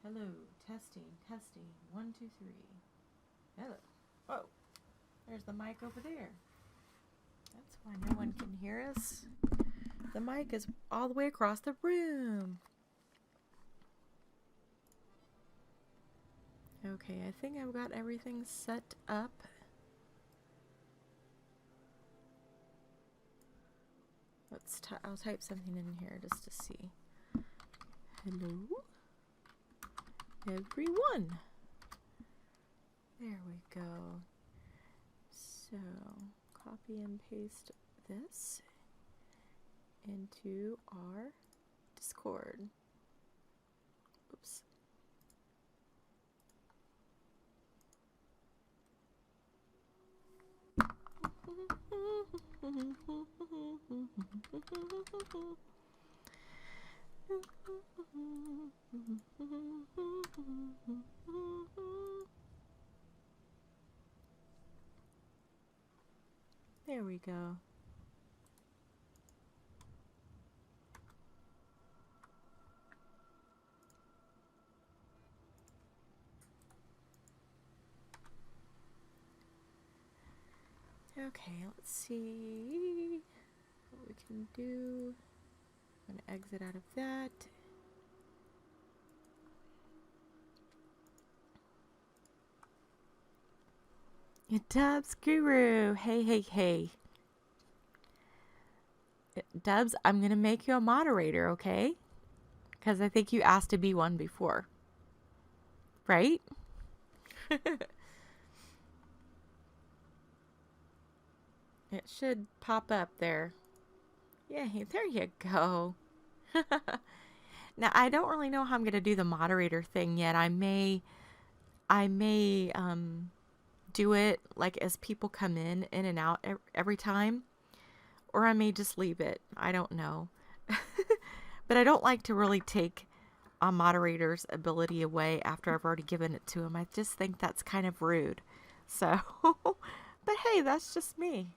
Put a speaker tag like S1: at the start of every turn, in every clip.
S1: Hello, testing, testing. 1, 2, 3. Hello. Whoa, there's the mic over there. That's why no one can hear us. The mic is all the way across the room. Okay, I think I've got everything set up. I'll type something in here just to see. Hello, everyone. There we go. So, copy and paste this into our Discord. Oops. There we go. Okay, let's see what we can do. I'm gonna exit out of that. Dubs Guru, hey. Dubs, I'm gonna make you a moderator, okay? Because I think you asked to be one before. Right? It should pop up there. Yay, there you go. Now, I don't really know how I'm going to do the moderator thing yet. I may do it like as people come in and out every time, or I may just leave it. I don't know. But I don't like to really take a moderator's ability away after I've already given it to him. I just think that's kind of rude. So, but hey, that's just me.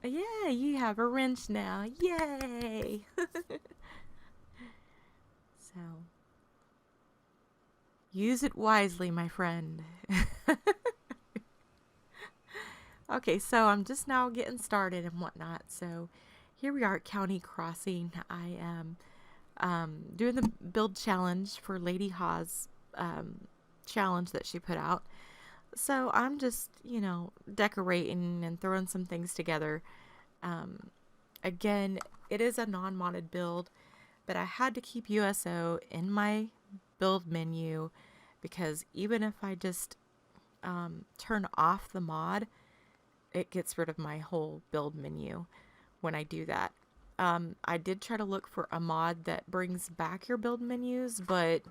S1: Yeah, you have a wrench now. Yay! So, use it wisely, my friend. Okay, so I'm just now getting started and whatnot. So, here we are at County Crossing. I am doing the build challenge for Lady Ha's challenge that she put out. So, I'm just, decorating and throwing some things together. Again, it is a non-modded build, but I had to keep USO in my build menu because even if I just turn off the mod, it gets rid of my whole build menu when I do that. I did try to look for a mod that brings back your build menus, but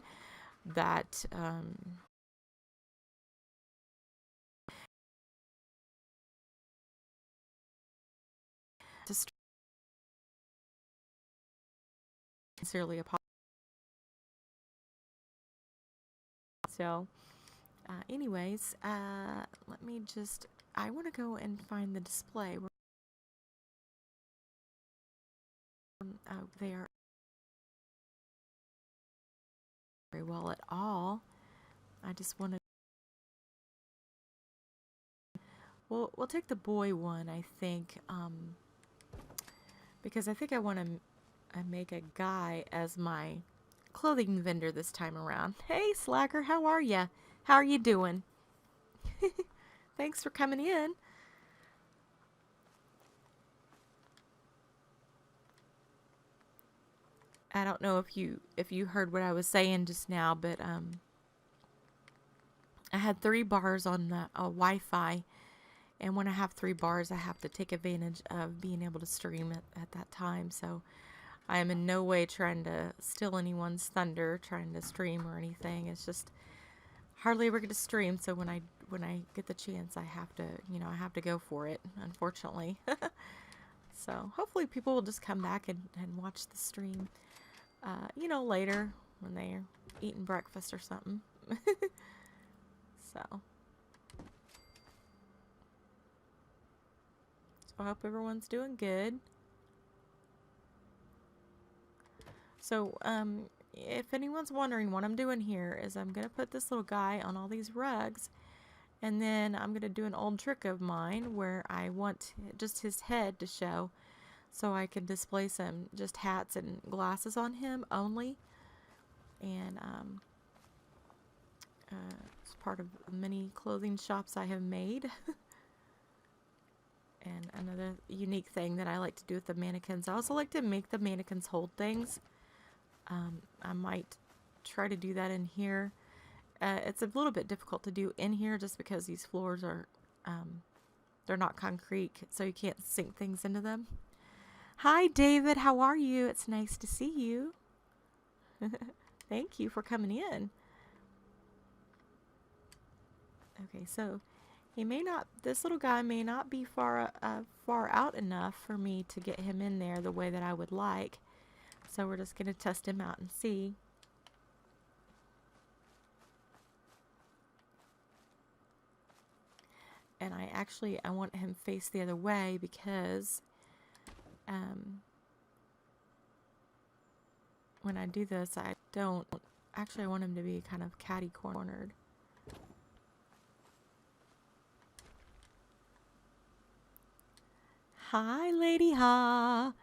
S1: that just sincerely apologize. So, anyways, let me just. I want to go and find the display. They are very well at all. I just want to. We'll take the boy one, I think, because I think I want to make a guy as my clothing vendor this time around. Hey, Slacker, how are ya? How are you doing? Thanks for coming in. I don't know if you heard what I was saying just now, but I had 3 bars on the Wi-Fi, and when I have 3 bars, I have to take advantage of being able to stream at that time. So I am in no way trying to steal anyone's thunder, trying to stream or anything. It's just hardly ever get to stream. So when I get the chance, I have to go for it, unfortunately. So hopefully people will just come back and watch the stream, later when they're eating breakfast or something. So I hope everyone's doing good. So, if anyone's wondering what I'm doing here is I'm going to put this little guy on all these rugs, and then I'm going to do an old trick of mine where I want just his head to show, so I can display some just hats and glasses on him only. And it's part of many clothing shops I have made. And another unique thing that I like to do with the mannequins, I also like to make the mannequins hold things. I might try to do that in here. It's a little bit difficult to do in here just because these floors are, they're not concrete, so you can't sink things into them. Hi, David. How are you? It's nice to see you. Thank you for coming in. Okay, so he may not, this little guy may not be far out enough for me to get him in there the way that I would like. So we're just going to test him out and see. And I want him face the other way because when I do this, I want him to be kind of catty cornered. Hi, Lady Ha.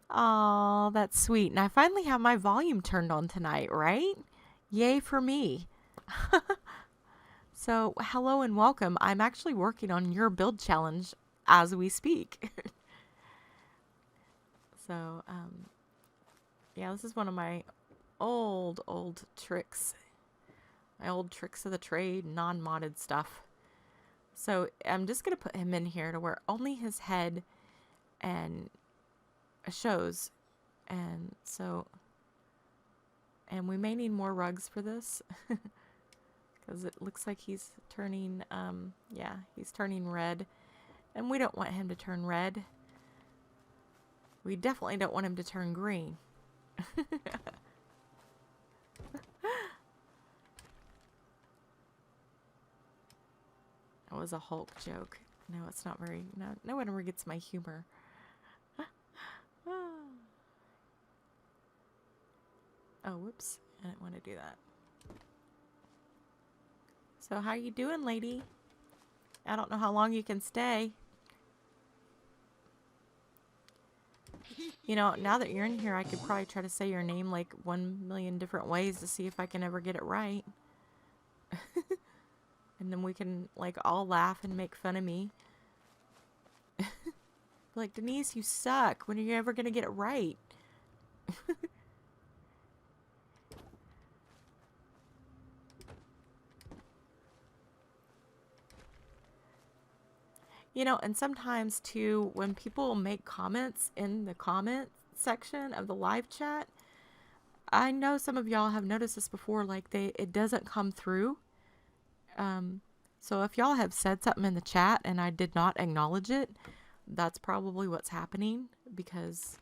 S1: Oh, that's sweet. And I finally have my volume turned on tonight, right? Yay for me. So, hello and welcome. I'm actually working on your build challenge as we speak. So, yeah, this is one of my old tricks. My old tricks of the trade, non-modded stuff. So, I'm just going to put him in here to where only his head and shows. And so, and we may need more rugs for this. Because it looks like he's turning, yeah, he's turning red. And we don't want him to turn red. We definitely don't want him to turn green. That was a Hulk joke. No, it's not very, no one ever gets my humor. Oh, whoops. I didn't want to do that. So how you doing, lady? I don't know how long you can stay. You know, now that you're in here, I could probably try to say your name like 1,000,000 different ways to see if I can ever get it right. And then we can, like, all laugh and make fun of me. Like, Denise, you suck. When are you ever going to get it right? You know, and sometimes, too, when people make comments in the comment section of the live chat, I know some of y'all have noticed this before, like, it doesn't come through. So if y'all have said something in the chat and I did not acknowledge it, that's probably what's happening, because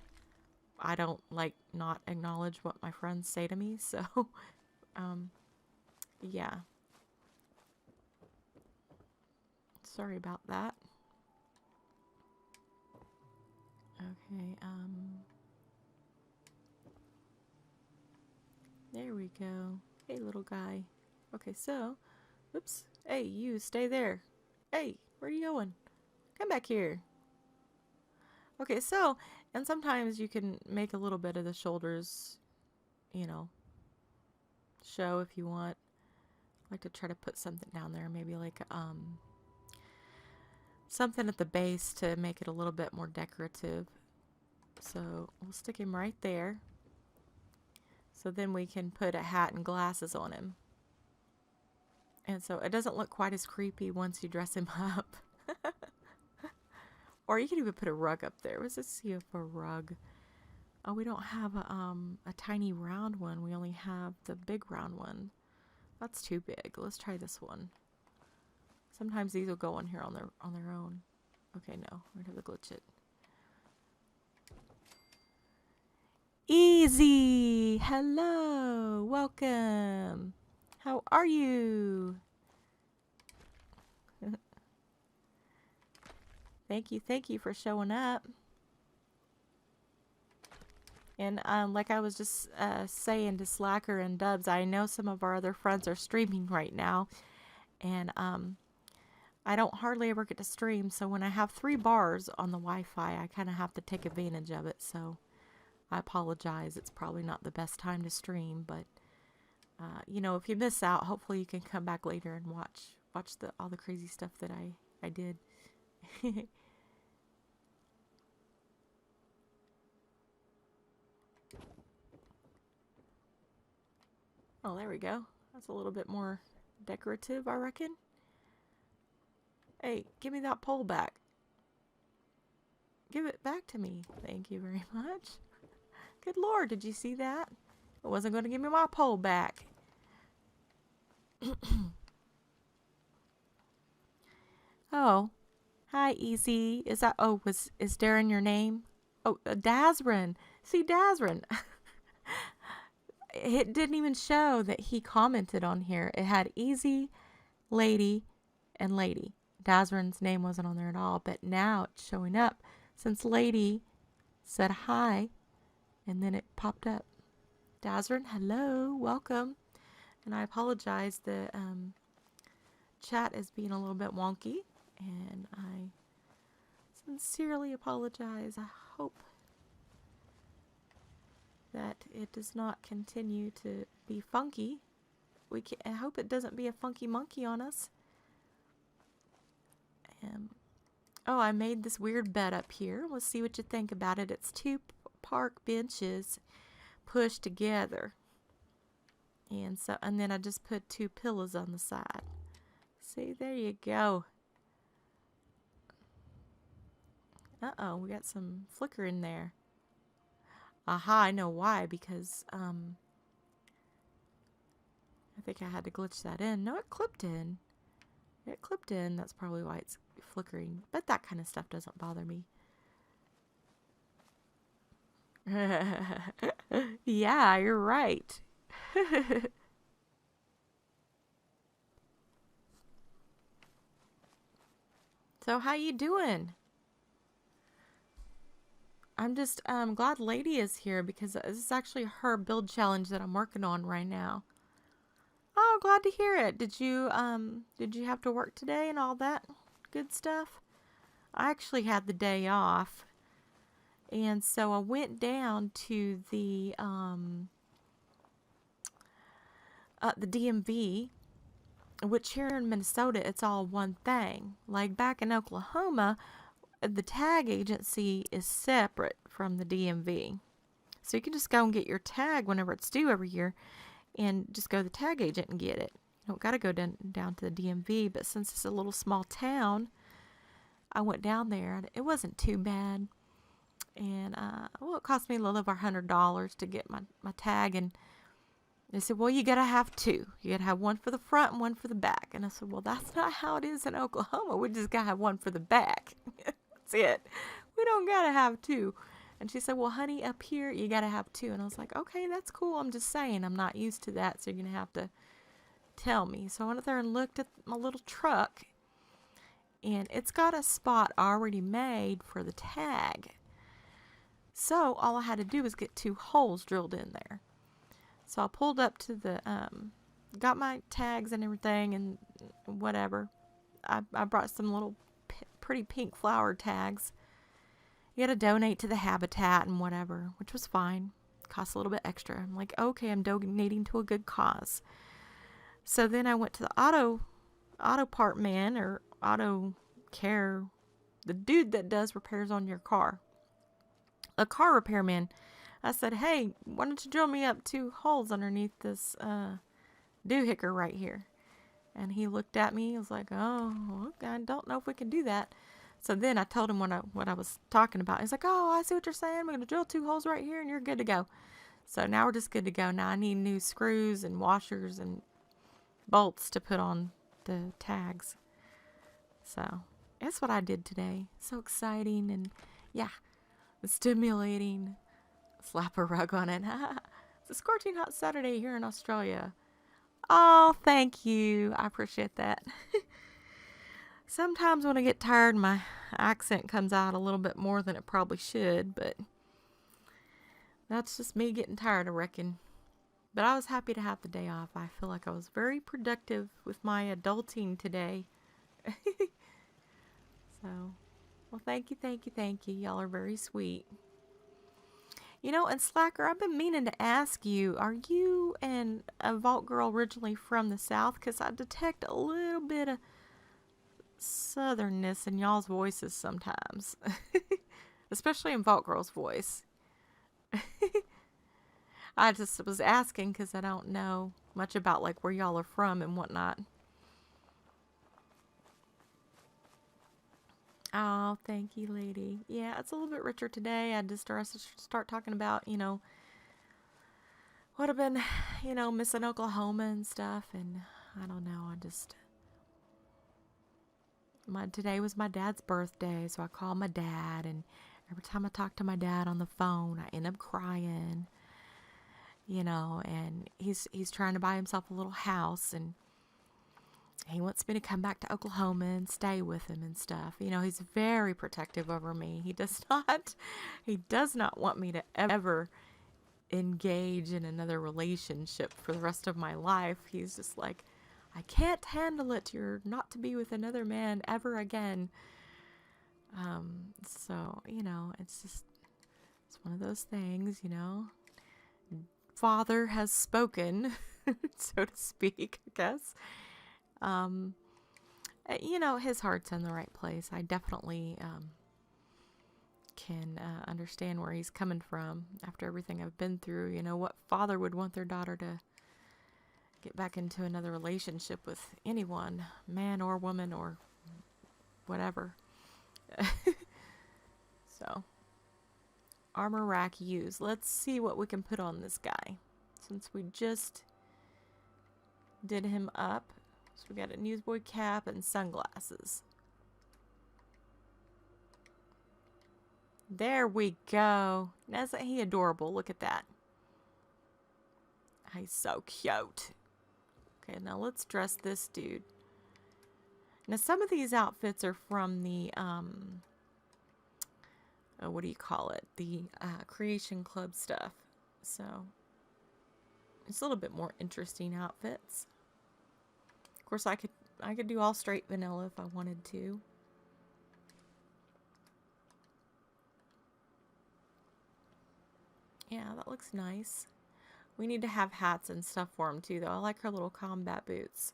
S1: I don't, like, not acknowledge what my friends say to me. So, yeah. Sorry about that. Okay, there we go. Hey, little guy. Okay, so, oops. Hey, you, stay there. Hey, where are you going? Come back here. Okay, so, and sometimes you can make a little bit of the shoulders, you know, show if you want. I like to try to put something down there, maybe like, something at the base to make it a little bit more decorative. So we'll stick him right there. So then we can put a hat and glasses on him. And so it doesn't look quite as creepy once you dress him up. Or you can even put a rug up there. Let's just see if a rug. Oh, we don't have a tiny round one. We only have the big round one. That's too big. Let's try this one. Sometimes these will go on here on their own. Okay, no, we're gonna have to glitch it. Easy! Hello! Welcome! How are you? Thank you for showing up. And like I was just saying to Slacker and Dubs, I know some of our other friends are streaming right now, and I don't hardly ever get to stream. So when I have 3 bars on the Wi-Fi, I kind of have to take advantage of it. So I apologize. It's probably not the best time to stream, but you know, if you miss out, hopefully you can come back later and watch all the crazy stuff that I did. Oh, there we go. That's a little bit more decorative, I reckon. Hey, give me that pole back. Give it back to me. Thank you very much. Good Lord, did you see that? I wasn't going to give me my pole back. Oh, hi, Easy. Is that, oh, is Darren your name? Oh, Dazrin. See, Dazrin. It didn't even show that he commented on here. It had Easy, Lady, and Lady. Dazrin's name wasn't on there at all, but now it's showing up since Lady said hi, and then it popped up. Dazrin, hello, welcome. And I apologize, the chat is being a little bit wonky, and I sincerely apologize. I hope that it does not continue to be funky. I hope it doesn't be a funky monkey on us. Oh, I made this weird bed up here. Let's see what you think about it. It's 2 park benches pushed together. And then I just put 2 pillows on the side. See, there you go. Uh-oh, we got some flicker in there. Aha, I know why, because I think I had to glitch that in. No, it clipped in. It clipped in. That's probably why it's flickering. But that kind of stuff doesn't bother me. Yeah, you're right. So how you doing? I'm just glad Lady is here because this is actually her build challenge that I'm working on right now. Oh, glad to hear it. Did you have to work today and all that good stuff? I actually had the day off. And so I went down to the DMV, which here in Minnesota, it's all one thing. Like back in Oklahoma, the tag agency is separate from the DMV. So you can just go and get your tag whenever it's due every year and just go to the tag agent and get it. You don't got to go down to the DMV, but since it's a little small town, I went down there and it wasn't too bad. And, well, it cost me a little over $100 to get my tag. And they said, well, you got to have 2. You got to have one for the front and one for the back. And I said, well, that's not how it is in Oklahoma. We just got to have one for the back. That's it. We don't got to have 2. And she said, well, honey, up here, you got to have 2. And I was like, okay, that's cool. I'm just saying I'm not used to that, so you're going to have to tell me. So I went up there and looked at my little truck, and it's got a spot already made for the tag. So all I had to do was get 2 holes drilled in there. So I pulled up to the, got my tags and everything and whatever. I brought some little pretty pink flower tags. You had to donate to the Habitat and whatever, which was fine. Cost a little bit extra. I'm like, okay, I'm donating to a good cause. So then I went to the auto part man or auto care, the dude that does repairs on your car. A car repairman. I said, hey, why don't you drill me up 2 holes underneath this doohickey right here? And he looked at me. He was like, oh, okay, I don't know if we can do that. So then I told him what I was talking about. He's like, oh, I see what you're saying. We're going to drill 2 holes right here and you're good to go. So now we're just good to go. Now I need new screws and washers and bolts to put on the tags. So that's what I did today. So exciting and, yeah, stimulating. Slap a rug on it. It's a scorching hot Saturday here in Australia. Oh, thank you. I appreciate that. Sometimes when I get tired, my accent comes out a little bit more than it probably should, but That's just me getting tired, I reckon. But I was happy to have the day off. I feel like I was very productive with my adulting today. So, well, thank you, thank you, thank you. Y'all are very sweet. You know, and Slacker, I've been meaning to ask you, are you and a Vault Girl originally from the South? Because I detect a little bit of southernness in y'all's voices sometimes. Especially in Vault Girl's voice. I just was asking because I don't know much about like where y'all are from and whatnot. Oh, thank you, lady. Yeah, it's a little bit richer today. I just start talking about, what I've been, missing Oklahoma and stuff. And I don't know. Today was my dad's birthday, so I called my dad. And every time I talk to my dad on the phone, I end up crying, and he's trying to buy himself a little house. And he wants me to come back to Oklahoma and stay with him and stuff. He's very protective over me. He does not want me to ever engage in another relationship for the rest of my life. He's just like, I can't handle it. You're not to be with another man ever again. So, it's one of those things, Father has spoken, so to speak, I guess. His heart's in the right place. I definitely can understand where he's coming from after everything I've been through. What father would want their daughter to get back into another relationship with anyone, man or woman or whatever. So, armor rack used. Let's see what we can put on this guy. Since we just did him up. So we got a newsboy cap and sunglasses. There we go. Isn't he adorable? Look at that. He's so cute. Okay, now let's dress this dude. Now some of these outfits are from the, what do you call it? The Creation Club stuff. So, it's a little bit more interesting outfits. Of course, I could do all straight vanilla if I wanted to. Yeah, that looks nice. We need to have hats and stuff for him too, though. I like her little combat boots.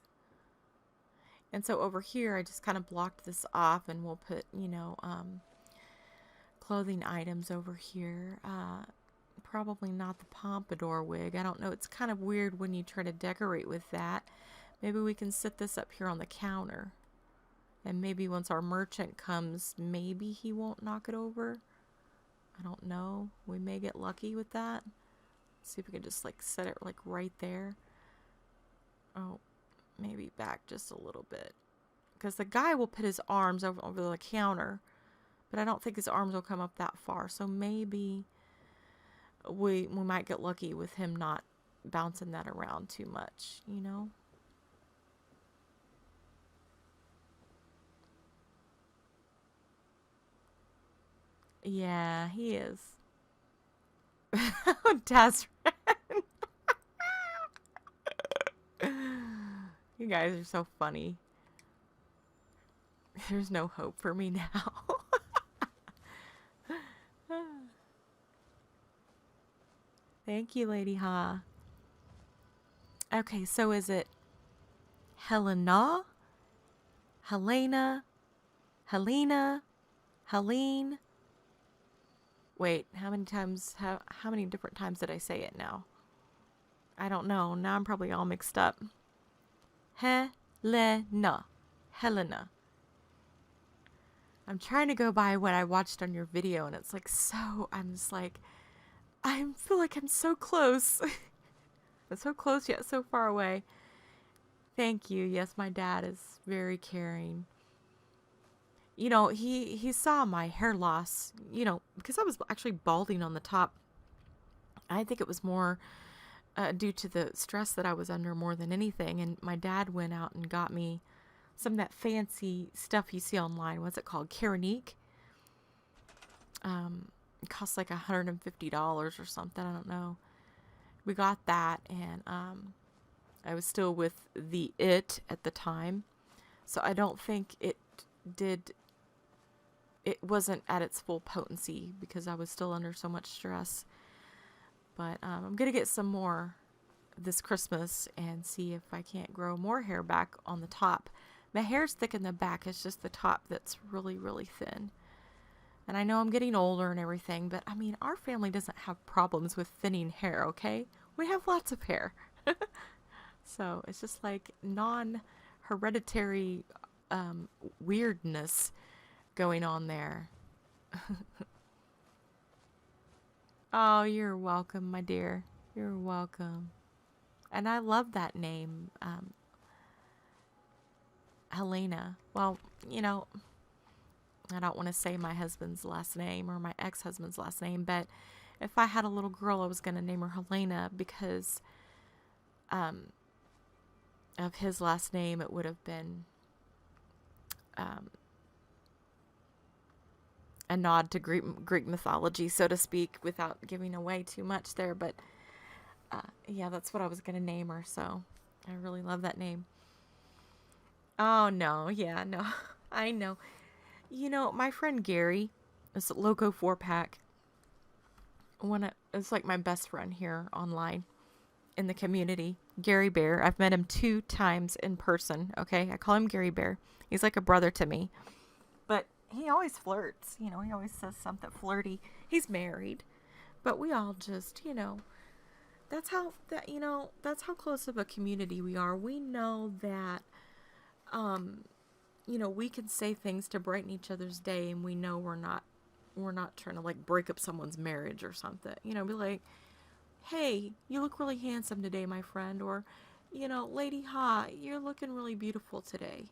S1: And so over here, I just kind of blocked this off, and we'll put, clothing items over here. Probably not the pompadour wig. I don't know. It's kind of weird when you try to decorate with that. Maybe we can sit this up here on the counter. And maybe once our merchant comes, maybe he won't knock it over. I don't know. We may get lucky with that. Let's see if we can just like set it like right there. Oh, maybe back just a little bit. Because the guy will put his arms over the counter. But I don't think his arms will come up that far. So maybe we might get lucky with him not bouncing that around too much, Yeah, he is. Desrin. You guys are so funny. There's no hope for me now. Thank you, Lady Ha. Okay, so is it Helena? Helena? Helena? Helene? Wait, how many different times did I say it now? I don't know. Now I'm probably all mixed up. Helena. Helena. I'm trying to go by what I watched on your video, and it's like I'm just like, I feel like I'm so close. I'm so close yet so far away. Thank you. Yes, my dad is very caring. He saw my hair loss, because I was actually balding on the top. I think it was more due to the stress that I was under more than anything. And my dad went out and got me some of that fancy stuff you see online. What's it called? Keranique. It cost like $150 or something. I don't know. We got that, and I was still with it at the time, so I don't think did. It wasn't at its full potency because I was still under so much stress. But I'm gonna get some more this Christmas and see if I can't grow more hair back on the top. My hair's thick in the back. It's just the top that's really, really thin. And I know I'm getting older and everything, but I mean, our family doesn't have problems with thinning hair, okay? We have lots of hair. So it's just like non-hereditary weirdness going on there. Oh, you're welcome, my dear. You're welcome. And I love that name, Helena. Well, you know, I don't want to say my husband's last name or my ex-husband's last name, but if I had a little girl, I was going to name her Helena because of his last name. It would have been a nod to Greek mythology, so to speak, without giving away too much there. But yeah, that's what I was going to name her, so I really love that name. Oh, no, yeah, no, I know. You know, my friend Gary, is Loco 4-Pack. It's like my best friend here online in the community. Gary Bear. I've met him 2 times in person, okay? I call him Gary Bear. He's like a brother to me. But he always flirts. You know, he always says something flirty. He's married. But we all just, that's how close of a community we are. We know that we can say things to brighten each other's day, and we know we're not trying to like break up someone's marriage or something. Be like, hey, you look really handsome today, my friend, or Lady Ha, you're looking really beautiful today.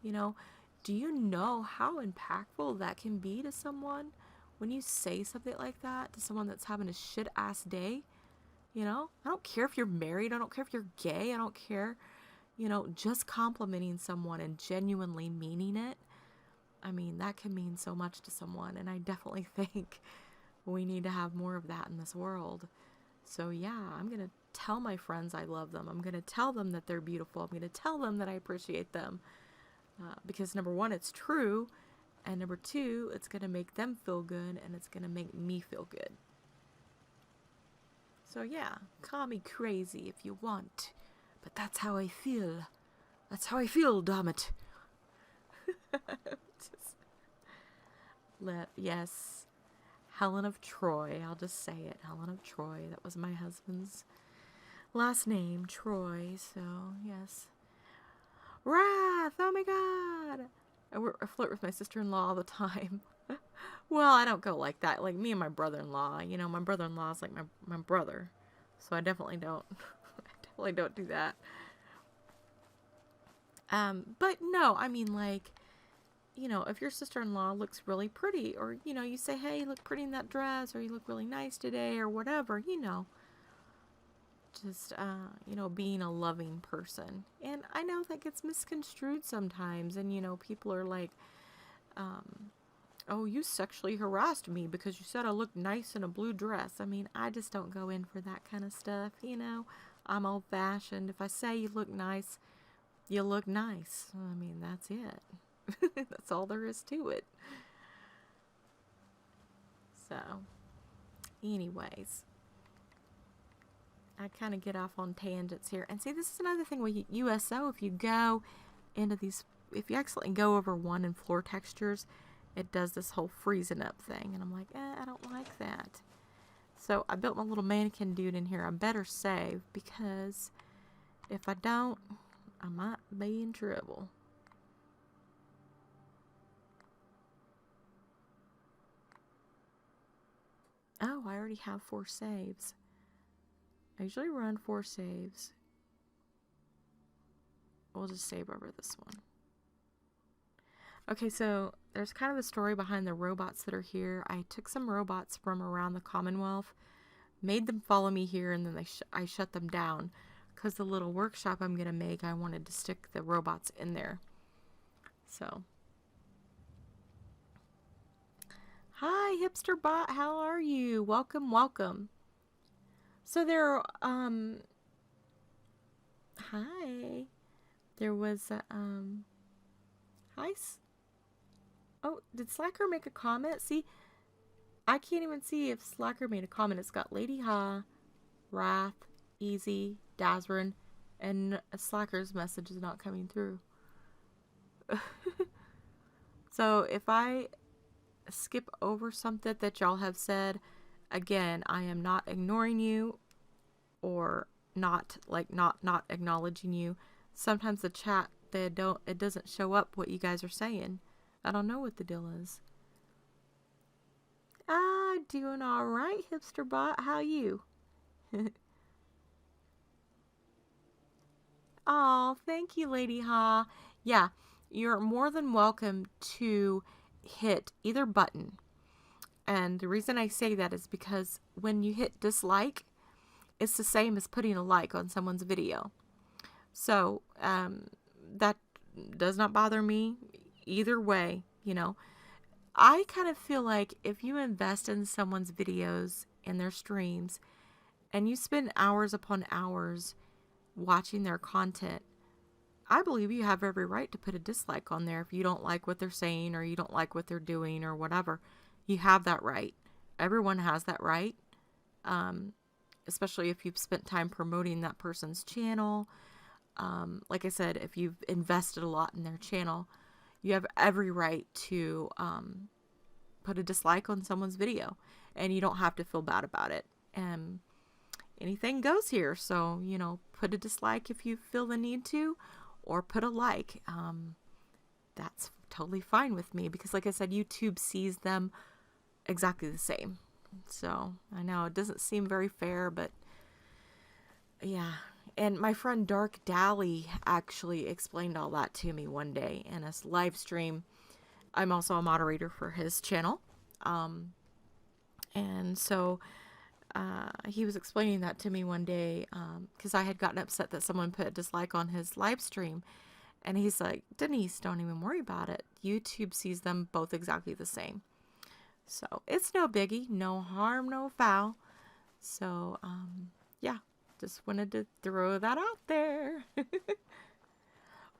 S1: Do you know how impactful that can be to someone when you say something like that to someone that's having a shit ass day? I don't care if you're married, I don't care if you're gay, I don't care. Just complimenting someone and genuinely meaning it, I mean, that can mean so much to someone, and I definitely think we need to have more of that in this world. So yeah, I'm going to tell my friends I love them. I'm going to tell them that they're beautiful. I'm going to tell them that I appreciate them. Because number 1, it's true, and number 2, it's going to make them feel good, and it's going to make me feel good. So yeah, call me crazy if you want, but that's how I feel. That's how I feel, damn it. Yes, Helen of Troy. I'll just say it, Helen of Troy. That was my husband's last name, Troy. So yes, Wrath. Oh my God, I flirt with my sister-in-law all the time. Well, I don't go like that. Like me and my brother-in-law. My brother-in-law is like my brother, so I definitely don't. I definitely don't do that. But no, I mean like. If your sister-in-law looks really pretty, or, you say, hey, you look pretty in that dress, or you look really nice today, or whatever, just, being a loving person. And I know that gets misconstrued sometimes, and, people are like, oh, you sexually harassed me because you said I looked nice in a blue dress. I mean, I just don't go in for that kind of stuff, I'm old-fashioned. If I say you look nice, you look nice. I mean, that's it. That's all there is to it. So, anyways, I kind of get off on tangents here. And see, this is another thing with USO. If you go into these, if you accidentally go over one in floor textures, it does this whole freezing up thing. And I'm like, I don't like that. So I built my little mannequin dude in here. I better save, because if I don't, I might be in trouble. Oh, I already have 4 saves. I usually run 4 saves. We'll just save over this one. Okay, so there's kind of a story behind the robots that are here. I took some robots from around the Commonwealth, made them follow me here, and then I shut them down. Because the little workshop I'm going to make, I wanted to stick the robots in there. So. Hi, Hi, Hipster Bot. How are you? Welcome, welcome. So there, hi. There was, hi. Oh, did Slacker make a comment? See, I can't even see if Slacker made a comment. It's got Lady Ha, Wrath, Easy, Dazrin, and Slacker's message is not coming through. So if I skip over something that y'all have said, again, I am not ignoring you or not acknowledging you. Sometimes the chat, it doesn't show up what you guys are saying. I don't know what the deal is. Doing all right, Hipster Bot. How you? Oh, thank you, Lady Ha. Yeah, you're more than welcome to hit either button. And the reason I say that is because when you hit dislike, it's the same as putting a like on someone's video. So, that does not bother me either way, you know. I kind of feel like if you invest in someone's videos and their streams and you spend hours upon hours watching their content, I believe you have every right to put a dislike on there if you don't like what they're saying or you don't like what they're doing or whatever. You have that right. Everyone has that right. Especially if you've spent time promoting that person's channel. Like I said, if you've invested a lot in their channel, you have every right to put a dislike on someone's video, and you don't have to feel bad about it. And anything goes here, so you know, put a dislike if you feel the need to, or put a like. That's totally fine with me because, like I said, YouTube sees them exactly the same. So I know it doesn't seem very fair, but yeah. And my friend Dark Dally actually explained all that to me one day in a live stream. I'm also a moderator for his channel. And so he was explaining that to me one day because I had gotten upset that someone put a dislike on his live stream. And he's like, Denise, don't even worry about it. YouTube sees them both exactly the same. So it's no biggie, no harm, no foul. So, yeah, just wanted to throw that out there.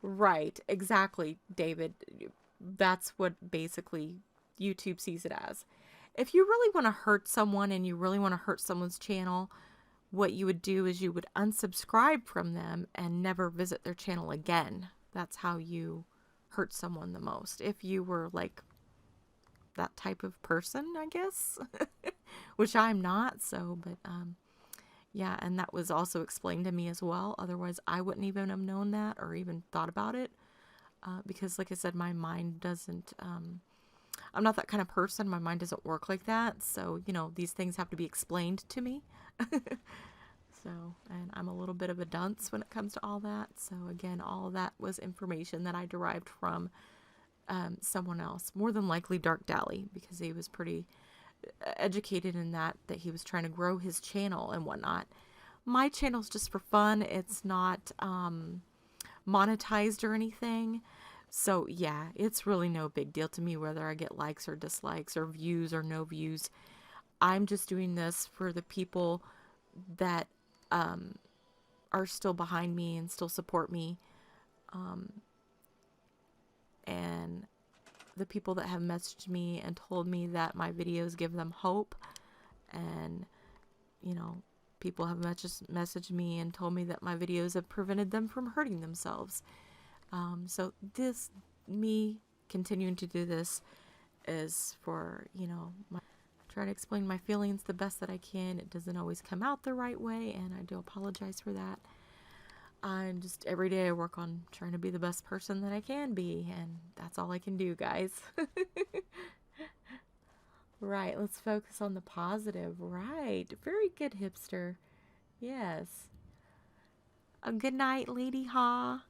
S1: Right, exactly, David. That's what basically YouTube sees it as. If you really want to hurt someone and you really want to hurt someone's channel, what you would do is you would unsubscribe from them and never visit their channel again. That's how you hurt someone the most. If you were like that type of person, I guess, which I'm not. So, but yeah, and that was also explained to me as well. Otherwise, I wouldn't even have known that or even thought about it because, like I said, my mind doesn't. I'm not that kind of person. My mind doesn't work like that. So, you know, these things have to be explained to me. So, and I'm a little bit of a dunce when it comes to all that. So, again, all of that was information that I derived from someone else, more than likely Dark Dally, because he was pretty educated in that he was trying to grow his channel and whatnot. My channel's just for fun. It's not monetized or anything. So yeah, it's really no big deal to me whether I get likes or dislikes or views or no views. I'm just doing this for the people that are still behind me and still support me. And the people that have messaged me and told me that my videos give them hope. And, you know, people have messaged me and told me that my videos have prevented them from hurting themselves. So me continuing to do this is for, you know, try to explain my feelings the best that I can. It doesn't always come out the right way, and I do apologize for that. I'm just, every day I work on trying to be the best person that I can be, and that's all I can do, guys. Right, let's focus on the positive. Right, very good, hipster. Yes. A good night, Lady Ha.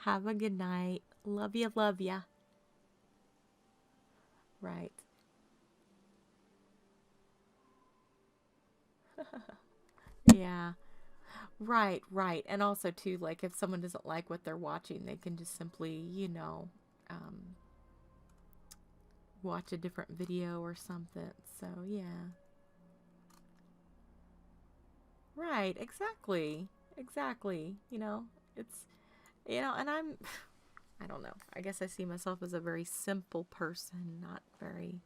S1: Have a good night. Love ya, love ya. Right. Yeah. Right, right. And also, too, like, if someone doesn't like what they're watching, they can just simply, you know, watch a different video or something. So, yeah. Right, exactly. Exactly. It's, and I don't know. I guess I see myself as a very simple person, not very,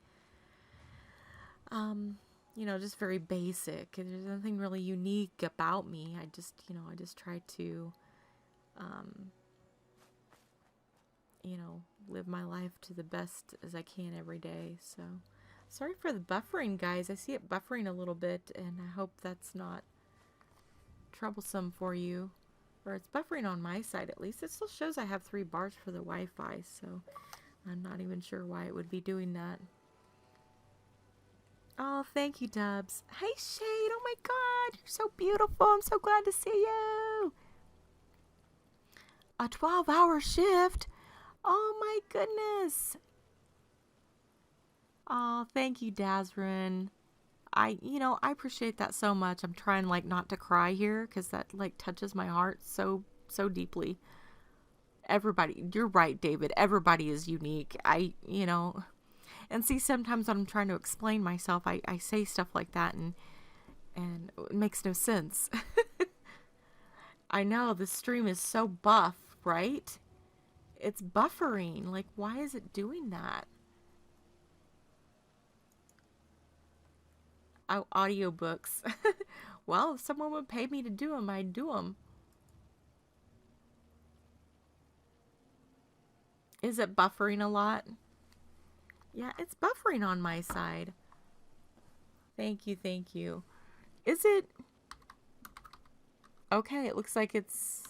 S1: um, just very basic. There's nothing really unique about me. I just try to, um, live my life to the best as I can every day. So, sorry for the buffering, guys. I see it buffering a little bit, and I hope that's not troublesome for you. Or it's buffering on my side at least. It still shows I have 3 bars for the Wi-Fi, so I'm not even sure why it would be doing that. Oh, thank you, Dubs. Hey, Shade. Oh my God, you're so beautiful. I'm so glad to see you. A 12-hour shift. Oh my goodness. Oh, thank you, Dazrin. I appreciate that so much. I'm trying like not to cry here because that like touches my heart so deeply. Everybody, you're right, David. Everybody is unique. And see, sometimes when I'm trying to explain myself, I say stuff like that and it makes no sense. I know the stream is so buff, right? It's buffering. Like, why is it doing that? Oh, audiobooks. Well, if someone would pay me to do them, I'd do them. Is it buffering a lot? Yeah, it's buffering on my side. Thank you, thank you. Is it... Okay, it looks like it's...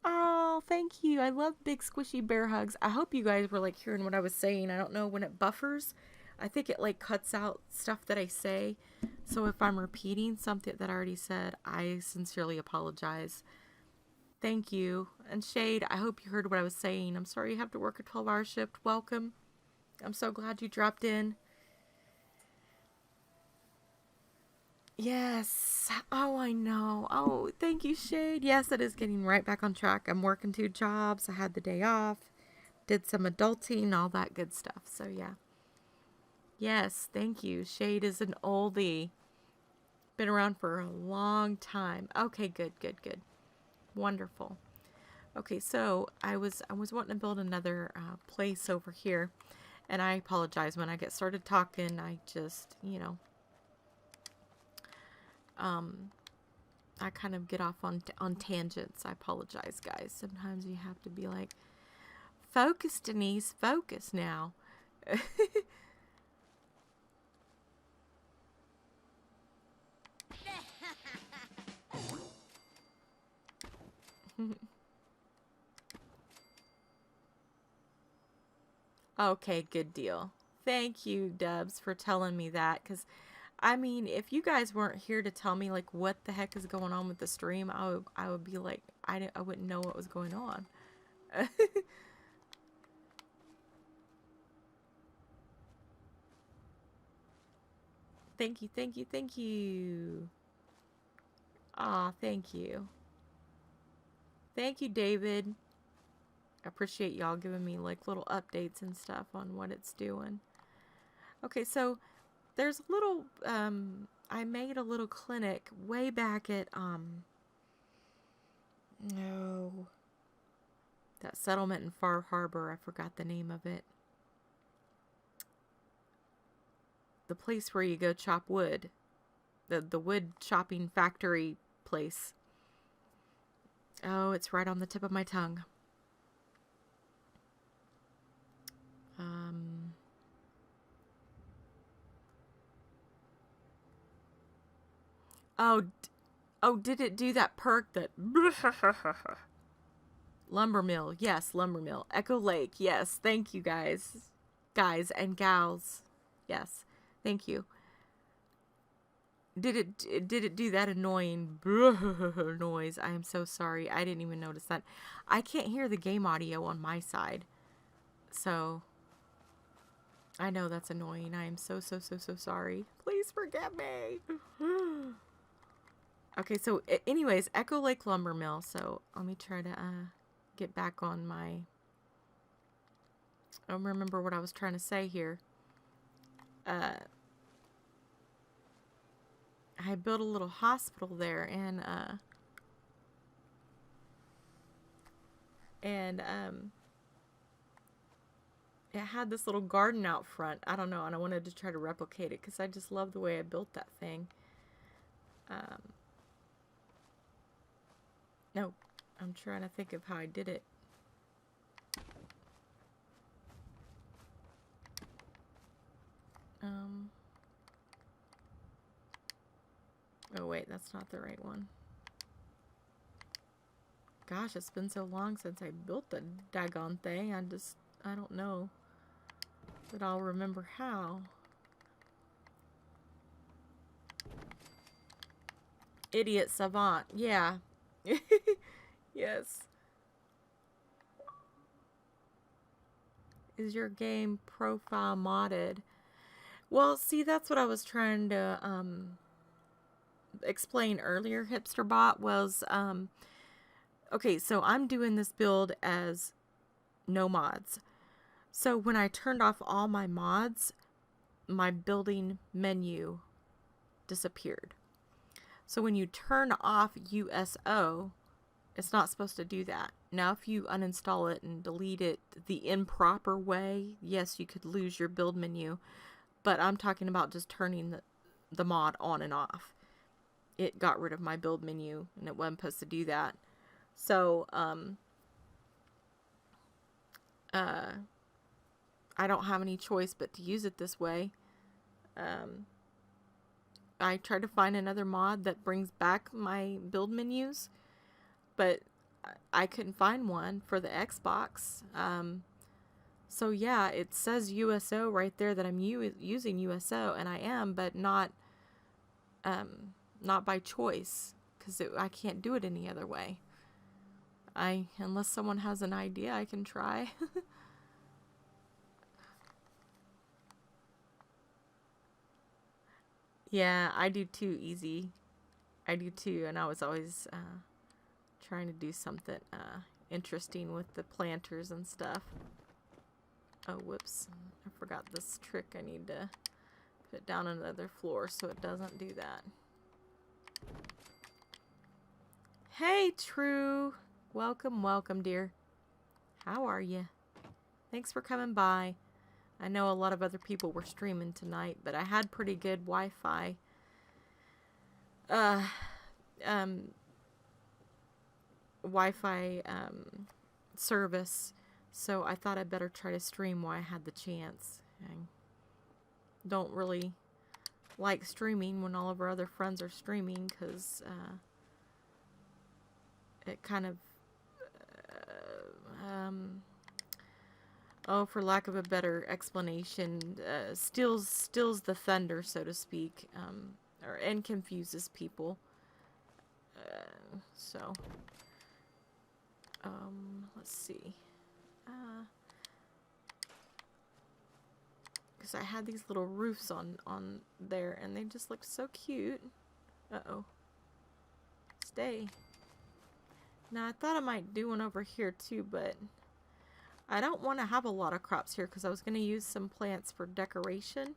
S1: Oh, thank you. I love big squishy bear hugs. I hope you guys were like hearing what I was saying. I don't know when it buffers. I think it like cuts out stuff that I say. So if I'm repeating something that I already said, I sincerely apologize. Thank you. And Shade, I hope you heard what I was saying. I'm sorry you have to work a 12-hour shift. Welcome. I'm so glad you dropped in. Yes. Oh, I know. Oh, thank you, Shade. Yes, it is getting right back on track. I'm working 2 jobs. I had the day off. Did some adulting, all that good stuff. So, yeah. Yes, thank you. Shade is an oldie. Been around for a long time. Okay, good. Wonderful. Okay, so I was wanting to build another place over here. And I apologize when I get started talking. I just, I kind of get off on tangents. I apologize, guys. Sometimes you have to be like, focus, Denise, focus now. Okay, good deal. Thank you, Dubs, for telling me that. Because, I mean, if you guys weren't here to tell me, like, what the heck is going on with the stream, I would be like, I wouldn't know what was going on. Thank you, thank you, thank you. Aw, thank you. Thank you, David. I appreciate y'all giving me, like, little updates and stuff on what it's doing. Okay, so there's a little, I made a little clinic way back at, no, that settlement in Far Harbor. I forgot the name of it. The place where you go chop wood. The wood chopping factory place. Oh, it's right on the tip of my tongue. Oh, did it do that perk that... Lumber Mill. Yes, Lumber Mill. Echo Lake. Yes, thank you, guys. Guys and gals. Yes, thank you. Did it do that annoying noise? I am so sorry. I didn't even notice that. I can't hear the game audio on my side. So, I know that's annoying. I am so sorry. Please forgive me. Okay, so anyways, Echo Lake Lumber Mill. So, let me try to get back on my I don't remember what I was trying to say here. I built a little hospital there, and it had this little garden out front. I don't know, and I wanted to try to replicate it because I just love the way I built that thing. No, I'm trying to think of how I did it. Oh wait, that's not the right one. Gosh, it's been so long since I built the daggone thing. I don't know that I'll remember how. Idiot savant, yeah. Yes. Is your game profile modded? Well, see, that's what I was trying to explain earlier, HipsterBot, was okay, so I'm doing this build as no mods. So when I turned off all my mods, my building menu disappeared. So when you turn off USO, it's not supposed to do that. Now, if you uninstall it and delete it the improper way, yes, you could lose your build menu. But I'm talking about just turning the mod on and off. It got rid of my build menu, and it wasn't supposed to do that. So, I don't have any choice but to use it this way. I tried to find another mod that brings back my build menus, but I couldn't find one for the Xbox. So yeah, it says USO right there that I'm using USO, and I am, but not by choice, because I can't do it any other way. Unless someone has an idea, I can try. Yeah, I do too, Easy. I do too, and I was always trying to do something interesting with the planters and stuff. Oh, whoops. I forgot this trick. I need to put it down on another floor so it doesn't do that. Hey, True. Welcome, welcome, dear. How are you? Thanks for coming by. I know a lot of other people were streaming tonight, but I had pretty good Wi-Fi. Wi-Fi service, so I thought I'd better try to stream while I had the chance. I don't really like streaming when all of our other friends are streaming, because it kind of oh, for lack of a better explanation, steals the thunder, so to speak, and confuses people. So let's see. Because I had these little roofs on there, and they just looked so cute. Uh-oh. Stay. Now, I thought I might do one over here too, but I don't want to have a lot of crops here because I was going to use some plants for decoration,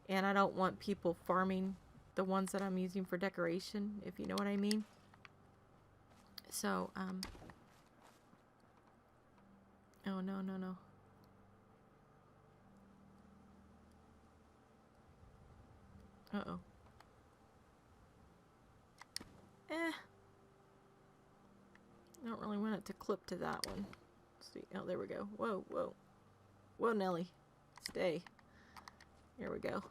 S1: and I don't want people farming the ones that I'm using for decoration, if you know what I mean. So, oh, no, no, no. Uh-oh. I don't really want it to clip to that one. Let's see. Oh, there we go. Whoa, whoa. Whoa, Nelly. Stay. Here we go.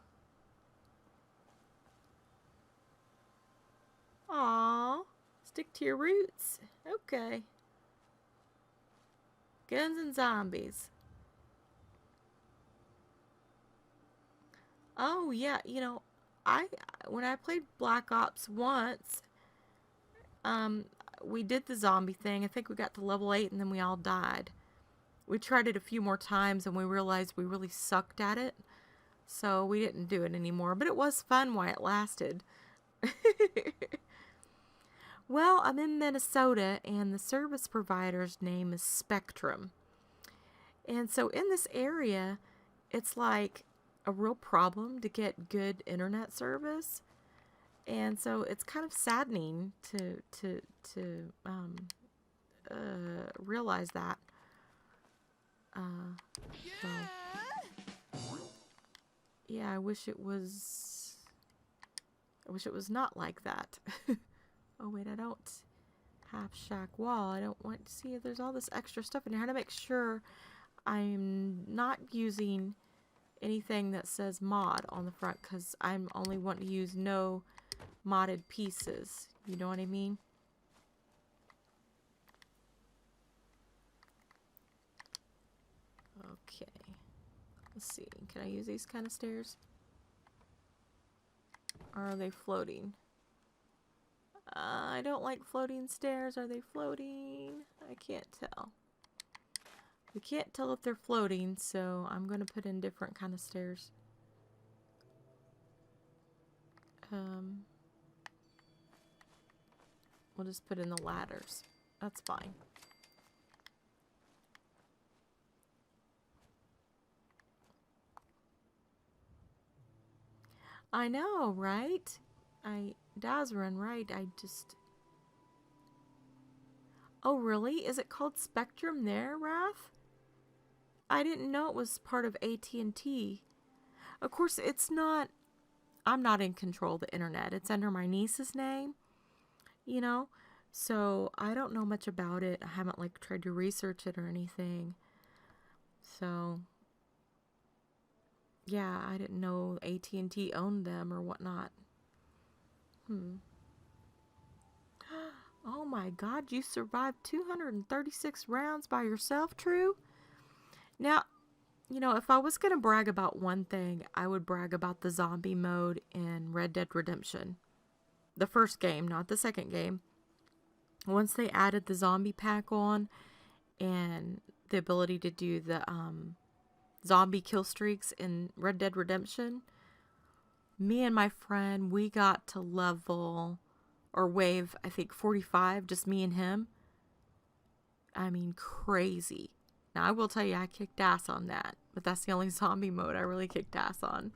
S1: Aww. Stick to your roots. Okay. Guns and zombies. Oh, yeah. You know, when I played Black Ops once, we did the zombie thing. I think we got to level 8 and then we all died. We tried it a few more times and we realized we really sucked at it. So we didn't do it anymore. But it was fun while it lasted. Well, I'm in Minnesota and the service provider's name is Spectrum. And so in this area, it's like a real problem to get good internet service. And so it's kind of saddening to realize that. So yeah, I wish it was. I wish it was not like that. Oh wait, I don't have shack wall. I don't want to see if there's all this extra stuff in here. How to make sure I'm not using anything that says mod on the front, because I'm only wanting to use no modded pieces. You know what I mean? Okay. Let's see. Can I use these kind of stairs? Or are they floating? I don't like floating stairs. Are they floating? I can't tell. We can't tell if they're floating, so I'm going to put in different kind of stairs. We'll just put in the ladders. That's fine. I know, right? Dazran, right? Oh, really? Is it called Spectrum there, Wrath? I didn't know it was part of AT&T. Of course, it's not... I'm not in control of the internet. It's under my niece's name, you know? So, I don't know much about it. I haven't, like, tried to research it or anything. So... yeah, I didn't know AT&T owned them or whatnot. Oh my god, you survived 236 rounds by yourself, True? Now, you know, if I was going to brag about one thing, I would brag about the zombie mode in Red Dead Redemption. The first game, not the second game. Once they added the zombie pack on and the ability to do the zombie kill streaks in Red Dead Redemption, me and my friend, we got to level, or wave, I think 45, just me and him. I mean, crazy. Now, I will tell you, I kicked ass on that, but that's the only zombie mode I really kicked ass on.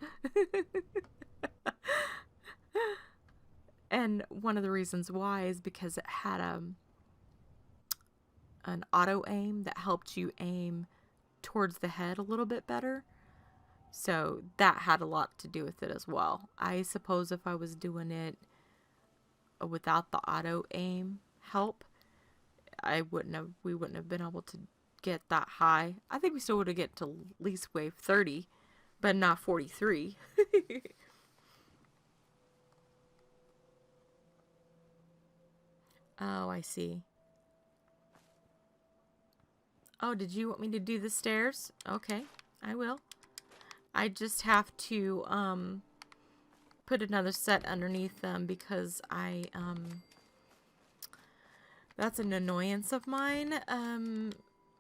S1: And one of the reasons why is because it had an auto aim that helped you aim towards the head a little bit better. So that had a lot to do with it as well. I suppose if I was doing it without the auto aim help, we wouldn't have been able to get that high. I think we still would have get to at least wave 30, but not 43. Oh, I see. Oh, did you want me to do the stairs? Okay, I will. I just have to put another set underneath them because that's an annoyance of mine.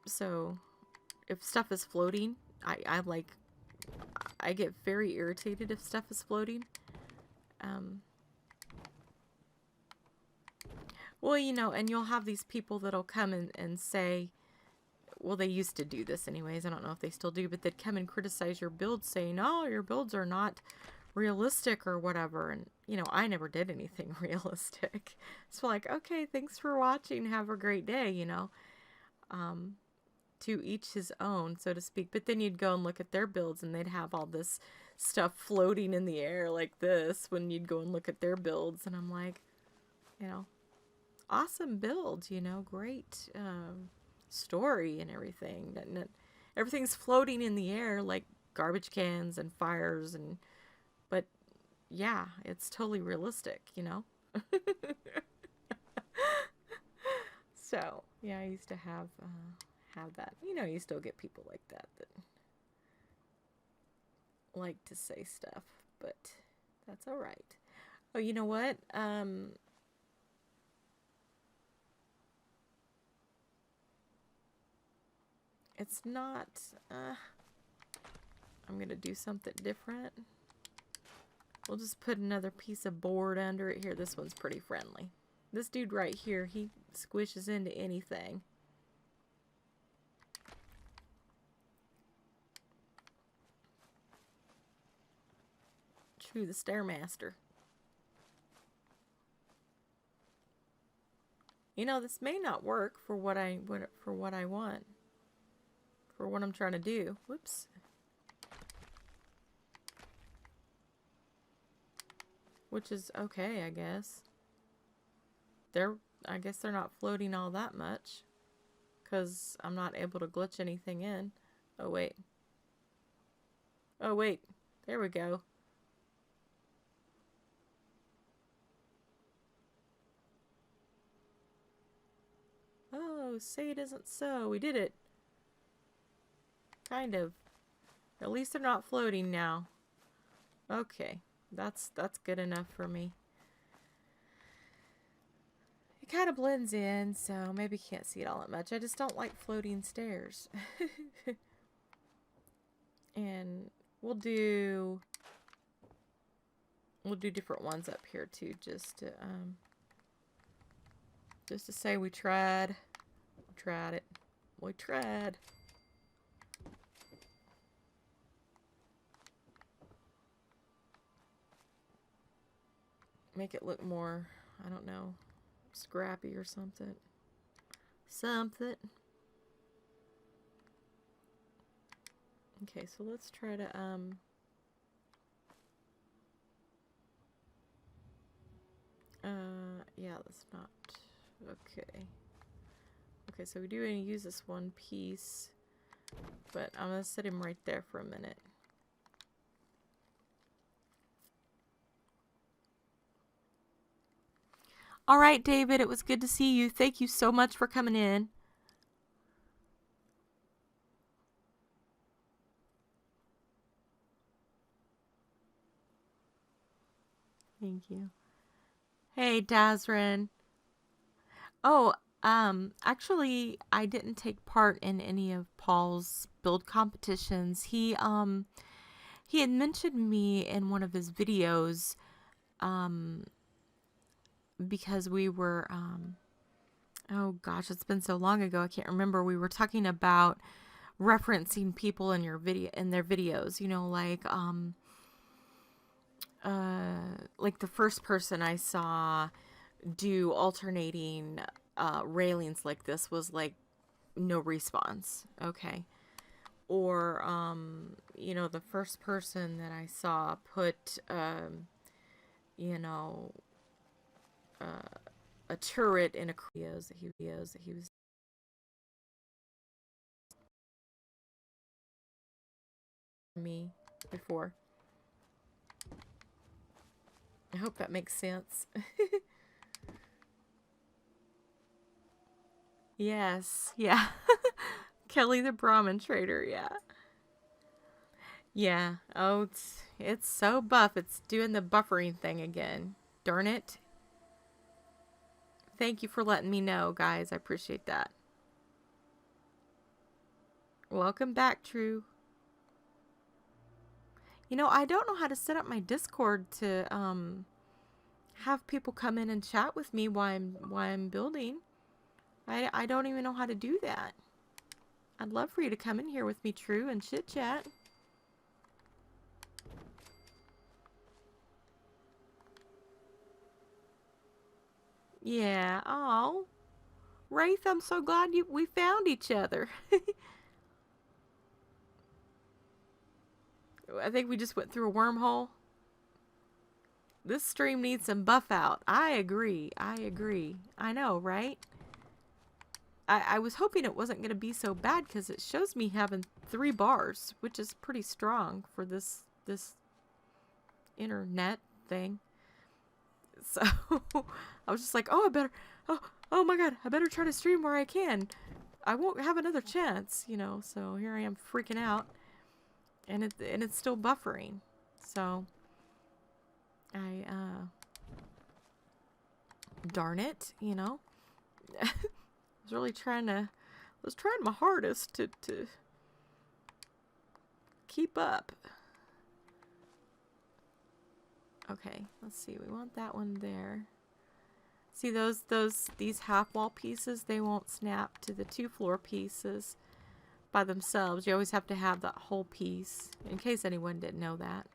S1: So if stuff is floating, I get very irritated if stuff is floating. Well, you know, and you'll have these people that'll come and say, well, they used to do this anyways. I don't know if they still do, but they'd come and criticize your builds saying, oh, your builds are not realistic or whatever. And, you know, I never did anything realistic. So like, okay, thanks for watching. Have a great day, you know. To each his own, so to speak. But then you'd go and look at their builds and they'd have all this stuff floating in the air like this when you'd go and look at their builds. And I'm like, you know, awesome build, you know, great story and everything. And everything's floating in the air like garbage cans and fires, and but yeah, it's totally realistic, you know. So yeah, I used to have that. You know, you still get people like that like to say stuff, but that's all right. Oh, you know what? It's not, I'm gonna do something different. We'll just put another piece of board under it here. This one's pretty friendly. This dude right here, he squishes into anything. True, the Stairmaster. You know, this may not work for what I want. For what I'm trying to do. Whoops. Which is okay, I guess. I guess they're not floating all that much. Because I'm not able to glitch anything in. Oh, wait. Oh, wait. There we go. Oh, say it isn't so. We did it. Kind of. At least they're not floating now. Okay. That's good enough for me. It kind of blends in, so maybe you can't see it all that much. I just don't like floating stairs. And we'll do different ones up here too, just to say we tried. We tried it. We tried. Make it look more, I don't know, scrappy or something. Okay, so let's try to yeah, that's not okay. Okay, so we do want to use this one piece, but I'm gonna set him right there for a minute. All right, David, it was good to see you. Thank you so much for coming in. Thank you. Hey, Dazrin. Oh, actually, I didn't take part in any of Paul's build competitions. He had mentioned me in one of his videos, because we were, oh gosh, it's been so long ago, I can't remember. We were talking about referencing people in their videos, you know, like the first person I saw do alternating railings like this was like no response. Okay. Or you know, the first person that I saw put you know, a turret in a videos that he was me before. I hope that makes sense. Yes, yeah. Kelly the Brahmin trader, yeah. Yeah. Oh, it's so buff. It's doing the buffering thing again. Darn it. Thank you for letting me know, guys. I appreciate that. Welcome back, True. You know, I don't know how to set up my Discord to have people come in and chat with me while I'm building. I don't even know how to do that. I'd love for you to come in here with me, True, and chit chat. Yeah. Oh, Wraith, I'm so glad we found each other. I think we just went through a wormhole. This stream needs some buff out. I agree. I agree. I know, right? I was hoping it wasn't going to be so bad because it shows me having 3 bars, which is pretty strong for this internet thing. So I was just like, oh, oh my god, I better try to stream where I can. I won't have another chance, you know. So here I am freaking out, and it's still buffering. So darn it, you know. I was really trying my hardest to keep up. Okay, let's see. We want that one there. See these half wall pieces, they won't snap to the 2 floor pieces by themselves. You always have to have that whole piece, in case anyone didn't know that.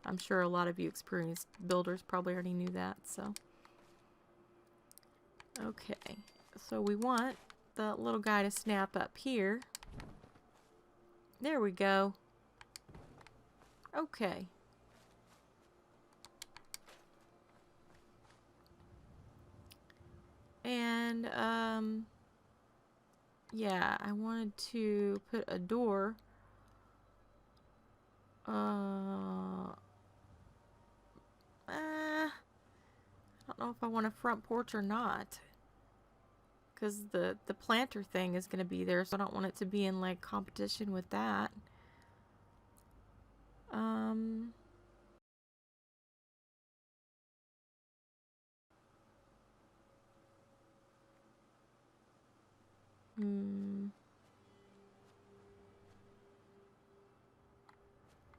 S1: I'm sure a lot of you experienced builders probably already knew that, so. Okay, so we want the little guy to snap up here. There we go. Okay. And, yeah, I wanted to put a door. I don't know if I want a front porch or not. Because the planter thing is going to be there, so I don't want it to be in, like, competition with that.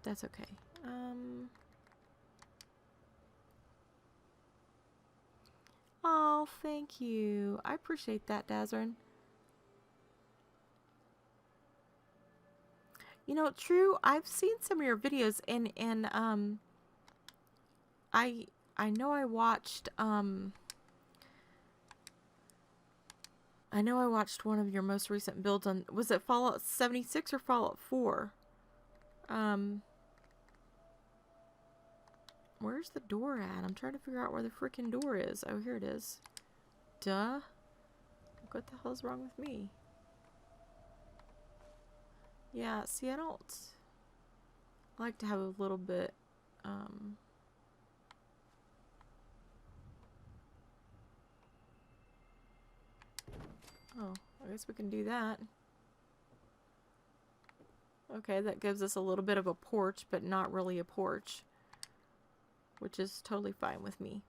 S1: That's okay. Oh, thank you. I appreciate that, Dazrin. You know, True, I've seen some of your videos, and I know I watched one of your most recent builds on, was it Fallout 76 or Fallout 4? Where's the door at? I'm trying to figure out where the freaking door is. Oh, here it is. Duh. What the hell's wrong with me? Yeah, see, I don't like to have a little bit, oh, I guess we can do that. Okay, that gives us a little bit of a porch, but not really a porch, which is totally fine with me.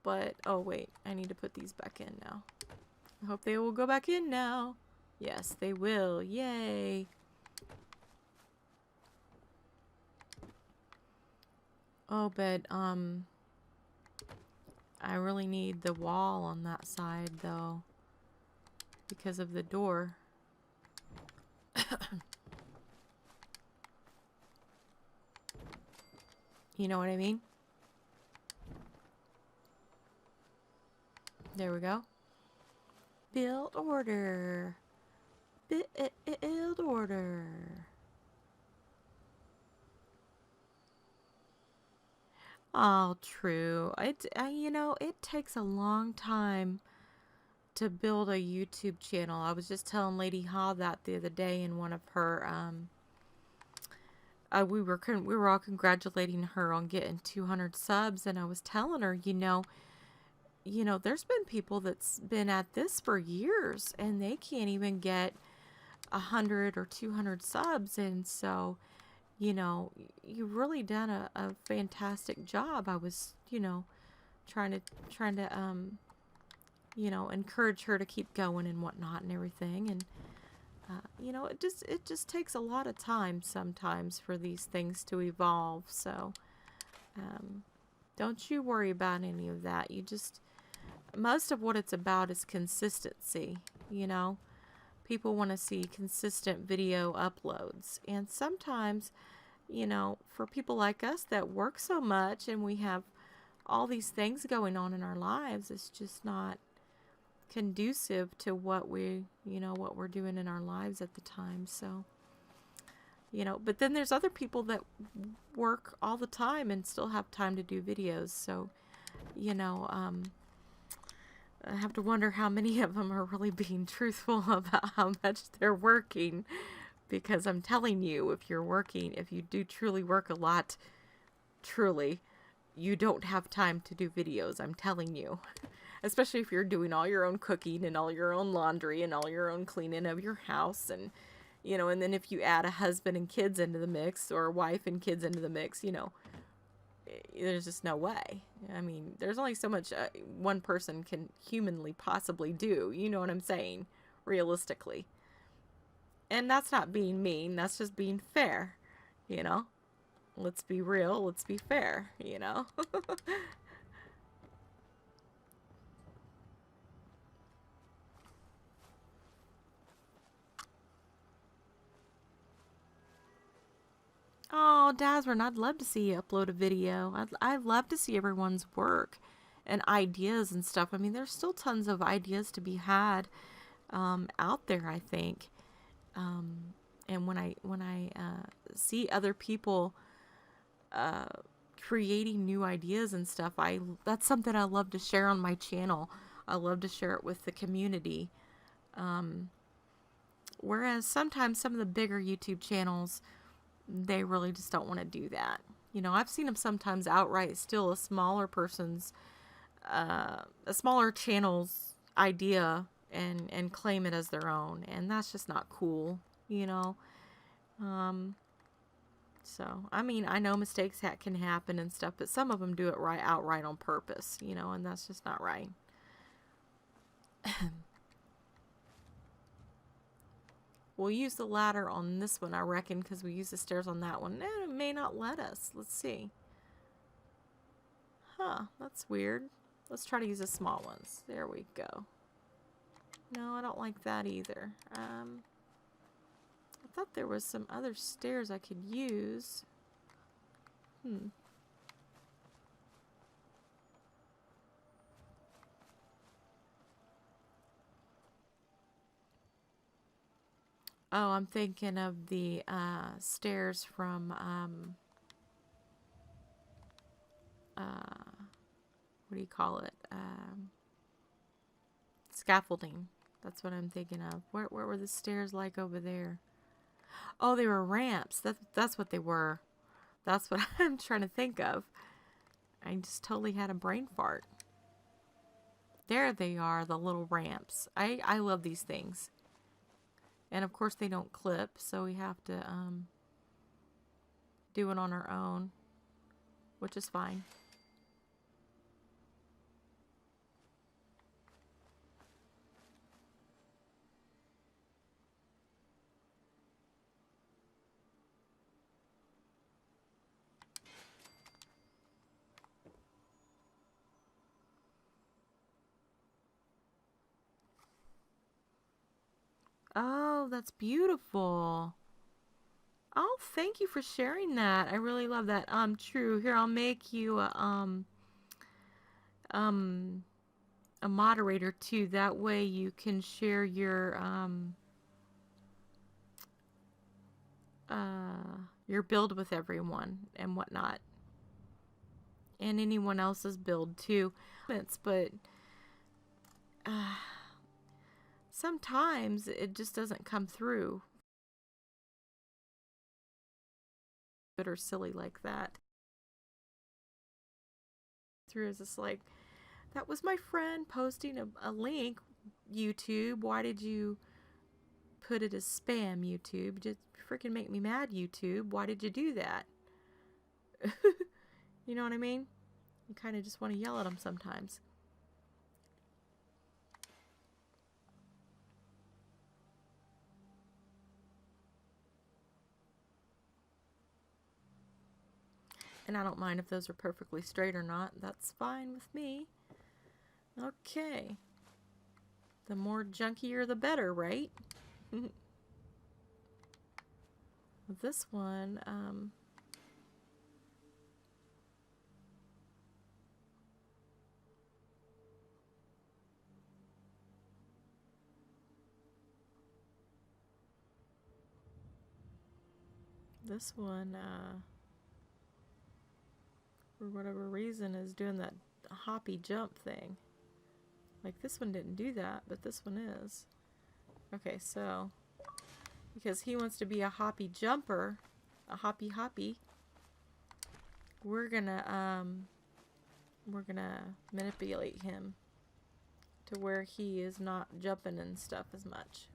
S1: But, oh wait, I need to put these back in now. I hope they will go back in now. Yes, they will. Yay. Oh, but, I really need the wall on that side, though, because of the door. You know what I mean? There we go. Build order. Build order. Oh, True. You know, it takes a long time to build a YouTube channel. I was just telling Lady Ha that the other day in one of her, we were all congratulating her on getting 200 subs, and I was telling her, you know, there's been people that's been at this for years, and they can't even get 100 or 200 subs, and so, you know, you've really done a fantastic job. I was, you know, trying to, you know, encourage her to keep going and whatnot and everything, and, you know, it just takes a lot of time sometimes for these things to evolve, so, don't you worry about any of that. You just, most of what it's about is consistency, you know. People want to see consistent video uploads, and sometimes, you know, for people like us that work so much and we have all these things going on in our lives, it's just not conducive to what we, you know, what we're doing in our lives at the time. So, you know, but then there's other people that work all the time and still have time to do videos. So, you know, I have to wonder how many of them are really being truthful about how much they're working, because I'm telling you, if you're working, if you do truly work a lot, truly, you don't have time to do videos. I'm telling you. Especially if you're doing all your own cooking and all your own laundry and all your own cleaning of your house, and, you know, and then if you add a husband and kids into the mix, or a wife and kids into the mix, you know, there's just no way. I mean, there's only so much one person can humanly possibly do. You know what I'm saying? Realistically. And that's not being mean. That's just being fair. You know? Let's be real. Let's be fair. You know? Grandma Dazrin, I'd love to see you upload a video. I'd love to see everyone's work and ideas and stuff. I mean, there's still tons of ideas to be had out there, I think. And when I see other people creating new ideas and stuff, that's something I love to share on my channel. I love to share it with the community. Whereas sometimes some of the bigger YouTube channels, they really just don't want to do that. You know, I've seen them sometimes outright steal a smaller channel's idea and claim it as their own, and that's just not cool, you know. So I mean, I know mistakes can happen and stuff, but some of them do it outright on purpose, you know, and that's just not right. We'll use the ladder on this one, I reckon, because we use the stairs on that one. It may not let us. Let's see. Huh, that's weird. Let's try to use the small ones. There we go. No, I don't like that either. I thought there was some other stairs I could use. Oh, I'm thinking of the stairs from what do you call it? Scaffolding. That's what I'm thinking of. Where were the stairs like over there? Oh, they were ramps. That's what they were. That's what I'm trying to think of. I just totally had a brain fart. There they are, the little ramps. I love these things. And of course they don't clip, so we have to do it on our own, which is fine. Oh, that's beautiful. Oh, thank you for sharing that. I really love that. True. Here, I'll make you a moderator too. That way you can share your build with everyone and whatnot. And anyone else's build too. But sometimes it just doesn't come through. Or silly like that. Through is just like, that was my friend posting a link. YouTube, why did you put it as spam? YouTube, just freaking make me mad. YouTube, why did you do that? You know what I mean? You kind of just want to yell at them sometimes. And I don't mind if those are perfectly straight or not. That's fine with me. Okay. The more junkier, the better, right? This one, for whatever reason, is doing that hoppy jump thing. Like, this one didn't do that, but this one is. Okay, so, because he wants to be a hoppy jumper, a hoppy, we're gonna manipulate him to where he is not jumping and stuff as much.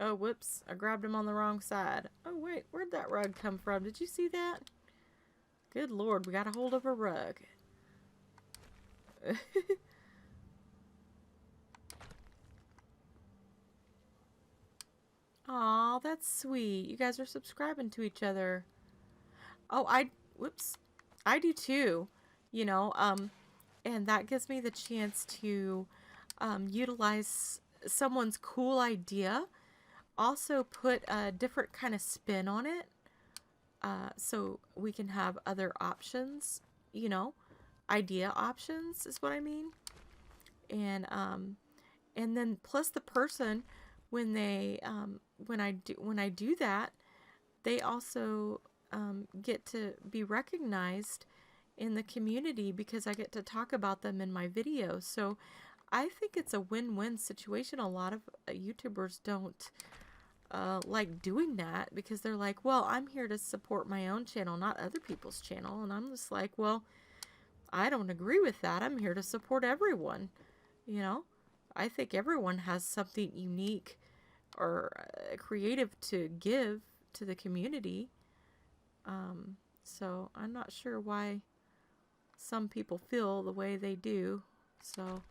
S1: Oh, whoops. I grabbed him on the wrong side. Oh, wait. Where'd that rug come from? Did you see that? Good Lord, we got a hold of a rug. Aw, that's sweet. You guys are subscribing to each other. Oh, whoops. I do too. You know, and that gives me the chance to utilize someone's cool idea also put a different kind of spin on it, so we can have other options, you know, idea options is what I mean. And then plus the person, when they when I do that, they also get to be recognized in the community because I get to talk about them in my videos. So I think it's a win-win situation. A lot of YouTubers don't like doing that because they're like, well, I'm here to support my own channel, not other people's channel. And I'm just like, well, I don't agree with that. I'm here to support everyone. You know, I think everyone has something unique or creative to give to the community. So I'm not sure why some people feel the way they do. So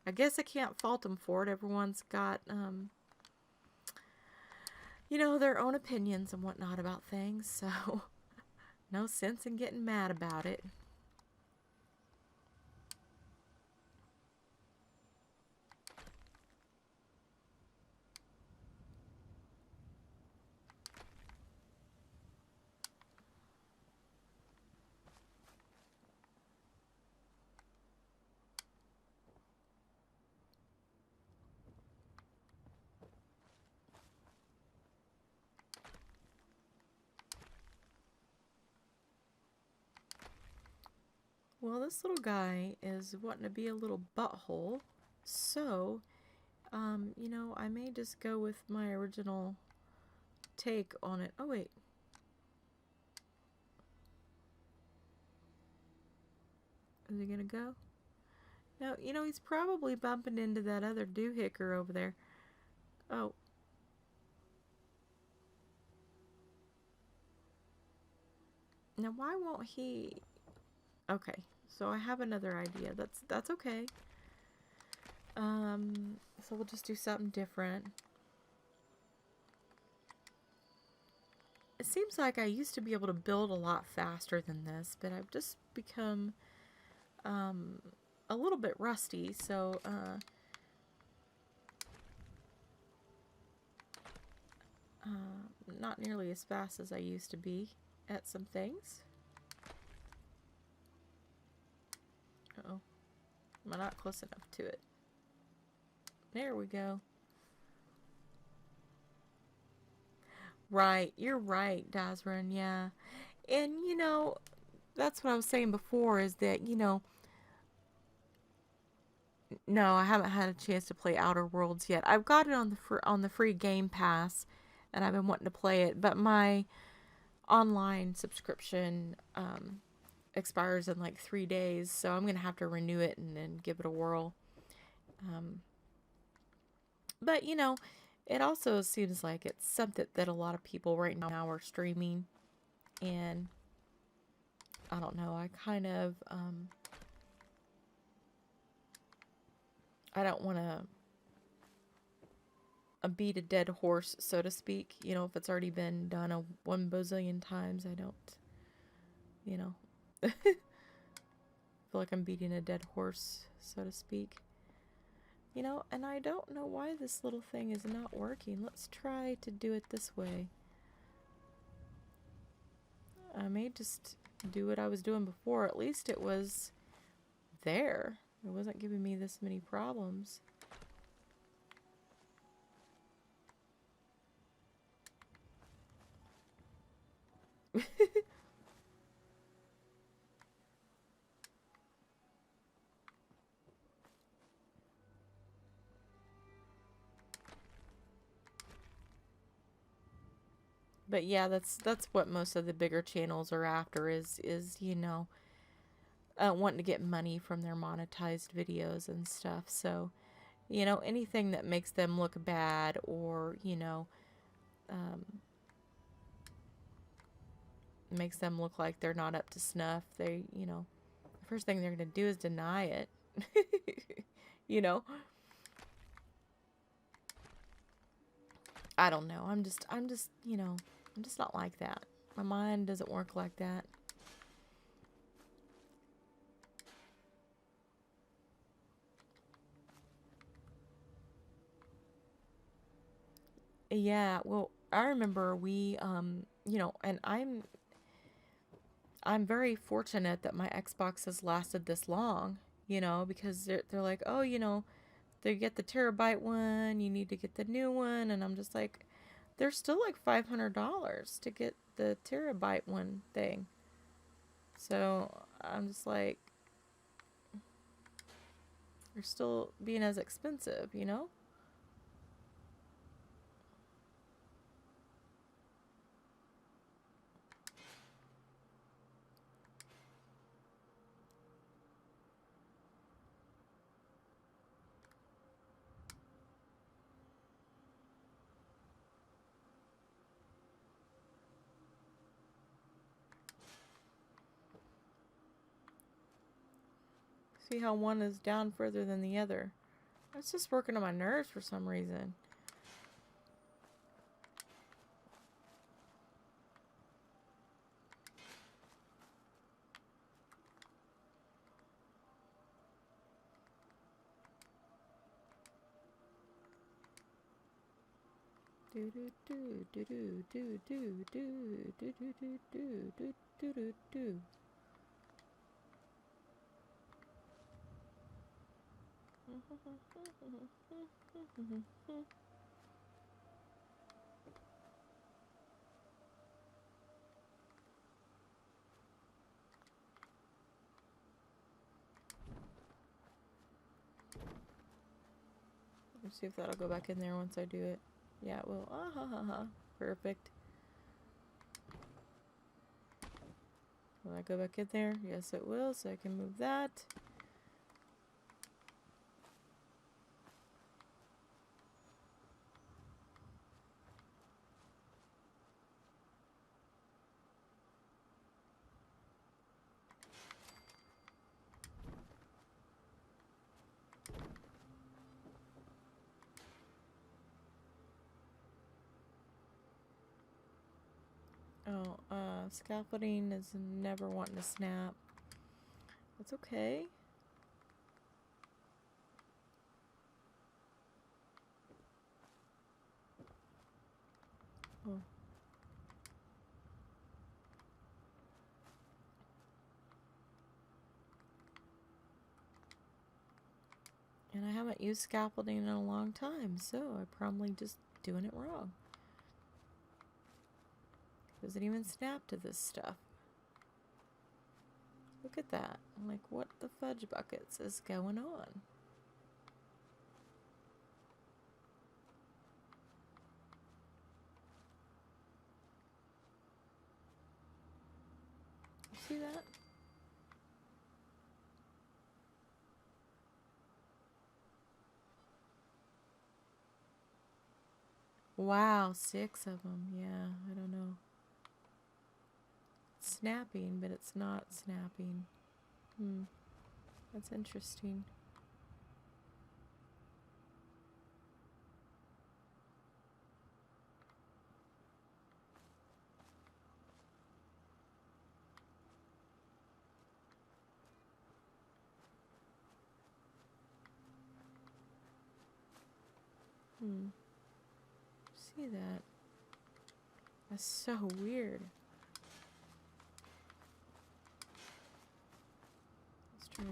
S1: I guess I can't fault them for it. Everyone's got, you know, their own opinions and whatnot about things. So no sense in getting mad about it. Well, this little guy is wanting to be a little butthole. So, you know, I may just go with my original take on it. Oh, wait. Is he gonna go? No, you know, he's probably bumping into that other doohicker over there. Oh. Now, why won't he... Okay, so I have another idea. That's okay. So we'll just do something different. It seems like I used to be able to build a lot faster than this, but I've just become a little bit rusty, so not nearly as fast as I used to be at some things. Uh-oh. Am I not close enough to it? There we go. Right, you're right, Dazran, yeah. And, you know, that's what I was saying before, is that, you know, no, I haven't had a chance to play Outer Worlds yet. I've got it on the free Game Pass, and I've been wanting to play it, but my online subscription expires in like 3 days, so I'm gonna have to renew it and then give it a whirl. But you know, it also seems like it's something that a lot of people right now are streaming, and I don't know, I kind of I don't want to beat a dead horse, so to speak. You know, if it's already been done a 1 bazillion times, I don't, you know, feel like I'm beating a dead horse, so to speak. You know, and I don't know why this little thing is not working. Let's try to do it this way. I may just do what I was doing before. At least it was there. It wasn't giving me this many problems. But yeah, that's what most of the bigger channels are after, is you know, wanting to get money from their monetized videos and stuff. So, you know, anything that makes them look bad, or, you know, makes them look like they're not up to snuff, they, you know, the first thing they're going to do is deny it. You know? I don't know. I'm just, you know, I'm just not like that. My mind doesn't work like that. Yeah, well, I remember we, and I'm very fortunate that my Xbox has lasted this long, because they're like, oh, they get the terabyte one, you need to get the new one, and I'm just like, they're still like $500 to get the terabyte one thing. So I'm just like, they're still being as expensive. See how one is down further than the other. It's just working on my nerves for some reason. Do do do do do do do do do do do do do do do do. Let's see if that'll go back in there once I do it. Yeah, it will. Ah ha ha ha. Perfect. Will I go back in there? Yes, it will, so I can move that. Oh, scaffolding is never wanting to snap. That's okay. Oh. And I haven't used scaffolding in a long time, so I'm probably just doing it wrong. Doesn't even snap to this stuff. Look at that. I'm like, what the fudge buckets is going on? You see that? Wow, 6 of them. Yeah, I don't know. It's snapping, but it's not snapping. That's interesting. See that? That's so weird. Let's try.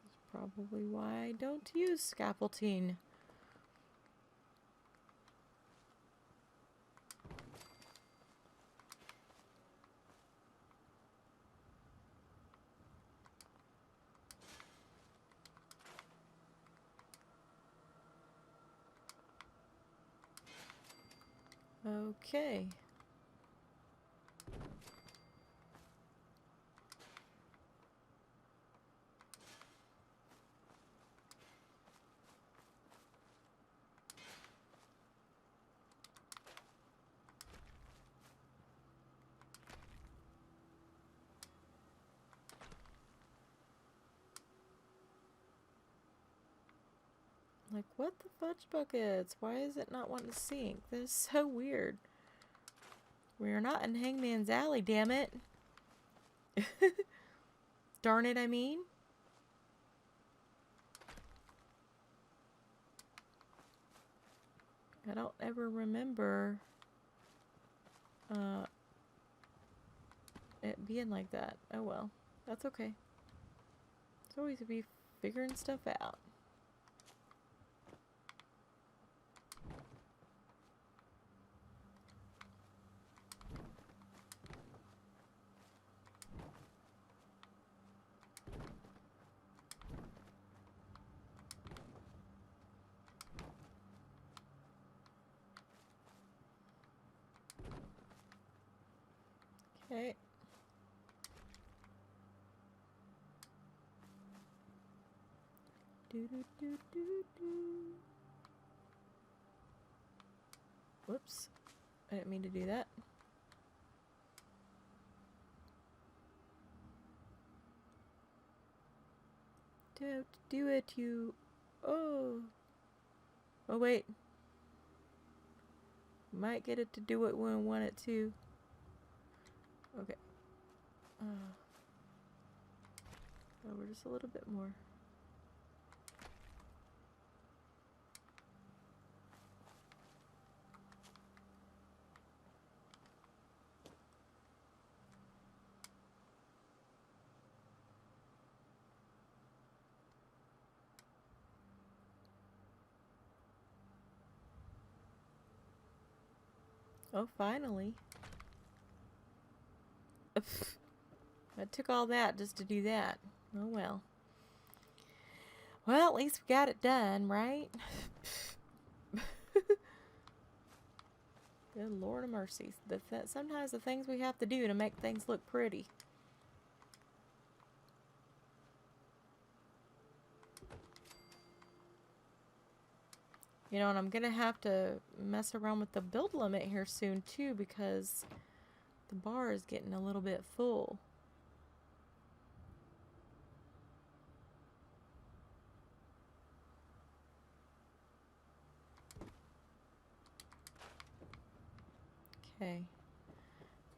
S1: That's probably why I don't use scaffolding. Okay. Like, what the fudge buckets? Why is it not wanting to sync? That is so weird. We are not in Hangman's Alley, damn it. Darn it, I mean. I don't ever remember it being like that. Oh well, that's okay. It's always to be figuring stuff out. Okay. Do do do do do. Whoops. I didn't mean to do that. Don't do it, you. Oh. Oh, wait. Might get it to do it when I want it to. Okay. Over just a little bit more. Oh, finally. I took all that just to do that. Oh well. Well, at least we got it done, right? Good Lord of mercy. Sometimes the things we have to do to make things look pretty. You know, and I'm gonna have to mess around with the build limit here soon too, because the bar is getting a little bit full. Okay.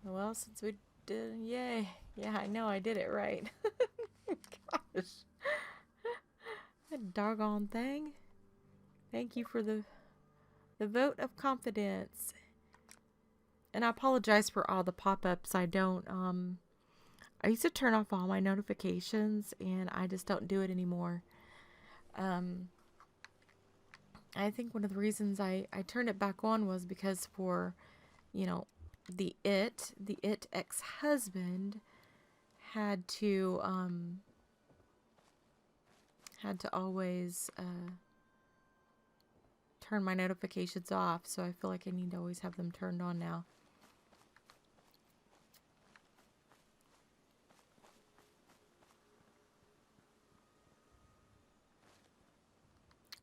S1: Well, since we did, yay. Yeah, I know I did it right. Gosh. That doggone thing. Thank you for the vote of confidence. And I apologize for all the pop-ups. I used to turn off all my notifications, and I just don't do it anymore. I think one of the reasons I turned it back on was because for, you know, the it ex-husband had to always turn my notifications off, so I feel like I need to always have them turned on now.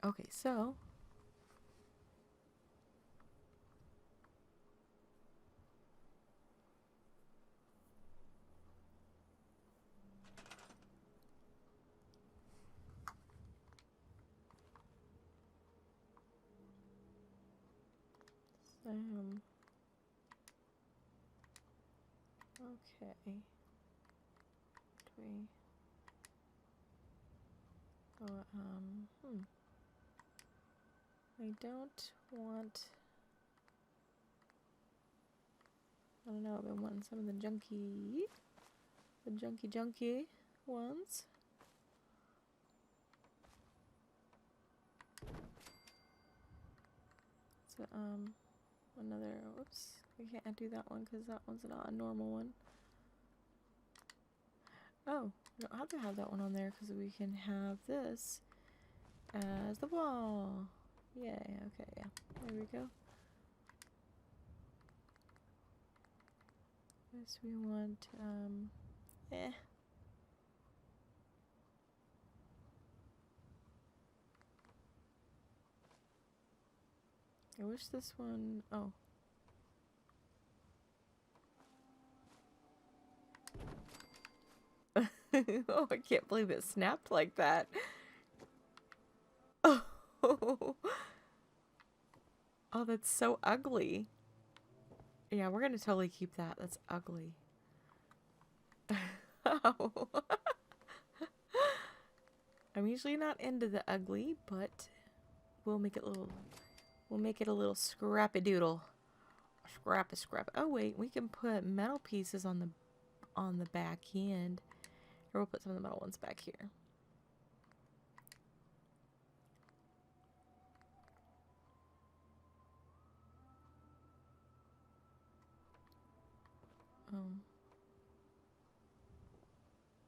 S1: Okay, so okay. I don't want. I don't know. I've been wanting some of the junky ones. So another. Whoops. I can't do that one because that one's not a normal one. Oh, we don't have to have that one on there because we can have this as the wall. Yay, okay, yeah. There we go. Yes, we want, I wish this one, oh. Oh, I can't believe it snapped like that. Oh, Oh, that's so ugly. Yeah, we're gonna totally keep that. That's ugly. Oh. I'm usually not into the ugly, but we'll make it a little scrappy doodle. Scrappy scrap. Oh wait, we can put metal pieces on the back end. Here, we'll put some of the metal ones back here. Um.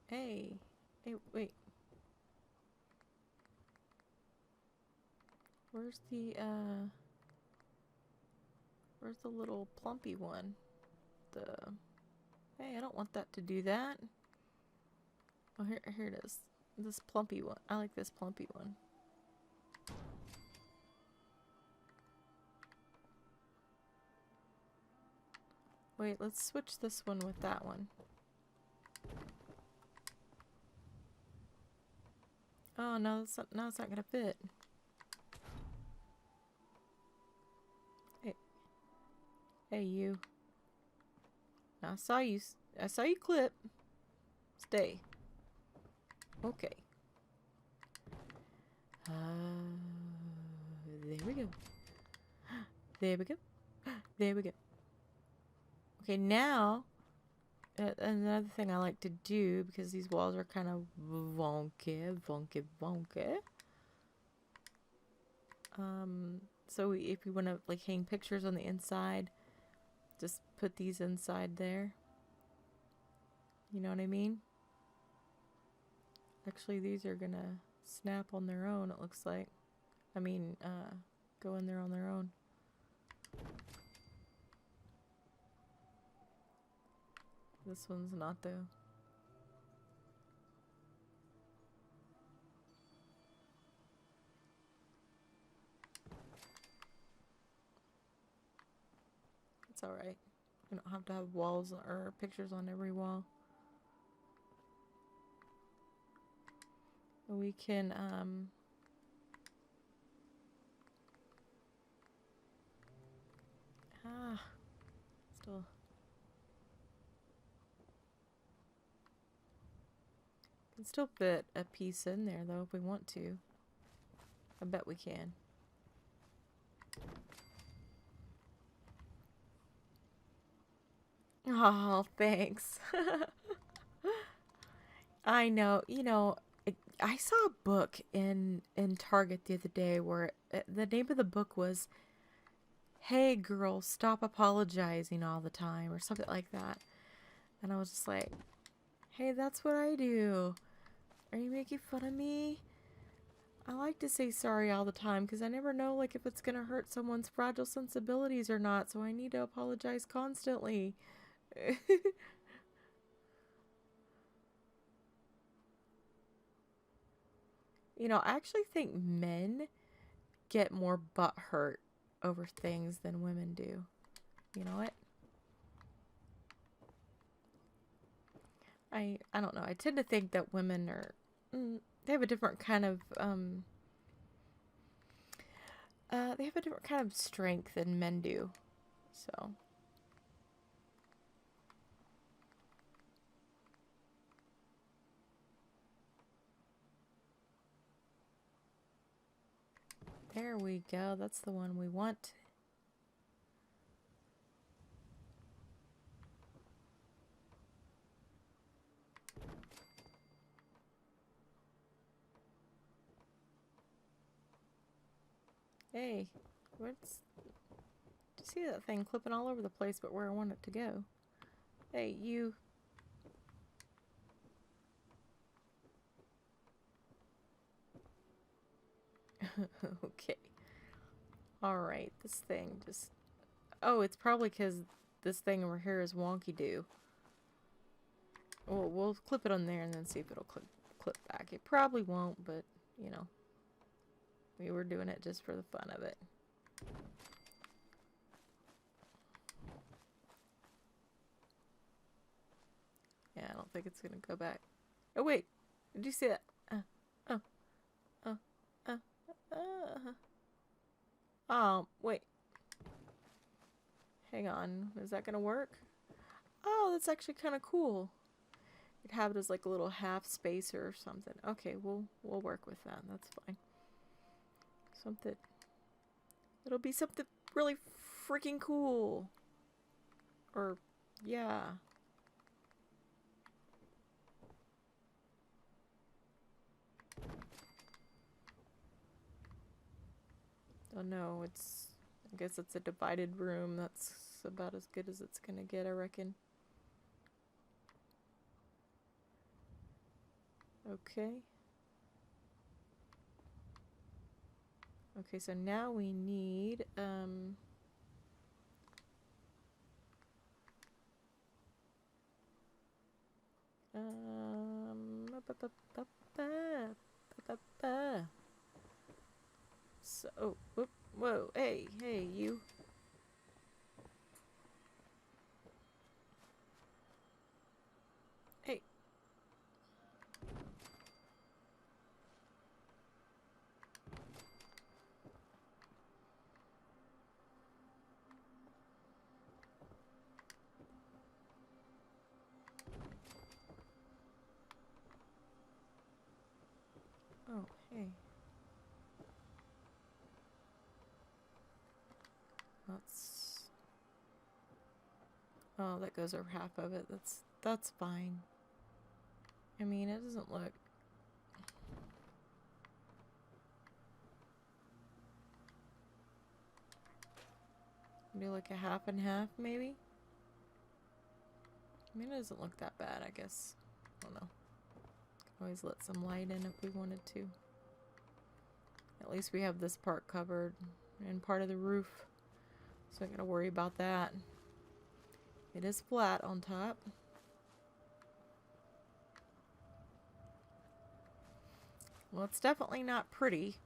S1: Hey. Hey, wait. Where's the little plumpy one? Hey, I don't want that to do that. Oh, here it is. This plumpy one. I like this plumpy one. Wait, let's switch this one with that one. Oh, no, it's not gonna fit. Hey, hey, you. I saw you clip. Stay. Okay. There we go. There we go. There we go. Okay, now, another thing I like to do, because these walls are kind of wonky. So if you want to like hang pictures on the inside, just put these inside there. You know what I mean? Actually, these are gonna snap on their own, it looks like. I mean, go in there on their own. This one's not, though. It's alright. You don't have to have walls or pictures on every wall. We can, still. Can still fit a piece in there, though, if we want to. I bet we can. Oh, thanks. I know. You know, I saw a book in Target the other day where the name of the book was "Hey Girl, Stop Apologizing All the Time" or something like that. And I was just like, hey, that's what I do. Are you making fun of me? I like to say sorry all the time because I never know like if it's going to hurt someone's fragile sensibilities or not, so I need to apologize constantly. You know, I actually think men get more butt hurt over things than women do. You know what? I don't know. I tend to think that women are they have a different kind of they have a different kind of strength than men do. So there we go. That's the one we want. Hey, what's... Do you see that thing clipping all over the place but where I want it to go? Hey, you... Okay. Alright, this thing just... Oh, it's probably because this thing over here is wonky-doo. Well, we'll clip it on there and then see if it'll clip back. It probably won't, but, you know. We were doing it just for the fun of it. Yeah, I don't think it's gonna go back. Oh, wait! Did you see that? Oh. Wait. Hang on. Is that gonna work? Oh, that's actually kind of cool. You'd have it as like a little half spacer or something. Okay, we'll work with that. That's fine. Something. It'll be something really freaking cool. Or, yeah. Oh no, it's... I guess it's a divided room. That's about as good as it's gonna get, I reckon. Okay. Okay, so now we need, so, oh, whoop, whoa, hey, you. Hey. Oh, hey. That's... Oh, that goes over half of it. That's fine. I mean, it doesn't look... Do like a half and half, maybe? I mean, it doesn't look that bad, I guess. I don't know. Could always let some light in if we wanted to. At least we have this part covered and part of the roof. So I gotta worry about that. It is flat on top. Well, it's definitely not pretty.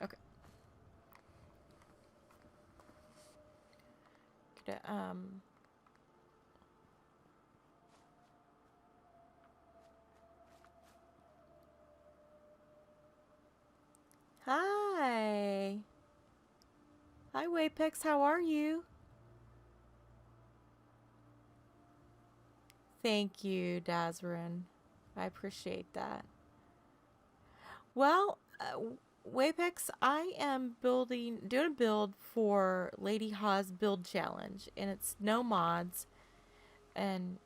S1: Okay. Could Hi. Hi, Wapex. How are you? Thank you, Dazrin. I appreciate that. Well, Wapex, I am doing a build for Lady Ha's build challenge, and it's no mods. And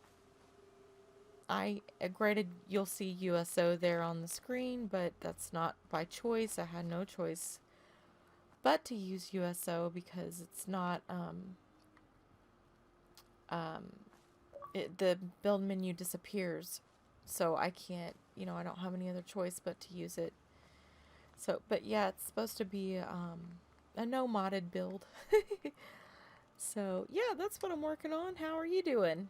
S1: granted, you'll see USO there on the screen, but that's not by choice. I had no choice but to use USO because it's not, the build menu disappears. So I can't, I don't have any other choice but to use it. So, but yeah, it's supposed to be, a no modded build. So, yeah, that's what I'm working on. How are you doing?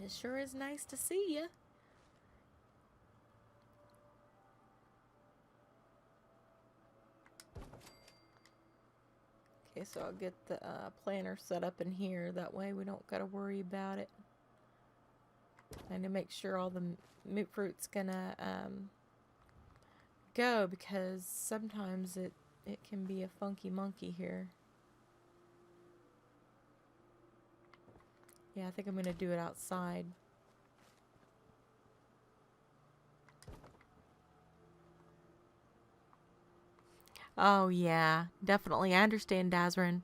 S1: It sure is nice to see you. Okay, so I'll get the planter set up in here. That way we don't gotta worry about it. And to make sure all the moot fruit's gonna go, because sometimes it can be a funky monkey here. Yeah, I think I'm gonna do it outside. Oh yeah, definitely. I understand, Dazrin.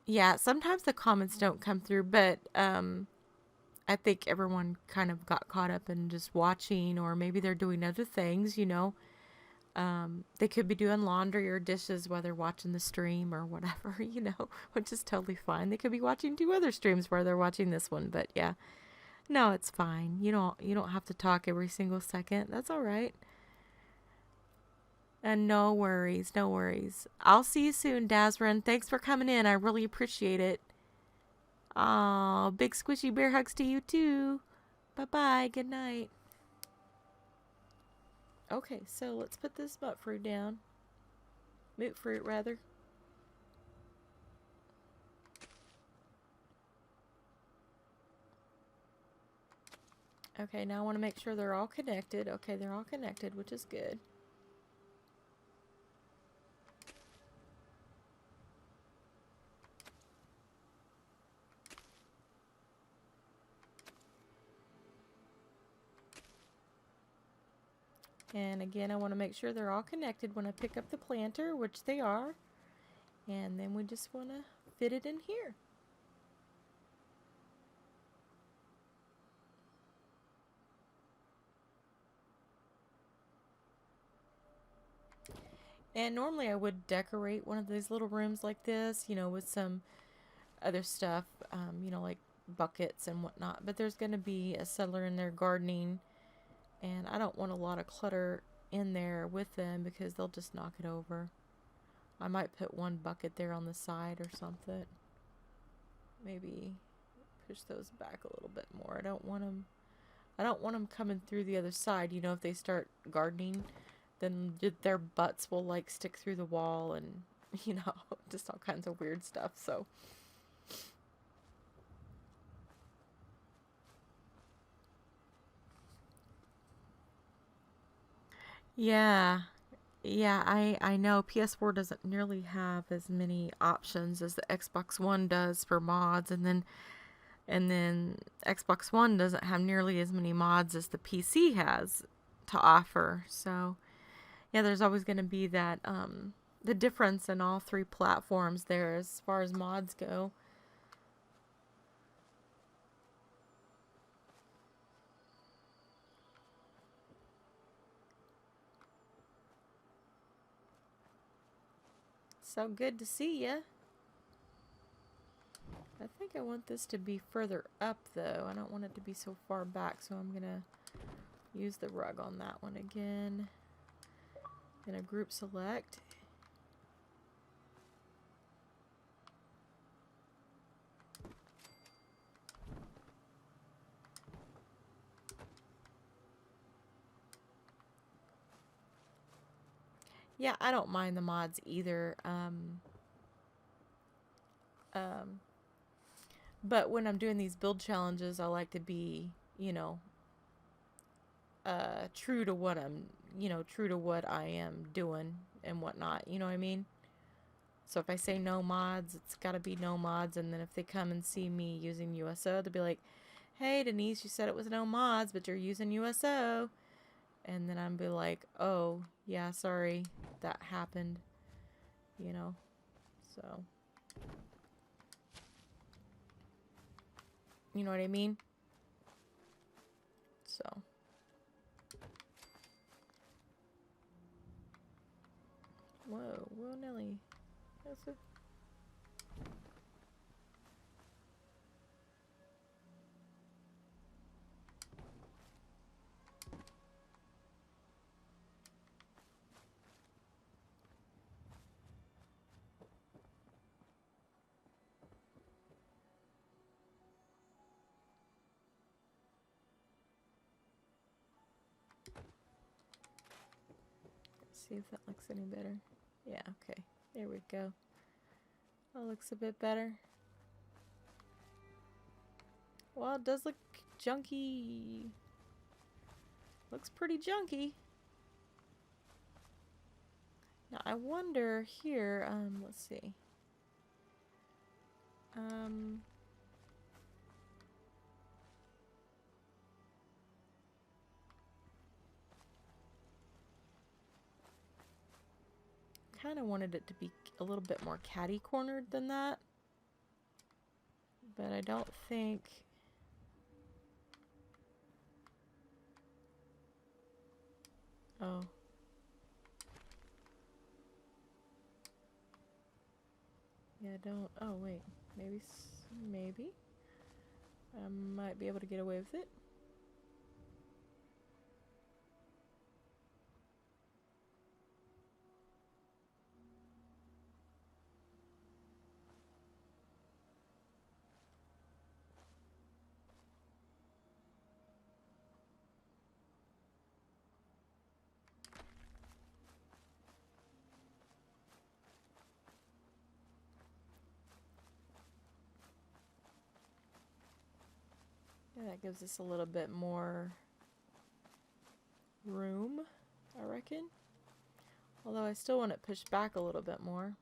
S1: Yeah, sometimes the comments don't come through, but I think everyone kind of got caught up in just watching, or maybe they're doing other things, They could be doing laundry or dishes while they're watching the stream or whatever, which is totally fine. They could be watching 2 other streams while they're watching this one, but yeah. No, it's fine. You don't have to talk every single second. That's all right. And no worries, no worries. I'll see you soon, Dazrin. Thanks for coming in. I really appreciate it. Aw, big squishy bear hugs to you too. Bye-bye. Good night. Okay, so let's put this mut fruit down. Moot fruit, rather. Okay, now I want to make sure they're all connected. Okay, they're all connected, which is good. And again, I want to make sure they're all connected when I pick up the planter, which they are. And then we just want to fit it in here. And normally I would decorate one of these little rooms like this, you know, with some other stuff, you know, like buckets and whatnot. But there's going to be a settler in there gardening, and I don't want a lot of clutter in there with them because they'll just knock it over. I might put one bucket there on the side or something. Maybe push those back a little bit more. I don't want them coming through the other side. You know, if they start gardening, then their butts will like stick through the wall and, you know, just all kinds of weird stuff. So yeah. Yeah, I know PS4 doesn't nearly have as many options as the Xbox One does for mods, and then Xbox One doesn't have nearly as many mods as the PC has to offer. So, yeah, there's always going to be that the difference in all three platforms there as far as mods go. So good to see ya. I think I want this to be further up though. I don't want it to be so far back, so I'm gonna use the rug on that one again. Gonna group select. Yeah, I don't mind the mods either. But when I'm doing these build challenges, I like to be, you know, true to what true to what I am doing and whatnot. You know what I mean? So if I say no mods, it's got to be no mods. And then if they come and see me using USO, they'll be like, "Hey, Denise, you said it was no mods, but you're using USO." And then I'd be like, "Oh, yeah, sorry, that happened." You know, so you know what I mean? So. Whoa, whoa, Nelly. That's a... Let's see if that looks any better. Yeah, okay. There we go. That looks a bit better. Well, it does look junky. Looks pretty junky. Now, I wonder here, let's see. Kind of wanted it to be a little bit more catty-cornered than that. But I don't think... Oh. Yeah, don't... Oh, wait. Maybe... Maybe? I might be able to get away with it. That gives us a little bit more room, I reckon. Although I still want it pushed back a little bit more.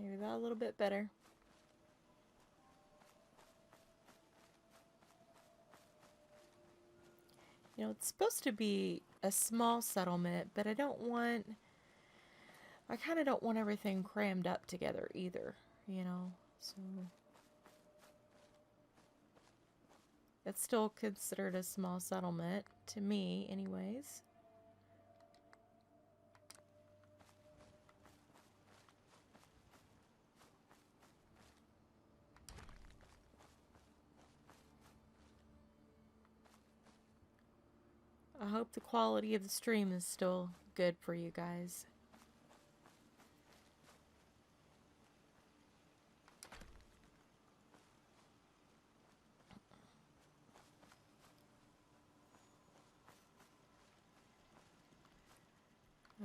S1: Maybe that a little bit better. You know, it's supposed to be a small settlement, but I kind of don't want everything crammed up together either, you know, so it's still considered a small settlement to me anyways. I hope the quality of the stream is still good for you guys.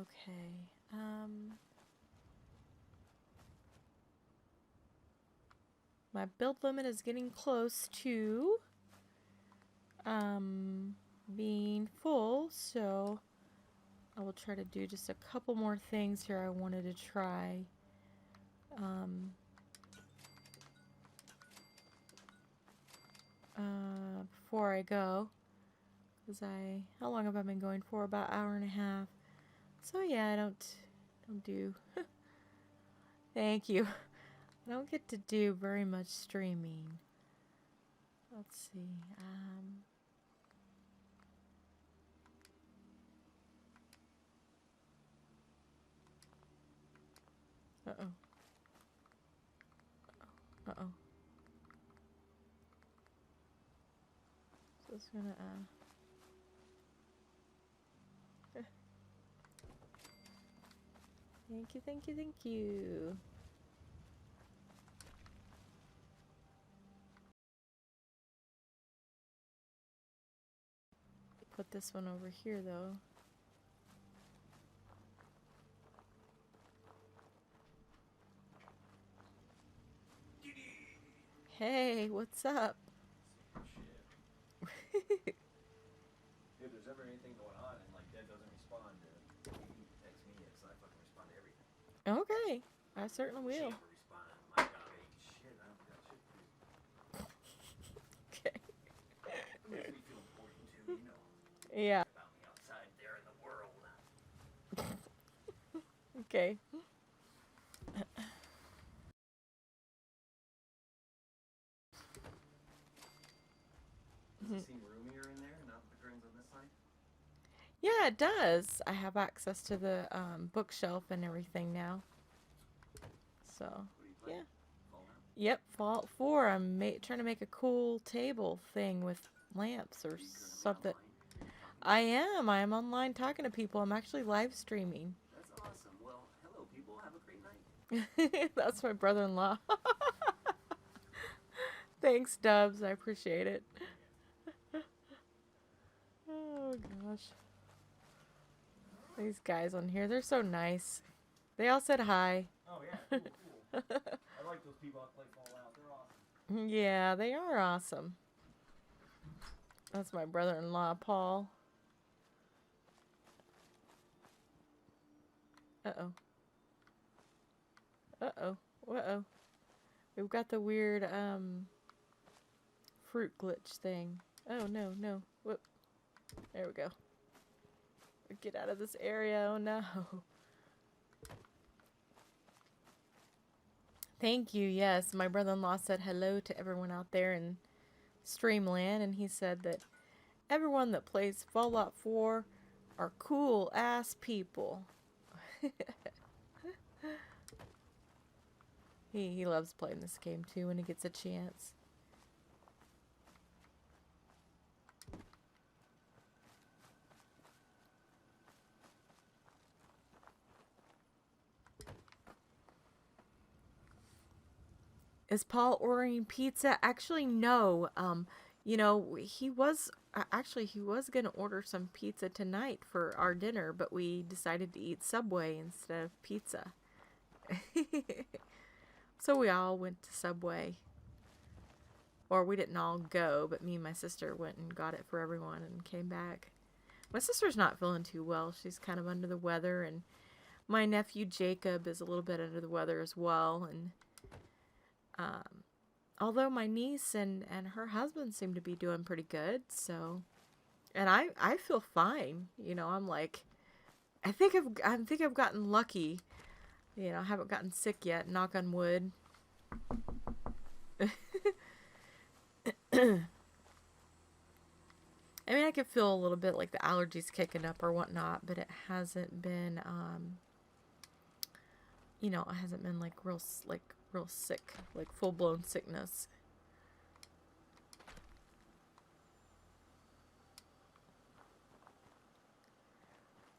S1: Okay, my build limit is getting close to being full, so I will try to do just a couple more things here I wanted to try. Before I go, because how long have I been going for? About an hour and a half. So yeah, I don't do. Thank you. I don't get to do very much streaming. Let's see. Uh-oh. Uh-oh. So it's gonna, Thank you, thank you, thank you. Put this one over here, though. Hey, what's up?
S2: If there's ever anything going on and like Dad doesn't respond, you can text me so I fucking respond to everything.
S1: Okay, I certainly will.
S2: She never responded. My job ain't shit. I don't got shit to do.
S1: Okay.
S2: It makes me feel important too, you know.
S1: Yeah.
S2: About me outside there in the world.
S1: Okay.
S2: Does it seem roomier in there? Not the curtains on this side?
S1: Yeah, it does. I have access to the bookshelf and everything now. So,
S2: What are you playing?
S1: yeah.
S2: Fallout?
S1: Yep, Fallout 4. I'm trying to make a cool table thing with lamps or
S2: Are you currently
S1: something.
S2: online?
S1: I am online talking to people. I'm actually live streaming.
S2: That's awesome. Well, hello people. Have a great night.
S1: That's my brother-in-law. Thanks, Dubs. I appreciate it. Oh, gosh. These guys on here, they're so nice. They all said hi.
S2: Oh yeah, cool. I like those people that play Fallout. They're awesome.
S1: Yeah, they are awesome. That's my brother-in-law, Paul. Uh-oh. Uh-oh. Uh-oh. We've got the weird, fruit glitch thing. Oh, no, no. Whoop. There we go. Get out of this area. Oh, no. Thank you. Yes, my brother-in-law said hello to everyone out there in Streamland, and he said that everyone that plays Fallout 4 are cool-ass people. He loves playing this game, too, when he gets a chance. Is Paul ordering pizza? Actually, no. You know, he was gonna order some pizza tonight for our dinner, but we decided to eat Subway instead of pizza. So we all went to Subway. Or we didn't all go, but me and my sister went and got it for everyone and came back. My sister's not feeling too well. She's kind of under the weather, and my nephew Jacob is a little bit under the weather as well. And although my niece and her husband seem to be doing pretty good, so and I feel fine. You know, I'm like I think I've gotten lucky. You know, I haven't gotten sick yet. Knock on wood. I mean, I could feel a little bit like the allergies kicking up or whatnot, but it hasn't been, you know, it hasn't been like real sick, like full blown sickness.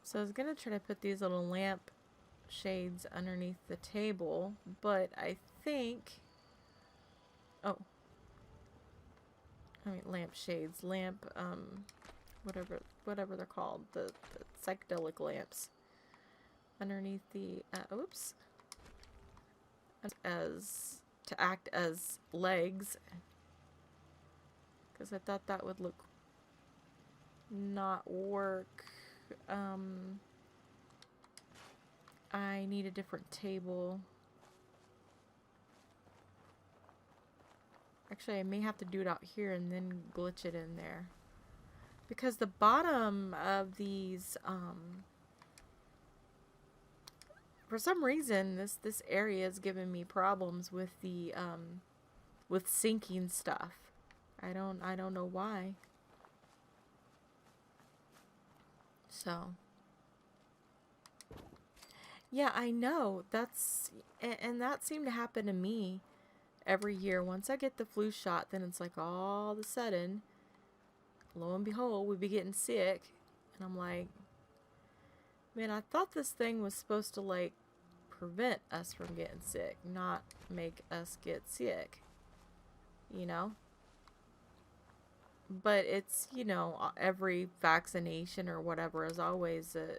S1: So I was gonna try to put these little lamp shades underneath the table, but I think, oh, I mean lamp shades, whatever they're called, the psychedelic lamps underneath the, oops, as to act as legs, because I thought that would look not work. I need a different table. Actually, I may have to do it out here and then glitch it in there. Because the bottom of these, for some reason, this area is giving me problems with the, with syncing stuff. I don't know why. So, yeah, I know. And that seemed to happen to me every year. Once I get the flu shot, then it's like all of a sudden, lo and behold, we be getting sick. And I'm like, man, I thought this thing was supposed to, like, prevent us from getting sick, not make us get sick. You know? But it's, you know, every vaccination or whatever is always a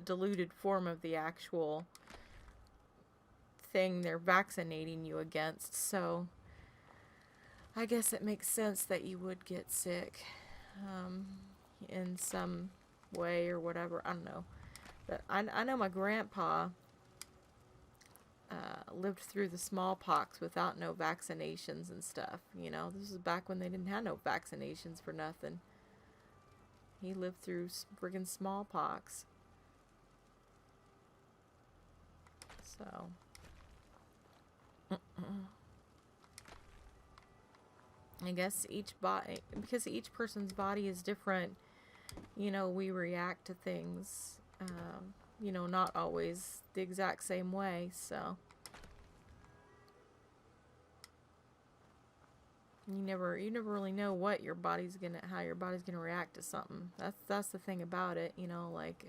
S1: diluted form of the actual thing they're vaccinating you against. So I guess it makes sense that you would get sick in some way or whatever. I don't know. But I know my grandpa lived through the smallpox without no vaccinations and stuff. You know, this is back when they didn't have no vaccinations for nothing. He lived through friggin' smallpox. So, I guess each body, because each person's body is different, you know, we react to things, you know, not always the exact same way, so. You never really know what your body's gonna, how your body's gonna react to something. That's the thing about it, you know, like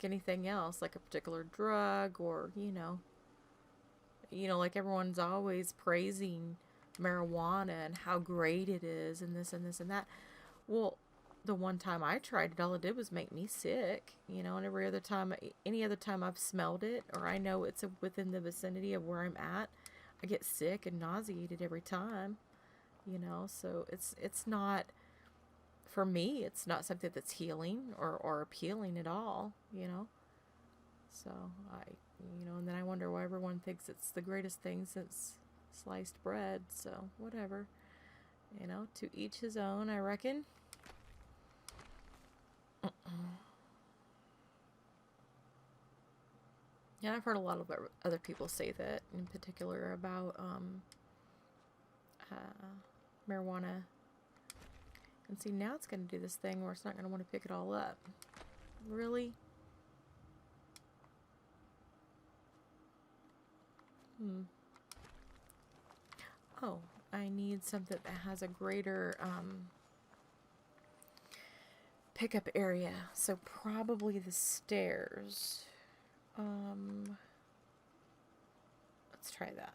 S1: anything else, like a particular drug, or, you know, like everyone's always praising marijuana and how great it is and this and this and that. Well, the one time I tried it, all it did was make me sick, you know, and any other time I've smelled it, or I know it's within the vicinity of where I'm at, I get sick and nauseated every time, you know, so it's not, for me, it's not something that's healing or appealing at all, you know, so you know, and then I wonder why everyone thinks it's the greatest thing since sliced bread, so whatever, you know, to each his own, I reckon. Yeah, I've heard a lot of other people say that, in particular about marijuana. And see, now it's going to do this thing where it's not going to want to pick it all up. Really? Oh, I need something that has a greater pickup area. So probably the stairs. Let's try that.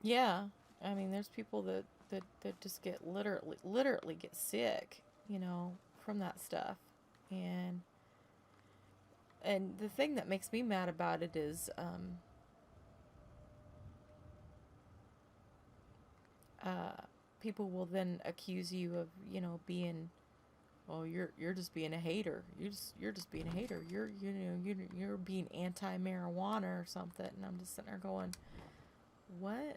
S1: Yeah, I mean, there's people that just get literally get sick, from that stuff, and the thing that makes me mad about it is, uh, people will then accuse you of, being, well, you're just being a hater. You're just being a hater. You're being anti marijuana or something, and I'm just sitting there going, what?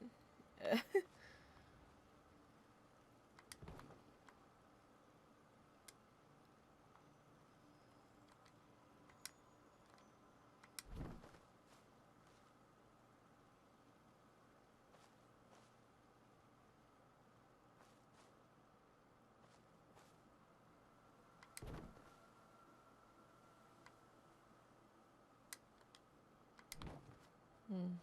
S1: Hmm.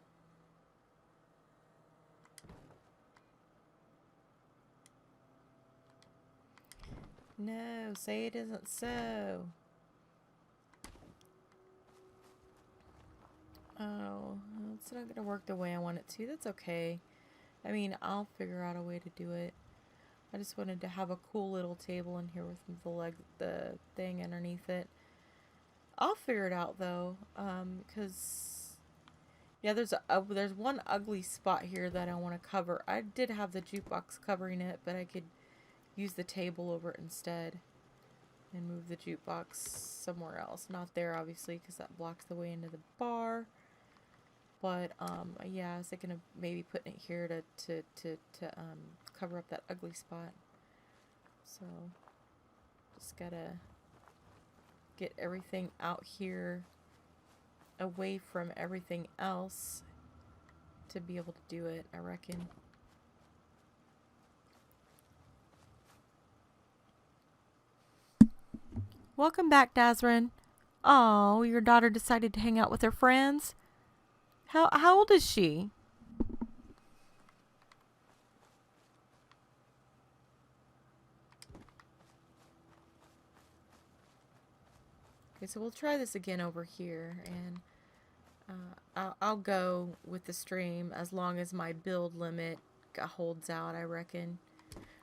S1: No, say it isn't so. Oh, it's not gonna work the way I want it to. That's okay. I mean, I'll figure out a way to do it. I just wanted to have a cool little table in here with the thing underneath it. I'll figure it out though, 'cause yeah, there's one ugly spot here that I want to cover. I did have the jukebox covering it, but I could use the table over it instead and move the jukebox somewhere else. Not there, obviously, because that blocks the way into the bar. But yeah, I was thinking of maybe putting it here to cover up that ugly spot. So just gotta get everything out here away from everything else to be able to do it, I reckon. Welcome back, Dazrin. Oh, your daughter decided to hang out with her friends? How old is she? Okay, so we'll try this again over here, and I'll go with the stream as long as my build limit holds out, I reckon.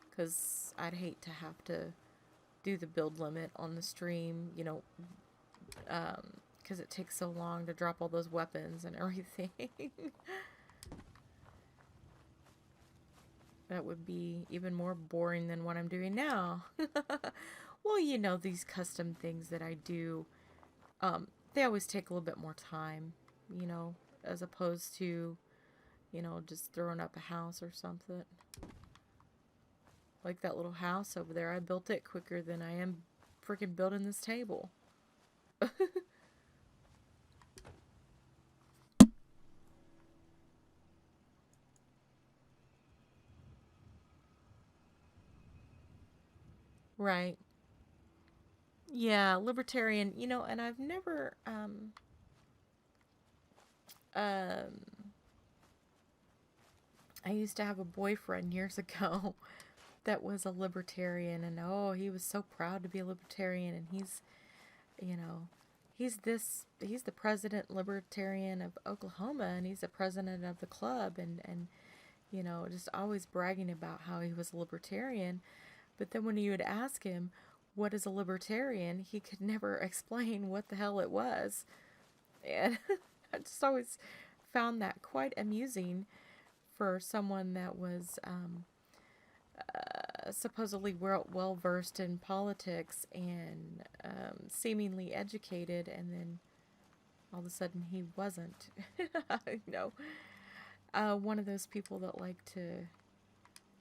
S1: Because I'd hate to have to do the build limit on the stream, because it takes so long to drop all those weapons and everything. That would be even more boring than what I'm doing now. Well, these custom things that I do, they always take a little bit more time, as opposed to, just throwing up a house or something. Like that little house over there, I built it quicker than I am freaking building this table. Right. Yeah, libertarian, and I've never, um, I used to have a boyfriend years ago that was a libertarian, and oh, he was so proud to be a libertarian, and you know, he's the president libertarian of Oklahoma, and he's the president of the club, and just always bragging about how he was a libertarian. But then when you would ask him, what is a libertarian, he could never explain what the hell it was. And I just always found that quite amusing for someone that was supposedly well versed in politics and seemingly educated, and then all of a sudden he wasn't. One of those people that like to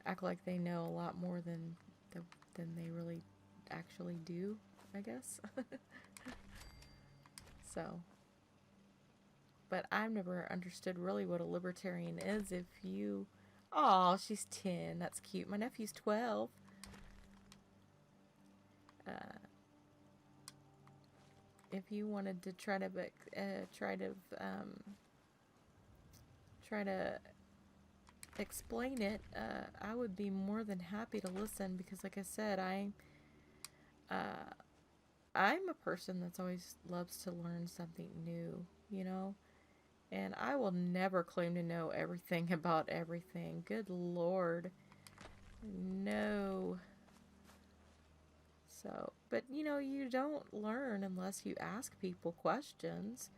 S1: act like they know a lot more than they really actually do, I guess. So, but I've never understood really what a libertarian is. If you, oh, she's 10. That's cute. My nephew's 12. Uh, if you wanted to try to explain it, I would be more than happy to listen, because, like I said, uh, I'm a person that's always loves to learn something new. And I will never claim to know everything about everything. Good Lord. No. So, but you know, you don't learn unless you ask people questions.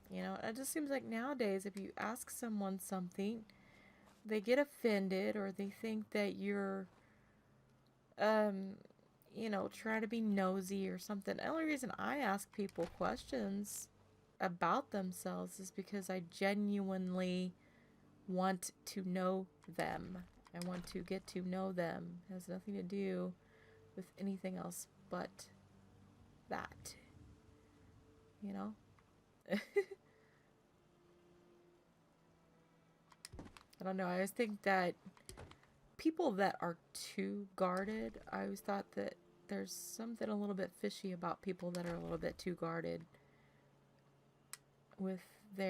S1: You know, it just seems like nowadays if you ask someone something, they get offended or they think that you're, um, you know, trying to be nosy or something. The only reason I ask people questions about themselves is because I genuinely want to know them. I want to get to know them. It has nothing to do with anything else but that. You know? I don't know. I always think that people that are too guarded, I always thought that there's something a little bit fishy about people that are a little bit too guarded with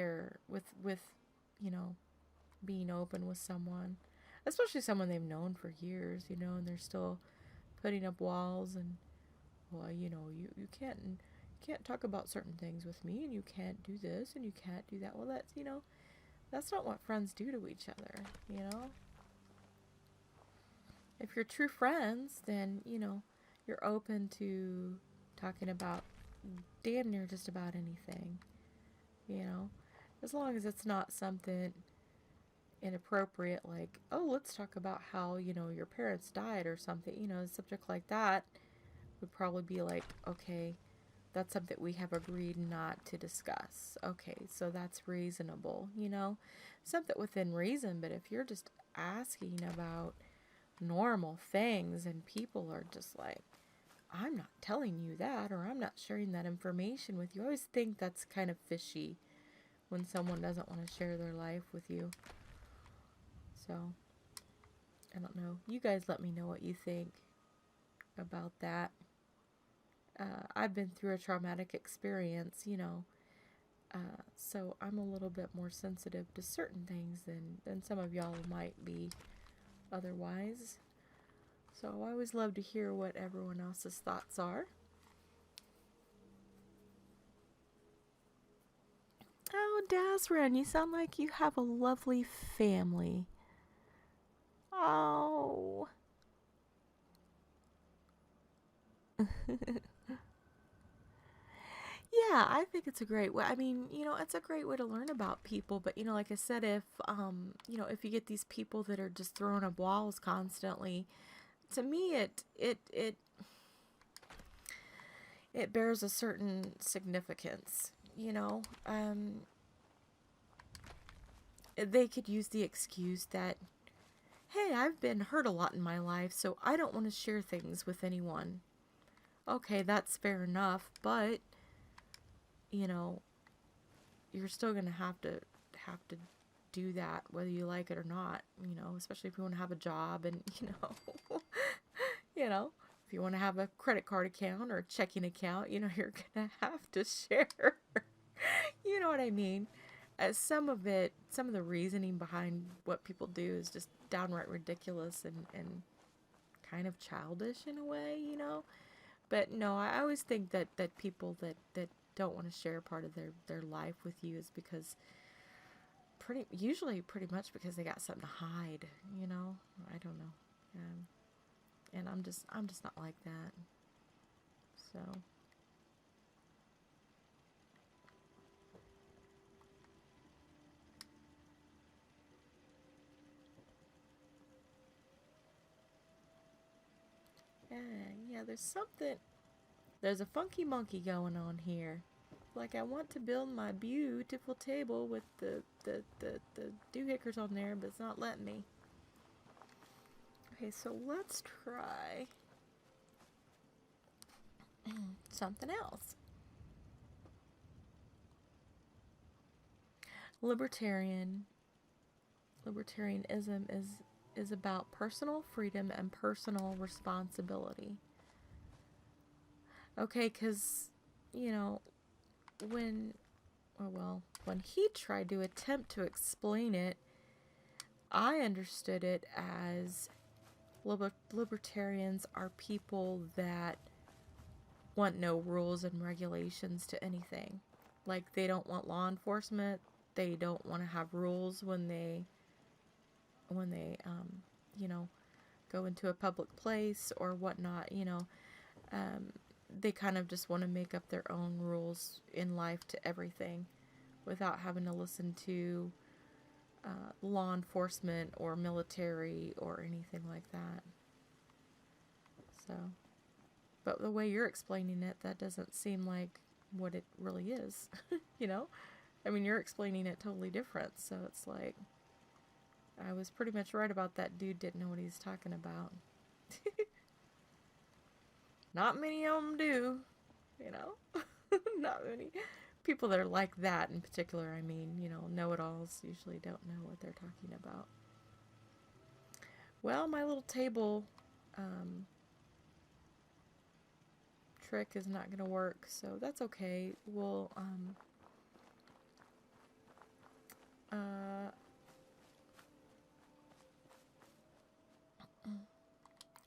S1: with you know, being open with someone, especially someone they've known for years, you know, and they're still putting up walls and, well, you know, you can't talk about certain things with me, and you can't do this and you can't do that. Well, that's, you know, that's not what friends do to each other, you know. If you're true friends, then, you know, you're open to talking about damn near just about anything, you know, as long as it's not something inappropriate, like, oh, let's talk about how, you know, your parents died or something. You know, a subject like that would probably be like, okay, that's something we have agreed not to discuss. Okay, so that's reasonable, you know, something within reason. But if you're just asking about normal things and people are just like, I'm not telling you that, or I'm not sharing that information with you, I always think that's kind of fishy when someone doesn't want to share their life with you. So, I don't know. You guys let me know what you think about that. I've been through a traumatic experience, you know, so I'm a little bit more sensitive to certain things than some of y'all might be otherwise. So I always love to hear what everyone else's thoughts are. Oh, Dazran, you sound like you have a lovely family. Oh. Yeah, I think it's a great way. I mean, you know, it's a great way to learn about people. But you know, like I said, if you know, if you get these people that are just throwing up walls constantly, to me, it bears a certain significance. You know, they could use the excuse that, hey, I've been hurt a lot in my life, so I don't want to share things with anyone. Okay, that's fair enough, but you know, you're still gonna have to do that whether you like it or not, you know, especially if you want to have a job and, you know, you know, if you want to have a credit card account or a checking account, you know, you're gonna have to share. You know what I mean? Some of the reasoning behind what people do is just downright ridiculous and kind of childish in a way, you know. But no, I always think that people that don't want to share part of their life with you is because pretty much because they got something to hide, you know. I don't know. And I'm just not like that. So, yeah, yeah, there's a funky monkey going on here. Like, I want to build my beautiful table with the doohickers on there, but it's not letting me. Okay, so let's try something else. Libertarian Libertarianism is about personal freedom and personal responsibility. Okay, because, you know, when, oh well, when he tried to attempt to explain it, I understood it as libertarians are people that want no rules and regulations to anything. Like they don't want law enforcement. They don't want to have rules when they you know, go into a public place or whatnot. They kind of just want to make up their own rules in life to everything without having to listen to law enforcement or military or anything like that. So, but the way you're explaining it, that doesn't seem like what it really is, you know? I mean, you're explaining it totally different, so it's like, I was pretty much right about that dude didn't know what he's talking about. Not many of them do, you know? Not many people that are like that in particular, I mean, know-it-alls usually don't know what they're talking about. Well, my little table trick is not going to work, so that's okay.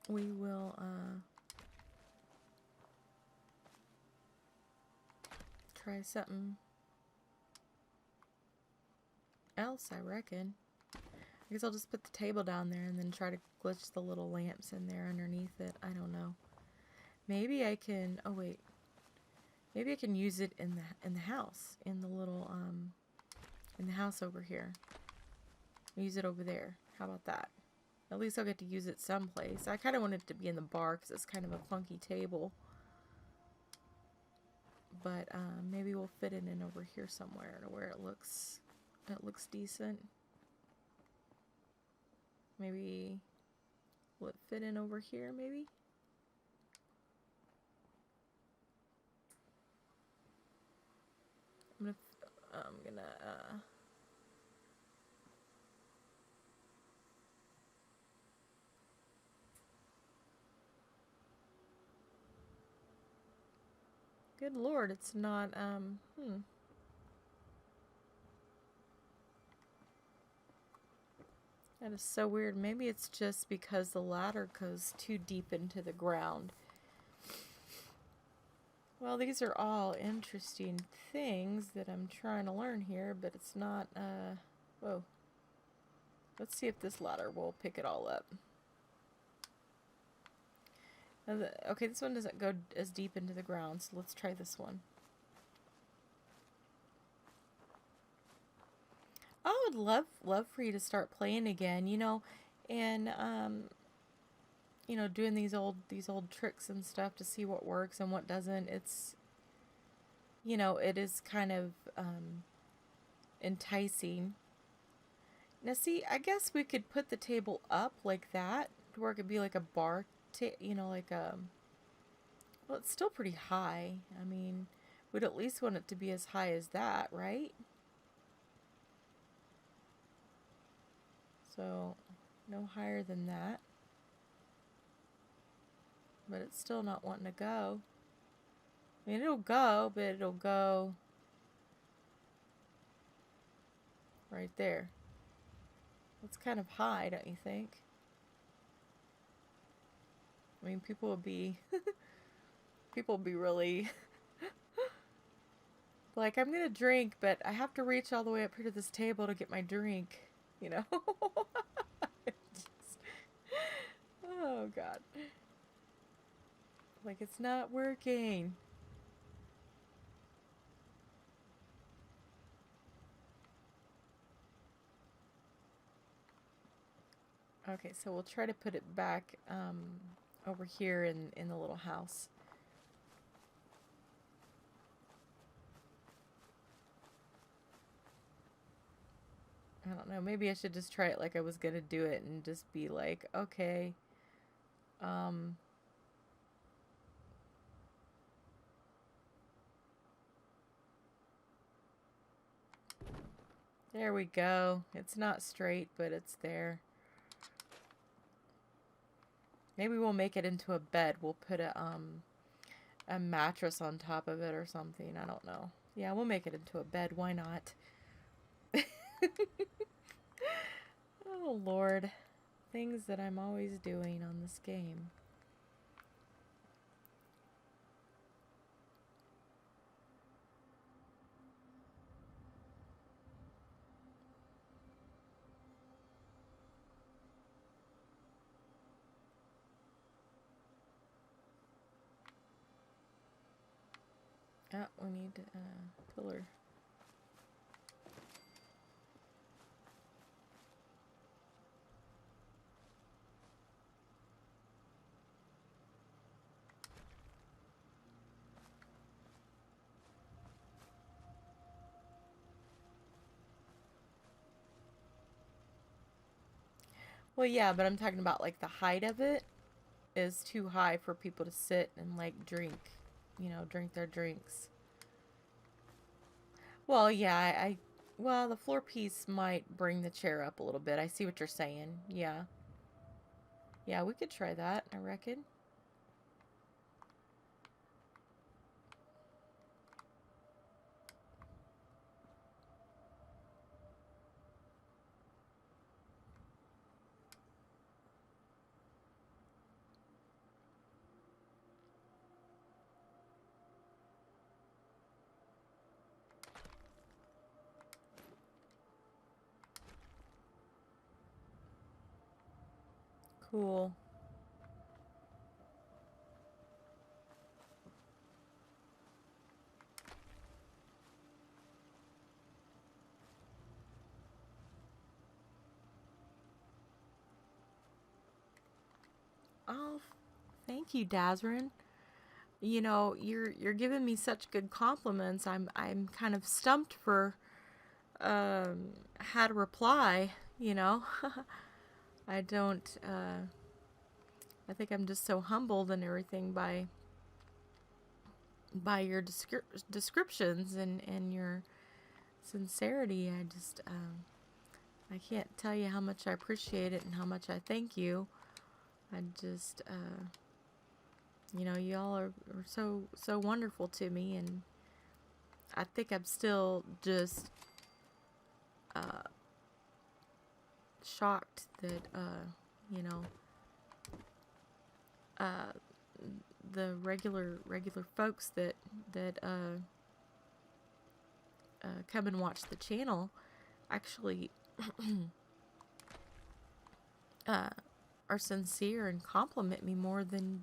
S1: We will try something else, I reckon. I guess I'll just put the table down there and then try to glitch the little lamps in there underneath it. I don't know. Maybe I can, oh wait. Maybe I can use it in the house, in the little in the house over here. Use it over there. How about that? At least I'll get to use it someplace. I kind of want it to be in the bar because it's kind of a funky table. But maybe we'll fit it in over here somewhere to where it looks decent. Maybe will it fit in over here? Maybe. I'm gonna good lord, it's not That is so weird. Maybe it's just because the ladder goes too deep into the ground. Well, these are all interesting things that I'm trying to learn here, but it's not, whoa. Let's see if this ladder will pick it all up. Okay, this one doesn't go as deep into the ground, so let's try this one. I would love for you to start playing again, and doing these old tricks and stuff to see what works and what doesn't. It's it is kind of enticing. Now see, I guess we could put the table up like that to where it could be like a bar like a, well, it's still pretty high. I mean, we'd at least want it to be as high as that, right? So, no higher than that. But it's still not wanting to go. I mean, it'll go, but it'll go right there. That's kind of high, don't you think? I mean, people will be really like, I'm gonna drink, but I have to reach all the way up here to this table to get my drink, oh god. Like, it's not working. Okay, so we'll try to put it back over here in the little house. I don't know, maybe I should just try it like I was gonna do it and just be like, okay, there we go. It's not straight, but it's there. Maybe we'll make it into a bed. We'll put a mattress on top of it or something. I don't know. Yeah, we'll make it into a bed. Why not? Oh, Lord. Things that I'm always doing on this game. Oh, we need pillar. Well, yeah, but I'm talking about like the height of it is too high for people to sit and like drink, drink their drinks. Well, yeah, well, the floor piece might bring the chair up a little bit. I see what you're saying. Yeah. Yeah, we could try that, I reckon. Cool. Oh, thank you, Dazrin. You're giving me such good compliments. I'm kind of stumped for how to reply, you know. I don't I think I'm just so humbled and everything by your descriptions and your sincerity. I can't tell you how much I appreciate it and how much I thank you. I just y'all are so wonderful to me, and I think I'm still just uh, shocked that you know uh, the regular folks that come and watch the channel actually uh, are sincere and compliment me more than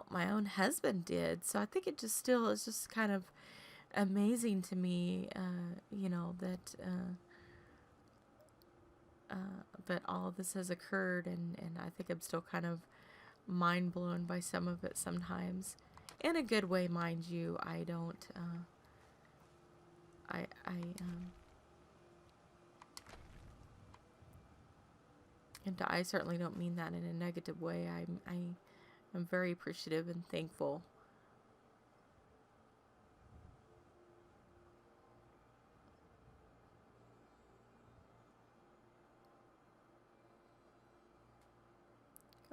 S1: my own husband did. So I think it just still is just kind of amazing to me, that that all of this has occurred, and I think I'm still kind of mind blown by some of it sometimes, in a good way, mind you. I don't. And I certainly don't mean that in a negative way. I'm very appreciative and thankful.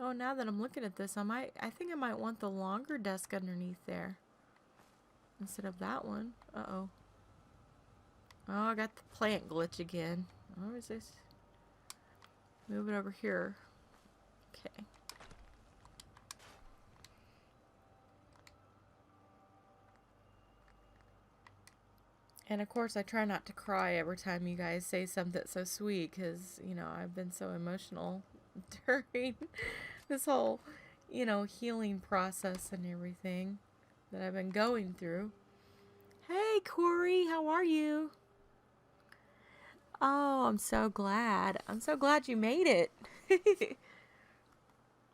S1: Oh, now that I'm looking at this, I think I might want the longer desk underneath there instead of that one. Uh-oh. Oh, I got the plant glitch again. What is this? Move it over here. Okay. And of course, I try not to cry every time you guys say something so sweet, because, I've been so emotional during this whole, healing process and everything that I've been going through. Hey, Corey, how are you? Oh, I'm so glad. I'm so glad you made it.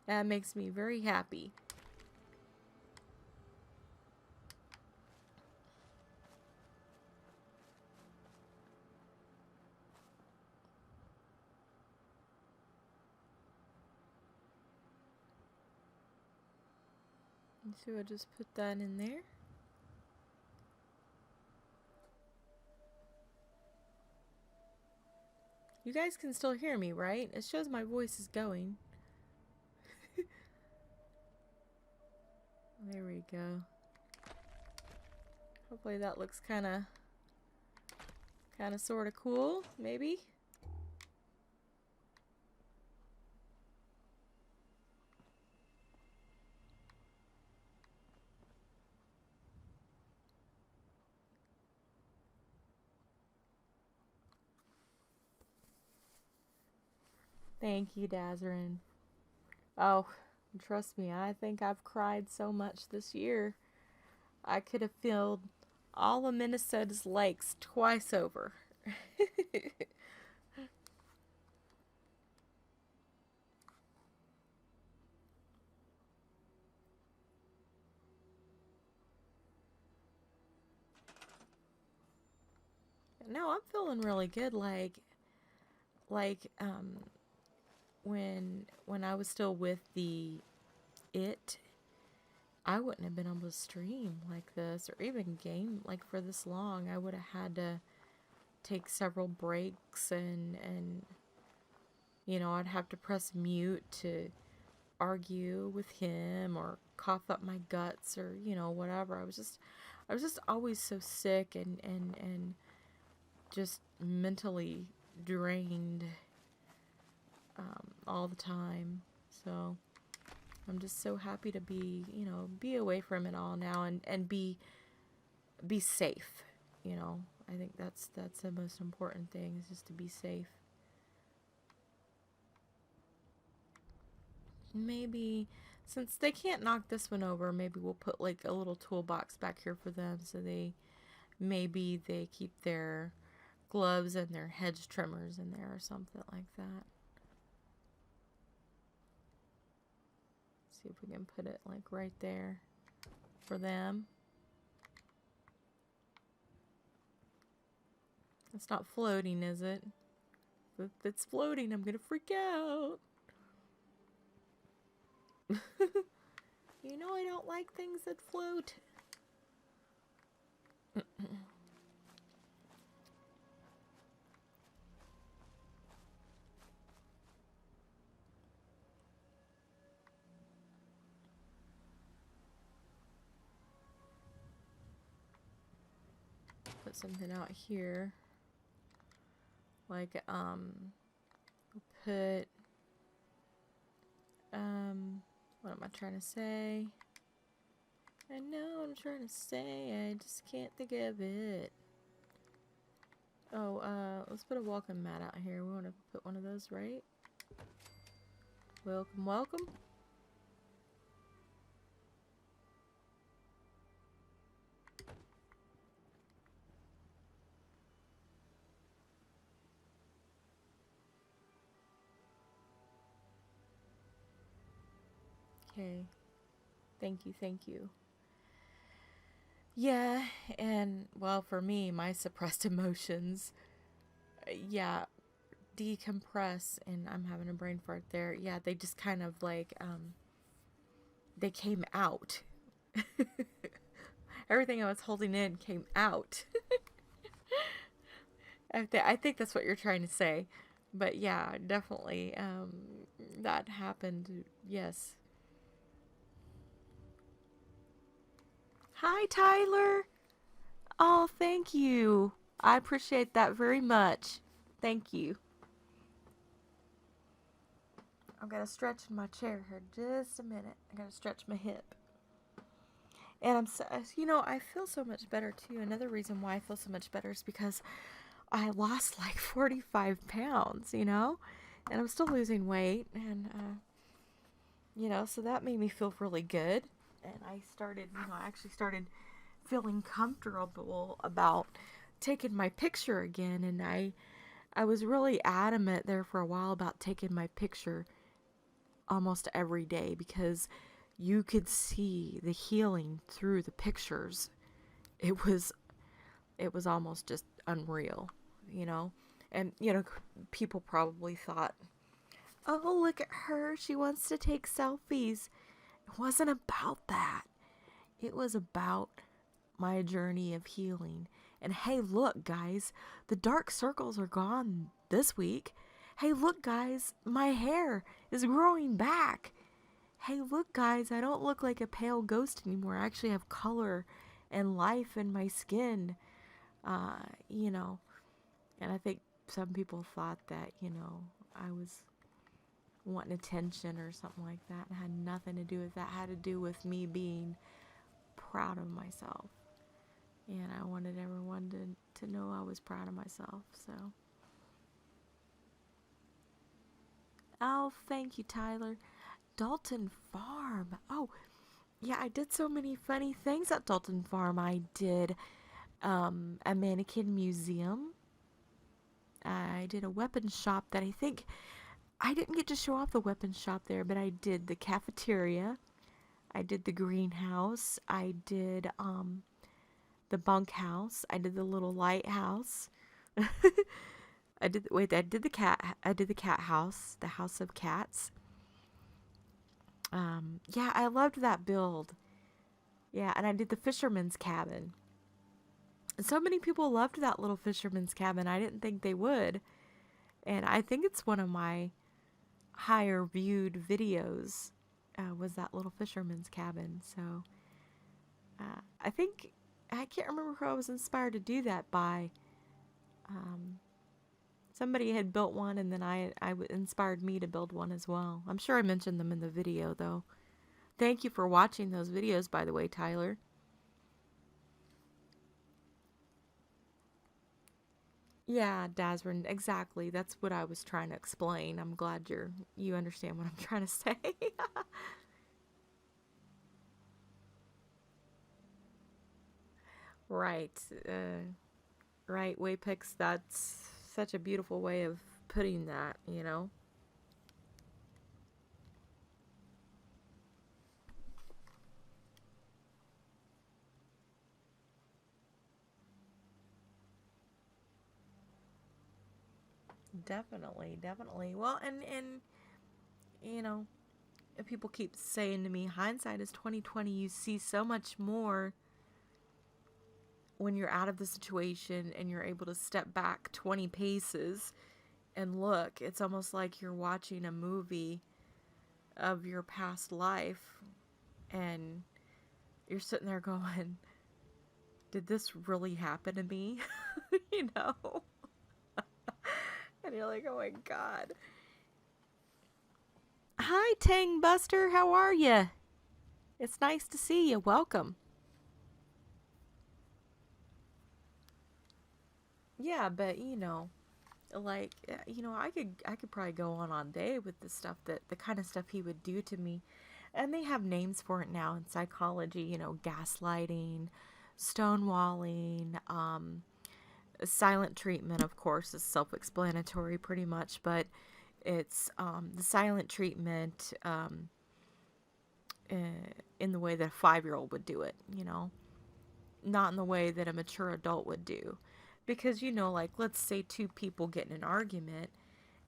S1: That makes me very happy. So I'll just put that in there. You guys can still hear me, right? It shows my voice is going. There we go. Hopefully that looks kind of sort of cool, maybe. Thank you, Dazrin. Oh, trust me, I think I've cried so much this year. I could have filled all of Minnesota's lakes twice over. No, I'm feeling really good. Like when I was still with the it, I wouldn't have been able to stream like this or even game like for this long. I would have had to take several breaks and I'd have to press mute to argue with him or cough up my guts or whatever. I was just always so sick and just mentally drained all the time. So I'm just so happy to be away from it all now and be safe. I think that's the most important thing is just to be safe. Maybe since they can't knock this one over, maybe we'll put like a little toolbox back here for them so maybe they keep their gloves and their hedge trimmers in there or something like that. See if we can put it like right there for them. It's not floating, is it? If it's floating, I'm gonna freak out. I don't like things that float. Put something out here. Like, put, what am I trying to say? I know what I'm trying to say, I just can't think of it. Oh, let's put a welcome mat out here. We want to put one of those, right? Welcome, welcome. Okay. Thank you, thank you. Yeah, and well, for me, my suppressed emotions, yeah, decompress, and I'm having a brain fart there. Yeah, they just kind of like, they came out. Everything I was holding in came out. I think that's what you're trying to say. But yeah, definitely, that happened. Yes. Hi, Tyler. Oh, thank you. I appreciate that very much. Thank you. I'm gonna stretch in my chair here just a minute. I gotta stretch my hip. And I feel so much better too. Another reason why I feel so much better is because I lost like 45 pounds, and I'm still losing weight. And, so that made me feel really good. And I actually started feeling comfortable about taking my picture again. And I was really adamant there for a while about taking my picture almost every day because you could see the healing through the pictures. It was almost just unreal, you know? And, people probably thought, oh, look at her. She wants to take selfies. It wasn't about that. It was about my journey of healing. And hey, look, guys, the dark circles are gone this week. Hey, look, guys, my hair is growing back. Hey, look, guys, I don't look like a pale ghost anymore. I actually have color and life in my skin. Uh, you know, and I think some people thought that, I was wanting attention or something like that. It had nothing to do with that. It had to do with me being proud of myself. And I wanted everyone to know I was proud of myself. So, oh, thank you, Tyler. Dalton Farm. Oh, Yeah, I did so many funny things at Dalton Farm. I did a mannequin museum. I did a weapon shop that I think I didn't get to show off the weapon shop there, but I did the cafeteria. I did the greenhouse. I did the bunkhouse. I did the little lighthouse. I did the cat house, the house of cats. Yeah, I loved that build. Yeah, and I did the fisherman's cabin. So many people loved that little fisherman's cabin. I didn't think they would. And I think it's one of my higher viewed videos, was that little fisherman's cabin. So I think, I can't remember who I was inspired to do that by. Somebody had built one, and then inspired me to build one as well. I'm sure I mentioned them in the video, though. Thank you for watching those videos, by the way, Tyler. Yeah, Dazrin, exactly. That's what I was trying to explain. I'm glad you understand what I'm trying to say. Right. Right, Waypix, that's such a beautiful way of putting that, you know? Definitely, definitely. Well, and you know, if people keep saying to me, hindsight is 2020. You see so much more when you're out of the situation and you're able to step back 20 paces and look. It's almost like you're watching a movie of your past life, and you're sitting there going, did this really happen to me? You know? And you're like, oh my god. Hi, Tang Buster. How are you? It's nice to see you. Welcome. Yeah, but like, I could probably go on all day with the stuff, that the kind of stuff he would do to me. And they have names for it now in psychology, gaslighting, stonewalling, silent treatment, of course, is self-explanatory pretty much, but it's the silent treatment, in the way that a 5-year-old would do it, not in the way that a mature adult would do. Because, like, let's say two people get in an argument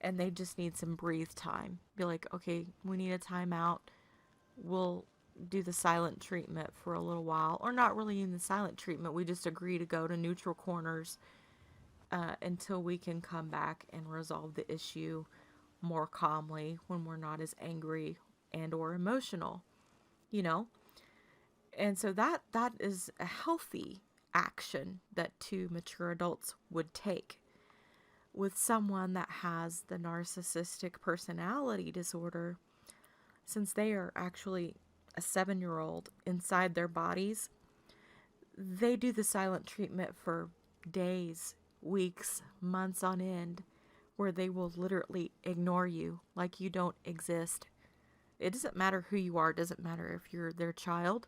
S1: and they just need some breathe time. Be like, okay, we need a timeout. We'll do the silent treatment for a little while. Or not really in the silent treatment. We just agree to go to neutral corners until we can come back and resolve the issue more calmly when we're not as angry and or emotional, you know? And so that is a healthy action that two mature adults would take. With someone that has the narcissistic personality disorder, since they are actually a 7-year-old inside their bodies, they do the silent treatment for days, weeks, months on end, where they will literally ignore you like you don't exist. It doesn't matter who you are. It doesn't matter if you're their child,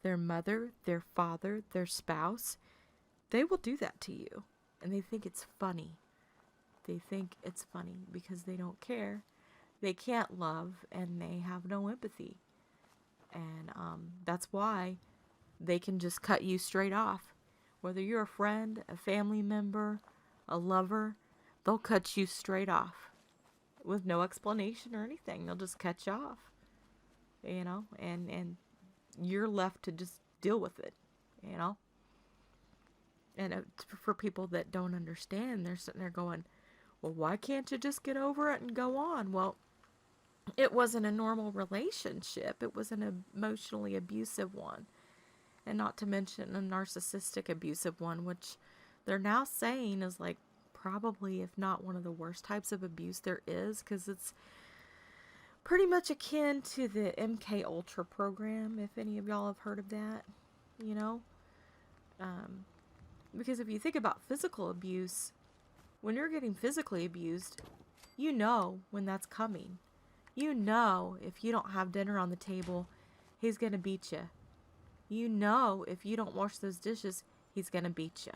S1: their mother, their father, their spouse. They will do that to you. And they think it's funny. They think it's funny because they don't care. They can't love, and they have no empathy. And that's why they can just cut you straight off. Whether you're a friend, a family member, a lover, they'll cut you straight off with no explanation or anything. They'll just cut you off, and you're left to just deal with it, And for people that don't understand, they're sitting there going, well, why can't you just get over it and go on? Well, it wasn't a normal relationship. It was an emotionally abusive one. And not to mention a narcissistic abusive one, which they're now saying is like probably, if not one of the worst types of abuse there is, because it's pretty much akin to the MK Ultra program, if any of y'all have heard of that, because if you think about physical abuse, when you're getting physically abused, you know when that's coming. You know if you don't have dinner on the table he's going to beat you. You know, if you don't wash those dishes, he's going to beat you.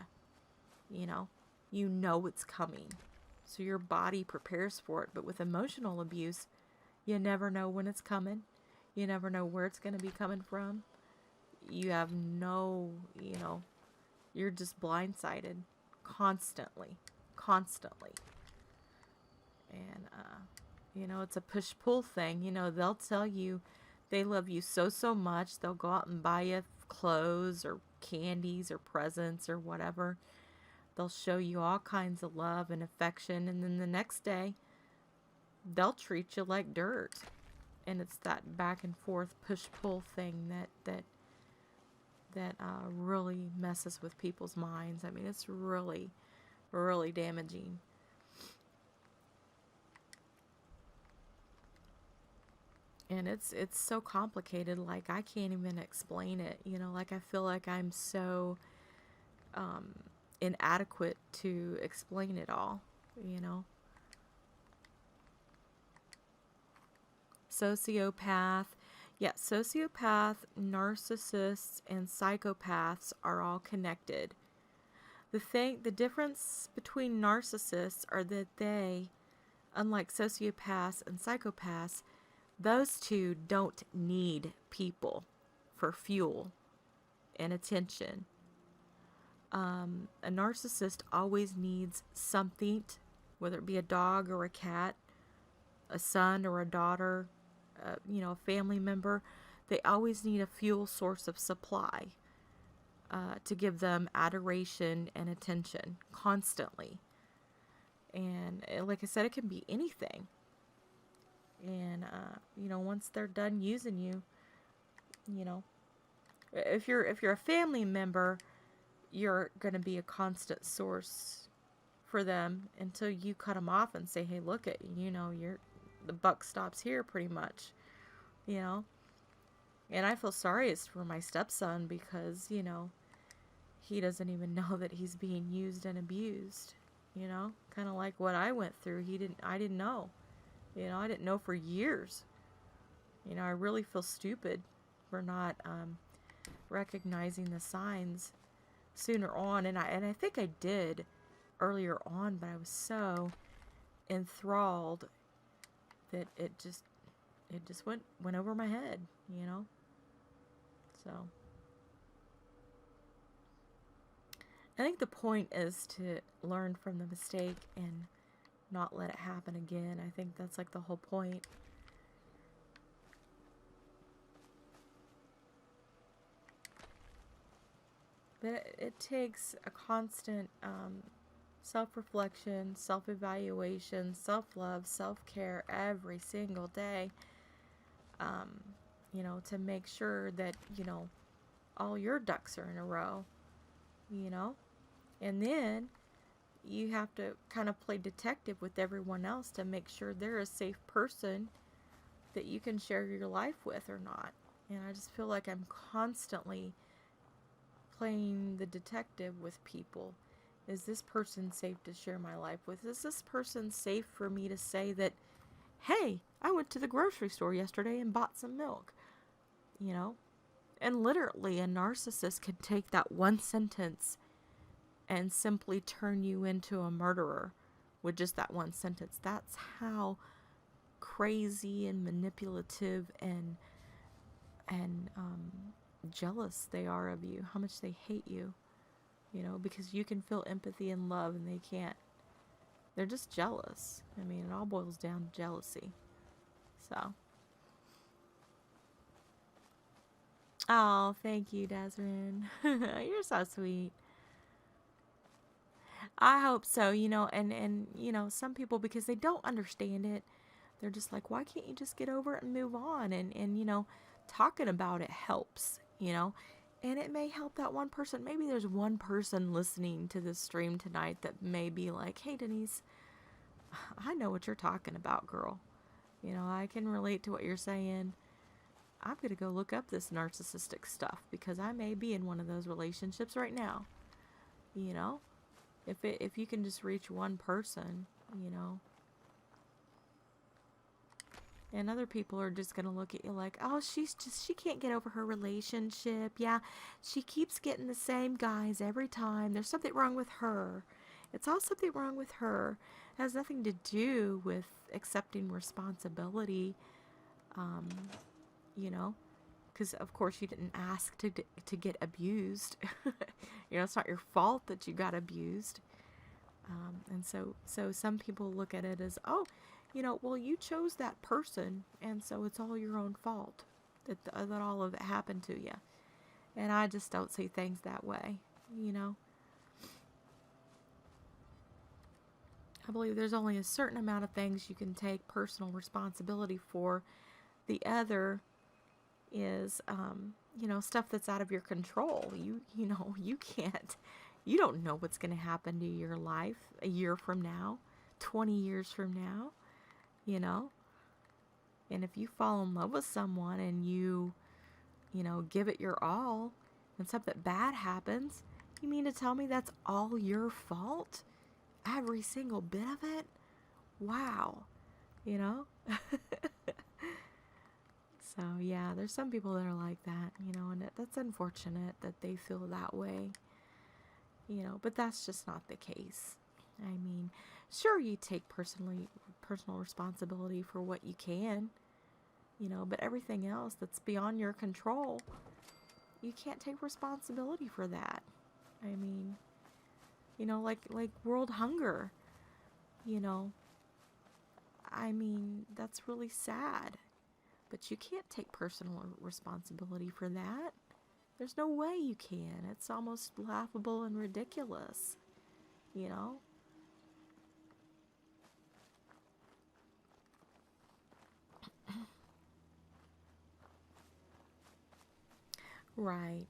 S1: You know it's coming. So your body prepares for it. But with emotional abuse, you never know when it's coming. You never know where it's going to be coming from. You have no, you're just blindsided constantly. Constantly. And, it's a push-pull thing. They'll tell you they love you so much. They'll go out and buy you clothes or candies or presents or whatever. They'll show you all kinds of love and affection. And then the next day, they'll treat you like dirt. And it's that back and forth push-pull thing that really messes with people's minds. I mean, it's really, really damaging. And it's so complicated, like I can't even explain it. Like I feel like I'm so inadequate to explain it all. Sociopath. Yeah, sociopath, narcissists, and psychopaths are all connected. The difference between narcissists are that they, unlike sociopaths and psychopaths, those two don't need people for fuel and attention. A narcissist always needs something, whether it be a dog or a cat, a son or a daughter, a family member. They always need a fuel source of supply to give them adoration and attention constantly. And like I said, it can be anything. And, once they're done using you, if you're a family member, you're going to be a constant source for them until you cut them off and say, hey, look at, the buck stops here pretty much, And I feel sorriest for my stepson because, he doesn't even know that he's being used and abused, kind of like what I went through. I didn't know. I didn't know for years. I really feel stupid for not recognizing the signs sooner on. And I think I did earlier on, but I was so enthralled that it just went over my head, So I think the point is to learn from the mistake and not let it happen again. I think that's like the whole point. But it takes a constant self-reflection, self-evaluation, self-love, self-care every single day, to make sure that, all your ducks are in a row, And then you have to kind of play detective with everyone else to make sure they're a safe person that you can share your life with or not. And I just feel like I'm constantly playing the detective with people. Is this person safe to share my life with? Is this person safe for me to say that, hey, I went to the grocery store yesterday and bought some milk? And literally a narcissist can take that one sentence and simply turn you into a murderer with just that one sentence. That's how crazy and manipulative and jealous they are of you, how much they hate you, because you can feel empathy and love and they can't. They're just jealous. I mean, it all boils down to jealousy. So. Oh, thank you, Desmond. You're so sweet. I hope so, and some people, because they don't understand it, they're just like, why can't you just get over it and move on? And talking about it helps, and it may help that one person. Maybe there's one person listening to this stream tonight that may be like, hey, Denise, I know what you're talking about, girl. I can relate to what you're saying. I'm going to go look up this narcissistic stuff because I may be in one of those relationships right now, If you can just reach one person, And other people are just going to look at you like, oh, she can't get over her relationship. Yeah, she keeps getting the same guys every time. There's something wrong with her. It's all something wrong with her. It has nothing to do with accepting responsibility, um, you know, because of course you didn't ask to get abused. It's not your fault that you got abused. And so some people look at it as, oh, well, you chose that person, and so it's all your own fault that all of it happened to you. And I just don't see things that way, you know. I believe there's only a certain amount of things you can take personal responsibility for. The other is, stuff that's out of your control. You can't, you don't know what's going to happen to your life a year from now, 20 years from now, And if you fall in love with someone and you give it your all and something bad happens, you mean to tell me that's all your fault? Every single bit of it? Wow. So, yeah, there's some people that are like that, and that's unfortunate that they feel that way, but that's just not the case. I mean, sure, you take personal responsibility for what you can, but everything else that's beyond your control, you can't take responsibility for that. I mean, like world hunger, I mean, that's really sad. But you can't take personal responsibility for that. There's no way you can. It's almost laughable and ridiculous, you know? Right.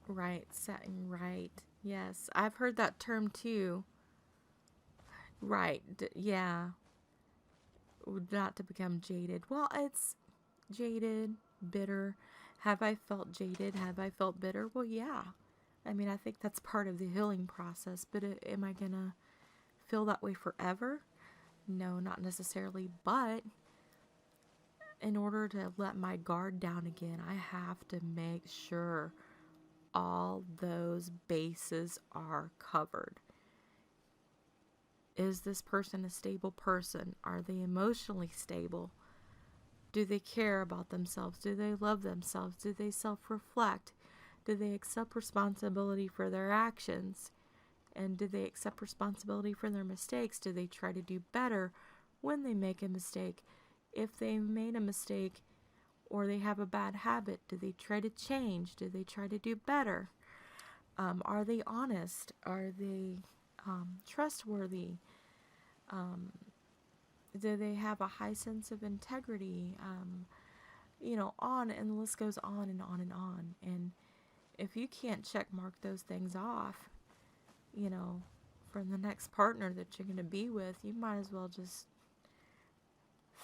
S1: Right. Setting right. Yes. I've heard that term too. Right. Yeah. Not to become jaded. Well, it's jaded, bitter. Have I felt jaded? Have I felt bitter? Well, yeah. I mean, I think that's part of the healing process, but am I going to feel that way forever? No, not necessarily, but in order to let my guard down again, I have to make sure all those bases are covered. Is this person a stable person? Are they emotionally stable? Do they care about themselves? Do they love themselves? Do they self-reflect? Do they accept responsibility for their actions? And do they accept responsibility for their mistakes? Do they try to do better when they make a mistake? If they made a mistake or they have a bad habit, do they try to change? Do they try to do better? Are they honest? Are they trustworthy? Do they have a high sense of integrity? On, and the list goes on and on and on. And if you can't check mark those things off, from the next partner that you're going to be with, you might as well just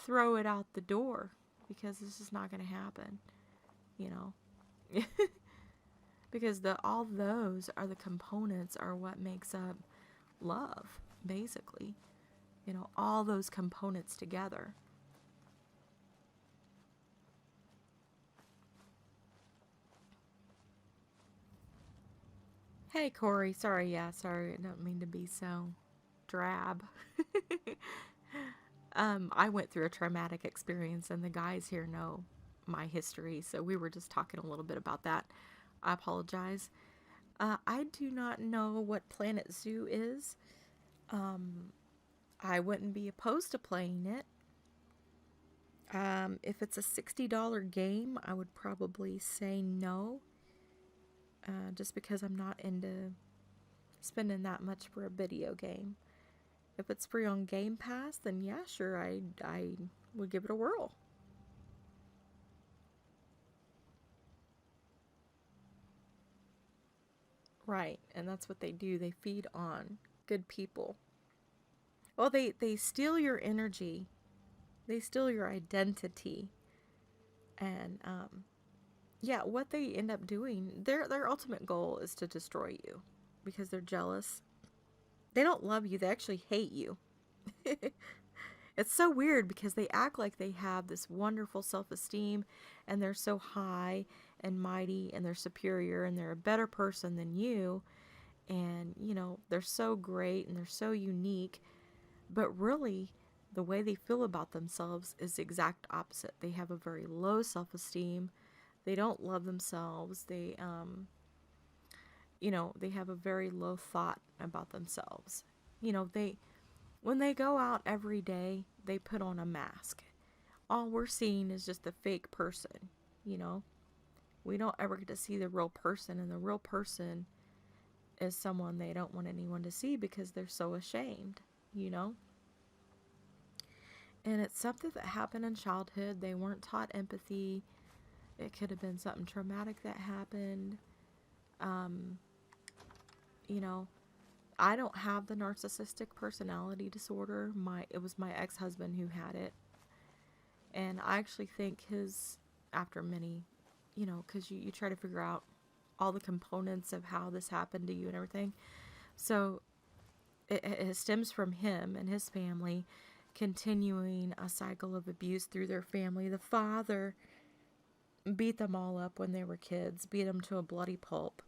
S1: throw it out the door, because this is not going to happen, because all those are the components, are what makes up love, basically. All those components together. Hey, Corey. Sorry, I don't mean to be so drab. I went through a traumatic experience, and the guys here know my history, so we were just talking a little bit about that. I apologize. I do not know what Planet Zoo is. I wouldn't be opposed to playing it. If it's a $60 game, I would probably say no. Just because I'm not into spending that much for a video game. If it's free on Game Pass, then yeah, sure, I would give it a whirl. Right, and that's what they do. They feed on good people. Well, they steal your energy. They steal your identity. And, yeah, what they end up doing, their ultimate goal is to destroy you. Because they're jealous. They don't love you, they actually hate you. It's so weird because they act like they have this wonderful self-esteem and they're so high and mighty and they're superior and they're a better person than you, and they're so great and they're so unique, but really the way they feel about themselves is the exact opposite. They have a very low self-esteem. They don't love themselves. They have a very low thought about themselves. They when they go out every day, they put on a mask. All we're seeing is just a fake person, you know? We don't ever get to see the real person, and the real person is someone they don't want anyone to see because they're so ashamed, you know? And it's something that happened in childhood. They weren't taught empathy. It could have been something traumatic that happened. Um, you know, I don't have the narcissistic personality disorder. It was my ex-husband who had it. And I actually think after many, because you try to figure out all the components of how this happened to you and everything. So it stems from him and his family continuing a cycle of abuse through their family. The father beat them all up when they were kids, beat them to a bloody pulp.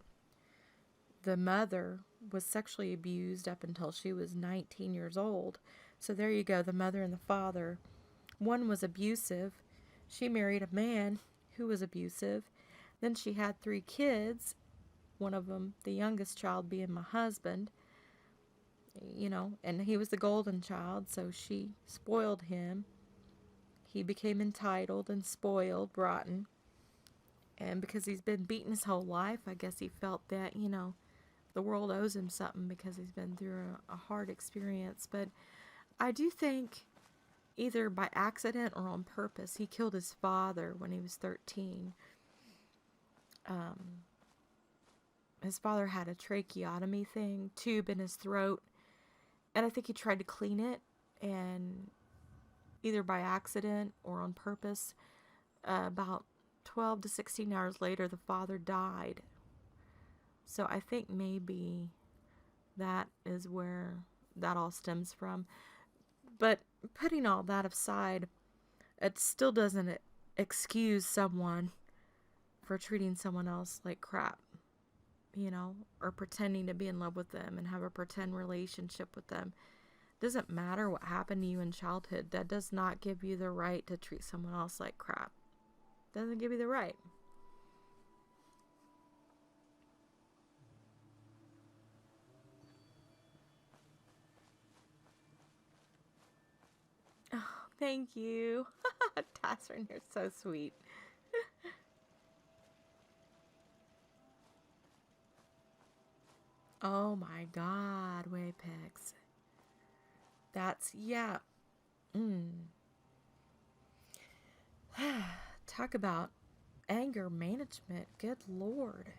S1: The mother was sexually abused up until she was 19 years old. So there you go, the mother and the father. One was abusive. She married a man who was abusive. Then she had 3 kids, one of them, the youngest child, being my husband. And he was the golden child, so she spoiled him. He became entitled and spoiled, rotten. And because he's been beaten his whole life, I guess he felt that, the world owes him something because he's been through a hard experience. But I do think either by accident or on purpose, he killed his father when he was 13. His father had a tracheotomy tube in his throat. And I think he tried to clean it, and either by accident or on purpose, about 12 to 16 hours later, the father died. So I think maybe that is where that all stems from. But putting all that aside, it still doesn't excuse someone for treating someone else like crap, or pretending to be in love with them and have a pretend relationship with them. Doesn't matter what happened to you in childhood. That does not give you the right to treat someone else like crap. Doesn't give you the right. Oh, thank you. Tasrin, you're so sweet. Oh my God, Wapex. Yeah. Talk about anger management. Good Lord,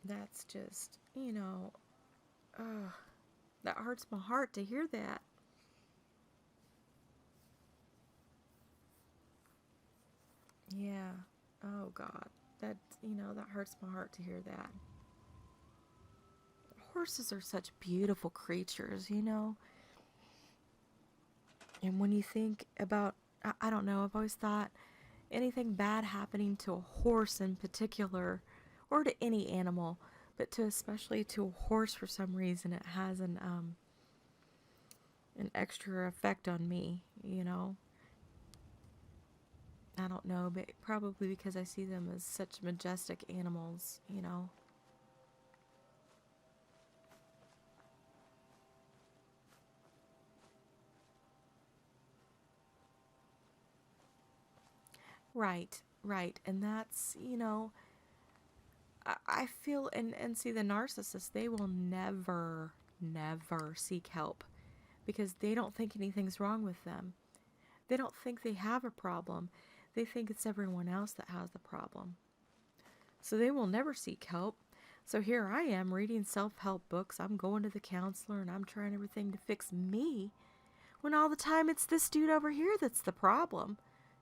S1: That's just, that hurts my heart to hear that. Yeah. Oh God. That hurts my heart to hear that. Horses are such beautiful creatures, And when you think about, I don't know, I've always thought anything bad happening to a horse in particular, or to any animal, but especially to a horse for some reason, it has an extra effect on me, I don't know, but probably because I see them as such majestic animals, Right, right. And that's, I feel, and see, the narcissists, they will never, never seek help because they don't think anything's wrong with them. They don't think they have a problem. They think it's everyone else that has the problem. So they will never seek help. So here I am reading self-help books. I'm going to the counselor and I'm trying everything to fix me, when all the time it's this dude over here that's the problem.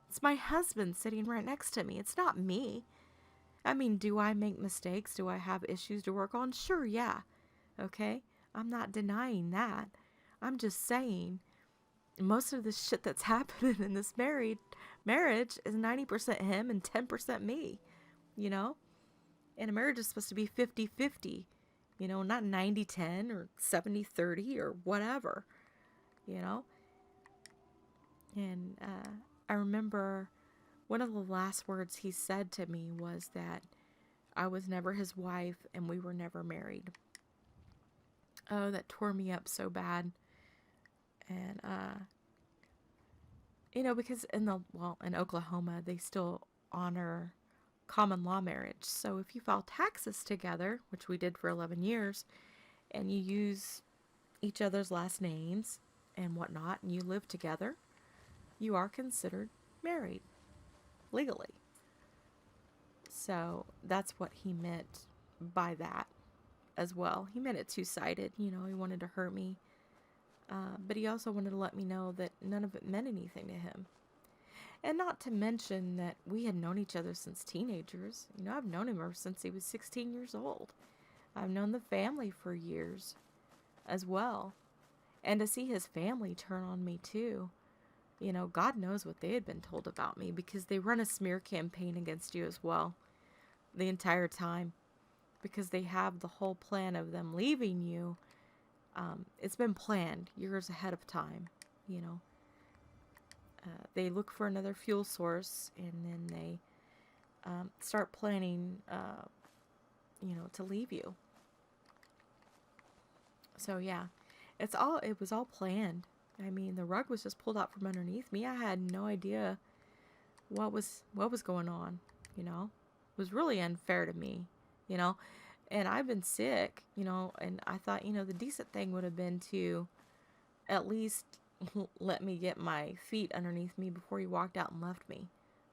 S1: It's my husband sitting right next to me. It's not me. I mean, do I make mistakes? Do I have issues to work on? Sure, yeah. Okay? I'm not denying that. I'm just saying most of the shit that's happening in this marriage is 90% him and 10% me, you know? And a marriage is supposed to be 50-50, you know, not 90-10 or 70-30 or whatever, you know? And I remember one of the last words he said to me was that I was never his wife and we were never married. Oh, that tore me up so bad. And, you know, because in Oklahoma, they still honor common law marriage. So if you file taxes together, which we did for 11 years, and you use each other's last names and whatnot, and you live together, you are considered married legally. So that's what he meant by that as well. He meant it two-sided. You know, he wanted to hurt me. But he also wanted to let me know that none of it meant anything to him. And not to mention that we had known each other since teenagers. You know, I've known him ever since he was 16 years old. I've known the family for years as well. And to see his family turn on me too. You know, God knows what they had been told about me, because they run a smear campaign against you as well the entire time, because they have the whole plan of them leaving you. It's been planned years ahead of time, you know. They look for another fuel source, and then they start planning, you know, to leave you. So yeah, it was all planned. I mean, the rug was just pulled out from underneath me. I had no idea what was going on, you know. It was really unfair to me, you know. And I've been sick, you know, and I thought, you know, the decent thing would have been to at least let me get my feet underneath me before he walked out and left me.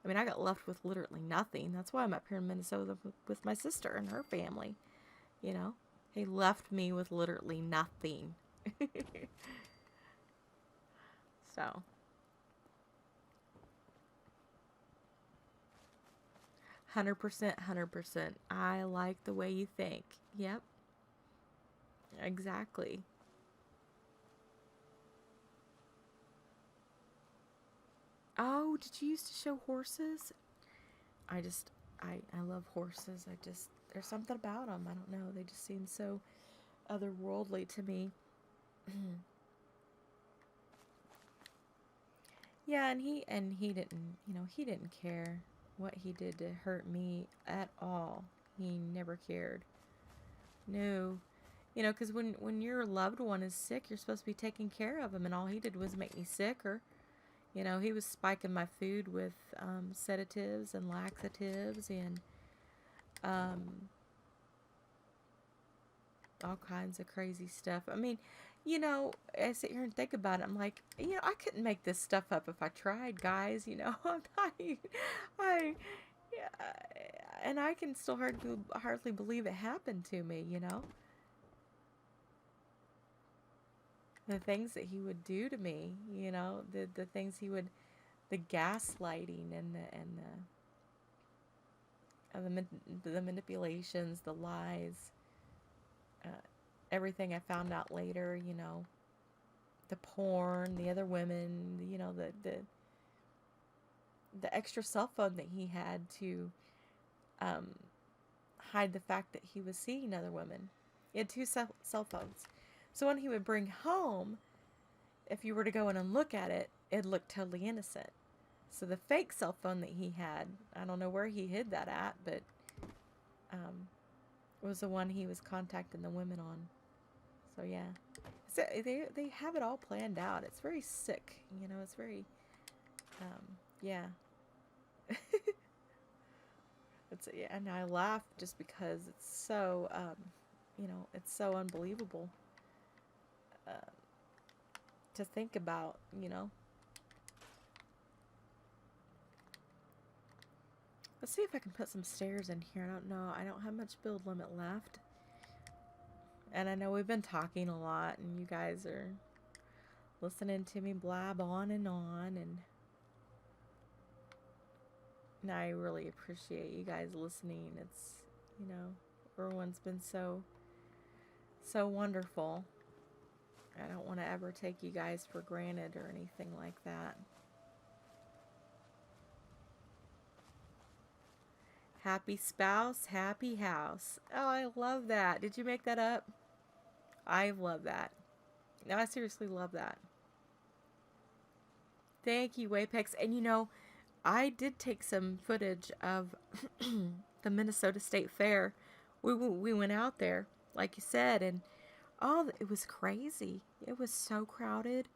S1: I mean, I got left with literally nothing. That's why I'm up here in Minnesota with my sister and her family, you know. He left me with literally nothing. So, 100%, 100%. I like the way you think. Yep, exactly. Oh, did you used to show horses? I just, I love horses. There's something about them. I don't know. They just seem so otherworldly to me. Yeah, and he didn't, you know, he didn't care what he did to hurt me at all. He never cared. No. You know, because when your loved one is sick, you're supposed to be taking care of him, and all he did was make me sicker. You know, he was spiking my food with sedatives and laxatives and um, all kinds of crazy stuff. I mean, you know, I sit here and think about it. I'm like, you know, I couldn't make this stuff up if I tried, guys. You know, I, yeah, and I can still hardly believe it happened to me. You know, the things that he would do to me. You know, the things he would, the gaslighting the manipulations, the lies. Uh, Everything I found out later, you know, the porn, the other women, you know, the extra cell phone that he had to um, hide the fact that he was seeing other women. He had two cell phones. So when he would bring home, if you were to go in and look at it, it looked totally innocent. So the fake cell phone that he had, I don't know where he hid that at, but was the one he was contacting the women on. So yeah, so they have it all planned out. It's very sick, you know. It's very, yeah. And I laugh just because it's so, you know, it's so unbelievable to think about, you know. Let's see if I can put some stairs in here. I don't know. I don't have much build limit left. And I know we've been talking a lot, and you guys are listening to me blab on, and And I really appreciate you guys listening. It's, you know, everyone's been so wonderful. I don't want to ever take you guys for granted or anything like that. Happy spouse, happy house. Oh, I love that. Did you make that up? I love that. No, I seriously love that. Thank you, Wapex. And you know, I did take some footage of the Minnesota State Fair. We went out there, like you said, and oh, it was crazy. It was so crowded.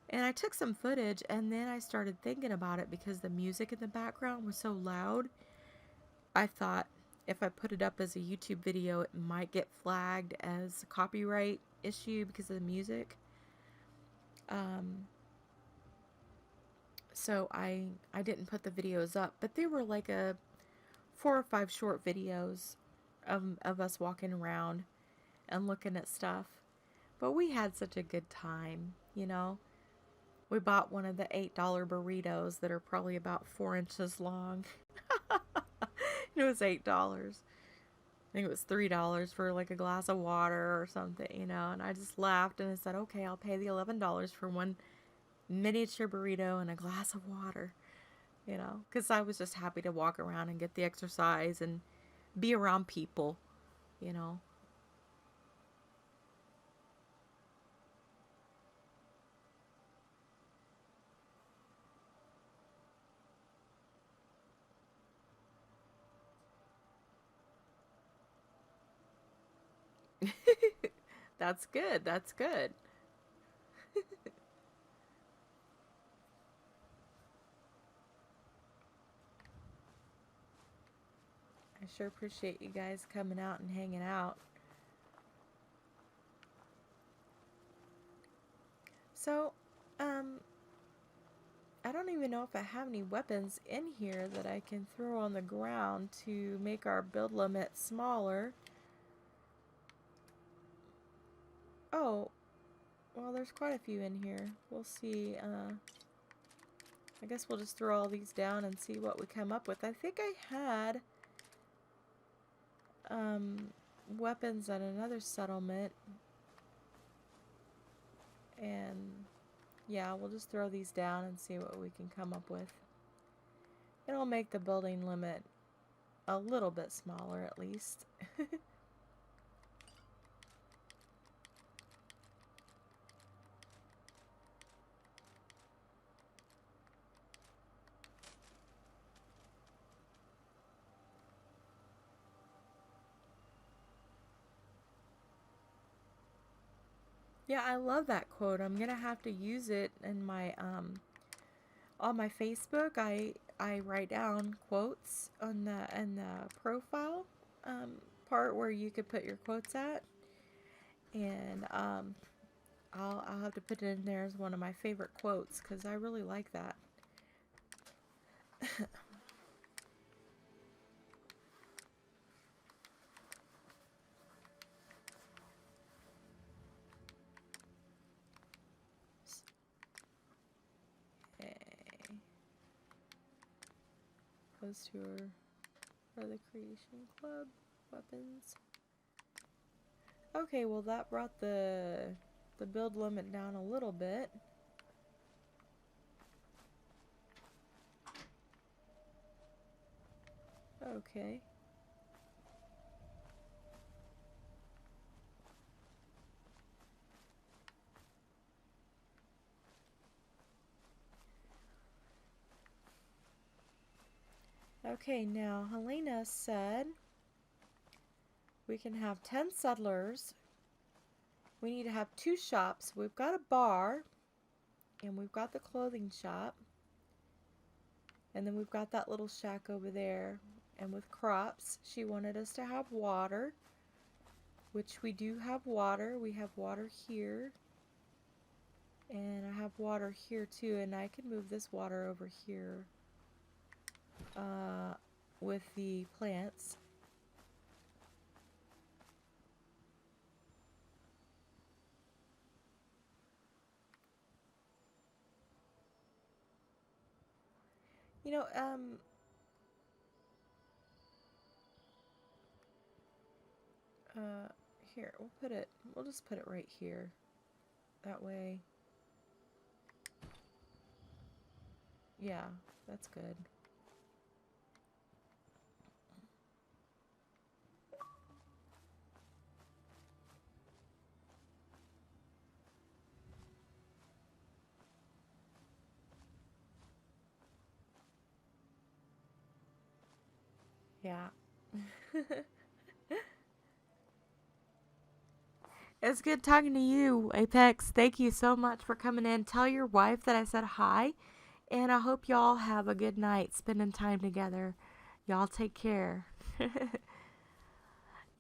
S1: And I took some footage, and then I started thinking about it because the music in the background was so loud. I thought if I put it up as a YouTube video, it might get flagged as a copyright issue because of the music. So I didn't put the videos up, but they were like 4 or 5 short videos of us walking around and looking at stuff. But we had such a good time, you know. We bought one of the $8 burritos that are probably about 4 inches long. It was $8. I think it was $3 for like a glass of water or something, you know. And I just laughed and I said, okay, I'll pay the $11 for one miniature burrito and a glass of water, you know, because I was just happy to walk around and get the exercise and be around people, you know. That's good. That's good. I sure appreciate you guys coming out and hanging out. So, I don't even know if I have any weapons in here that I can throw on the ground to make our build limit smaller. Oh, well, there's quite a few in here. We'll see. I guess we'll just throw all these down and see what we come up with. I think I had weapons at another settlement. And yeah, we'll just throw these down and see what we can come up with. It'll make the building limit a little bit smaller at least. Yeah, I love that quote. I'm gonna have to use it in my on my Facebook. I write down quotes on the in the profile part where you could put your quotes at, and I'll have to put it in there as one of my favorite quotes because I really like that. Okay. Post your for the Creation Club weapons. Okay, well that brought the build limit down a little bit. Okay. Okay, now Helena said we can have 10 settlers. We need to have 2 shops. We've got a bar, and we've got the clothing shop, and then we've got that little shack over there. And with crops, she wanted us to have water, which we do have water. We have water here, and I have water here too, and I can move this water over here with the plants. You know, Here, we'll just put it right here. That way. Yeah, that's good. Yeah. It's good talking to you, Apex. Thank you so much for coming in. Tell your wife that I said hi, and I hope y'all have a good night spending time together. Y'all take care.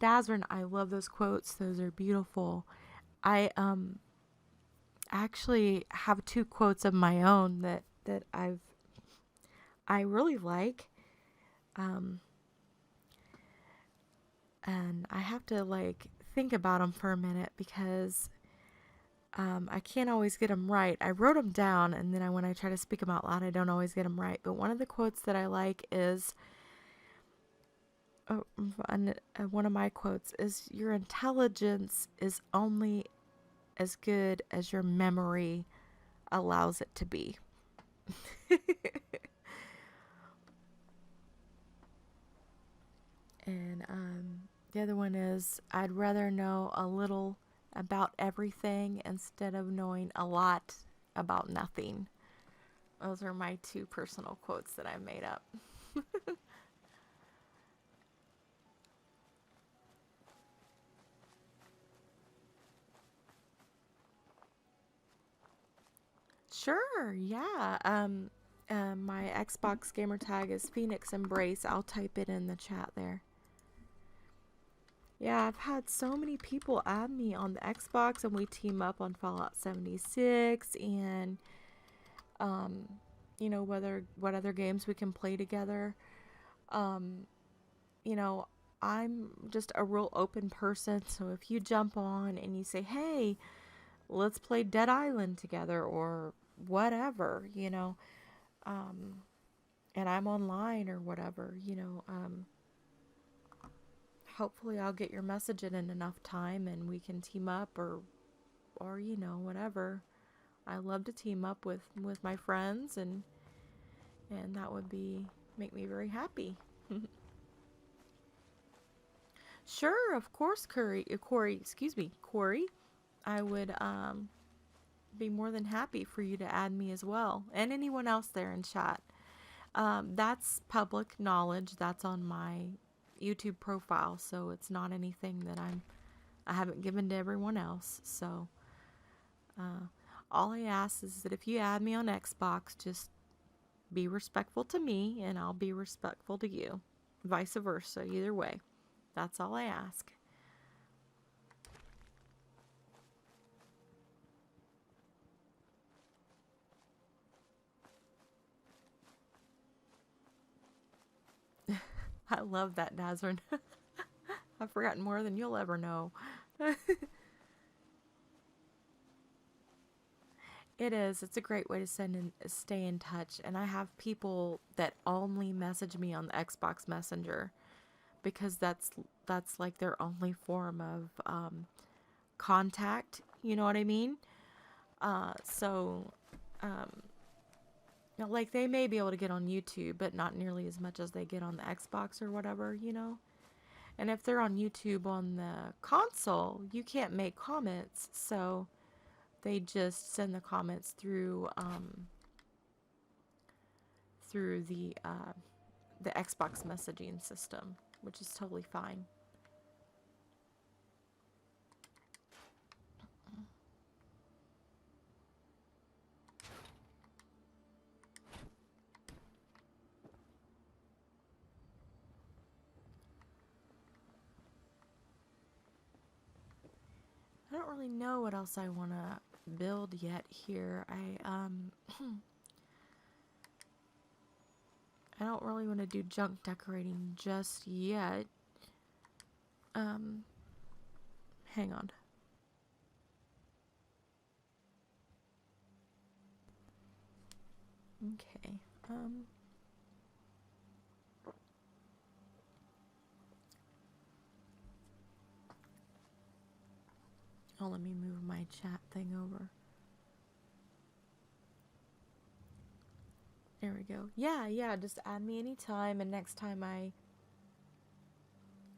S1: Dazrin, I love those quotes. Those are beautiful. I actually have two quotes of my own that I really like. Um and I have to like think about them for a minute because I can't always get them right. I wrote them down, and then when I try to speak them out loud, I don't always get them right. But one of the quotes that I like is one of my quotes is, "Your intelligence is only as good as your memory allows it to be." And the other one is, "I'd rather know a little about everything instead of knowing a lot about nothing." Those are my two personal quotes that I made up. Sure, yeah. My Xbox gamer tag is Phoenix Embrace. I'll type it in the chat there. Yeah, I've had so many people add me on the Xbox, and we team up on Fallout 76, and you know, what other games we can play together. Um, you know, I'm just a real open person, so if you jump on and you say, "Hey, let's play Dead Island together," or whatever, and I'm online or whatever, hopefully I'll get your message in enough time and we can team up, or whatever. I love to team up with my friends, and that would be make me very happy. Sure, of course, Corey, excuse me, Corey. I would be more than happy for you to add me as well, and anyone else there in chat. That's public knowledge. That's on my YouTube profile, so it's not anything that I haven't given to everyone else. So all I ask is that if you add me on Xbox, just be respectful to me, and I'll be respectful to you. Vice versa, either way. That's all I ask. I love that, Nazarene. I've forgotten more than you'll ever know. It is. It's a great way to stay in touch. And I have people that only message me on the Xbox Messenger because that's like their only form of contact. You know what I mean? So, like they may be able to get on YouTube, but not nearly as much as they get on the Xbox or whatever. And if they're on YouTube on the console, you can't make comments, so they just send the comments through the Xbox messaging system, which is totally fine. I don't really know what else I want to build yet here. I don't really want to do junk decorating just yet. Hang on. Okay. Oh, let me move my chat thing over. There we go. Yeah, just add me anytime, and next time I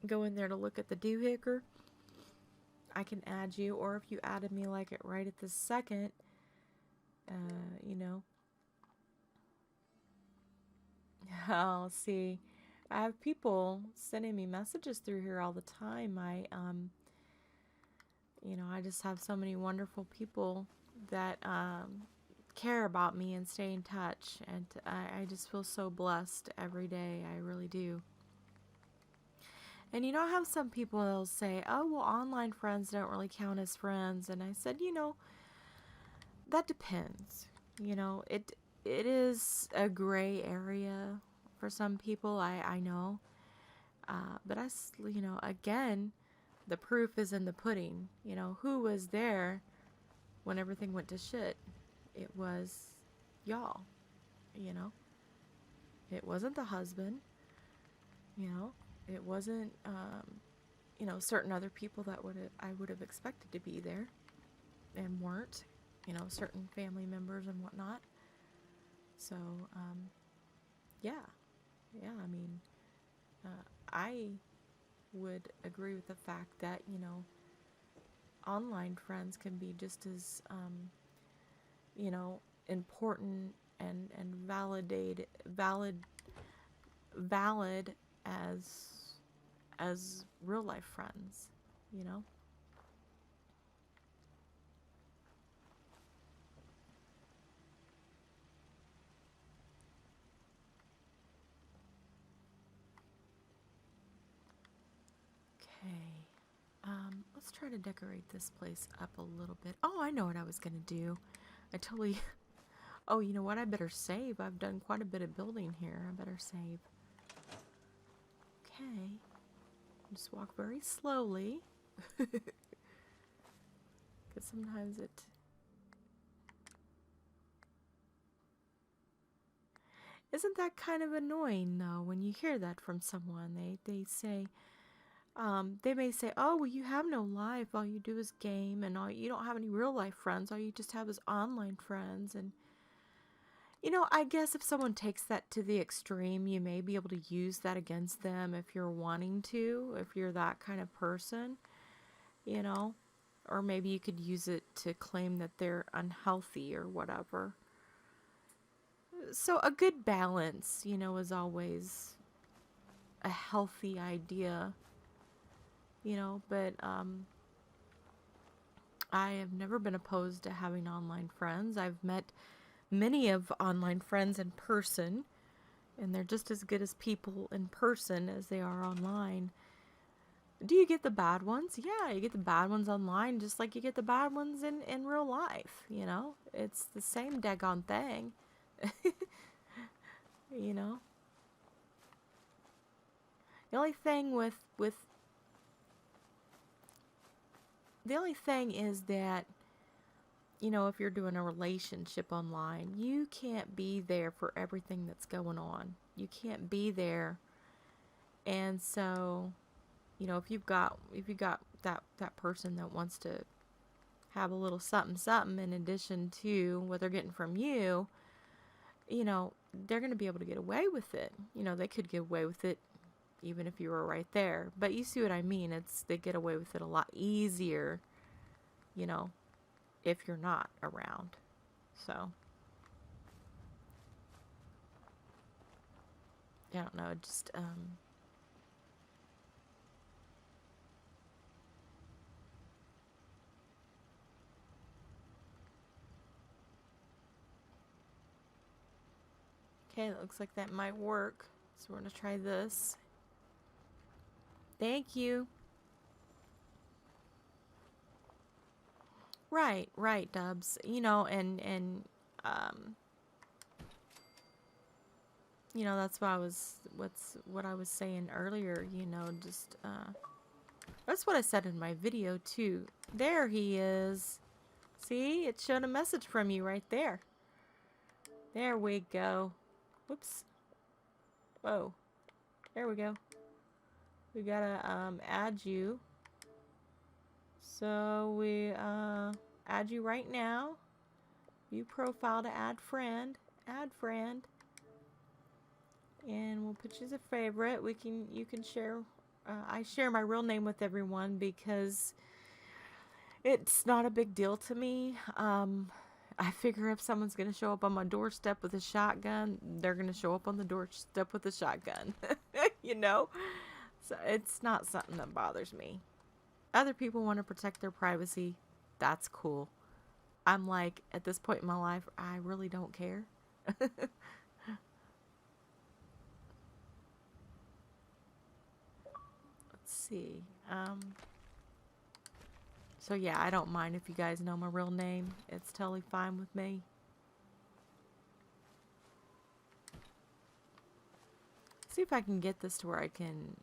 S1: go in there to look at the doohickey, I can add you, or if you added me like it right at this second, you know. Oh, see, I have people sending me messages through here all the time. You know, I just have so many wonderful people that care about me and stay in touch, and I just feel so blessed every day. I really do. And you know how some people will say, oh, well, online friends don't really count as friends. And I said, you know, that depends. You know, it is a gray area for some people, I know. But you know, again, the proof is in the pudding. You know, who was there when everything went to shit? It was y'all, you know. It wasn't the husband, you know. It wasn't, you know, certain other people that I would have expected to be there and weren't, you know, certain family members and whatnot. So, yeah, I mean, I would agree with the fact that, you know, online friends can be just as, you know, important and valid as real life friends, you know. Okay, let's try to decorate this place up a little bit. Oh, I know what I was gonna do. I totally. Oh, you know what? I better save. I've done quite a bit of building here. I better save. Okay. Just walk very slowly. Because sometimes it... Isn't that kind of annoying, though, when you hear that from someone? They say... they may say, oh, well, you have no life. All you do is game, and you don't have any real life friends. All you just have is online friends. And, you know, I guess if someone takes that to the extreme, you may be able to use that against them if you're wanting to, if you're that kind of person, you know. Or maybe you could use it to claim that they're unhealthy or whatever. So a good balance, you know, is always a healthy idea, you know, but I have never been opposed to having online friends. I've met many of online friends in person, and they're just as good as people in person as they are online. Do you get the bad ones? Yeah, you get the bad ones online just like you get the bad ones in real life, you know? It's the same daggone thing. You know? The only thing the only thing is that, you know, if you're doing a relationship online, you can't be there for everything that's going on. You can't be there. And so, you know, if you got that person that wants to have a little something something in addition to what they're getting from you, you know, they're going to be able to get away with it. You know, they could get away with it even if you were right there. But you see what I mean? They get away with it a lot easier, you know, if you're not around. So, I don't know, just okay, it looks like that might work. So we're going to try this. Thank you. Right, Dubs. You know, and you know, that's what I was saying earlier, you know, just that's what I said in my video too. There he is. See, it showed a message from you right there. There we go. Whoops. Whoa. There we go. We gotta add you. So we add you right now. View profile to add friend. Add friend. And we'll put you as a favorite. You can share. I share my real name with everyone because it's not a big deal to me. I figure if someone's gonna show up on my doorstep with a shotgun, they're gonna show up on the doorstep with a shotgun. You know? So it's not something that bothers me. Other people want to protect their privacy. That's cool. I'm like, at this point in my life, I really don't care. Let's see. So yeah, I don't mind if you guys know my real name. It's totally fine with me. See if I can get this to where I can...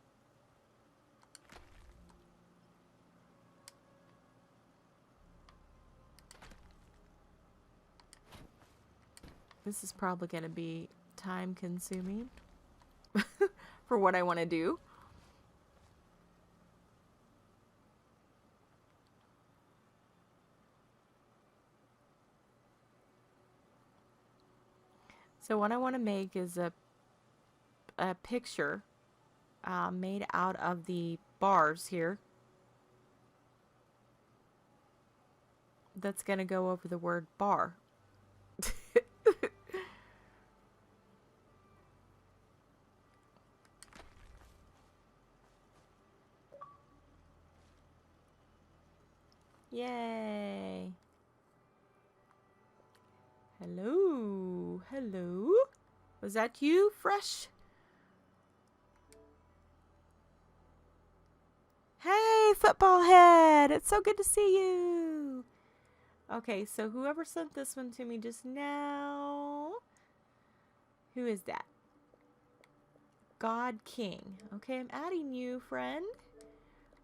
S1: This is probably going to be time consuming for what I want to do. So what I want to make is a picture made out of the bars here. That's going to go over the word bar. Yay. Hello. Hello. Was that you, Fresh? Hey, football head. It's so good to see you. Okay, so whoever sent this one to me just now. Who is that? God King. Okay, I'm adding you, friend.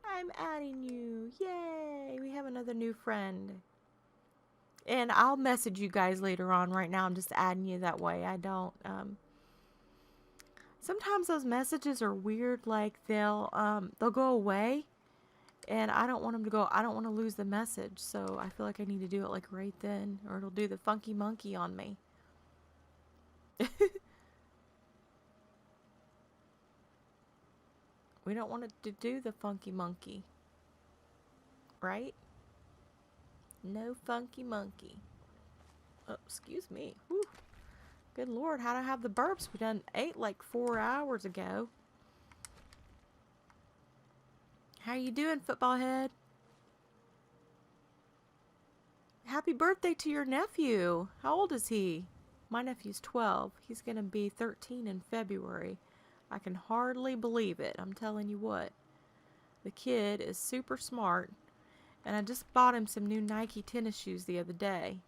S1: I'm adding you. Yay! We have another new friend. And I'll message you guys later on. Right now, I'm just adding you that way. I don't, sometimes those messages are weird. Like, they'll go away. And I don't want them to go. I don't want to lose the message. So I feel like I need to do it, like, right then. Or it'll do the funky monkey on me. We don't want it to do the funky monkey. Right? No funky monkey. Oh, excuse me. Whew. Good Lord, how'd I have the burps? We done ate like 4 hours ago. How you doing, football head? Happy birthday to your nephew. How old is he? My nephew's 12. He's gonna be 13 in February. I can hardly believe it. I'm telling you what. The kid is super smart. And I just bought him some new Nike tennis shoes the other day.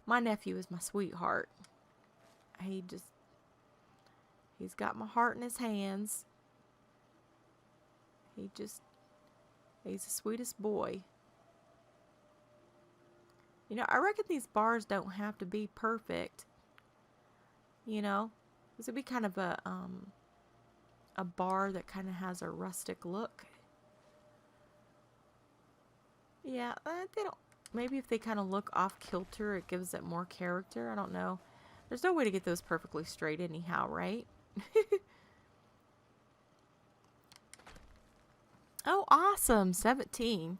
S1: My nephew is my sweetheart. He's got my heart in his hands. He's the sweetest boy. You know, I reckon these bars don't have to be perfect. You know, this would be kind of a bar that kind of has a rustic look. Yeah, they don't. Maybe if they kind of look off kilter, it gives it more character. I don't know. There's no way to get those perfectly straight anyhow, right? Oh, awesome. 17.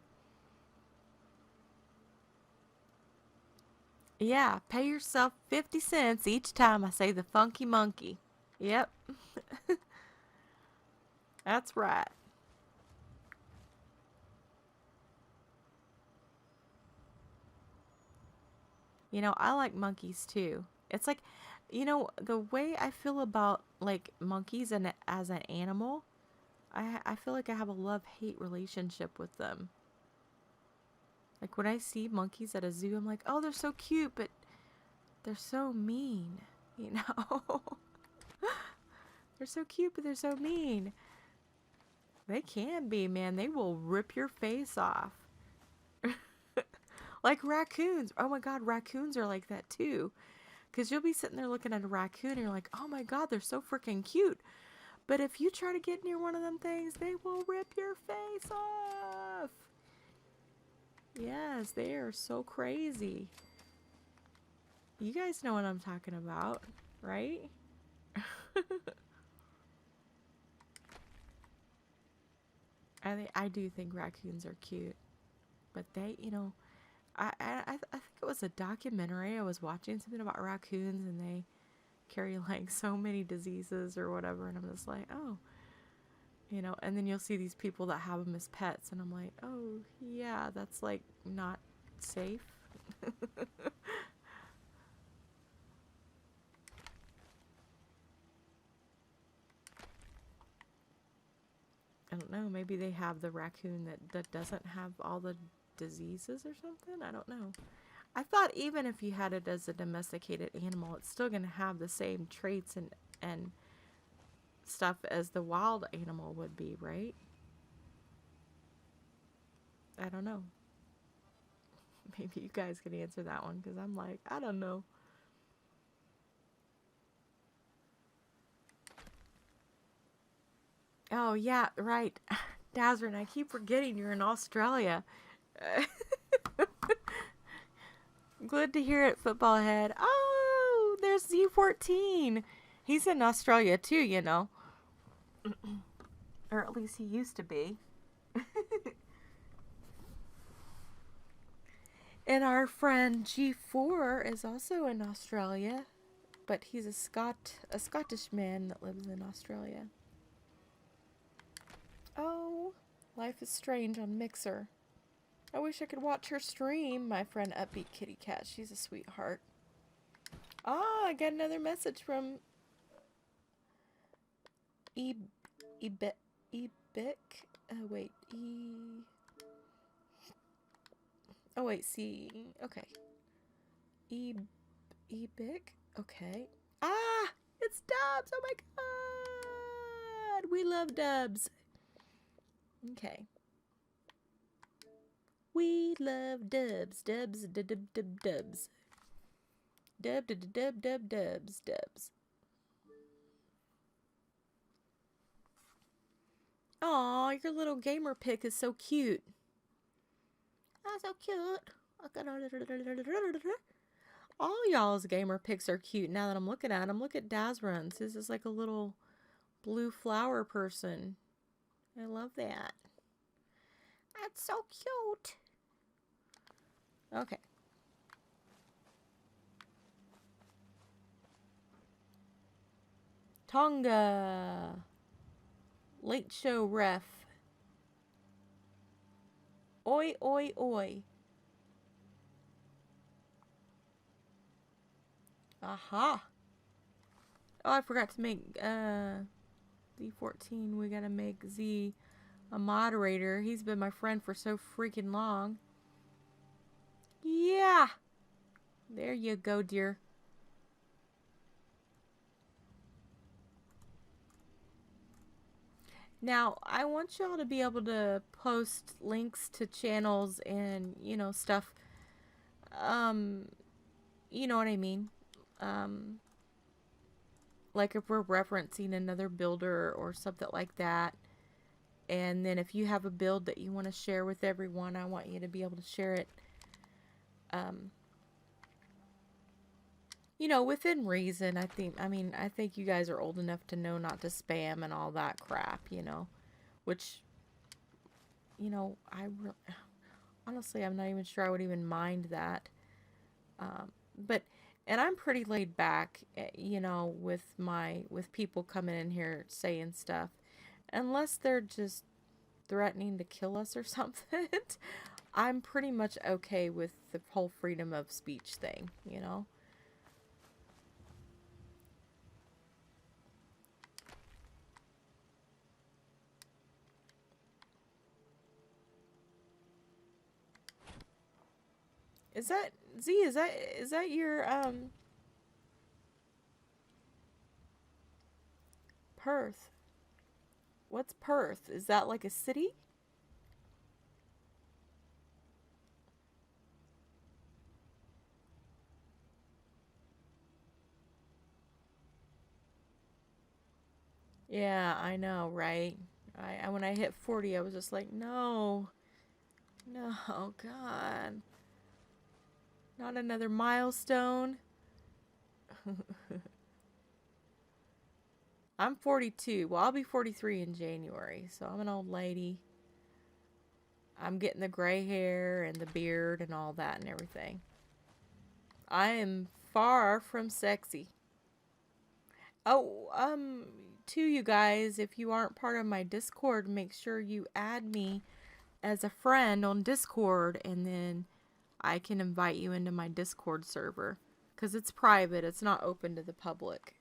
S1: Yeah, pay yourself 50 cents each time I say the funky monkey. Yep. That's right. You know, I like monkeys too. It's like, you know, the way I feel about like monkeys and as an animal, I feel like I have a love-hate relationship with them. Like when I see monkeys at a zoo, I'm like, oh, they're so cute, but they're so mean, you know? They're so cute, but they're so mean. They can be, man. They will rip your face off. Like raccoons. Oh my God, raccoons are like that too. Because you'll be sitting there looking at a raccoon and you're like, oh my God, they're so freaking cute. But if you try to get near one of them things, they will rip your face off. Yes, they are so crazy. You guys know what I'm talking about, right? I do think raccoons are cute, but they, I think it was a documentary I was watching, something about raccoons, and they carry like so many diseases or whatever, and I'm just like, oh, and then you'll see these people that have them as pets, and I'm like, oh yeah, that's like not safe. I don't know, maybe they have the raccoon that doesn't have all the diseases or something. I don't know. I thought even if you had it as a domesticated animal, it's still going to have the same traits and stuff as the wild animal would be, right? I don't know. Maybe you guys can answer that one, because I'm like, I don't know. Oh, yeah, right. Dazrin, I keep forgetting you're in Australia. Good to hear it, football head. Oh, there's Z14. He's in Australia too, or at least he used to be. And our friend G4 is also in Australia, but he's a Scottish man that lives in Australia. Oh, Life is Strange on Mixer. I wish I could watch her stream. My friend Upbeat Kitty Cat, she's a sweetheart. Ah, I got another message from Ebic. Wait, Oh wait, C. Okay. Ebic. Okay. Ah, it's Dubs. Oh my god, we love Dubs. Okay. We love Dubs. Dubs. Dub. Dubs. Dubs. Aw, your little gamer pic is so cute. Oh, so cute. All y'all's gamer pics are cute now that I'm looking at them. Look at Dazrun's. This is like a little blue flower person. I love that. That's so cute. Okay. Tonga. Late show ref. Oi, oi, oi. Aha. Oh, I forgot to make Z14. We gotta make Z a moderator. He's been my friend for so freaking long. Yeah. There you go, dear. Now, I want y'all to be able to post links to channels and, stuff. You know what I mean? Like if we're referencing another builder or something like that. And then if you have a build that you want to share with everyone, I want you to be able to share it, within reason. I think you guys are old enough to know not to spam and all that crap, which, honestly, I'm not even sure I would even mind that. And I'm pretty laid back, with people coming in here saying stuff, unless they're just threatening to kill us or something. I'm pretty much okay with the whole freedom of speech thing, Is that Z? Is that your Perth? What's Perth? Is that like a city? Yeah, I know, right? When I hit 40, I was just like, no, no, God, not another milestone. I'm 42. Well, I'll be 43 in January, so I'm an old lady. I'm getting the gray hair and the beard and all that and everything. I am far from sexy. Oh, to you guys, if you aren't part of my Discord, make sure you add me as a friend on Discord, and then I can invite you into my Discord server. Because it's private, it's not open to the public.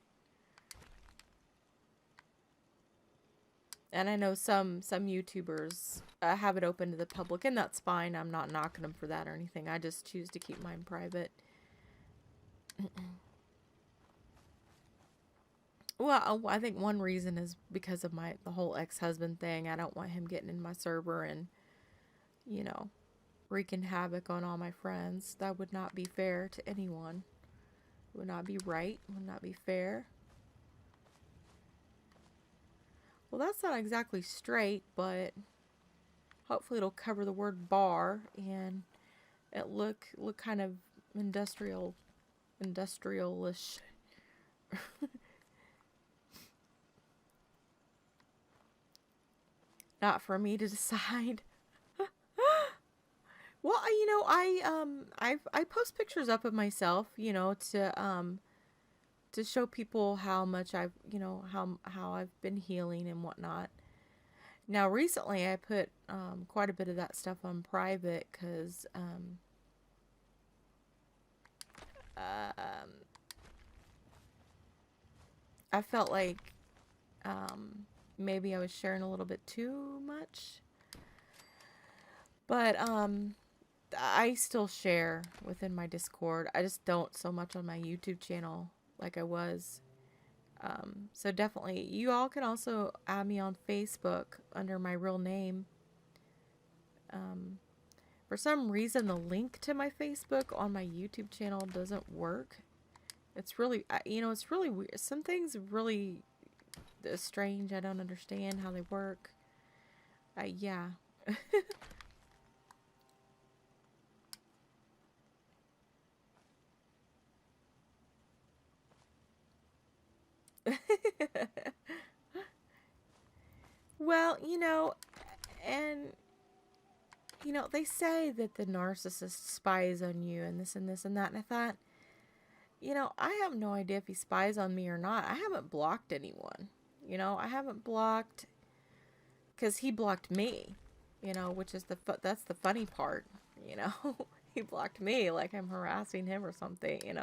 S1: And I know some YouTubers have it open to the public, and that's fine. I'm not knocking them for that or anything. I just choose to keep mine private. Well, I think one reason is because of the whole ex-husband thing. I don't want him getting in my server and, you know, wreaking havoc on all my friends. That would not be fair to anyone. Would not be right. Would not be fair. Well, that's not exactly straight, but hopefully it'll cover the word bar and it look kind of industrialish. Not for me to decide. Well, I post pictures up of myself, to show people how much how I've been healing and whatnot. Now, recently I put quite a bit of that stuff on private because I felt like maybe I was sharing a little bit too much. But I still share within my Discord. I just don't so much on my YouTube channel like I was. So definitely, you all can also add me on Facebook under my real name. For some reason, the link to my Facebook on my YouTube channel doesn't work. It's really, it's really weird. Some things really strange. I don't understand how they work. Yeah. Well, and they say that the narcissist spies on you and this and this and that, and I thought, I have no idea if he spies on me or not. I haven't blocked anyone. I haven't blocked because he blocked me, which is that's the funny part, you know. He blocked me like I'm harassing him or something, and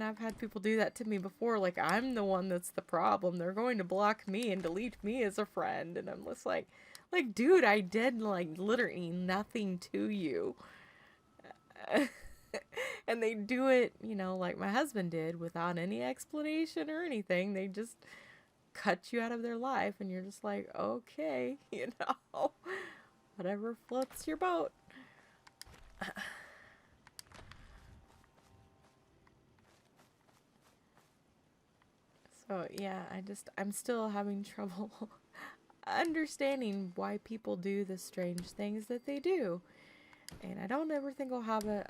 S1: I've had people do that to me before. Like I'm the one that's the problem. They're going to block me and delete me as a friend, and I'm just like, dude, I did like literally nothing to you. And they do it, like my husband did without any explanation or anything. They just cut you out of their life, and you're just like, okay, whatever floats your boat. So yeah, I'm still having trouble understanding why people do the strange things that they do. And I don't ever think I'll have a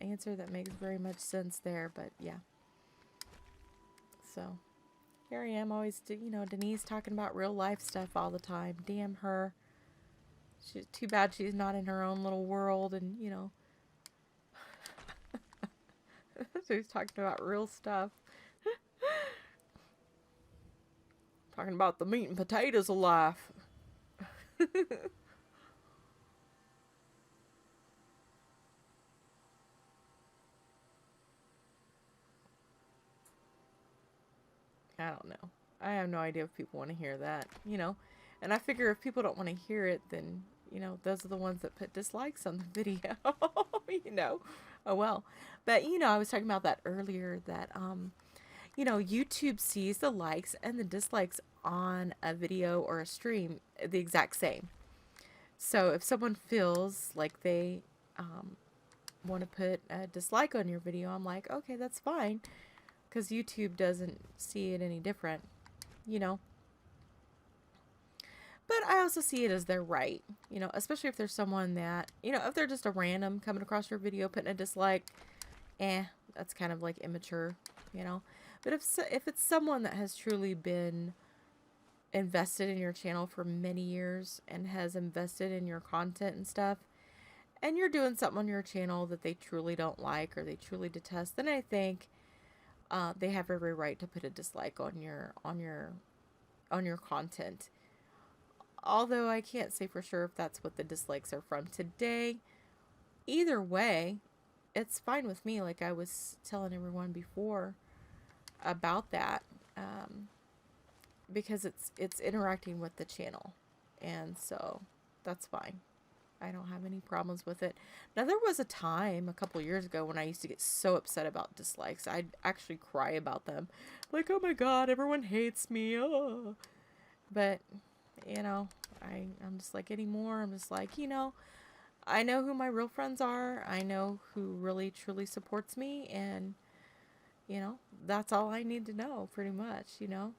S1: answer that makes very much sense there, but yeah. So here I am, always, Denise talking about real life stuff all the time. Damn her. She's too bad she's not in her own little world, and she's talking about real stuff. Talking about the meat and potatoes of life. I don't know. I have no idea if people want to hear that, And I figure if people don't want to hear it, then, those are the ones that put dislikes on the video, Oh well. But, I was talking about that earlier that, YouTube sees the likes and the dislikes on a video or a stream the exact same. So if someone feels like they want to put a dislike on your video, I'm like, okay, that's fine. because YouTube doesn't see it any different, you know. But I also see it as their right, you know, especially if there's someone that, you know, if they're just a random coming across your video, putting a dislike, that's kind of like immature, you know. But if it's someone that has truly been invested in your channel for many years and has invested in your content and stuff, and you're doing something on your channel that they truly don't like or they truly detest, then I think they have every right to put a dislike on your content. Although I can't say for sure if that's what the dislikes are from today. Either way, it's fine with me. Like I was telling everyone before about that, because it's interacting with the channel, and so that's fine. I don't have any problems with it. Now, there was a time a couple years ago when I used to get so upset about dislikes. I'd actually cry about them. Like, oh my God, everyone hates me. Oh. But, you know, I'm just like anymore. I'm just like, you know, I know who my real friends are. I know who really, truly supports me. And, you know, that's all I need to know, pretty much, you know.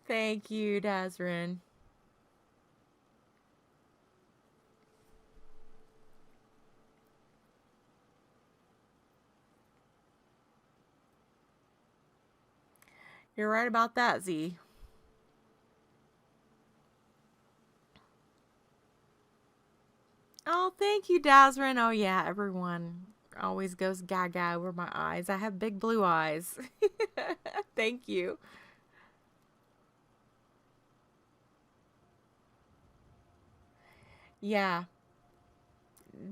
S1: Thank you, Dazrin. You're right about that, Z. Oh, thank you, Dazrin. Oh, yeah, everyone always goes gaga over my eyes. I have big blue eyes. Thank you. Yeah,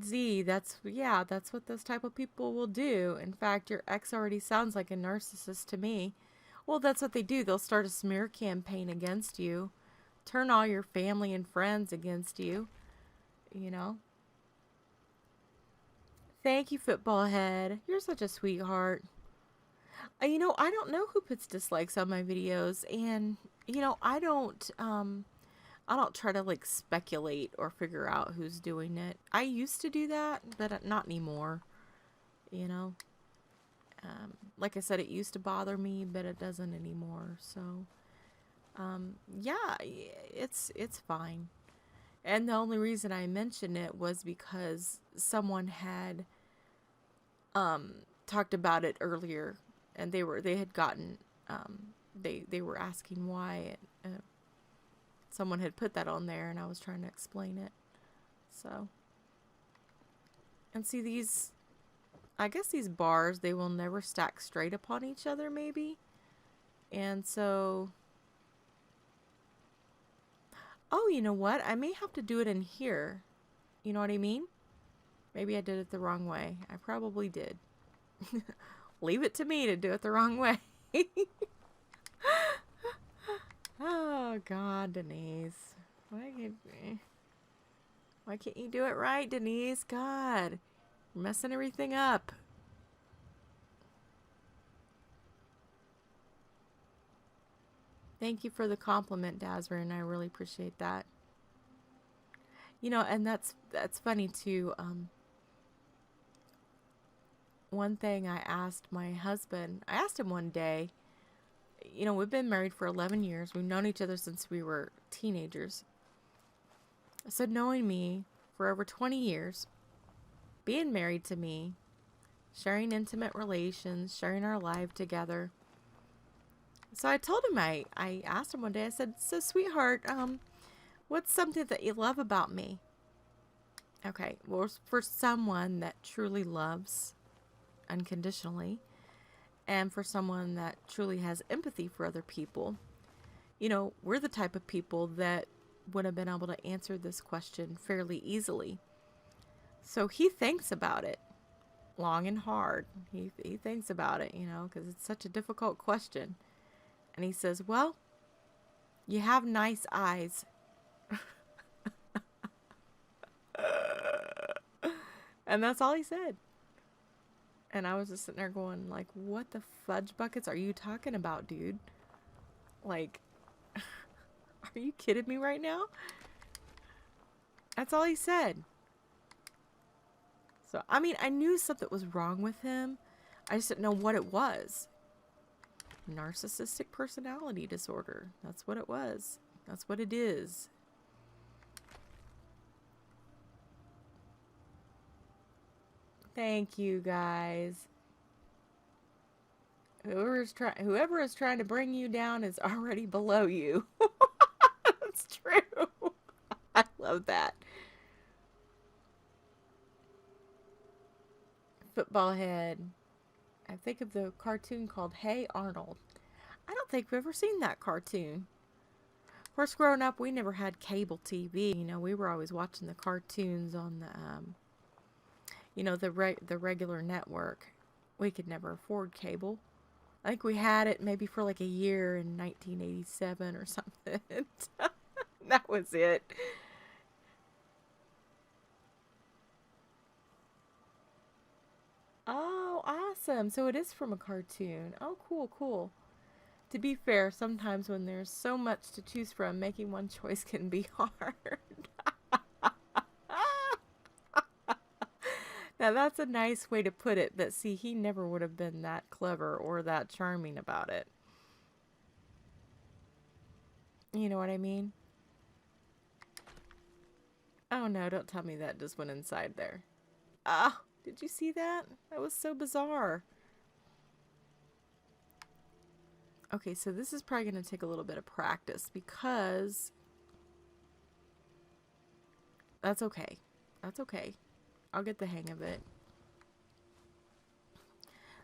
S1: Z, that's what those type of people will do. In fact, your ex already sounds like a narcissist to me. Well, that's what they do. They'll start a smear campaign against you, turn all your family and friends against you, you know. Thank you, football head. You're such a sweetheart. You know, I don't know who puts dislikes on my videos, and you know, I don't try to like speculate or figure out who's doing it. I used to do that, but not anymore. You know, like I said, it used to bother me, but it doesn't anymore. So, yeah, it's fine. And the only reason I mentioned it was because someone had talked about it earlier, and they had gotten they were asking why someone had put that on there, and I was trying to explain it. So, and see these, I guess these bars, they will never stack straight upon each other, maybe. And so, oh, you know what? I may have to do it in here. You know what I mean? Maybe I did it the wrong way. I probably did. Leave it to me to do it the wrong way. Oh, God, Denise. Why can't you do it right, Denise? God, you're messing everything up. Thank you for the compliment, Dazrin. I really appreciate that. You know, and that's funny too. One thing I asked my husband, I asked him one day, you know, we've been married for 11 years. We've known each other since we were teenagers. I said, knowing me for over 20 years, being married to me, sharing intimate relations, sharing our life together. So I told him, I asked him one day, I said, so sweetheart, what's something that you love about me? Okay, well, for someone that truly loves unconditionally, and for someone that truly has empathy for other people, you know, we're the type of people that would have been able to answer this question fairly easily. So he thinks about it long and hard. He thinks about it, you know, because it's such a difficult question. And he says, well, you have nice eyes. And that's all he said. And I was just sitting there going, like, what the fudge buckets are you talking about, dude? Like, are you kidding me right now? That's all he said. So, I mean, I knew something was wrong with him. I just didn't know what it was. Narcissistic personality disorder. That's what it was. That's what it is. Thank you, guys. Whoever is trying to bring you down is already below you. That's true. I love that. Football head. I think of the cartoon called Hey Arnold. I don't think we've ever seen that cartoon. Of course, growing up, we never had cable TV. You know, we were always watching the cartoons on the the regular network. We could never afford cable. I think we had it maybe for like a year in 1987 or something. That was it. Oh, awesome. So it is from a cartoon. Oh, cool, cool. To be fair, sometimes when there's so much to choose from, making one choice can be hard. Now, that's a nice way to put it, but see, he never would have been that clever or that charming about it. You know what I mean? Oh no, don't tell me that just went inside there. Ah, did you see that? That was so bizarre. Okay, so this is probably going to take a little bit of practice because that's okay. That's okay. I'll get the hang of it.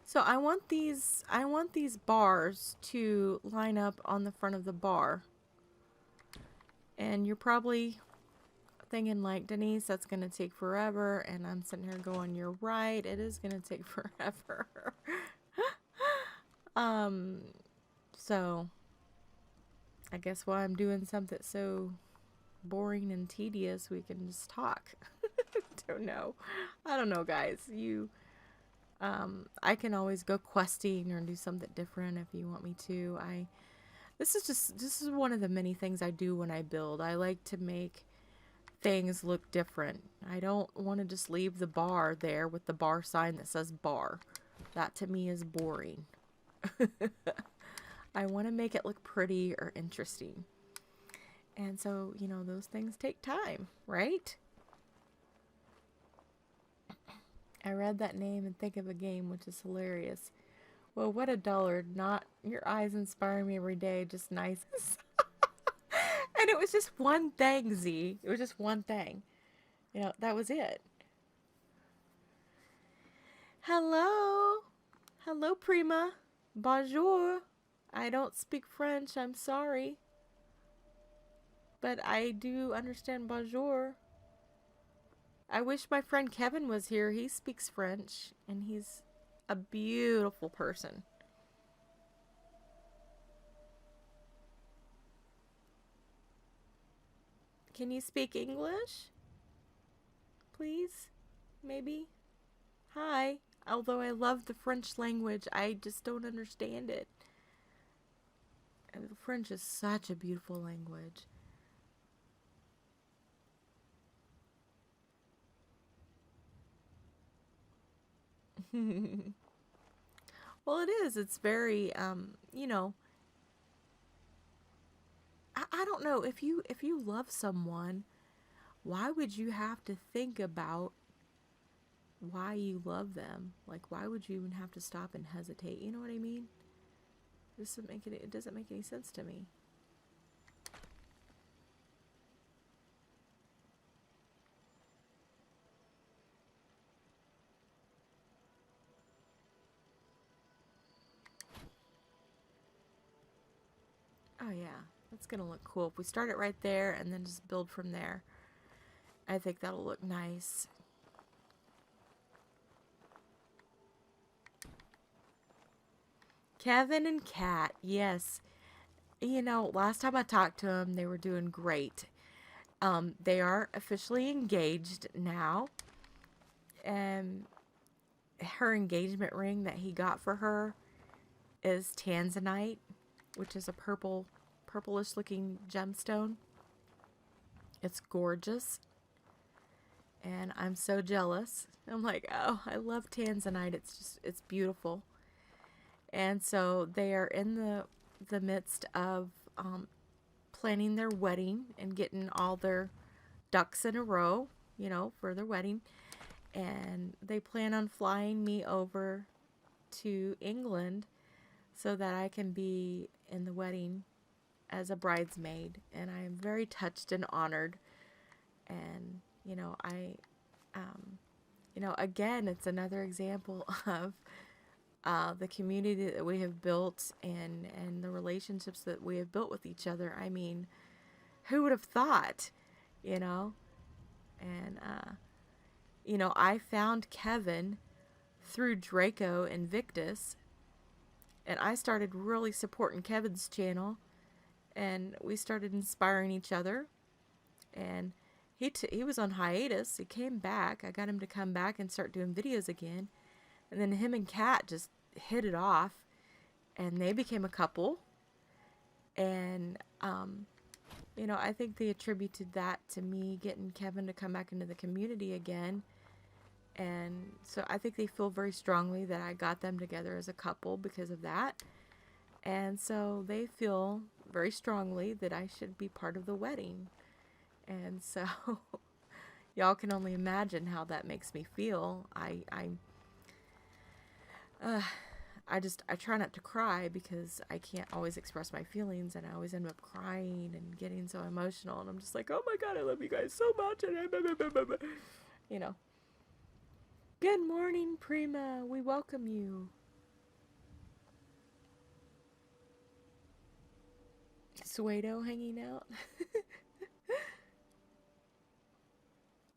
S1: So I want these bars to line up on the front of the bar. And you're probably thinking like, Denise, that's going to take forever. And I'm sitting here going, you're right. It is going to take forever. So I guess while I'm doing something so boring and tedious, we can just talk. Don't know. I don't know, guys. I can always go questing or do something different if you want me to. This is one of the many things I do when I build. I like to make things look different. I don't want to just leave the bar there with the bar sign that says bar. That to me is boring. I want to make it look pretty or interesting. And so, you know, those things take time, right? I read that name and think of a game, which is hilarious. Well, what a dullard. Not your eyes inspire me every day, just nice. And it was just one thing, Z. It was just one thing. You know, that was it. Hello. Hello, Prima. Bonjour. I don't speak French, I'm sorry. But I do understand bonjour. I wish my friend Kevin was here. He speaks French, and he's a beautiful person. Can you speak English? Please? Maybe? Hi. Although I love the French language, I just don't understand it. And French is such a beautiful language. Well, it is. It's very, you know, I don't know if you love someone, why would you have to think about why you love them? Like, why would you even have to stop and hesitate? You know what I mean? It doesn't make any sense to me. Oh yeah, that's gonna look cool. If we start it right there and then just build from there, I think that'll look nice. Kevin and Kat, yes. You know, last time I talked to them, they were doing great. They are officially engaged now. And her engagement ring that he got for her is tanzanite, which is a purplish looking gemstone. It's gorgeous. and I'm so jealous. I'm like, oh, I love tanzanite. It's beautiful. And so they are in the midst of planning their wedding and getting all their ducks in a row, for their wedding. And they plan on flying me over to England so that I can be in the wedding as a bridesmaid. And I am very touched and honored. And, again, it's another example of the community that we have built and the relationships that we have built with each other. I mean, who would have thought, you know? And, I found Kevin through Draco Invictus, and I started really supporting Kevin's channel, and we started inspiring each other. And he was on hiatus. He came back. I got him to come back and start doing videos again. And then him and Kat just hit it off, and they became a couple. And, I think they attributed that to me getting Kevin to come back into the community again. And so I think they feel very strongly that I got them together as a couple because of that. And so they feel very strongly that I should be part of the wedding. And so y'all can only imagine how that makes me feel. I try not to cry because I can't always express my feelings, and I always end up crying and getting so emotional, and I'm just like, oh my god, I love you guys so much, and you know. Good morning, Prima. We welcome you. Suedo hanging out.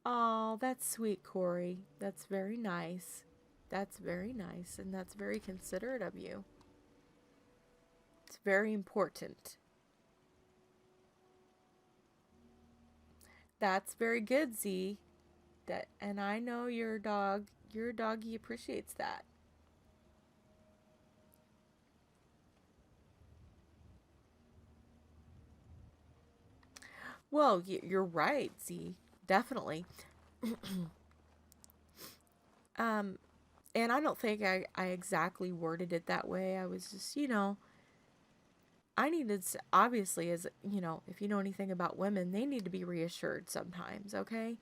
S1: Oh, that's sweet, Corey. That's very nice. That's very nice, and that's very considerate of you. It's very important. That's very good, Z. And I know your doggy appreciates that. Well, you're right, Z. Definitely. And I don't think I exactly worded it that way. I was just, I needed, obviously, as, if you know anything about women, they need to be reassured sometimes, okay?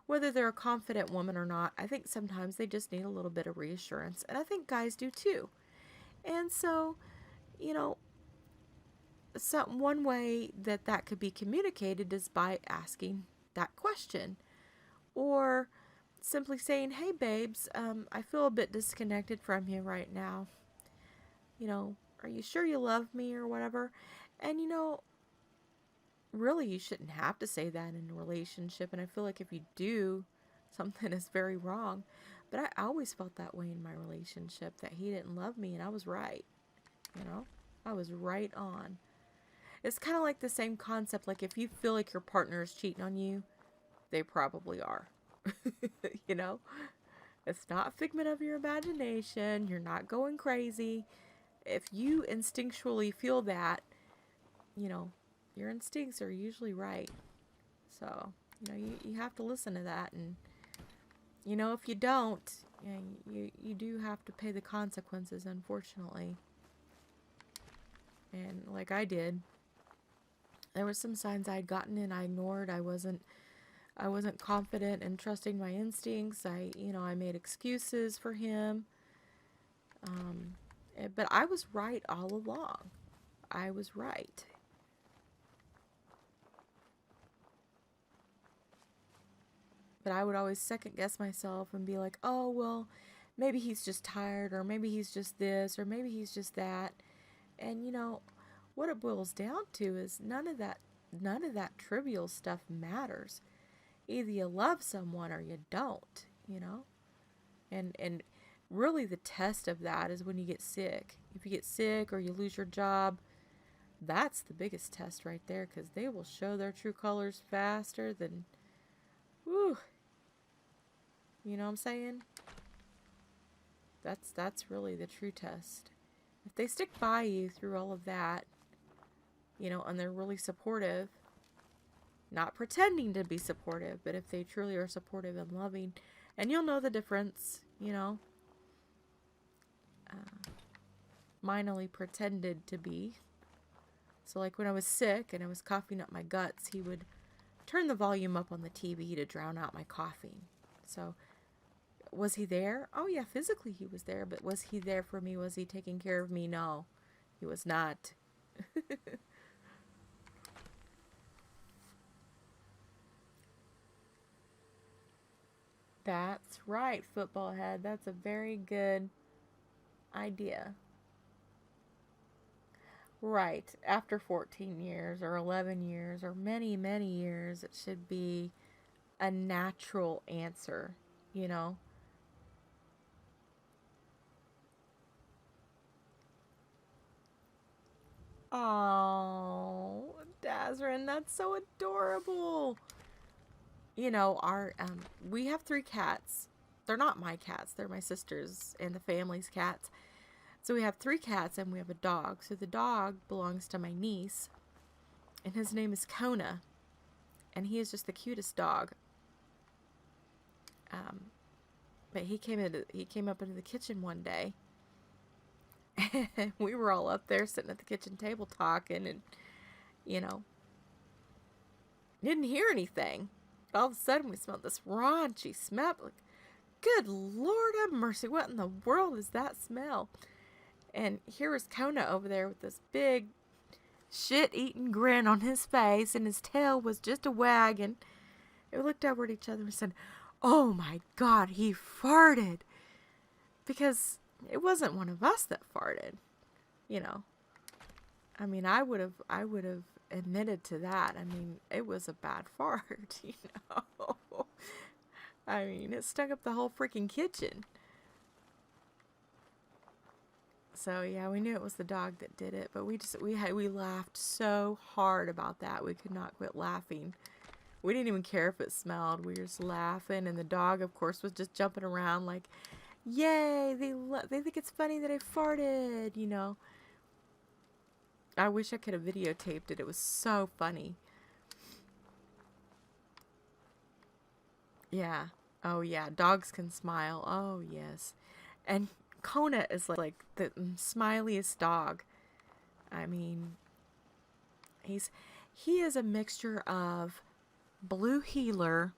S1: Whether they're a confident woman or not, I think sometimes they just need a little bit of reassurance. And I think guys do too. And so, one way that could be communicated is by asking that question. Or simply saying, hey, babes, I feel a bit disconnected from you right now. Are you sure you love me or whatever? And, really, you shouldn't have to say that in a relationship. And I feel like if you do, something is very wrong. But I always felt that way in my relationship, that he didn't love me, and I was right. I was right on. It's kind of like the same concept. Like, if you feel like your partner is cheating on you, they probably are. It's not a figment of your imagination. You're not going crazy. If you instinctually feel that, your instincts are usually right. So, you have to listen to that. And, if you don't, you do have to pay the consequences, unfortunately. And like I did, there were some signs I'd gotten and I ignored. I wasn't confident in trusting my instincts. I made excuses for him. But I was right all along. I was right. But I would always second guess myself and be like, oh, well, maybe he's just tired, or maybe he's just this, or maybe he's just that. And what it boils down to is none of that trivial stuff matters. Either you love someone or you don't, And really the test of that is when you get sick. If you get sick or you lose your job, that's the biggest test right there, because they will show their true colors faster than, whew. You know what I'm saying? That's really the true test. If they stick by you through all of that, and they're really supportive, not pretending to be supportive, but if they truly are supportive and loving, and you'll know the difference, you know. Mine only pretended to be. So like when I was sick and I was coughing up my guts, he would turn the volume up on the TV to drown out my coughing. So was he there? Oh yeah, physically he was there, but was he there for me? Was he taking care of me? No, he was not. That's right, football head. That's a very good idea. Right, after 14 years or 11 years or many, many years, it should be a natural answer, you know? Oh, Dazrin, that's so adorable. You know, we have 3 cats. They're not my cats, they're my sister's and the family's cats. So we have 3 cats and we have a dog. So the dog belongs to my niece, and his name is Kona, and he is just the cutest dog. Um, but he came up into the kitchen one day, and we were all up there sitting at the kitchen table talking, and you know, didn't hear anything. All of a sudden, we smelled this raunchy smell. Like, good Lord have mercy! What in the world is that smell? And here was Kona over there with this big shit-eating grin on his face, and his tail was just a wagging. We looked over at each other and said, "Oh my God, he farted!" Because it wasn't one of us that farted, you know. I mean, I would have admitted to that. I mean, it was a bad fart, you know. I mean, it stunk up the whole freaking kitchen. So yeah, we knew it was the dog that did it, but we laughed so hard about that. We could not quit laughing. We didn't even care if it smelled. We were just laughing, and the dog, of course, was just jumping around like, "Yay! They think it's funny that I farted," you know. I wish I could have videotaped it. It was so funny. Yeah. Oh yeah, dogs can smile. Oh yes. And Kona is like the smiliest dog. I mean, he is a mixture of Blue Heeler,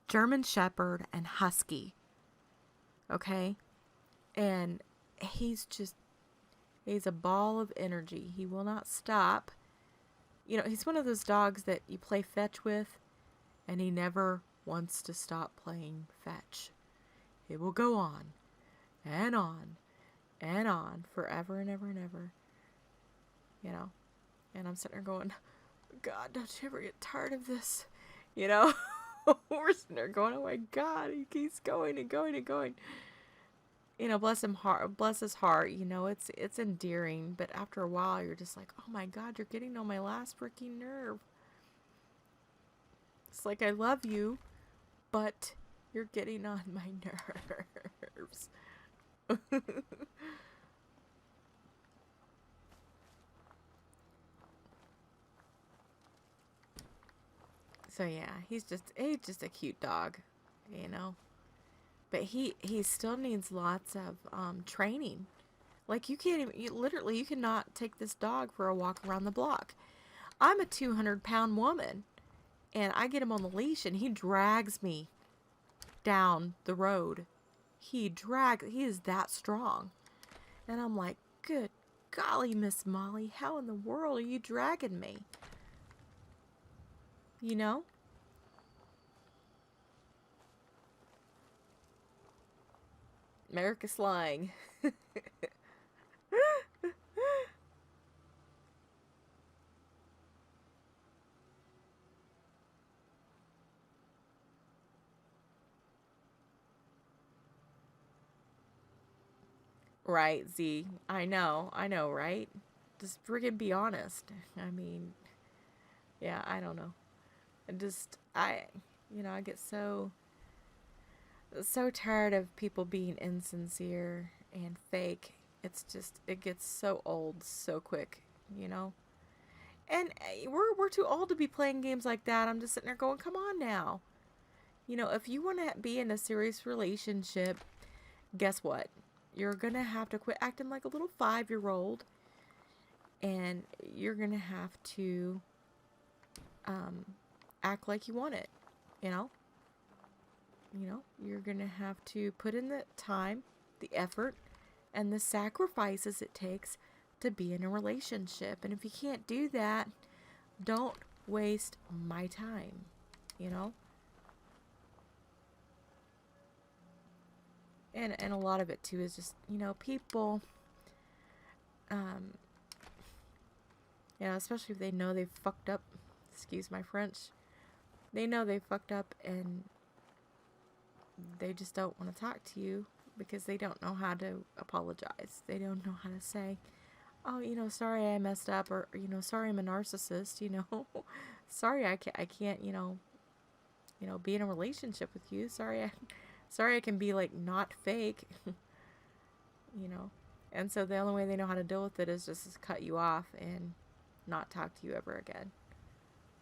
S1: German Shepherd, and Husky. Okay? And he's a ball of energy. He will not stop. You know, he's one of those dogs that you play fetch with, and he never wants to stop playing fetch. It will go on and on and on forever and ever and ever. You know? And I'm sitting there going, "God, don't you ever get tired of this?" You know? We're sitting there going, "Oh my God, he keeps going and going and going." You know, bless his heart. You know, it's endearing, but after a while, you're just like, "Oh my God, you're getting on my last freaking nerve." It's like, I love you, but you're getting on my nerves. So yeah, he's just a cute dog, you know. But he still needs lots of training. Like you can't even literally you cannot take this dog for a walk around the block. I'm a 200-pound woman, and I get him on the leash, and he drags me down the road. He is that strong. And I'm like, "Good golly, Miss Molly, how in the world are you dragging me?" You know? America slang. Right, Z. I know, right? Just friggin' be honest. I mean, yeah, I don't know. You know, I get so tired of people being insincere and fake. It gets so old so quick, you know? And we're too old to be playing games like that. I'm just sitting there going, come on now. You know, if you want to be in a serious relationship, guess what? You're going to have to quit acting like a little 5-year-old. And you're going to have to act like you want it, you know? You're going to have to put in the time, the effort, and the sacrifices it takes to be in a relationship. And if you can't do that, don't waste my time, you know? And a lot of it too is just, people, especially if they know they've fucked up, excuse my French, they know they fucked up and they just don't want to talk to you because they don't know how to apologize. They don't know how to say, oh, sorry I messed up, or, sorry I'm a narcissist, sorry I can't, be in a relationship with you. Sorry I can be like not fake, And so the only way they know how to deal with it is just to cut you off and not talk to you ever again.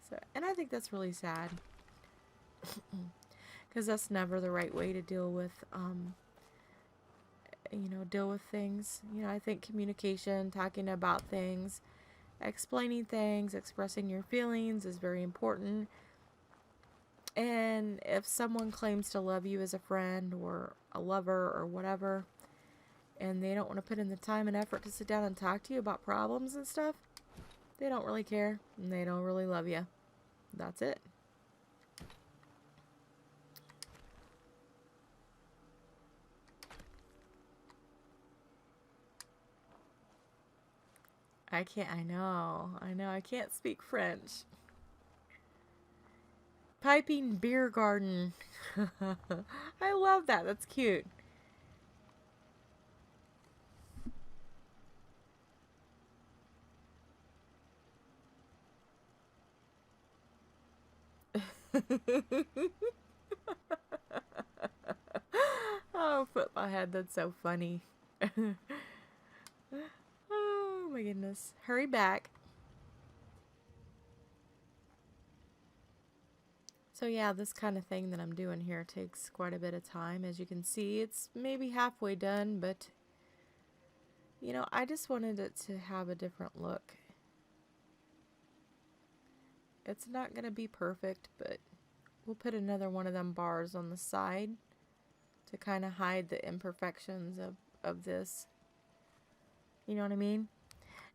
S1: So, and I think that's really sad. Because that's never the right way to deal with, deal with things. I think communication, talking about things, explaining things, expressing your feelings is very important. And if someone claims to love you as a friend or a lover or whatever, and they don't want to put in the time and effort to sit down and talk to you about problems and stuff, they don't really care and they don't really love you. That's it. I know, I can't speak French. Piping beer garden. I love that. That's cute. Oh, flip my head. That's so funny. Oh my goodness. Hurry back. So yeah, this kind of thing that I'm doing here takes quite a bit of time. As you can see, it's maybe halfway done, but I just wanted it to have a different look. It's not going to be perfect, but we'll put another one of them bars on the side to kind of hide the imperfections of this. You know what I mean?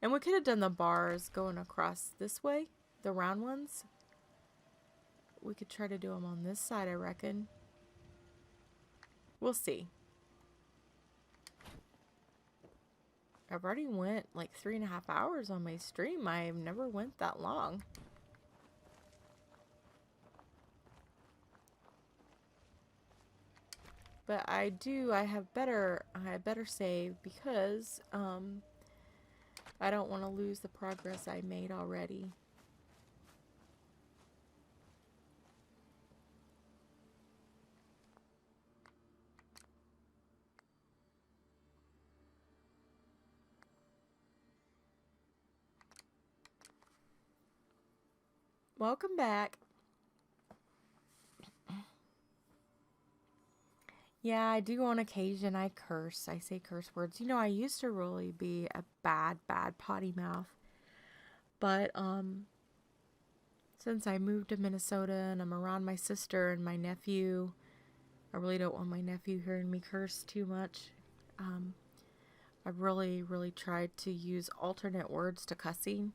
S1: And we could have done the bars going across this way, the round ones. We could try to do them on this side, I reckon. We'll see. I've already went like 3.5 hours on my stream. I've never went that long. But I have better save because I don't want to lose the progress I made already. Welcome back. Yeah, I do on occasion. I curse. I say curse words. I used to really be a bad potty mouth. But since I moved to Minnesota and I'm around my sister and my nephew, I really don't want my nephew hearing me curse too much. I've really tried to use alternate words to cussing.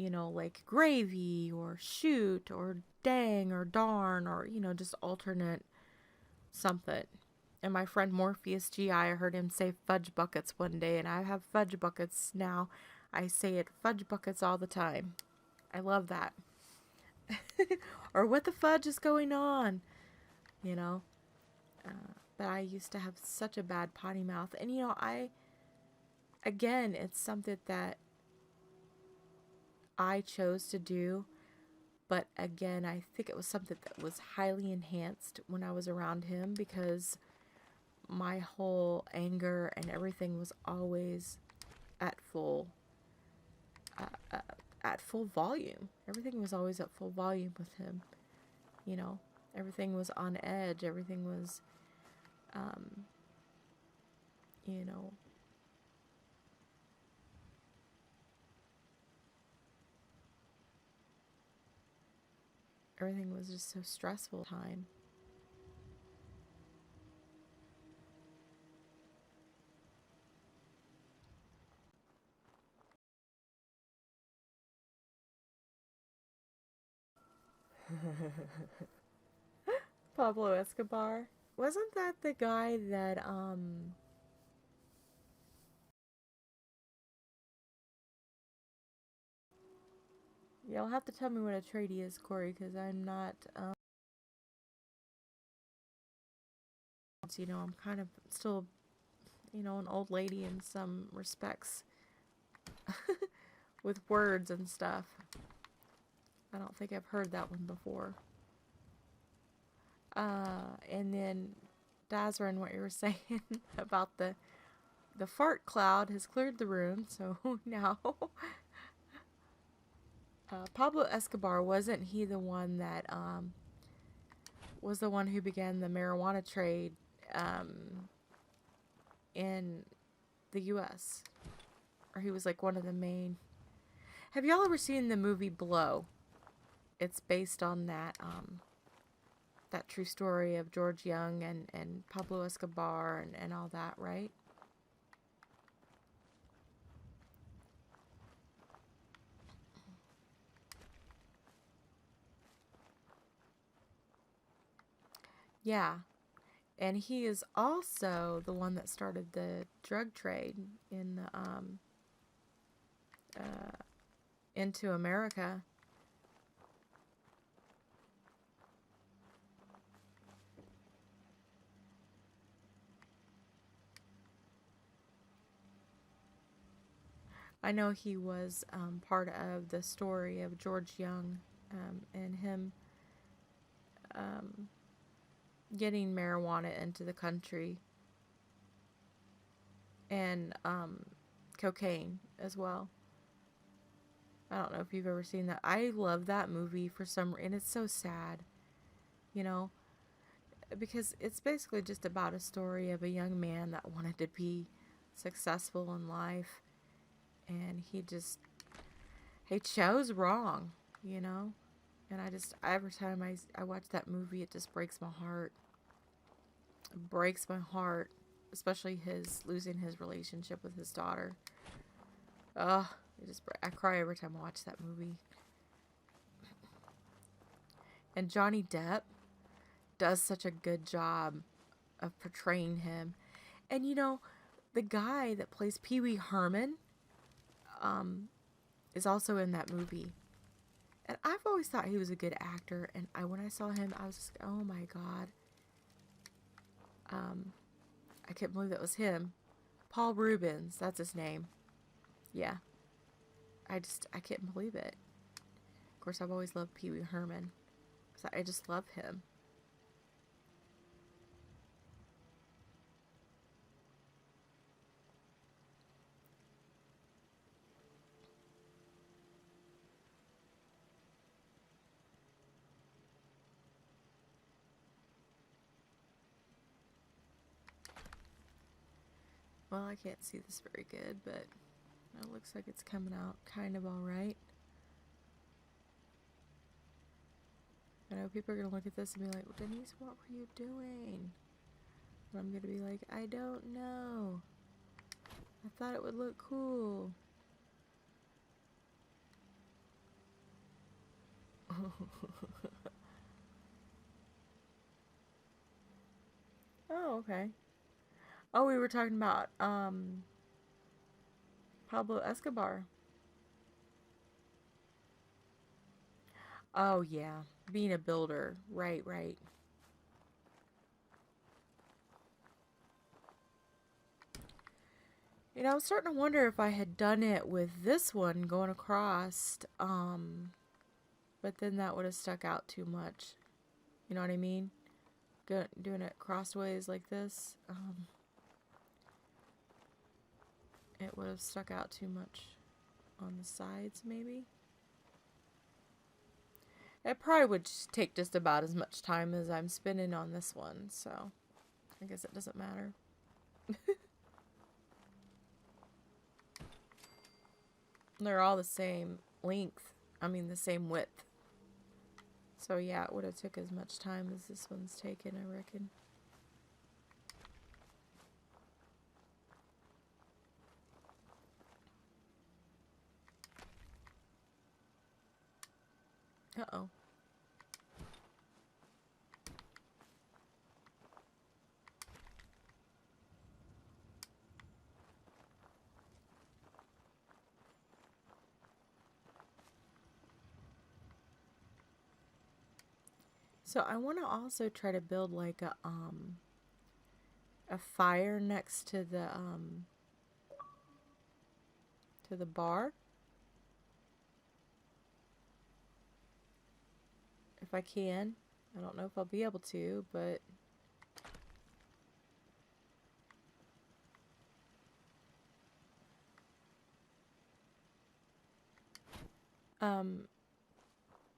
S1: Like gravy or shoot or dang or darn or, just alternate something. And my friend Morpheus GI, I heard him say fudge buckets one day, and I have fudge buckets now. I say it fudge buckets all the time. I love that. Or what the fudge is going on? But I used to have such a bad potty mouth. And, again, it's something that I chose to do. But again, I think it was something that was highly enhanced when I was around him because my whole anger and everything was always at full at full volume. Everything was always at full volume with him. You know, everything was on edge. Everything was, you know, everything was just so stressful time. Pablo Escobar. Wasn't that the guy that you'll have to tell me what a tradie is, Corey, because I'm not you know, I'm kind of still, you know, an old lady in some respects with words and stuff. I don't think I've heard that one before. And then Dazrin, what you were saying about the fart cloud has cleared the room, so now Pablo Escobar, wasn't he the one that was the one who began the marijuana trade in the US? Or he was like one of the main. Have y'all ever seen the movie Blow? It's based on that that true story of George Young and Pablo Escobar and all that, right? Yeah. And he is also the one that started the drug trade in the into America. I know he was part of the story of George Young and him getting marijuana into the country and cocaine as well. I don't know if you've ever seen that. I love that movie for some reason. And it's so sad, you know, because it's basically just about a story of a young man that wanted to be successful in life, and he chose wrong, you know. And every time I watch that movie, it just breaks my heart. It breaks my heart, especially his losing his relationship with his daughter. Ugh, I cry every time I watch that movie. And Johnny Depp does such a good job of portraying him. And you know, the guy that plays Pee Wee Herman is also in that movie. And I've always thought he was a good actor. And when I saw him, I was just, oh my God. I can't believe that was him. Paul Rubens, that's his name. Yeah. I can't believe it. Of course, I've always loved Pee Wee Herman. So I just love him. Well, I can't see this very good, but it looks like it's coming out kind of alright. I know people are going to look at this and be like, well, Denise, what were you doing? And I'm going to be like, I don't know. I thought it would look cool. Oh, okay. Oh, we were talking about Pablo Escobar. Oh, yeah. Being a builder. Right, right. You know, I was starting to wonder if I had done it with this one going across, but then that would have stuck out too much. You know what I mean? Doing it crossways like this, it would have stuck out too much on the sides, maybe. It probably would just take just about as much time as I'm spending on this one, so I guess it doesn't matter. They're all the same length. I mean, the same width. So yeah, it would have took as much time as this one's taken, I reckon. Uh-oh. So I want to also try to build like a fire next to the bar. If I can. I don't know if I'll be able to, but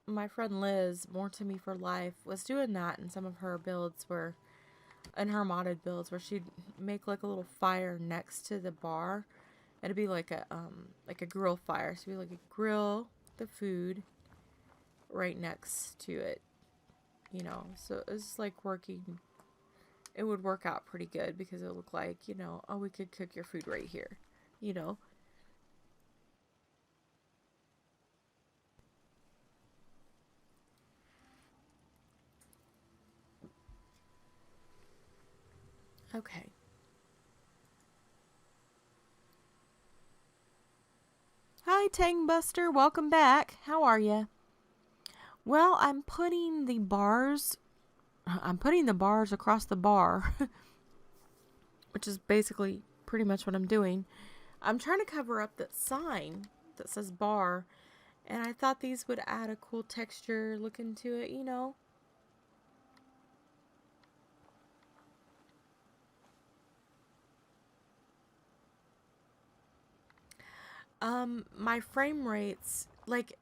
S1: my friend Liz, More to Me for Life, was doing that in some of her builds where, in her modded builds, where she'd make like a little fire next to the bar. It'd be like a grill fire. So it'd be like a grill, the food, right next to it. You know, so it's like working. It would work out pretty good because it would look like, you know, oh, we could cook your food right here. You know. Okay. Hi, Tangbuster. Welcome back. How are you? Well, I'm putting the bars across the bar, which is basically pretty much what I'm doing. I'm trying to cover up that sign that says bar, and I thought these would add a cool texture look into it, you know. My frame rates, like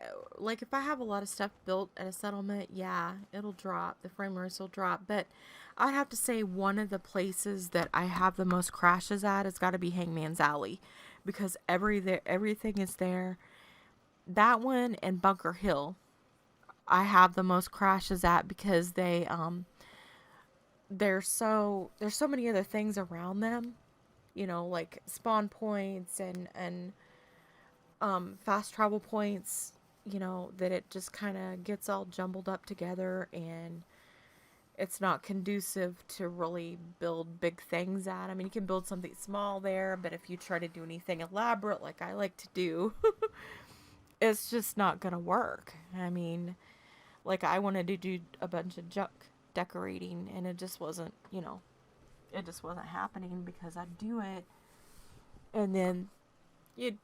S1: if I have a lot of stuff built at a settlement, yeah, it'll drop. The frame rates will drop. But I'd have to say one of the places that I have the most crashes at has got to be Hangman's Alley, because everything is there. That one and Bunker Hill, I have the most crashes at because there's so many other things around them, you know, like spawn points and fast travel points, you know, that it just kind of gets all jumbled up together, and it's not conducive to really build big things at. I mean, you can build something small there, but if you try to do anything elaborate like I like to do, it's just not gonna work. I mean, like I wanted to do a bunch of junk decorating, and it just wasn't, you know, it just wasn't happening because I'd do it, and then you'd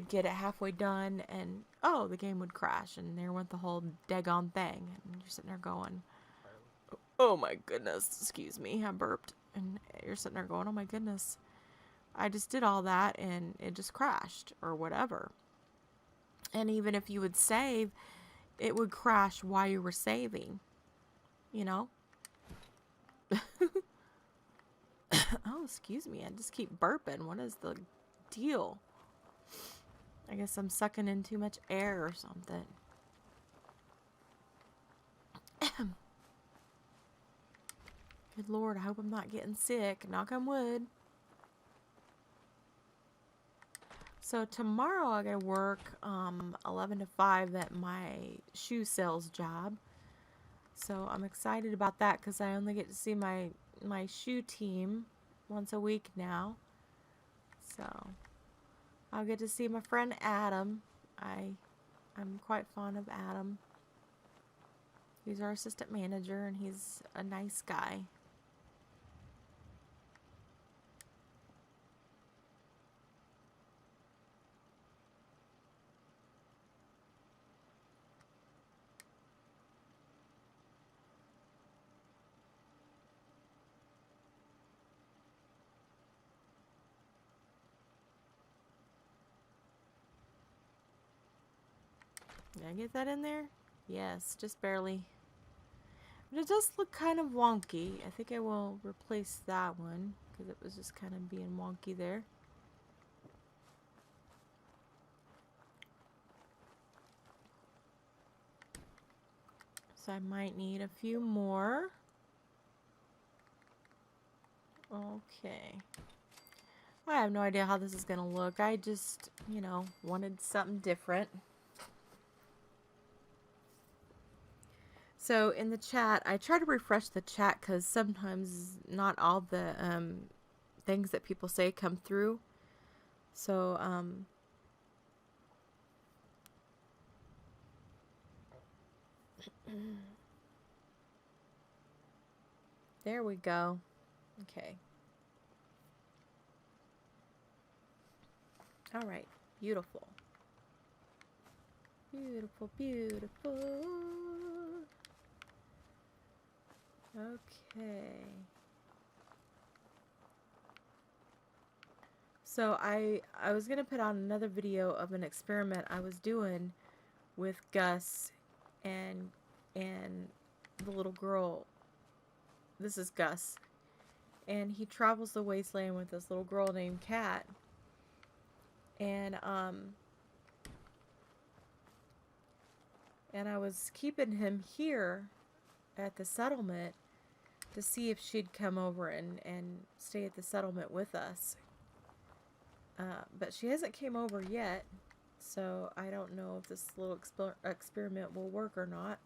S1: get it halfway done, and oh, the game would crash, and there went the whole daggone thing, and you're sitting there going, oh my goodness, excuse me, I burped, and you're sitting there going, oh my goodness, I just did all that and it just crashed or whatever. And even if you would save, it would crash while you were saving, you know. Oh, excuse me, I just keep burping. What is the deal? I guess I'm sucking in too much air or something. Good Lord, I hope I'm not getting sick. Knock on wood. So tomorrow I gotta work 11 to 5 at my shoe sales job. So I'm excited about that because I only get to see my shoe team once a week now. So I'll get to see my friend Adam. I'm quite fond of Adam. He's our assistant manager, and he's a nice guy. Did I get that in there? Yes, just barely. But it does look kind of wonky. I think I will replace that one because it was just kind of being wonky there. So I might need a few more. Okay. I have no idea how this is going to look. I just, you know, wanted something different. So in the chat, I try to refresh the chat because sometimes not all the things that people say come through. So, there we go. Okay. All right. Beautiful. Beautiful, beautiful. Okay. So I was going to put on another video of an experiment I was doing with Gus and the little girl. This is Gus. And he travels the wasteland with this little girl named Kat. And I was keeping him here at the settlement to see if she'd come over and stay at the settlement with us. But she hasn't came over yet, so I don't know if this little experiment will work or not.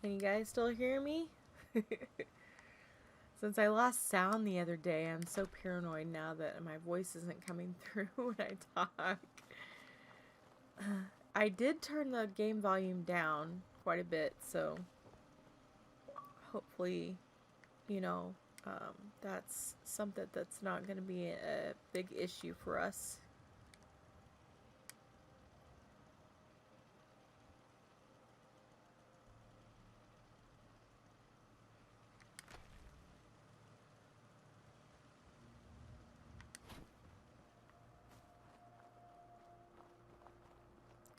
S1: Can you guys still hear me? Since I lost sound the other day, I'm so paranoid now that my voice isn't coming through when I talk. I did turn the game volume down quite a bit, so hopefully, you know, that's something that's not going to be a big issue for us.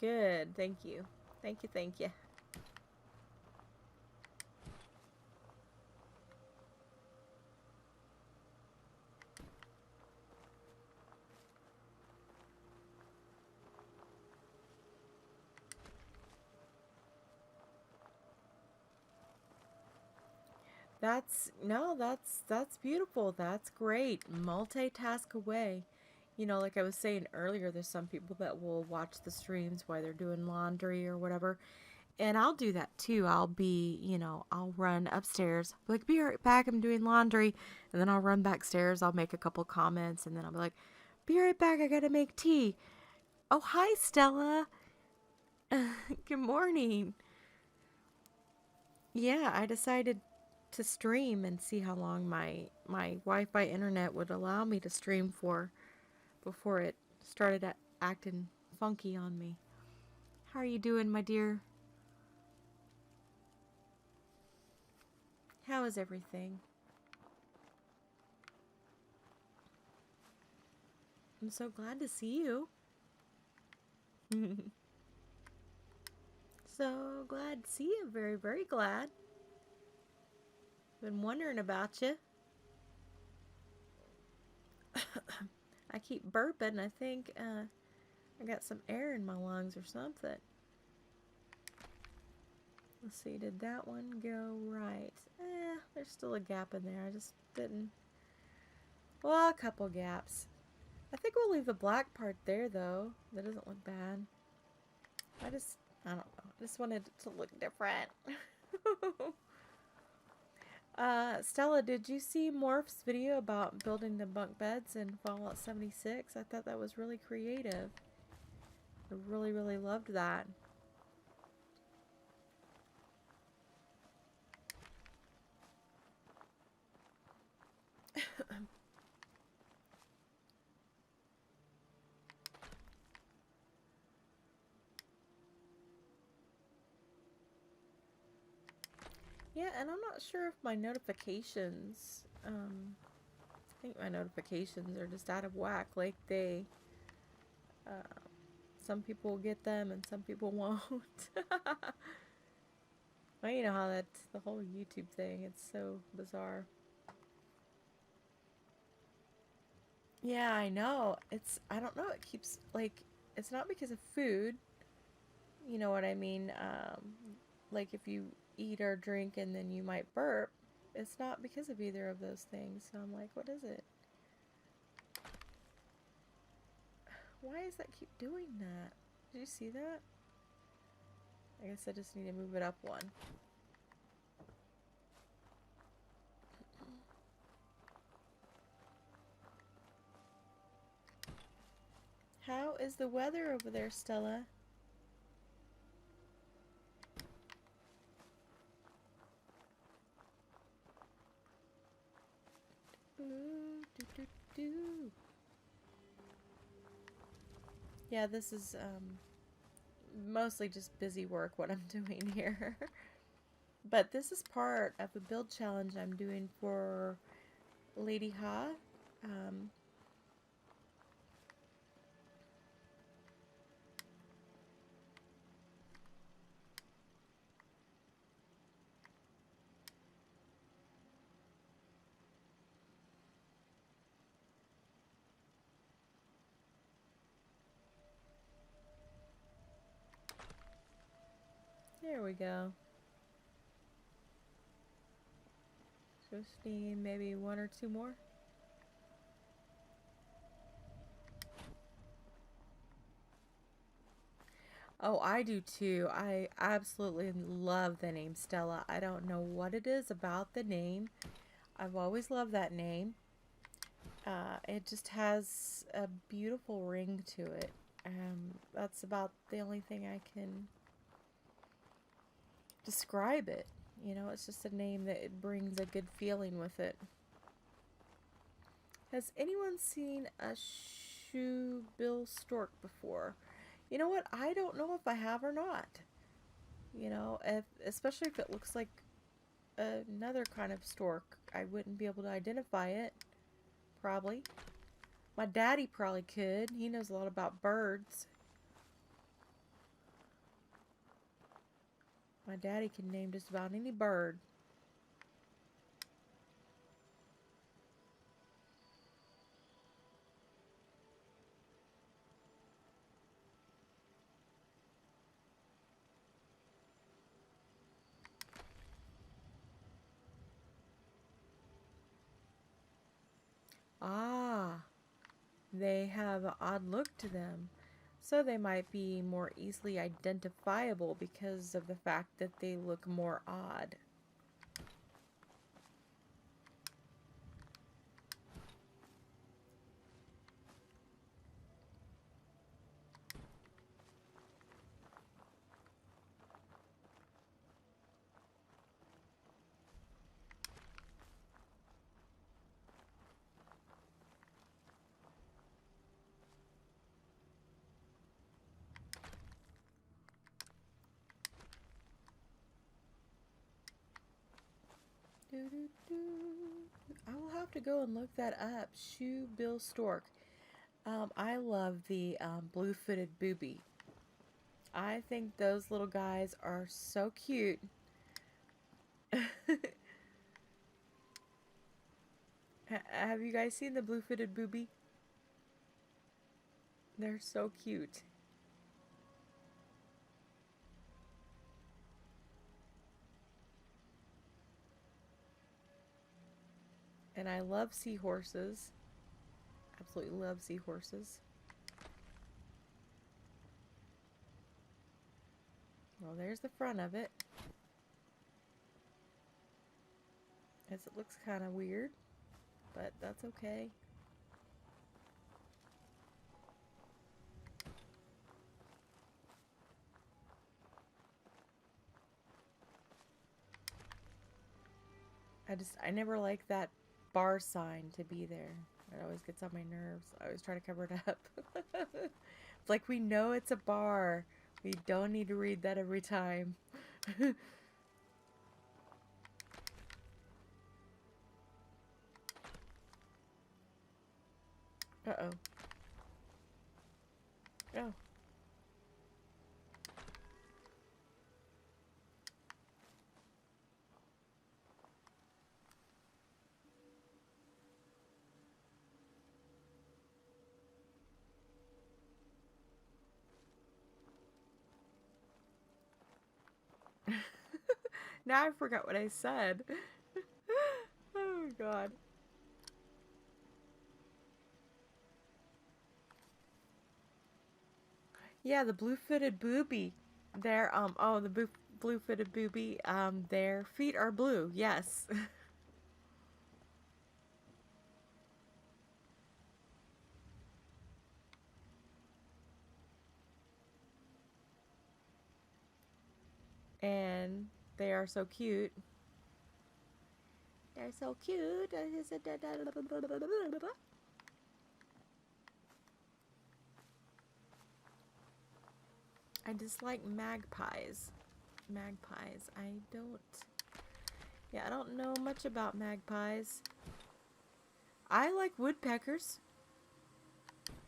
S1: Good, thank you. Thank you, thank you. That's beautiful. That's great. Multitask away. You know, like I was saying earlier, there's some people that will watch the streams while they're doing laundry or whatever. And I'll do that too. I'll be, you know, I'll run upstairs, like, be right back, I'm doing laundry. And then I'll run backstairs, I'll make a couple comments, and then I'll be like, be right back, I gotta make tea. Oh, hi, Stella. Good morning. Yeah, I decided to stream and see how long my Wi-Fi internet would allow me to stream for before it started acting funky on me. How are you doing, my dear? How is everything? I'm so glad to see you. So glad to see you. Very, very glad. Been wondering about you. I keep burping. I think I got some air in my lungs or something. Let's see, did that one go right? There's still a gap in there. I just didn't Well, a couple gaps. I think we'll leave the black part there, though. That doesn't look bad. I don't know. I just wanted it to look different. Stella, did you see Morph's video about building the bunk beds in Fallout 76? I thought that was really creative. I really, really loved that. Yeah, and I'm not sure if my notifications, I think my notifications are just out of whack. Like some people will get them and some people won't. Well, you know how that's the whole YouTube thing. It's so bizarre. Yeah, I know. I don't know. It keeps, like, it's not because of food. You know what I mean? Like if you eat or drink and then you might burp. It's not because of either of those things. So I'm like, what is it? Why does that keep doing that? Did you see that? I guess I just need to move it up one. How is the weather over there, Stella? Ooh, doo, doo, doo. Yeah, this is mostly just busy work what I'm doing here. But this is part of a build challenge I'm doing for Lady Ha. There we go. Just need maybe one or two more. Oh, I do too. I absolutely love the name Stella. I don't know what it is about the name. I've always loved that name. It just has a beautiful ring to it. That's about the only thing I can describe it. You know, it's just a name that it brings a good feeling with it. Has anyone seen a shoe bill stork before? You know what? I don't know if I have or not. You know, especially if it looks like another kind of stork, I wouldn't be able to identify it. Probably. My daddy probably could. He knows a lot about birds. My daddy can name just about any bird. Ah, they have an odd look to them. So they might be more easily identifiable because of the fact that they look more odd. Doo -doo -doo. I will have to go and look that up. Shoe bill stork. I love the blue-footed booby. I think those little guys are so cute. Have you guys seen the blue-footed booby? They're so cute. And I love seahorses. absolutely love seahorses. Well, there's the front of it. As it looks kind of weird, but that's okay. I never like that bar sign to be there. It always gets on my nerves. I always try to cover it up. It's like, we know it's a bar. We don't need to read that every time. Uh-oh. Oh. Now I forgot what I said. Oh, God. Yeah, the blue-footed booby. The blue-footed booby, their feet are blue, yes. And they are so cute. They're so cute. I dislike magpies. I don't know much about magpies. I like woodpeckers.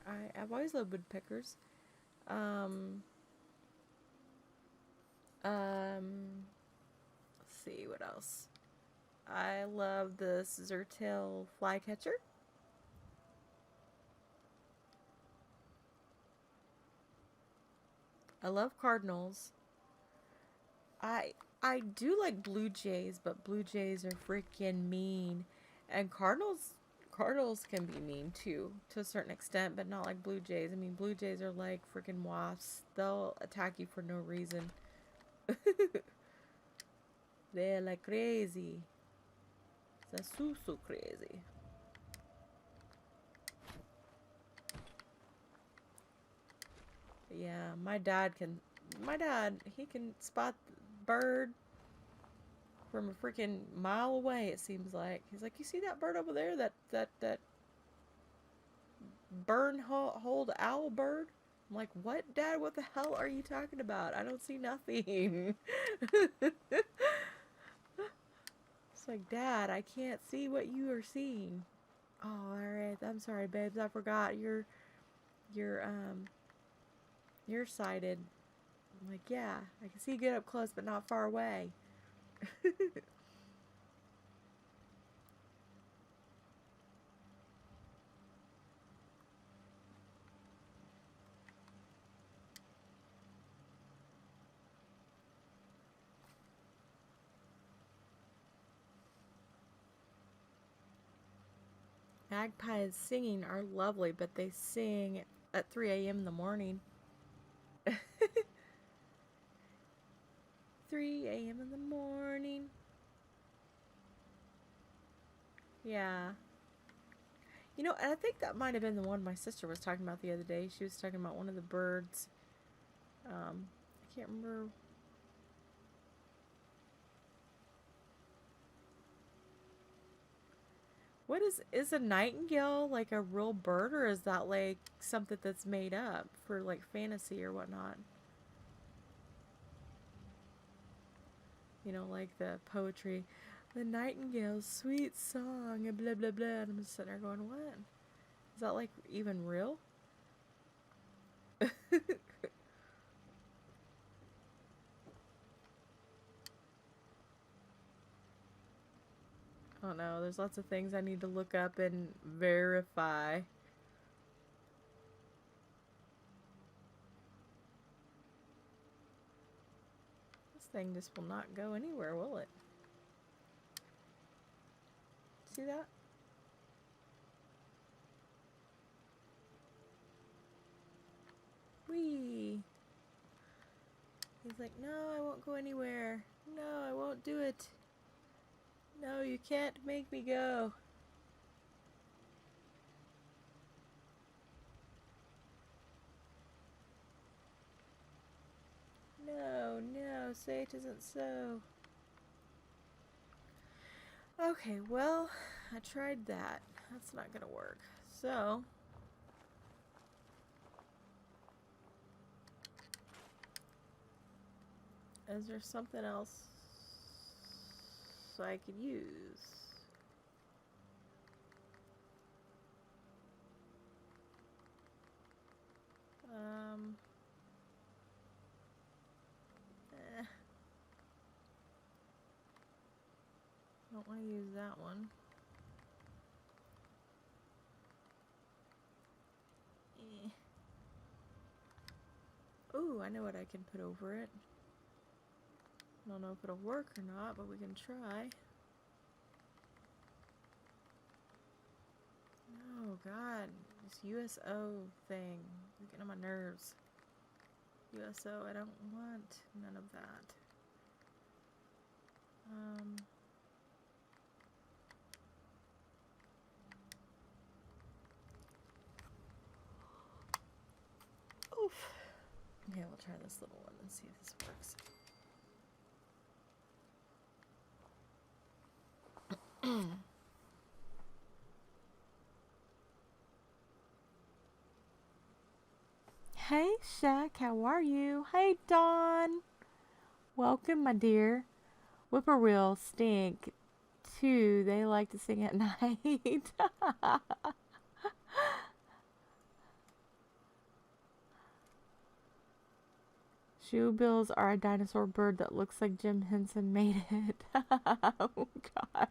S1: I've always loved woodpeckers. Let's see what else. I love the scissor-tail flycatcher. I love cardinals. I do like blue jays, but blue jays are freaking mean, and cardinals can be mean too, to a certain extent, but not like blue jays. I mean, blue jays are like freaking wasps. They'll attack you for no reason. They're like crazy. It's so crazy. Yeah, he can spot the bird from a freaking mile away, it seems like. He's like, you see that bird over there? That hold owl bird? I'm like, what, Dad? What the hell are you talking about? I don't see nothing. It's like, Dad, I can't see what you are seeing. Oh, alright. I'm sorry, babes. I forgot. You're sighted. I'm like, yeah, I can see you get up close, but not far away. Magpies singing are lovely, but they sing at 3 a.m. in the morning. 3 a.m. in the morning. Yeah. You know, and I think that might have been the one my sister was talking about the other day. She was talking about one of the birds. I can't remember. What is a nightingale like a real bird, or is that like something that's made up for like fantasy or whatnot? You know, like the poetry, the nightingale's sweet song, and blah blah blah. And I'm just sitting there going, what? Is that like even real? I don't know. There's lots of things I need to look up and verify. This thing just will not go anywhere, will it? See that? Whee! He's like, no, I won't go anywhere. No, I won't do it. No, you can't make me go. No, no, say it isn't so. Okay, well, I tried that. That's not gonna work. So, is there something else I could use? Don't want to use that one. Ooh, I know what I can put over it. I don't know if it'll work or not, but we can try. Oh god, this USO thing. It's getting on my nerves. USO, I don't want none of that. Oof. Okay, we'll try this little one and see if this works. Hey, Shaq, how are you? Hey, Dawn. Welcome, my dear. Whippoorwill stink, too. They like to sing at night. Shoebills are a dinosaur bird that looks like Jim Henson made it. Oh, God.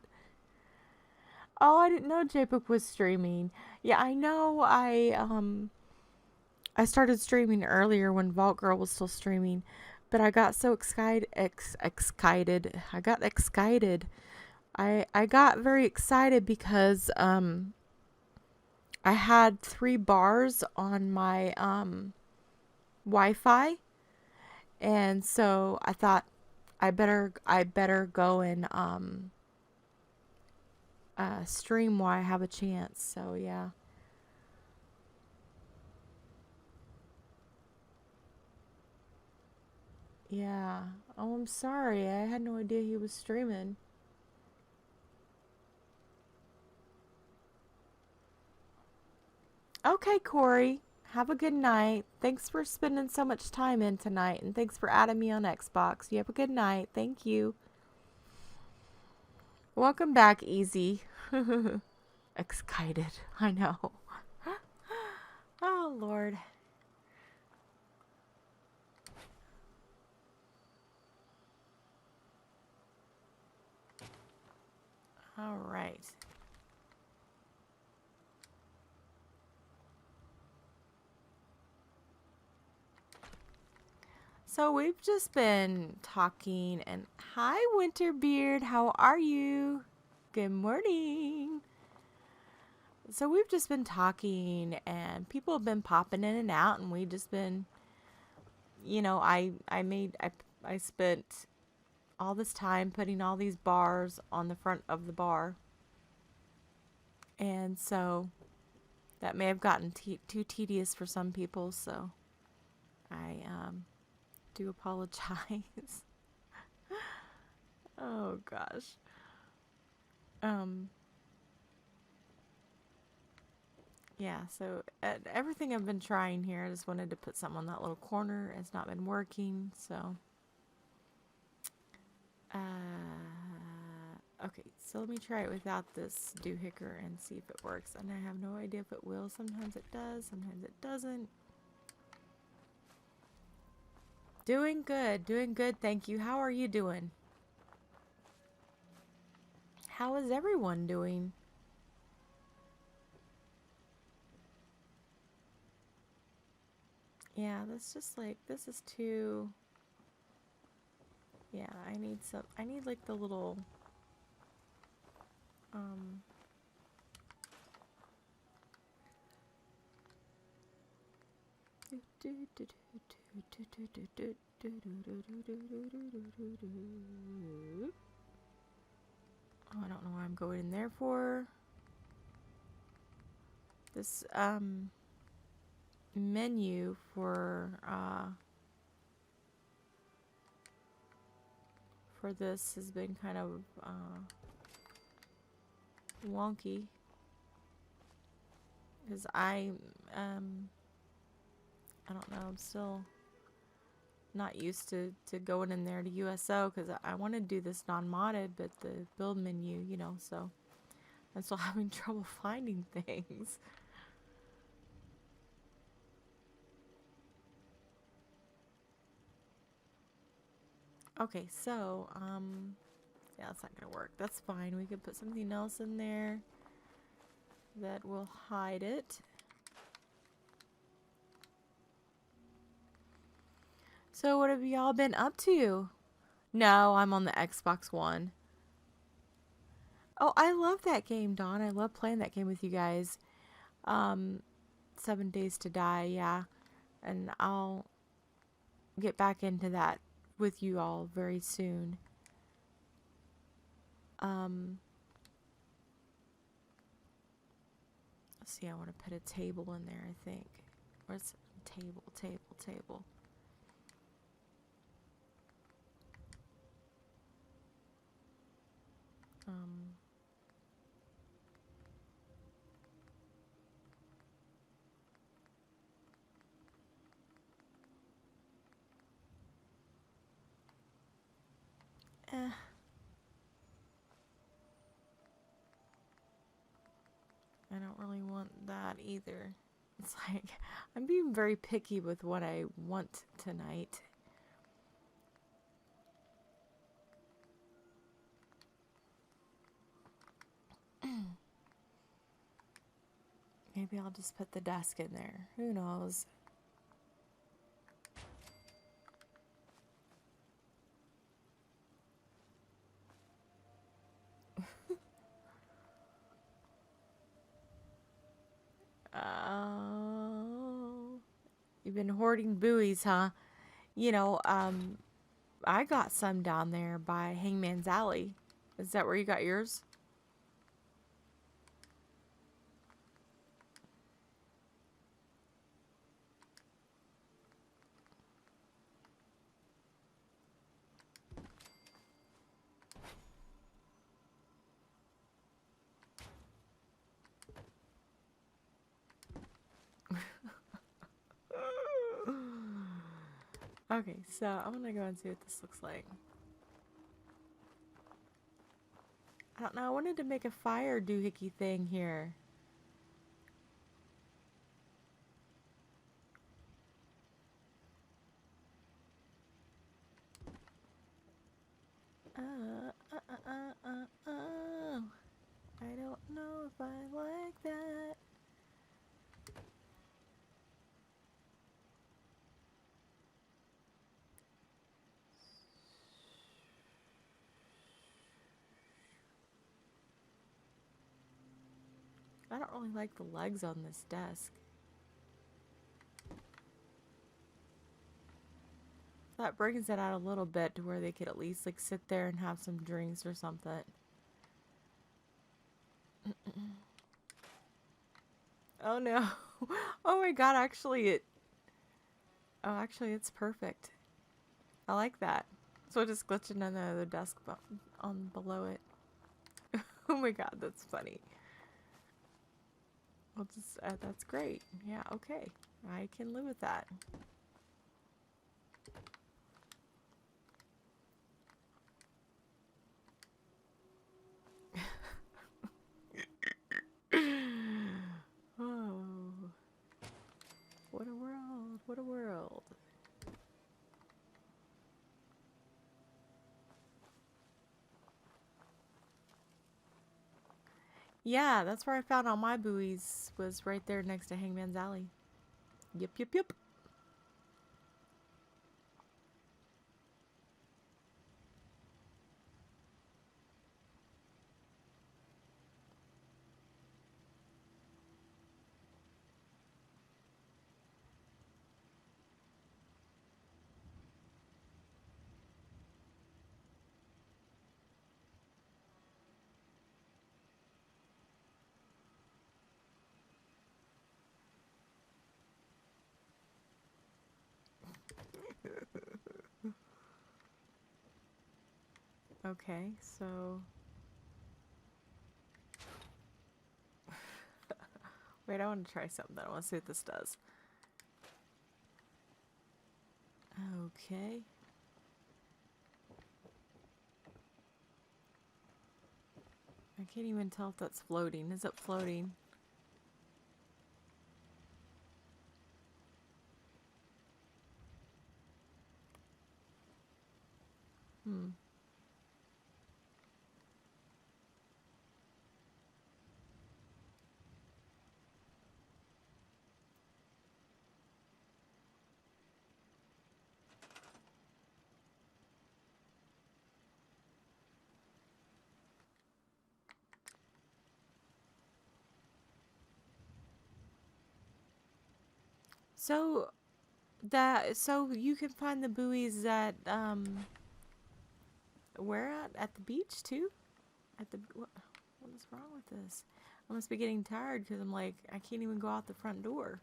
S1: Oh, I didn't know J-Book was streaming. Yeah, I know I started streaming earlier when Vault Girl was still streaming, but I got so excited. I got excited. I got very excited because I had 3 bars on my Wi-Fi, and so I thought I better go and stream while I have a chance. So yeah. Yeah. Oh, I'm sorry. I had no idea he was streaming. Okay, Corey. Have a good night. Thanks for spending so much time in tonight, and thanks for adding me on Xbox. You have a good night. Thank you. Welcome back, Easy. Excited. I know. Oh, Lord. All right. So we've just been talking, and hi, Winterbeard. How are you? Good morning. So we've just been talking, and people have been popping in and out, and we've just been, I spent all this time putting all these bars on the front of the bar, and so that may have gotten too tedious for some people. So I do apologize. Oh gosh. Yeah, so everything I've been trying here, I just wanted to put something on that little corner. It's not been working, so. Okay, so let me try it without this doohickey and see if it works. And I have no idea if it will. Sometimes it does, sometimes it doesn't. Doing good, thank you. How are you doing? How is everyone doing? Yeah, that's just like, this is too... Yeah, I need like the little... Oh, I don't know what I'm going in there for. This menu for this has been kind of wonky, because I don't know, I'm still not used to going in there to USO, because I want to do this non-modded, but the build menu, you know, so I'm still having trouble finding things. Okay, so yeah, that's not gonna work. That's fine. We could put something else in there that will hide it. So what have y'all been up to? No, I'm on the Xbox One. Oh, I love that game, Dawn. I love playing that game with you guys. 7 Days to Die, yeah. And I'll get back into that with you all very soon. Let's see, I want to put a table in there, I think. Where's table? Eh. I don't really want that either. It's like, I'm being very picky with what I want tonight. Maybe I'll just put the desk in there. Who knows? Oh, you've been hoarding buoys, huh? You know, I got some down there by Hangman's Alley. Is that where you got yours? Okay, so I'm gonna go and see what this looks like. I don't know, I wanted to make a fire doohickey thing here. I don't know if I like that. I don't really like the legs on this desk. That brings it out a little bit to where they could at least like sit there and have some drinks or something. Oh no. Oh my god, actually actually it's perfect. I like that. So just glitching on the other desk on below it. Oh my god, that's funny. I'll just that's great. Yeah, okay. I can live with that. Oh. What a world. What a world. Yeah, that's where I found all my buoys, was right there next to Hangman's Alley. Yep, yep, yep. Okay, so... Wait, I want to try something. I want to see what this does. Okay. I can't even tell if that's floating. Is it floating? Hmm. So you can find the buoys at where at the beach too? At the what is wrong with this? I must be getting tired because I'm like I can't even go out the front door.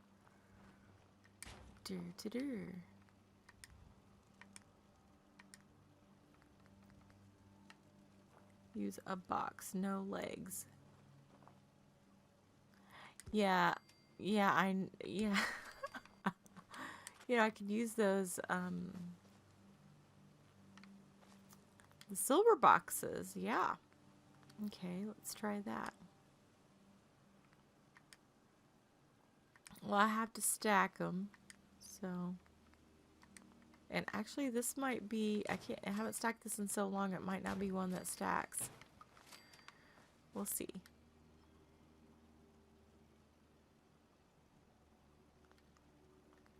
S1: Use a box, no legs. Yeah, yeah, yeah. You know, I could use those the silver boxes. Yeah. Okay, let's try that. Well, I have to stack them. So, and actually this might be, I haven't stacked this in so long, it might not be one that stacks. We'll see.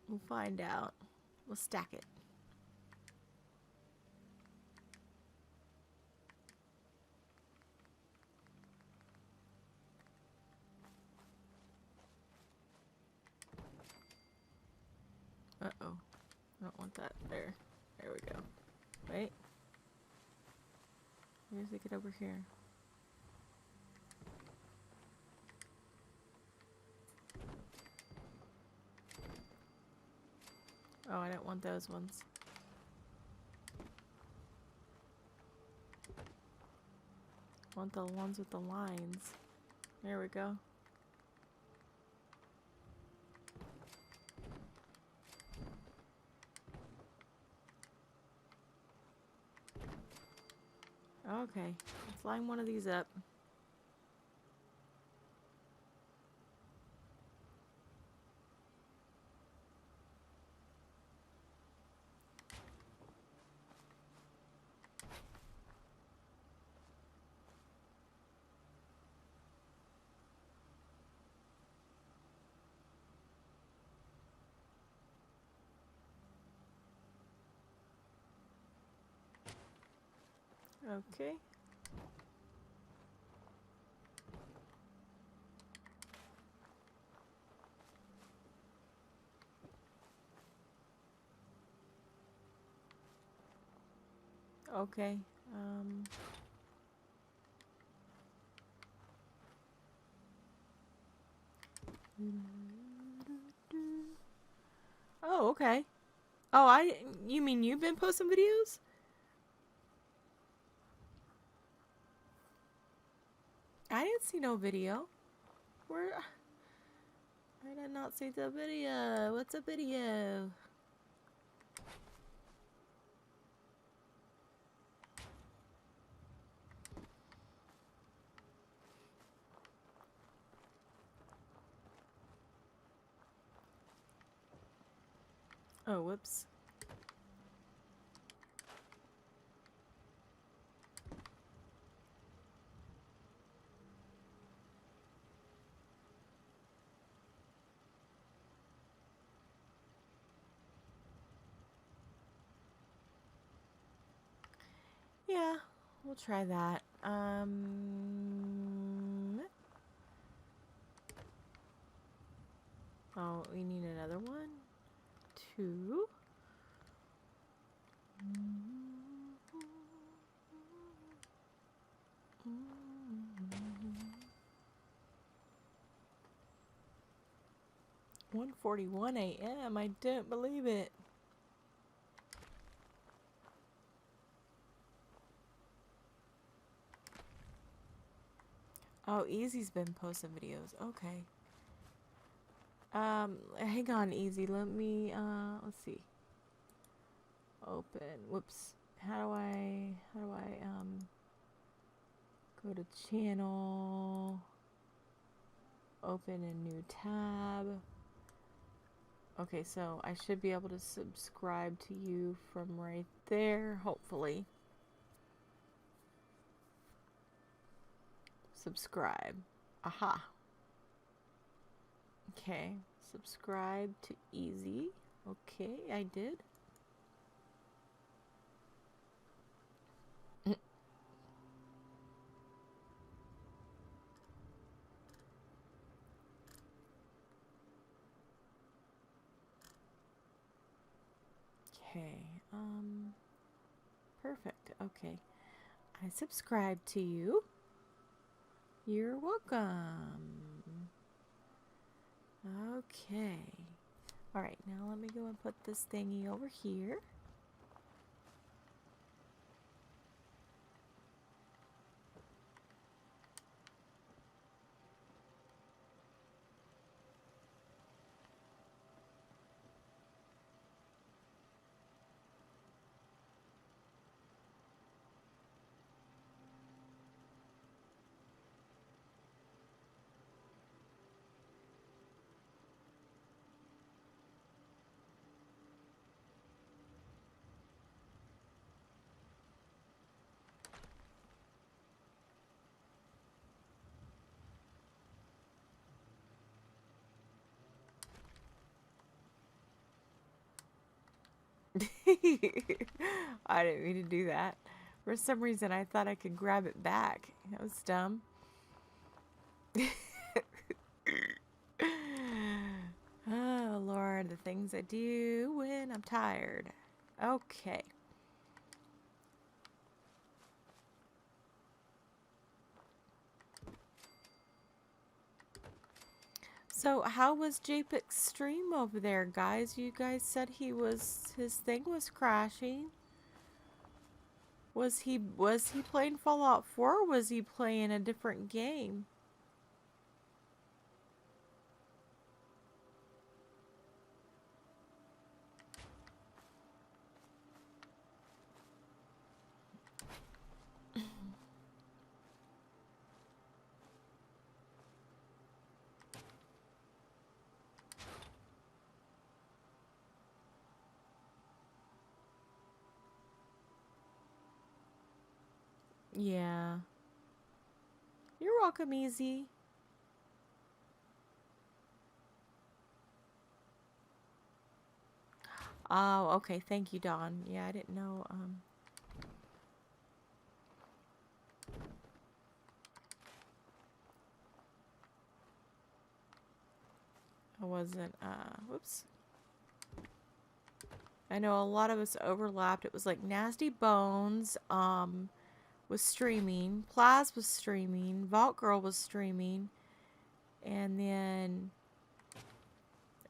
S1: We'll find out. We'll stack it. Uh-oh. I don't want that. There. There we go. Wait. Where's it get over here? Oh, I don't want those ones. I want the ones with the lines. There we go. Okay. Let's line one of these up. Okay. Okay. Oh, okay. Oh, you mean you've been posting videos? I didn't see no video. Where? I did not see the video. What's a video? Oh, whoops. Yeah, we'll try that. Oh, we need another one. 2. 1:41 a.m. I didn't believe it. Oh, Easy's been posting videos. Okay. Hang on, Easy. Let me, let's see. Open. Whoops. How do I, go to channel, open a new tab. Okay, so I should be able to subscribe to you from right there, hopefully. Subscribe. Aha. Okay, subscribe to Easy. Okay, I did. Okay, perfect. Okay, I subscribe to you. You're welcome. Okay. Alright, now let me go and put this thingy over here. I didn't mean to do that. For some reason, I thought I could grab it back. That was dumb. Oh, Lord, the things I do when I'm tired. Okay. So, how was JPEG's stream over there, guys? You guys said his thing was crashing. Was he playing Fallout 4 or was he playing a different game? Yeah. You're welcome, Easy. Oh, okay. Thank you, Dawn. Yeah, I didn't know. I wasn't, whoops. I know a lot of us overlapped. It was like Nasty Bones, was streaming. Plaz was streaming. Vault Girl was streaming. And then,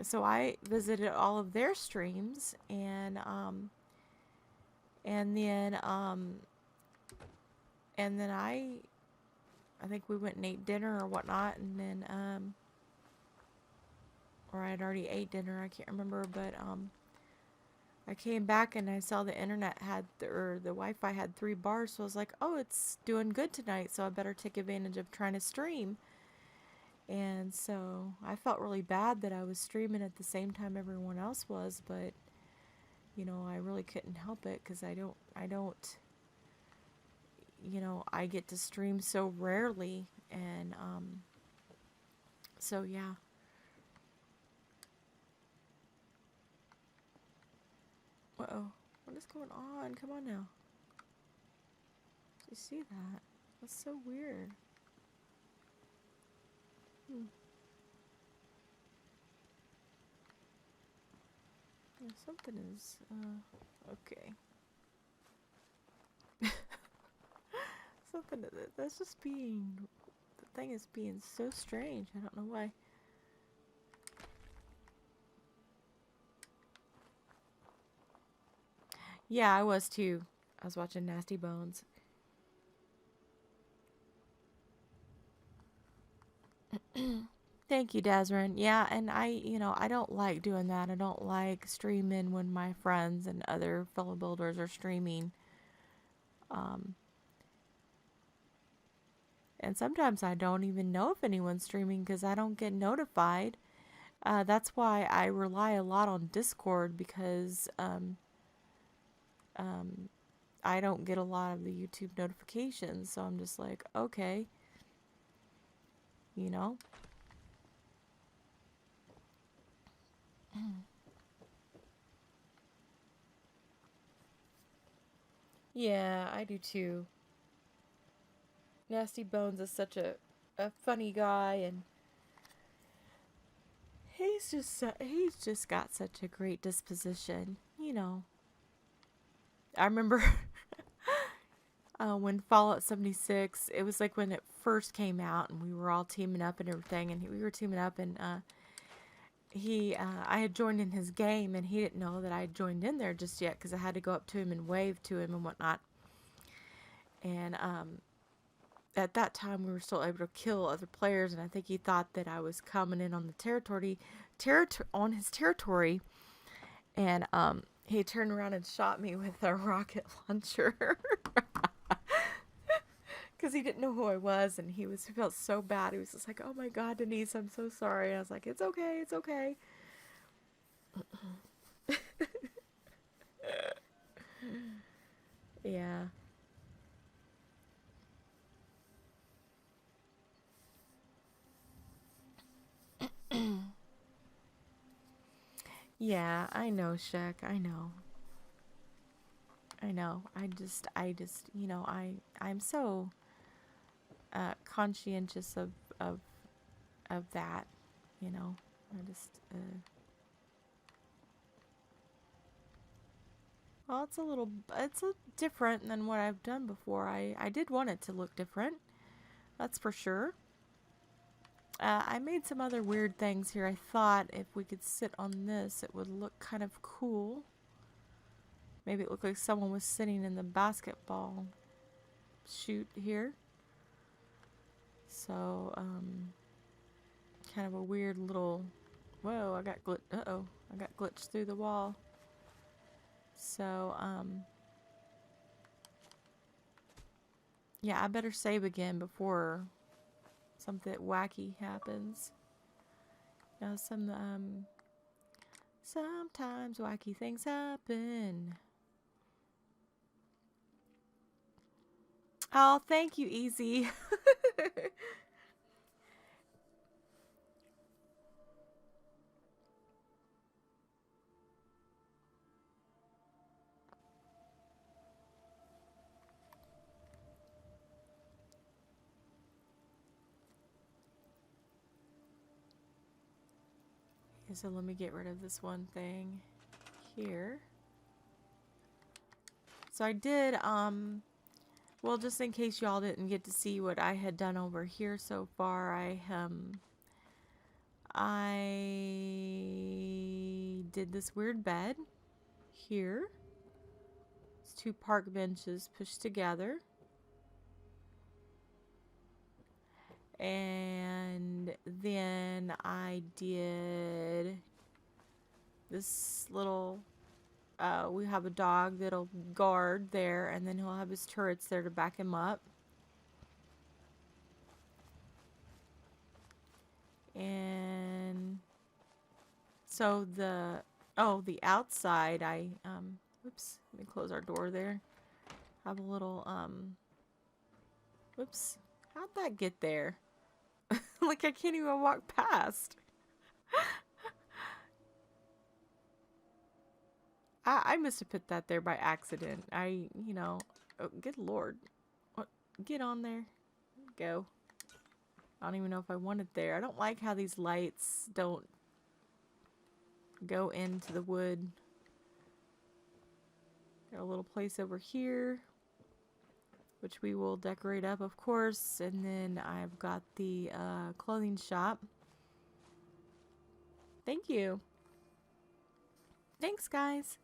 S1: so I visited all of their streams. And then I think we went and ate dinner or whatnot. And then, or I'd already ate dinner. I can't remember, but, I came back and I saw the internet had, or the Wi-Fi had 3 bars, so I was like, oh, it's doing good tonight, so I better take advantage of trying to stream. And so I felt really bad that I was streaming at the same time everyone else was, but, you know, I really couldn't help it because I don't, you know, I get to stream so rarely, and, so yeah. Uh-oh. What is going on? Come on now. Did you see that? That's so weird. Yeah, something is, okay. Something that's just being, the thing is being so strange. I don't know why. Yeah, I was too. I was watching Nasty Bones. Thank you, Desrin. Yeah, and I don't like doing that. I don't like streaming when my friends and other fellow builders are streaming. Um, and sometimes I don't even know if anyone's streaming because I don't get notified. That's why I rely a lot on Discord because um, I don't get a lot of the YouTube notifications. So I'm just like, okay, you know? Yeah, I do too. Nasty Bones is such a funny guy, and he's just got such a great disposition. I remember when Fallout 76, it was like when it first came out, and we were all teaming up and everything, and we were teaming up, and I had joined in his game, and he didn't know that I had joined in there just yet because I had to go up to him and wave to him and whatnot. And at that time, we were still able to kill other players, and I think he thought that I was coming in on the on his territory, and he turned around and shot me with a rocket launcher because he didn't know who I was, and he felt so bad. He was just like, "Oh my God, Denise, I'm so sorry." And I was like, "It's okay, it's okay." Yeah. Yeah, I know, Shek. I know. I know. I'm so conscientious of of that. You know, I just well, it's a different than what I've done before. I did want it to look different. That's for sure. I made some other weird things here. I thought if we could sit on this, it would look kind of cool. Maybe it looked like someone was sitting in the basketball shoot here. So, kind of a weird little. Whoa! Uh-oh! I got glitched through the wall. So, yeah, I better save again before something wacky happens. Sometimes wacky things happen. Oh, thank you, Easy. Okay, so let me get rid of this one thing here. So I did, well, just in case y'all didn't get to see what I had done over here so far, I did this weird bed here. It's two park benches pushed together. And then I did this little, we have a dog that'll guard there, and then he'll have his turrets there to back him up. And so the outside, oops, let me close our door there. Have a little, whoops, how'd that get there? Like I can't even walk past. I must have put that there by accident. Oh, good lord. What? Get on there. Go. I don't even know if I want it there. I don't like how these lights don't go into the wood. Got a little place over here, which we will decorate up, of course. And then I've got the clothing shop. Thank you. Thanks, guys.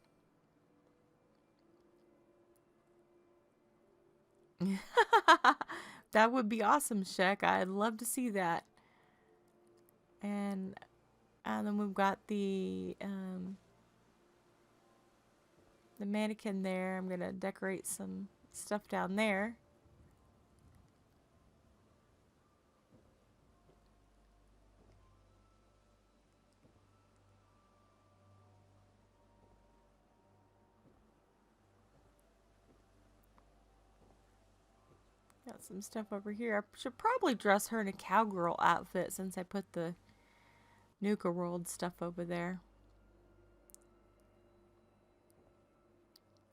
S1: That would be awesome, Shek. I'd love to see that. And then we've got the mannequin there. I'm gonna decorate some stuff down there. Got some stuff over here. I should probably dress her in a cowgirl outfit since I put the Nuka World stuff over there.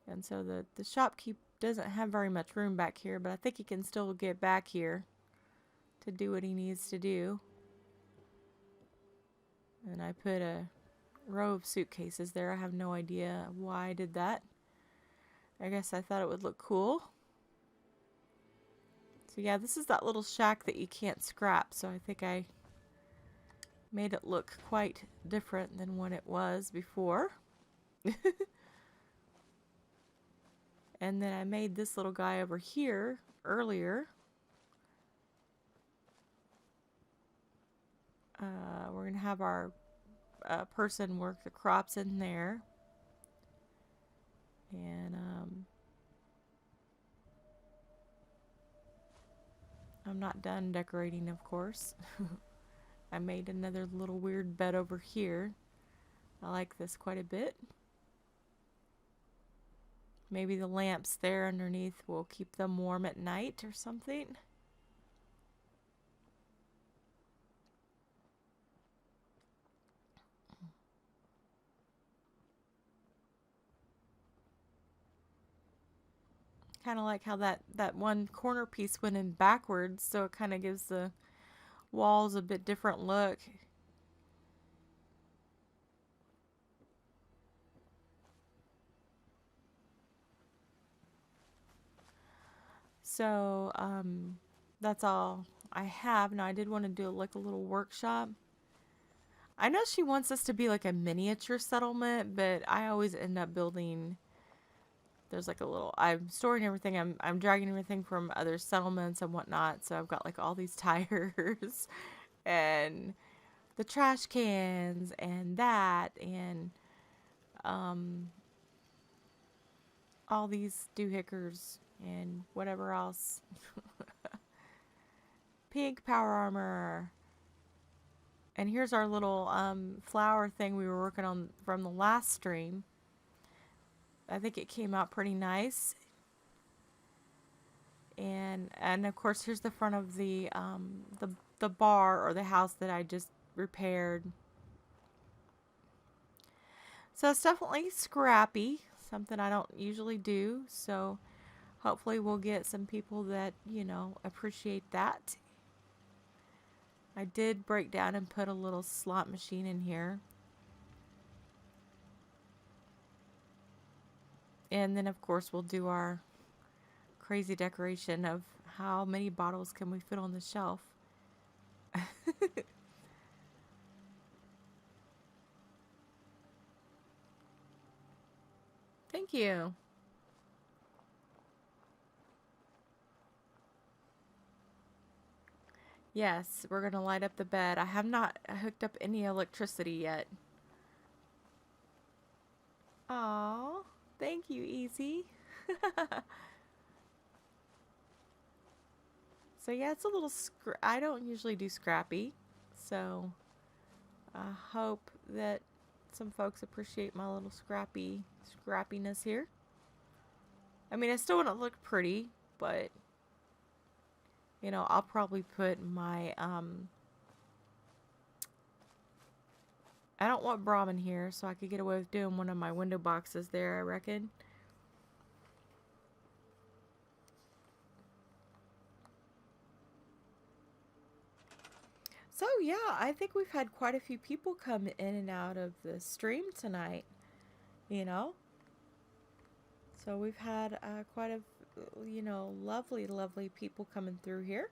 S1: And so the shopkeep doesn't have very much room back here, but I think he can still get back here to do what he needs to do. And I put a row of suitcases there. I have no idea why I did that. I guess I thought it would look cool. So yeah, this is that little shack that you can't scrap, so I think I made it look quite different than what it was before. And then I made this little guy over here earlier. We're going to have our person work the crops in there. And I'm not done decorating, of course. I made another little weird bed over here. I like this quite a bit. Maybe the lamps there underneath will keep them warm at night or something. Kind of like how that one corner piece went in backwards, so it kind of gives the walls a bit different look. So that's all I have. Now I did want to do like a little workshop. I know she wants us to be like a miniature settlement, but I always end up building. There's like a little. I'm storing everything. I'm dragging everything from other settlements and whatnot. So I've got like all these tires, and the trash cans, and that, and all these doohickers and whatever else. Pig power armor. And here's our little flower thing we were working on from the last stream. I think it came out pretty nice. And of course here's the front of the bar or the house that I just repaired. So it's definitely scrappy, something I don't usually do. So hopefully we'll get some people that, you know, appreciate that. I did break down and put a little slot machine in here. And then of course we'll do our crazy decoration of how many bottles can we fit on the shelf. Thank you. Yes, we're going to light up the bed. I have not hooked up any electricity yet. Aw, thank you, Easy. So yeah, it's a little I don't usually do scrappy. So I hope that some folks appreciate my little scrappiness here. I mean, I still want to look pretty, but you know, I'll probably put my I don't want Brahmin here, so I could get away with doing one of my window boxes there, I reckon. So yeah, I think we've had quite a few people come in and out of the stream tonight, you know. So we've had quite a, you know, lovely, lovely people coming through here.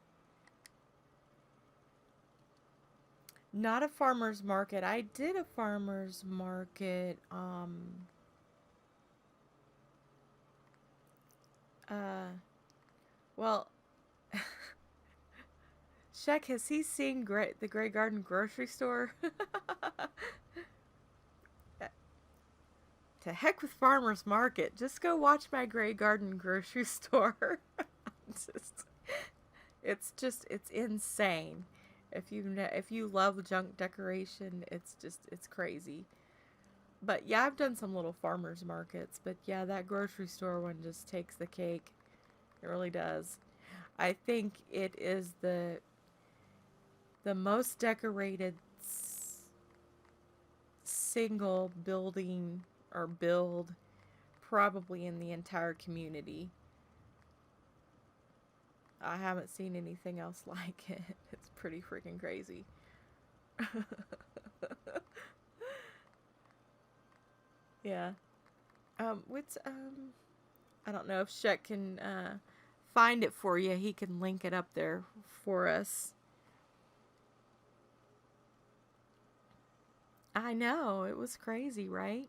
S1: Not a farmer's market. I did a farmer's market, well, Shek, has he seen the Grey Garden grocery store? To heck with farmer's market. Just go watch my Grey Garden grocery store. just, it's insane. If you love junk decoration, it's crazy. But yeah, I've done some little farmers markets. But yeah, that grocery store one just takes the cake. It really does. I think it is the most decorated single building or build probably in the entire community. I haven't seen anything else like it. It's pretty freaking crazy. Yeah. What's I don't know if Shek can find it for you. He can link it up there for us. I know, it was crazy, right?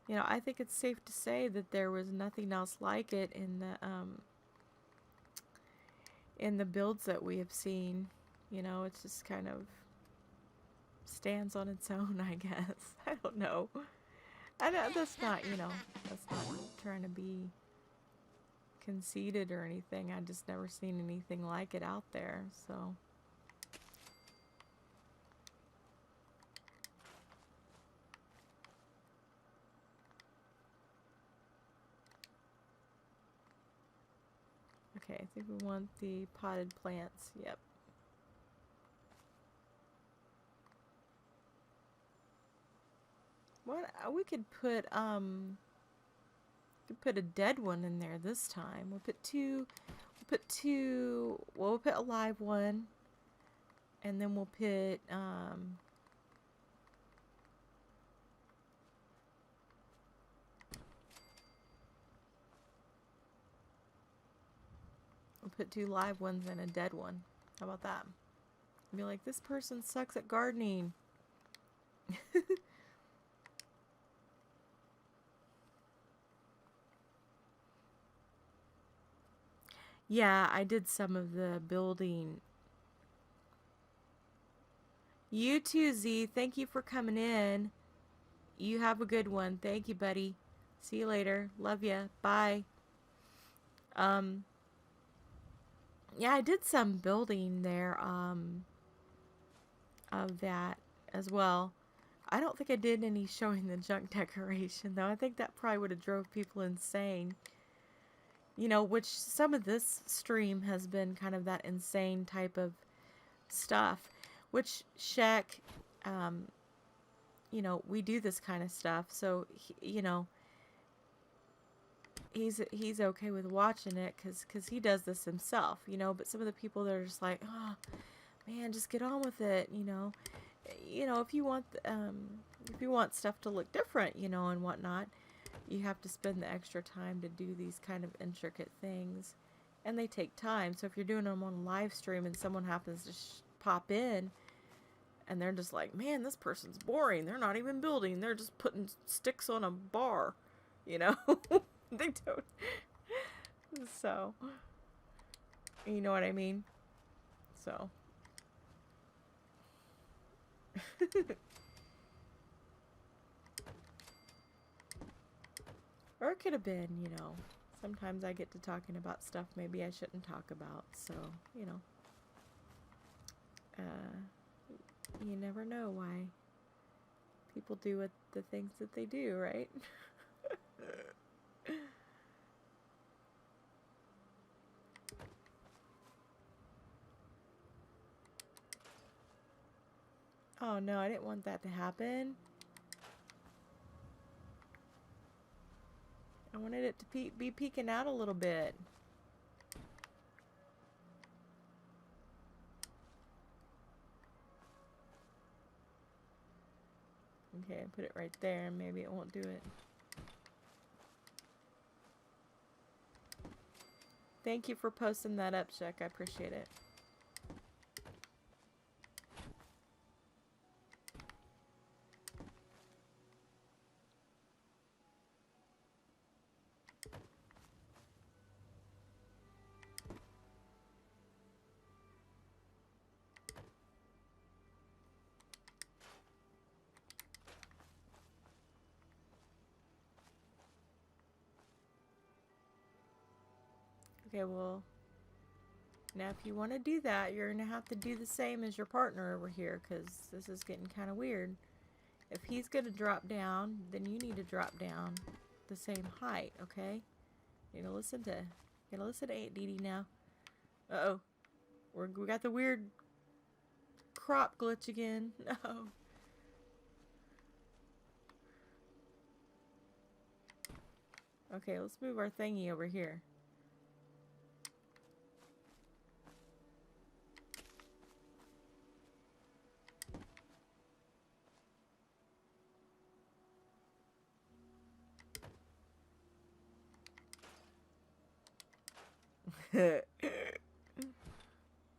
S1: You know, I think it's safe to say that there was nothing else like it in the builds that we have seen. You know, it's just kind of stands on its own, I guess. I don't know. I know that's not, that's not trying to be conceited or anything. I just never seen anything like it out there, so. Okay, I think we want the potted plants. Yep. What we could put a dead one in there this time. We'll put two. Well, we'll put a live one, and then we'll put two live ones and a dead one. How about that? Be like, this person sucks at gardening. Yeah, I did some of the building. You too, Z. Thank you for coming in. You have a good one. Thank you, buddy. See you later. Love ya. Bye. Yeah, I did some building there, of that as well. I don't think I did any showing the junk decoration, though. I think that probably would have drove people insane. You know, which some of this stream has been kind of that insane type of stuff. Which, Shek, you know, we do this kind of stuff. So, you know, he's okay with watching it because he does this himself, you know. But some of the people that are just like, oh, man, just get on with it, you know. You know, if you want stuff to look different, you know, and whatnot, you have to spend the extra time to do these kind of intricate things, and they take time. So if you're doing them on a live stream and someone happens to pop in, and they're just like, man, this person's boring. They're not even building. They're just putting sticks on a bar, you know. They don't. So, you know what I mean? So. Or it could have been, you know, sometimes I get to talking about stuff maybe I shouldn't talk about. So, you know, you never know why people do the things that they do, right? Oh no, I didn't want that to happen. I wanted it to be peeking out a little bit. Okay, put it right there and maybe it won't do it. Thank you for posting that up, Shek. I appreciate it. Okay, well, now if you want to do that, you're going to have to do the same as your partner over here, because this is getting kind of weird. If he's going to drop down, then you need to drop down the same height, okay? You gotta listen to Aunt Dee Dee now. Uh-oh. We got the weird crop glitch again. No. Okay, let's move our thingy over here.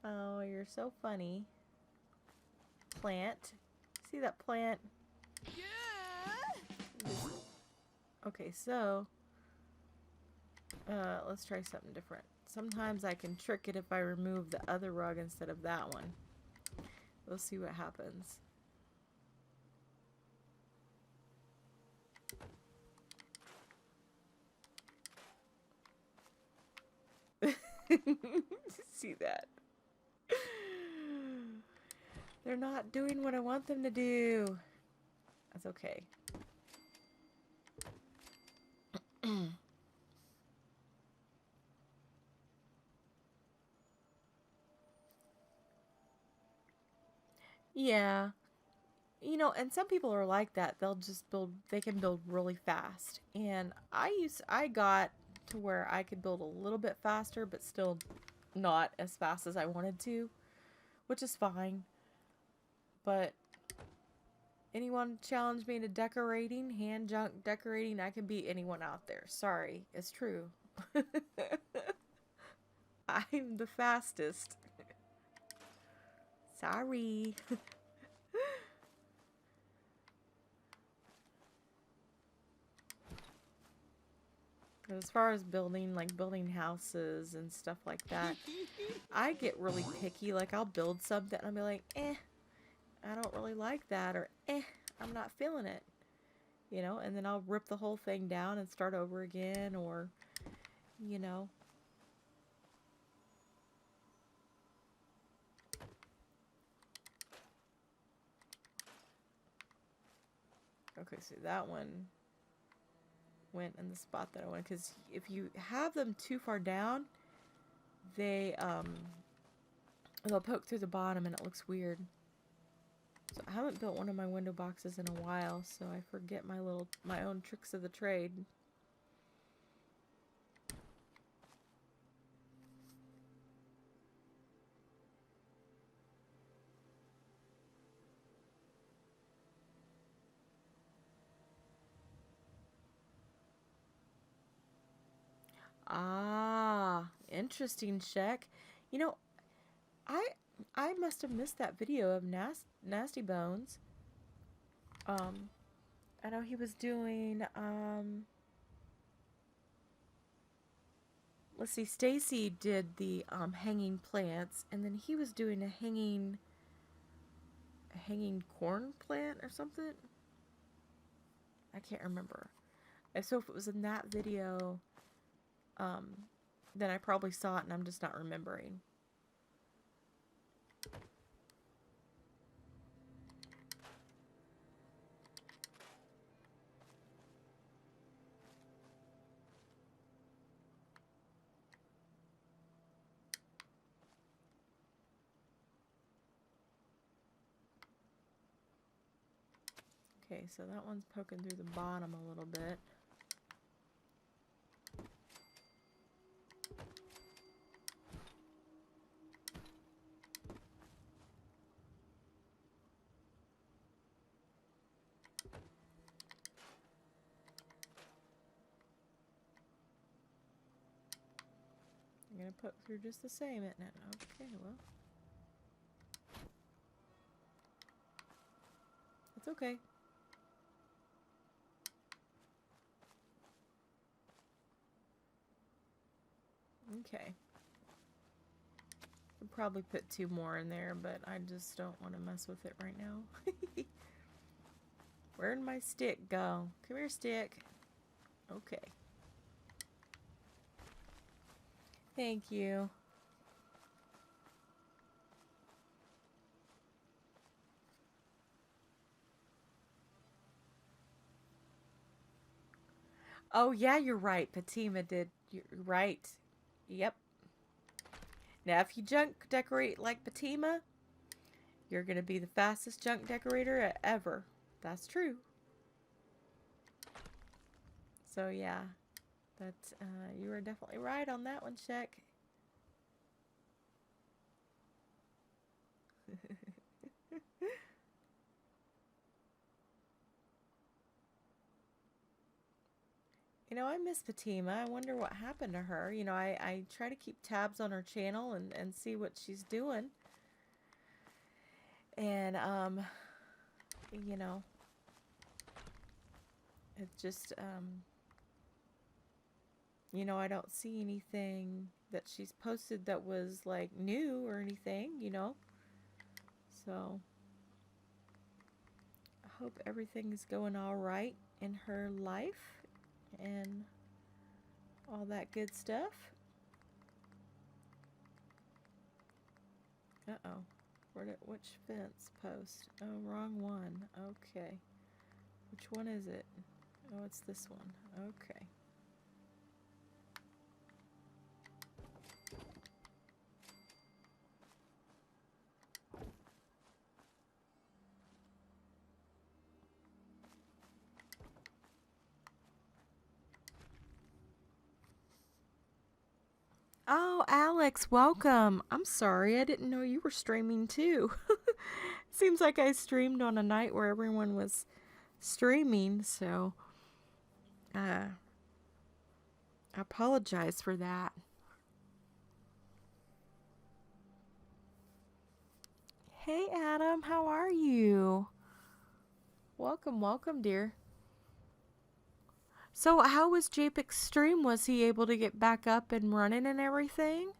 S1: Oh, you're so funny. Plant. See that plant? Yeah. Okay, so let's try something different. Sometimes I can trick it if I remove the other rug instead of that one. We'll see what happens. See that? They're not doing what I want them to do. That's okay. Yeah. You know, and some people are like that. They'll just build, they can build really fast. And I got to where I could build a little bit faster, but still not as fast as I wanted to, which is fine. But anyone challenge me to decorating, hand junk decorating, I can beat anyone out there. Sorry, it's true. I'm the fastest. Sorry. As far as building, like building houses and stuff like that, I get really picky. Like, I'll build something and I'll be like, I don't really like that, or I'm not feeling it. You know, and then I'll rip the whole thing down and start over again, or, you know. Okay, so that one went in the spot that I wanted, because if you have them too far down, they'll poke through the bottom and it looks weird. So I haven't built one of my window boxes in a while, so I forget my own tricks of the trade. Ah, interesting, Shek. You know, I must have missed that video of Nasty Bones. I know he was doing let's see, Stacy did the hanging plants, and then he was doing a hanging corn plant or something. I can't remember. So if it was in that video, then I probably saw it and I'm just not remembering. Okay, so that one's poking through the bottom a little bit. I'm gonna poke through just the same, isn't it? Okay, well. It's okay. Okay. I'll probably put 2 more in there, but I just don't want to mess with it right now. Where'd my stick go? Come here, stick. Okay. Thank you. Oh, yeah, you're right. Fatima did. You're right. Yep. Now, if you junk decorate like Fatima, you're going to be the fastest junk decorator ever. That's true. So, yeah. That's, you were definitely right on that one, Shek. You know, I miss Fatima. I wonder what happened to her. You know, I try to keep tabs on her channel and see what she's doing. And, you know, it just, you know, I don't see anything that she's posted that was, like, new or anything, you know. So, I hope everything is going all right in her life and all that good stuff. Uh-oh. Which fence post? Oh, wrong one. Okay. Which one is it? Oh, it's this one. Okay. Oh, Alex, welcome. I'm sorry, I didn't know you were streaming too. Seems like I streamed on a night where everyone was streaming, so I apologize for that. Hey, Adam, how are you? Welcome, welcome, dear. So, how was Japek's stream? Was he able to get back up and running and everything?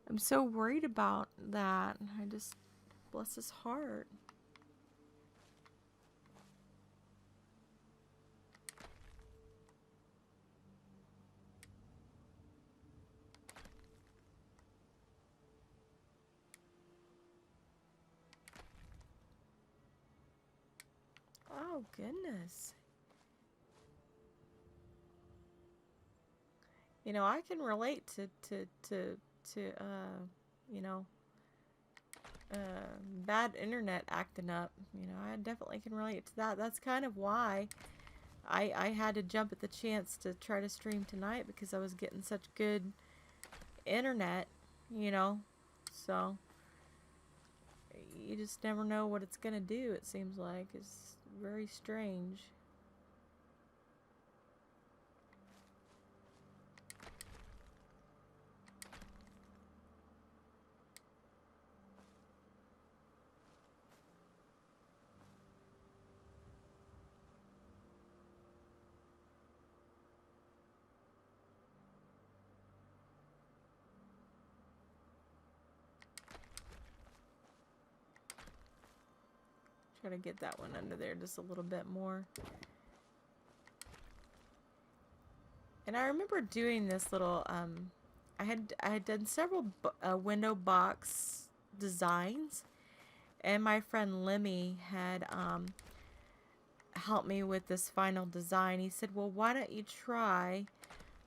S1: I'm so worried about that. I just, bless his heart. Oh, goodness. You know, I can relate to you know, bad internet acting up. You know, I definitely can relate to that. That's kind of why I had to jump at the chance to try to stream tonight, because I was getting such good internet, you know. So, you just never know what it's gonna do, it seems like. It's very strange. Try to get that one under there just a little bit more. And I remember doing this little, I had done several window box designs, and my friend Lemmy had helped me with this final design. He said, well, why don't you try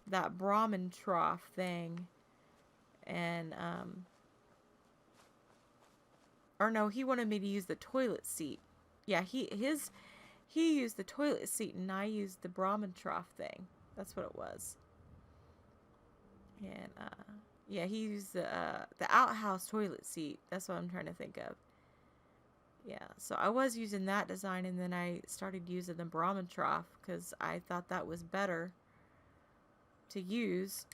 S1: that Brahmin trough thing? And, or no, he wanted me to use the toilet seat. Yeah, he used the toilet seat, and I used the Brahmin trough thing. That's what it was. And, yeah, he used the outhouse toilet seat. That's what I'm trying to think of. Yeah, so I was using that design, and then I started using the Brahmin trough because I thought that was better to use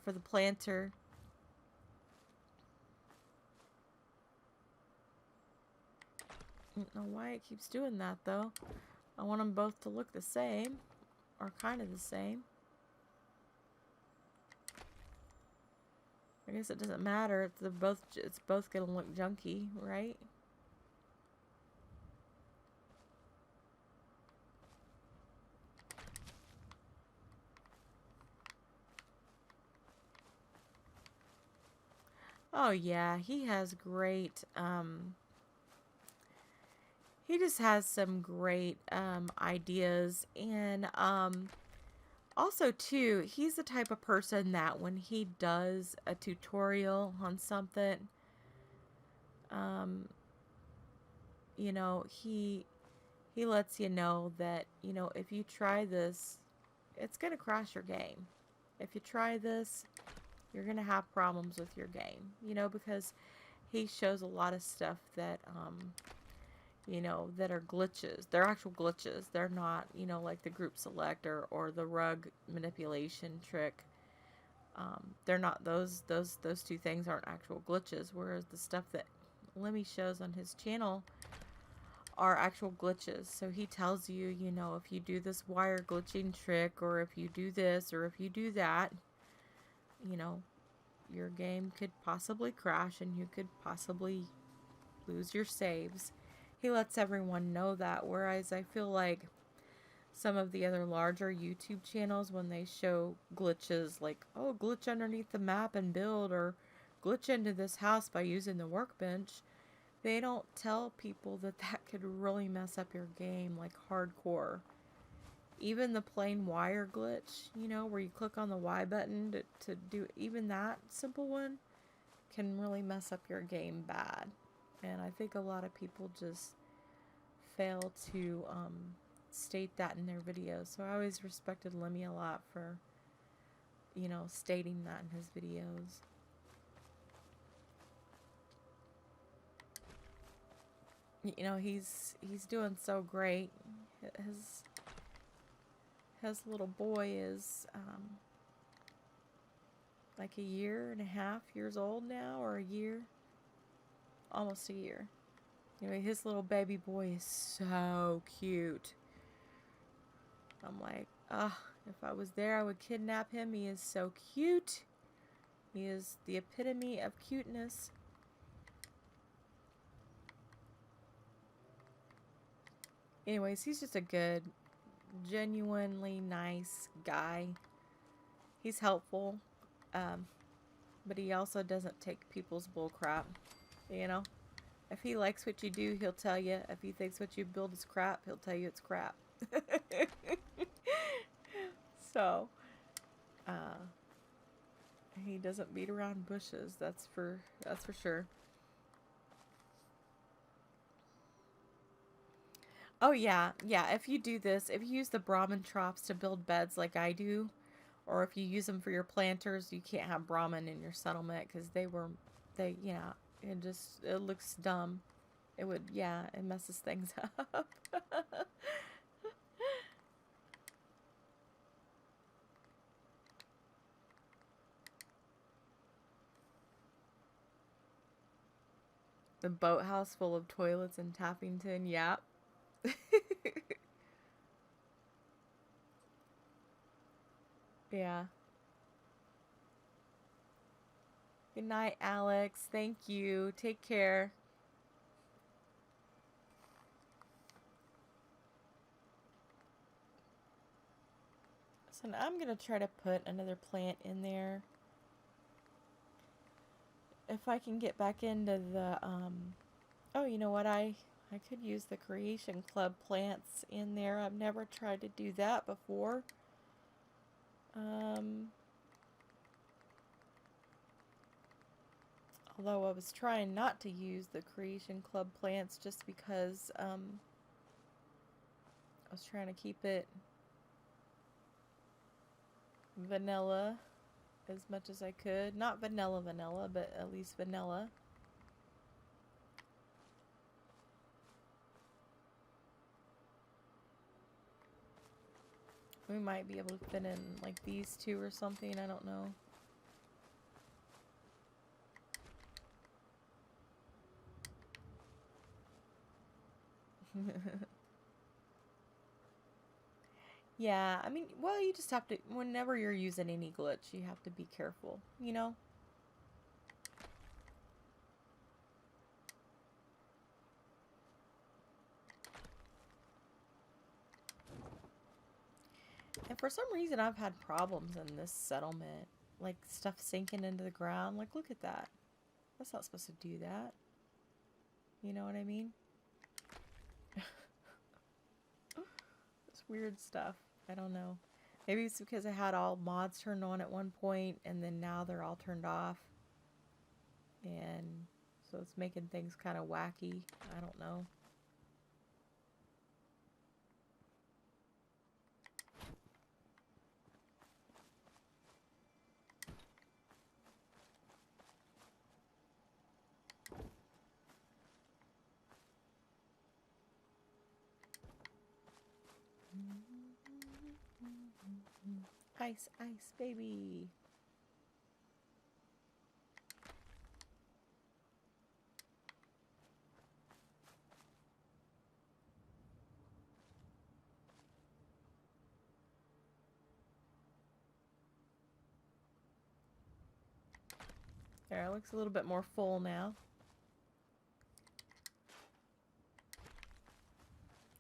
S1: for the planter. I don't know why it keeps doing that, though. I want them both to look the same, or kind of the same. I guess it doesn't matter. It's both gonna look junky, right? Oh yeah, he has great he just has some great ideas, and also too, he's the type of person that when he does a tutorial on something, um you know, he lets you know that, you know, if you try this, it's going to crash your game. If you try this, you're going to have problems with your game, you know, because he shows a lot of stuff that you know, that are glitches. They're actual glitches. They're not, you know, like the group selector or the rug manipulation trick. They're not those two things aren't actual glitches. Whereas the stuff that Lemmy shows on his channel are actual glitches. So he tells you, you know, if you do this wire glitching trick, or if you do this, or if you do that, you know, your game could possibly crash and you could possibly lose your saves. He lets everyone know that, whereas I feel like some of the other larger YouTube channels, when they show glitches like, oh, glitch underneath the map and build, or glitch into this house by using the workbench, they don't tell people that that could really mess up your game, like hardcore. Even the plain wire glitch, you know, where you click on the Y button to do even that simple one, can really mess up your game bad. And I think a lot of people just fail to state that in their videos. So I always respected Lemmy a lot for, you know, stating that in his videos. You know, he's doing so great. His little boy is like a year and a half years old now, or a year, almost a year. Anyway, his little baby boy is so cute. I'm like, if I was there, I would kidnap him. He is so cute. He is the epitome of cuteness. Anyways, he's just a good, genuinely nice guy. He's helpful, but he also doesn't take people's bull crap, you know? If he likes what you do, he'll tell you. If he thinks what you build is crap, he'll tell you it's crap. So, he doesn't beat around bushes. That's for sure. Oh yeah, yeah. If you do this, if you use the Brahmin troughs to build beds like I do, or if you use them for your planters, you can't have Brahmin in your settlement because yeah, it looks dumb. It would, yeah, it messes things up. The boathouse full of toilets in Tappington, yeah. Yeah. Good night, Alex. Thank you. Take care. So now I'm going to try to put another plant in there. If I can get back into the, oh, you know what? I could use the Creation Club plants in there. I've never tried to do that before. Although I was trying not to use the Creation Club plants just because, I was trying to keep it vanilla as much as I could. Not vanilla, but at least vanilla. We might be able to fit in like these two or something, I don't know. Yeah, I mean, well, you just have to, whenever you're using any glitch, you have to be careful, you know? And for some reason, I've had problems in this settlement. Like, stuff sinking into the ground. Like, look at that. That's not supposed to do that. You know what I mean? It's weird stuff. I don't know. Maybe it's because I had all mods turned on at one point and then now they're all turned off. And so it's making things kind of wacky. I don't know. Ice, ice, baby. There, it looks a little bit more full now.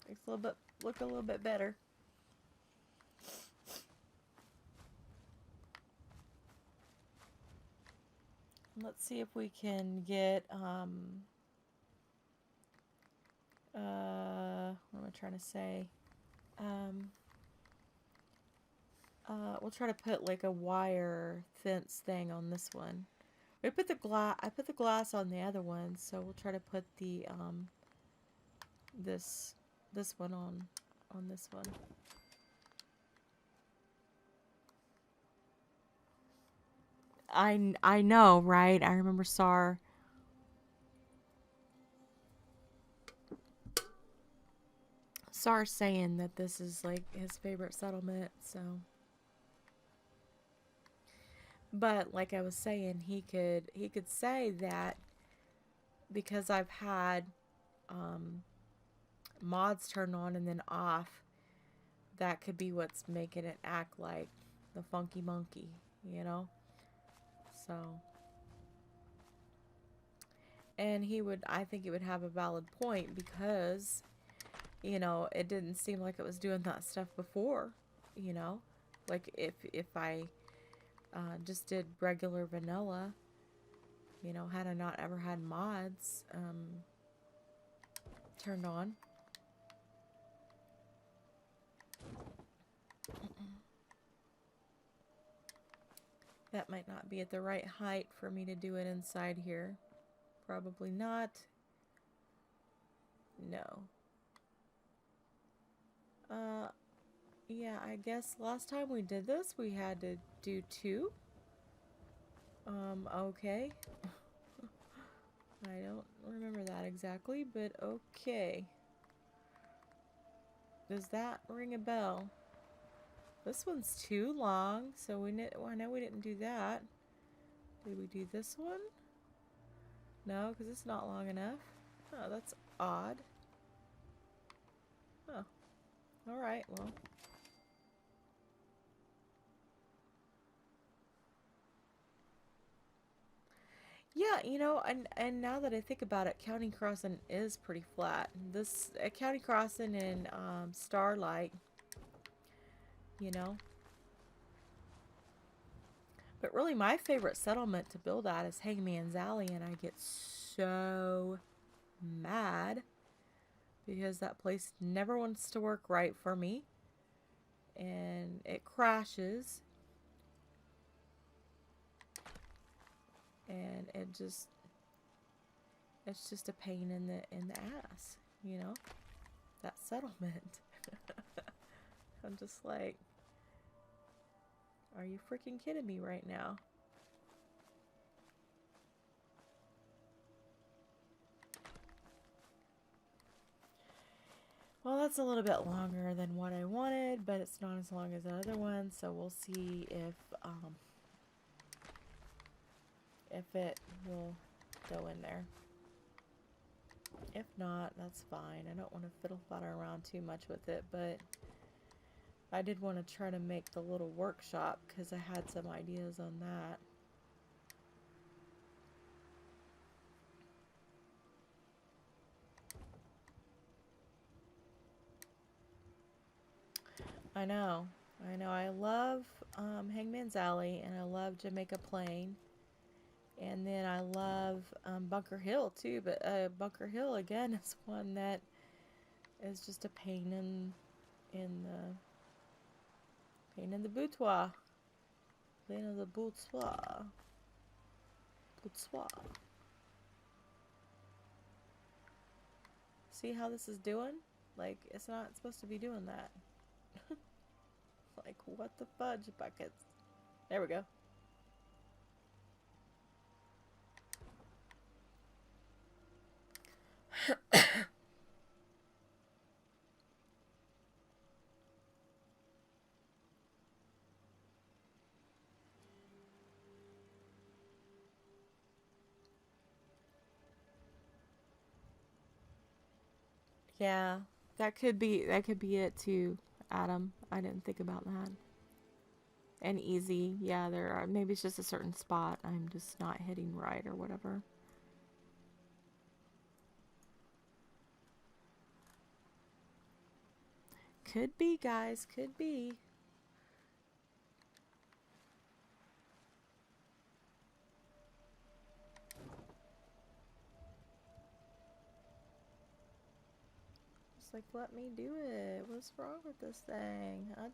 S1: Looks a little bit, look a little bit better. Let's see if we can get, what am I trying to say? We'll try to put like a wire fence thing on this one. I put the glass on the other one, so we'll try to put the, this one on this one. I know, right? I remember Sar saying that this is like his favorite settlement, so. But like I was saying, he could say that because I've had mods turned on and then off, that could be what's making it act like the funky monkey, you know? So, and I think he would have a valid point because, you know, it didn't seem like it was doing that stuff before, you know? Like if I just did regular vanilla, you know, had I not ever had mods turned on. That might not be at the right height for me to do it inside here. Probably not. No. Yeah, I guess last time we did this, we had to do 2. Okay. I don't remember that exactly, but okay. Does that ring a bell? This one's too long, so I know we didn't do that. Did we do this one? No, because it's not long enough. Oh, that's odd. Oh. Alright, well. Yeah, you know, and now that I think about it, County Crossing is pretty flat. This County Crossing and Starlight, you know. But really, my favorite settlement to build at is Hangman's Alley, and I get so mad because that place never wants to work right for me, and it crashes, and it's just a pain in the ass, you know, that settlement. I'm just like, are you freaking kidding me right now? Well, that's a little bit longer than what I wanted, but it's not as long as the other one, so we'll see if it will go in there. If not, that's fine. I don't want to fiddle faddle around too much with it, but I did want to try to make the little workshop because I had some ideas on that. I know. I love Hangman's Alley, and I love Jamaica Plain, And then I love Bunker Hill too, but Bunker Hill again is one that is just a pain in the boudoir. Pain in the boudoir. Boudoir. See how this is doing? Like, it's not supposed to be doing that. Like, what the fudge buckets? There we go. Yeah, that could be it too, Adam. I didn't think about that. And easy, yeah, there are maybe it's just a certain spot I'm just not hitting right or whatever. Could be, guys, could be. Just like, let me do it. What's wrong with this thing? Na.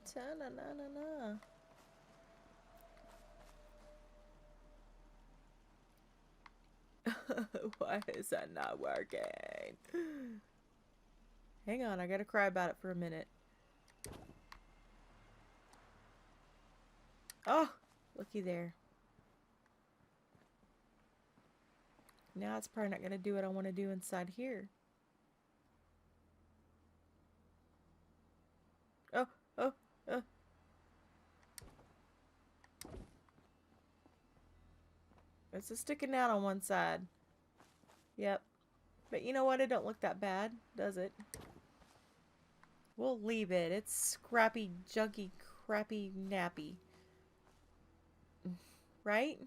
S1: Why is that not working? Hang on, I gotta cry about it for a minute. Oh, looky there. Now it's probably not gonna do what I want to do inside here. Oh, oh, oh. It's just sticking out on one side. Yep. But you know what? It don't look that bad, does it? We'll leave it. It's scrappy, junky, crappy, nappy. Right?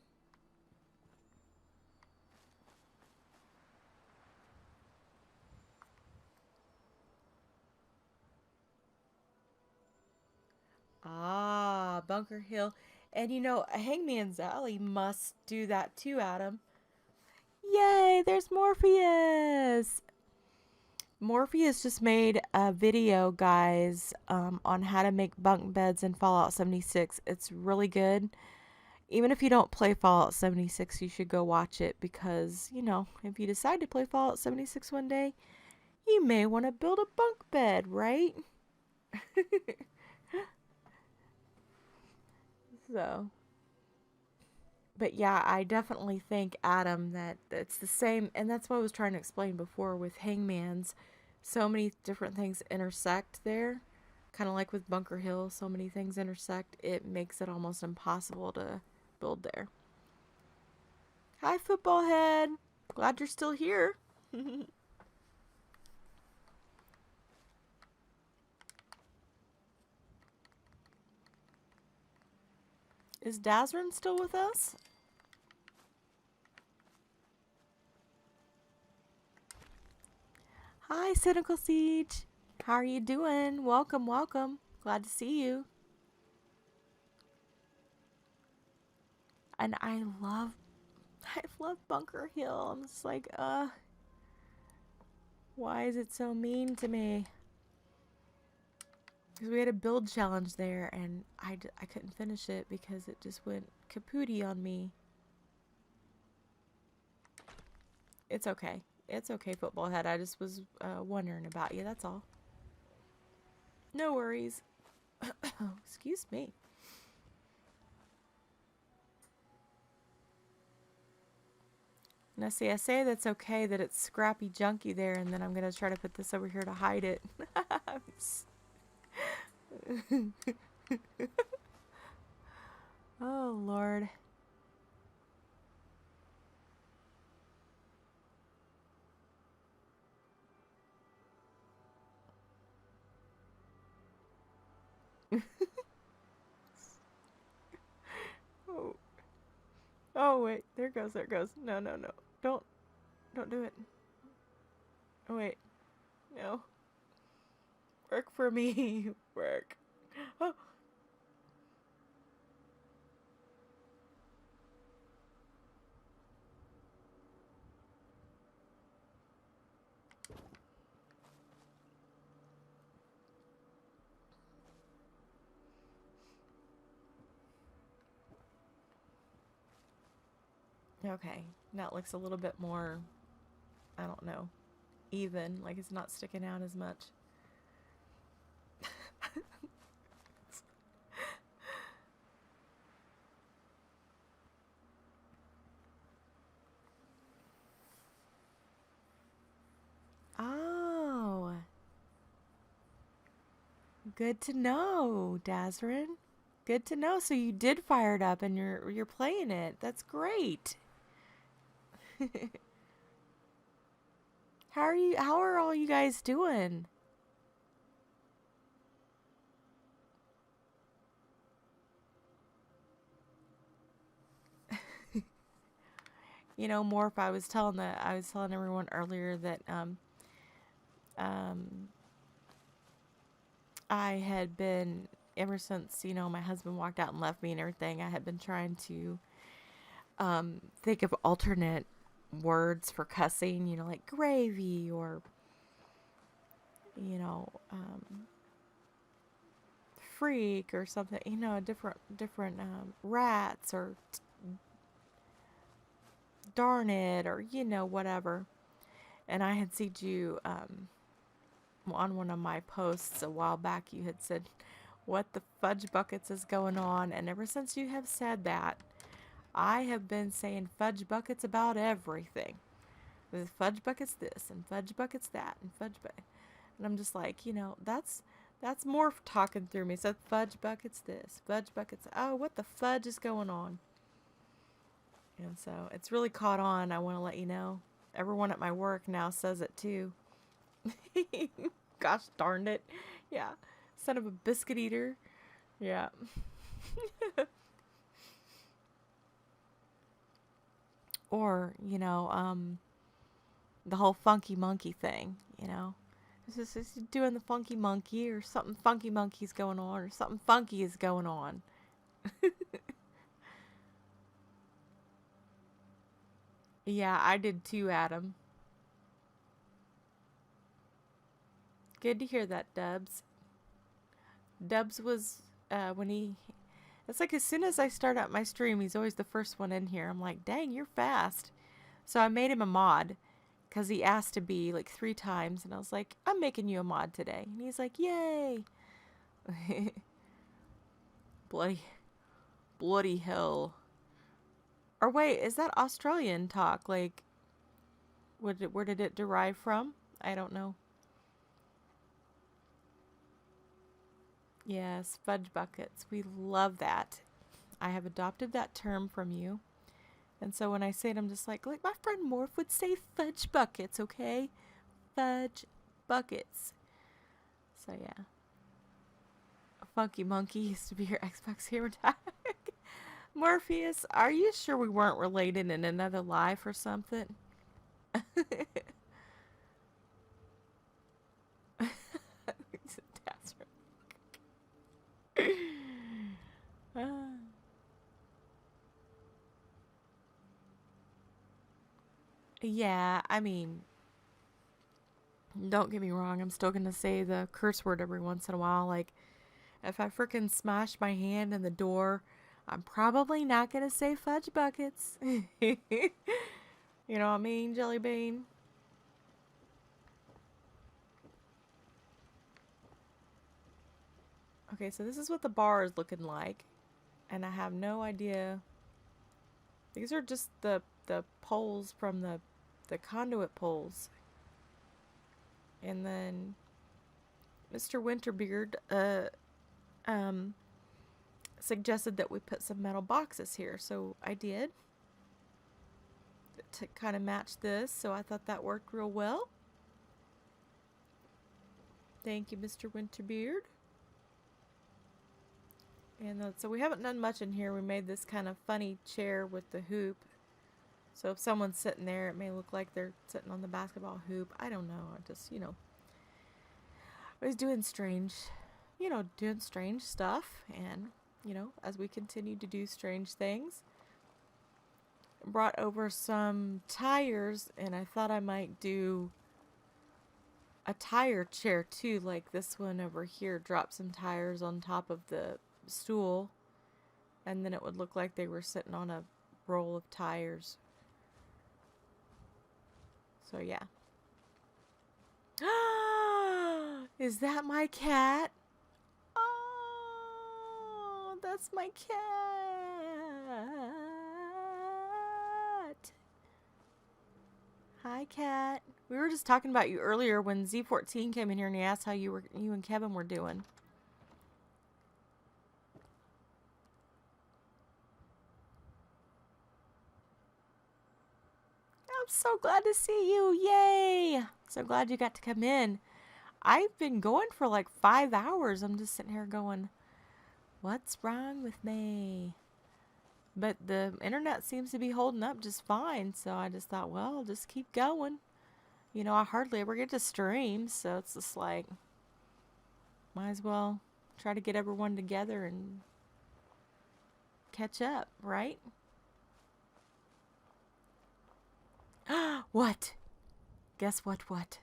S1: Ah, Bunker Hill. And you know, Hangman's Alley must do that too, Adam. Yay, there's Morpheus! Morpheus just made a video, guys, on how to make bunk beds in Fallout 76. It's really good. Even if you don't play Fallout 76, you should go watch it because, you know, if you decide to play Fallout 76 one day, you may want to build a bunk bed, right? So, but yeah, I definitely think, Adam, that it's the same, and that's what I was trying to explain before with Hangman's. So many different things intersect there, kind of like with Bunker Hill. So many things intersect. It makes it almost impossible to build there. Hi, football head. Glad you're still here. Is Dazrin still with us? Hi, Cynical Siege. How are you doing? Welcome, welcome. Glad to see you. And I love Bunker Hill. I'm just like, why is it so mean to me? Because we had a build challenge there, and I couldn't finish it because it just went kapooty on me. It's okay. It's okay, football head. I just was wondering about you, that's all. No worries. Excuse me. Now see, I say that's okay that it's scrappy junky there, and then I'm going to try to put this over here to hide it. Oh, Lord. Oh. Oh, wait. There it goes. There it goes. No, no, no. Don't do it. Oh, wait. No. Work for me. Work. Oh. Okay, now it looks a little bit more, I don't know, even, like it's not sticking out as much. Oh, good to know, Dazrin. Good to know. So you did fire it up and you're playing it. That's great. How are all you guys doing? You know, Morph, I was telling everyone earlier that um I had been ever since, you know, my husband walked out and left me and everything, I had been trying to think of alternate words for cussing, you know, like gravy or, you know, freak or something, you know, different rats or darn it or, you know, whatever. And I had seen you on one of my posts a while back, you had said, "What the fudge buckets is going on?" And ever since you have said that, I have been saying fudge buckets about everything. With fudge buckets this and fudge buckets that and and I'm just like, you know, that's more talking through me. So fudge buckets this, fudge buckets. Oh, what the fudge is going on? And so it's really caught on. I want to let you know. Everyone at my work now says it too. Gosh darned it. Yeah. Son of a biscuit eater. Yeah. Or, you know, the whole funky monkey thing, you know. It's just doing the funky monkey or something funky monkey's going on or something funky is going on. Yeah, I did too, Adam. Good to hear that, Dubs. Dubs was when he. It's like as soon as I start out my stream, he's always the first one in here. I'm like, dang, you're fast. So I made him a mod because he asked to be like 3 times, and I was like, I'm making you a mod today, and he's like, yay. bloody, bloody hell. Or wait, is that Australian talk? Like, where did it derive from? I don't know. Yes, fudge buckets. We love that. I have adopted that term from you. And so when I say it, I'm just like my friend Morph would say fudge buckets, okay? Fudge buckets. So yeah. Funky Monkey used to be your Xbox gamer tag. Morpheus, are you sure we weren't related in another life or something? That's right. Yeah, I mean, don't get me wrong, I'm still gonna say the curse word every once in a while. Like, if I frickin' smash my hand in the door, I'm probably not gonna say fudge buckets. You know what I mean, Jelly Bean? Okay, so this is what the bar is looking like. And I have no idea. These are just the poles from the conduit poles. And then Mr. Winterbeard um suggested that we put some metal boxes here, so I did to kind of match this, so I thought that worked real well. Thank you, Mr. Winterbeard. And so we haven't done much in here. We made this kind of funny chair with the hoop. So if someone's sitting there, it may look like they're sitting on the basketball hoop. I don't know. I just, you know, I was doing strange, doing strange stuff. And, you know, as we continue to do strange things, brought over some tires, and I thought I might do a tire chair too, like this one over here. Drop some tires on top of the stool, and then it would look like they were sitting on a roll of tires. So yeah. Is that my cat? Oh, that's my cat. Hi, cat. We were just talking about you earlier when Z14 came in here and he asked how you and Kevin were doing. I'm so glad to see you. Yay! So glad you got to come in. I've been going for like 5 hours. I'm just sitting here going, what's wrong with me? But the internet seems to be holding up just fine. So I just thought, well, just keep going. You know, I hardly ever get to stream. So it's just like, might as well try to get everyone together and catch up, right? What? Guess what?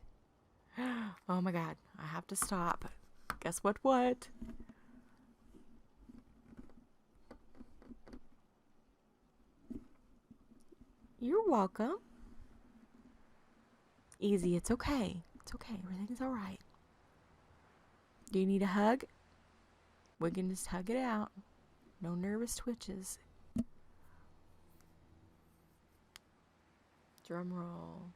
S1: Oh my god, I have to stop. Guess what? You're welcome. Easy, it's okay. It's okay, everything's alright. Do you need a hug? We can just hug it out. No nervous twitches. Drum roll.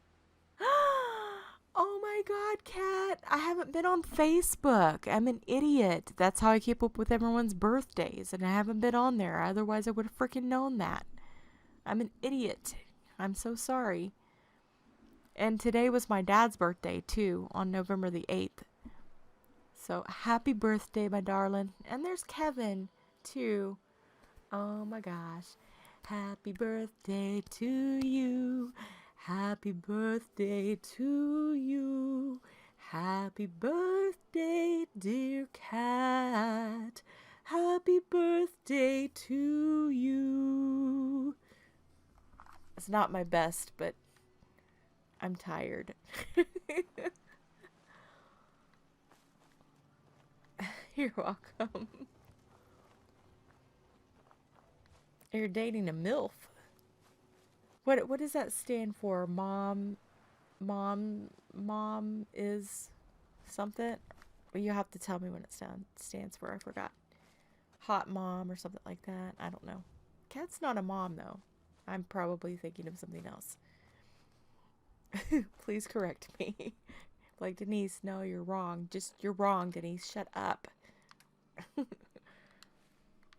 S1: Oh my god, cat! I haven't been on Facebook. I'm an idiot. That's how I keep up with everyone's birthdays, and I haven't been on there. Otherwise, I would have freaking known that. I'm an idiot. I'm so sorry. And today was my dad's birthday, too, on November the 8th. So, happy birthday, my darling. And there's Kevin, too. Oh my gosh. Happy birthday to you. Happy birthday to you. Happy birthday, dear cat. Happy birthday to you. It's not my best, but I'm tired. You're welcome. You're dating a MILF. What does that stand for? Mom is something? Well, you have to tell me when it stands for. I forgot. Hot mom or something like that. I don't know. Cat's not a mom though. I'm probably thinking of something else. Please correct me. Like, Denise, no, you're wrong. You're wrong, Denise. Shut up.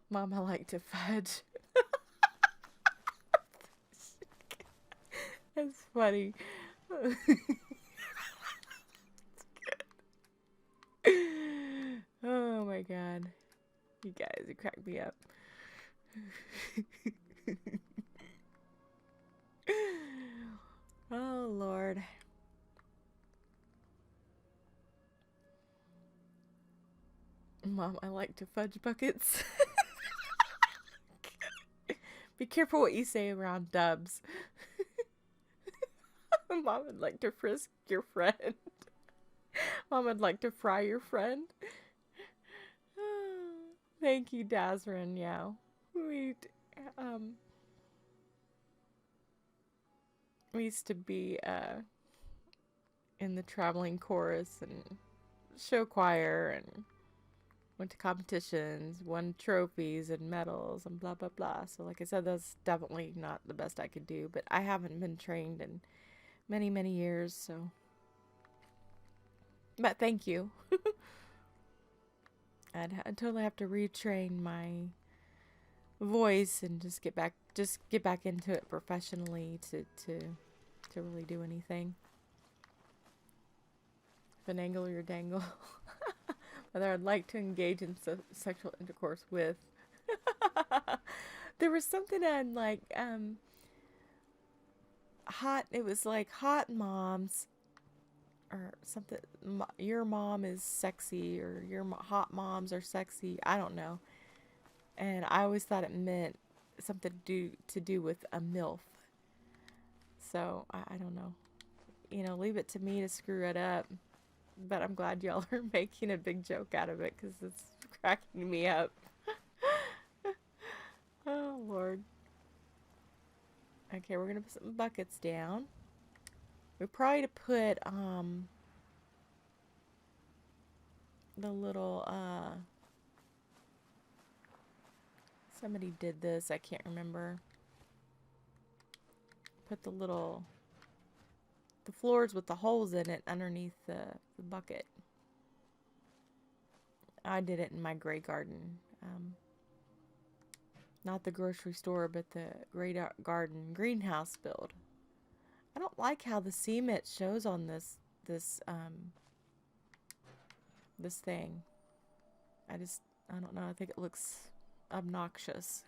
S1: Mom, I like to fudge. That's funny. Oh my god. You guys, you cracked me up. Oh Lord. Mom, I like to fudge buckets. Be careful what you say around Dubs. Mom would like to frisk your friend. Mom would like to fry your friend. Thank you, Dazrin. Yeah. We used to be in the traveling chorus and show choir and went to competitions, won trophies and medals and blah blah blah. So like I said, that's definitely not the best I could do, but I haven't been trained in many years, so but thank you. I'd totally have to retrain my voice and just get back into it professionally to really do anything. Finagle your dangle. Whether I'd like to engage in sexual intercourse with. There was something on like it was like hot moms or something. Your mom is sexy, or your hot moms are sexy. I don't know. And I always thought it meant something to do with a MILF. So I don't know. You know, leave it to me to screw it up. But I'm glad y'all are making a big joke out of it because it's cracking me up. Oh Lord. Okay, we're gonna put some buckets down. We probably put the little somebody did this, I can't remember. Put the floors with the holes in it underneath the bucket. I did it in my gray garden. Not the grocery store, but the gray garden greenhouse build. I don't like how the cement shows on this thing. I don't know. I think it looks obnoxious.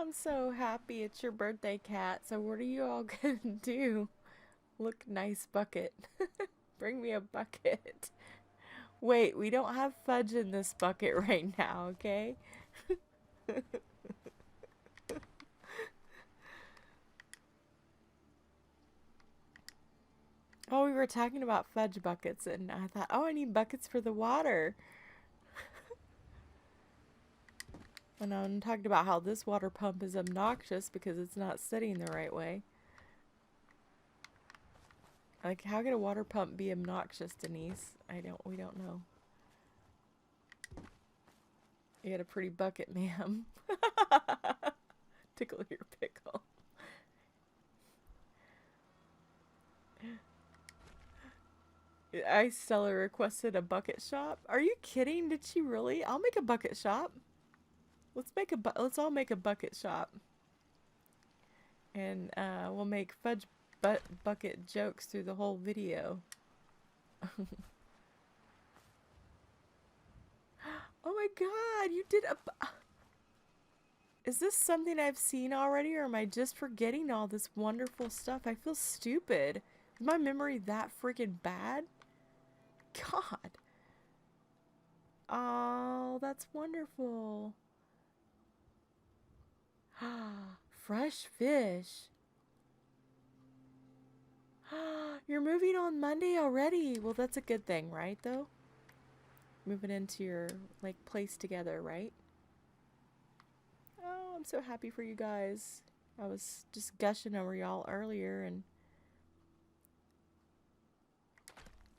S1: I'm so happy it's your birthday, Cat. So what are you all gonna do? Look nice bucket. Bring me a bucket. Wait, we don't have fudge in this bucket right now, okay? Oh, we were talking about fudge buckets, and I thought, oh, I need buckets for the water. And I'm talking about how this water pump is obnoxious because it's not sitting the right way. Like, how could a water pump be obnoxious, Denise? We don't know. You got a pretty bucket, ma'am. Tickle your pickle. Ice Seller requested a bucket shop. Are you kidding? Did she really? I'll make a bucket shop. Let's all make a bucket shop. And we'll make fudge bucket jokes through the whole video. Oh my god, you did a... Is this something I've seen already, or am I just forgetting all this wonderful stuff? I feel stupid. Is my memory that freaking bad? God. Oh, that's wonderful. Fresh fish. You're moving on Monday already. Well, that's a good thing, right, though? Moving into your, like, place together, right? Oh, I'm so happy for you guys. I was just gushing over y'all earlier, and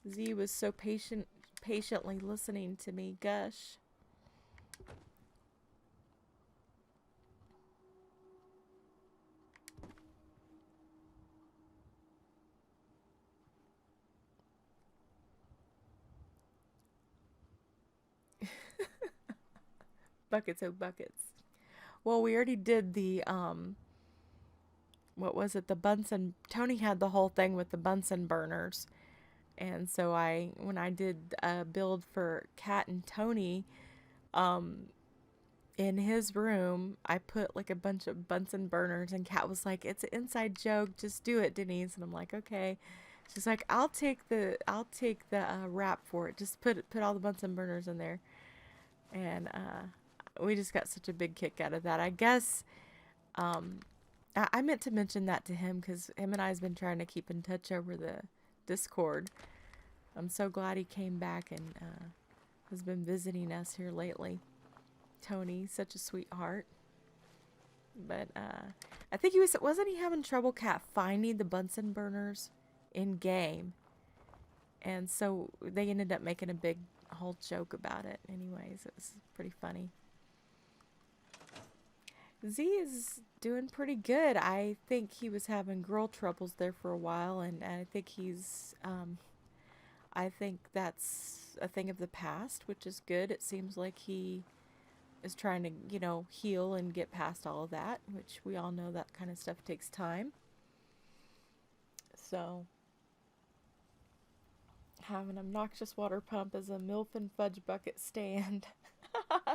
S1: Z was so patiently listening to me gush. Buckets, oh buckets. Well, we already did the, what was it? The Bunsen. Tony had the whole thing with the Bunsen burners. And so when I did a build for Kat and Tony, in his room, I put like a bunch of Bunsen burners, and Kat was like, "It's an inside joke. Just do it, Denise." And I'm like, "Okay." She's like, "I'll take the rap for it. Just put all the Bunsen burners in there." And we just got such a big kick out of that. I guess I meant to mention that to him because him and I has been trying to keep in touch over the Discord. I'm so glad he came back and has been visiting us here lately. Tony, such a sweetheart. But I think wasn't he having trouble, Cat, finding the Bunsen burners in game? And so they ended up making a big whole joke about it. Anyways, it was pretty funny. Z is doing pretty good. I think he was having girl troubles there for a while, and I think I think that's a thing of the past, which is good. It seems like he is trying to, heal and get past all of that, which we all know that kind of stuff takes time. So, have an obnoxious water pump as a MILF and fudge bucket stand. God.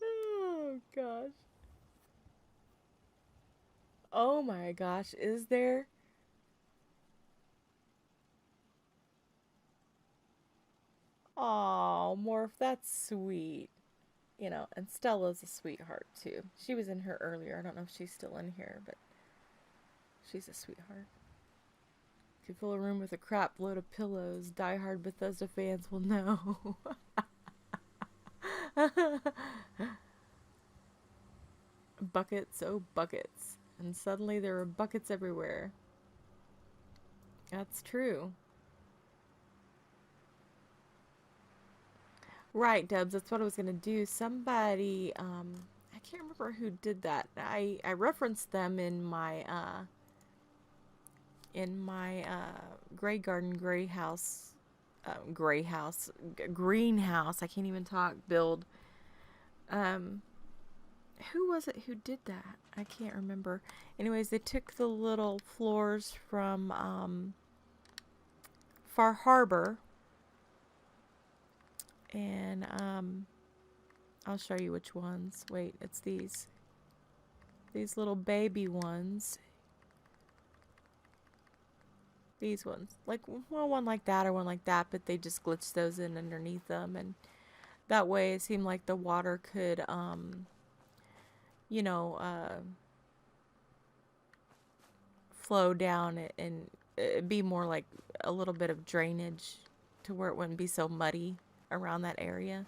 S1: Oh, gosh. Oh my gosh, is there? Oh, Morph, that's sweet. And Stella's a sweetheart too. She was in here earlier. I don't know if she's still in here, but She's a sweetheart. Could fill a room with a crap load of pillows. Die-hard Bethesda fans will know. Buckets, oh buckets. And suddenly there were buckets everywhere. That's true. Right, Dubs, that's what I was gonna do. Somebody, I can't remember who did that. I referenced them in my Grey Garden greenhouse. I can't even talk. Build. Who was it who did that? I can't remember. Anyways, they took the little floors from Far Harbor, and I'll show you which ones. Wait, it's these little baby ones. These ones, like, well, one like that or one like that, but they just glitched those in underneath them, and that way it seemed like the water could you know, flow down and it'd be more like a little bit of drainage to where it wouldn't be so muddy around that area.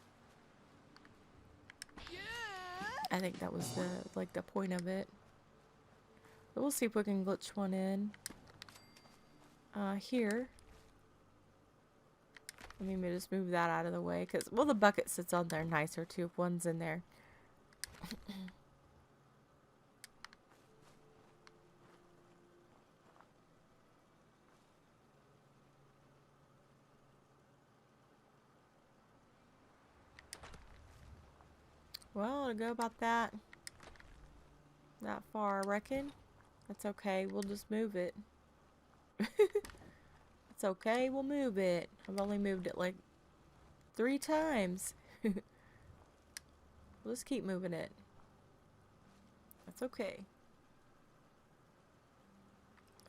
S1: I think that was the point of it. But we'll see if we can glitch one in. Here. Let me just move that out of the way, because, well, the bucket sits on there nicer too if one's in there. Well, to go about that far, I reckon. That's okay, we'll just move it. It's okay, we'll move it. I've only moved it like 3 times. We'll just keep moving it. That's okay.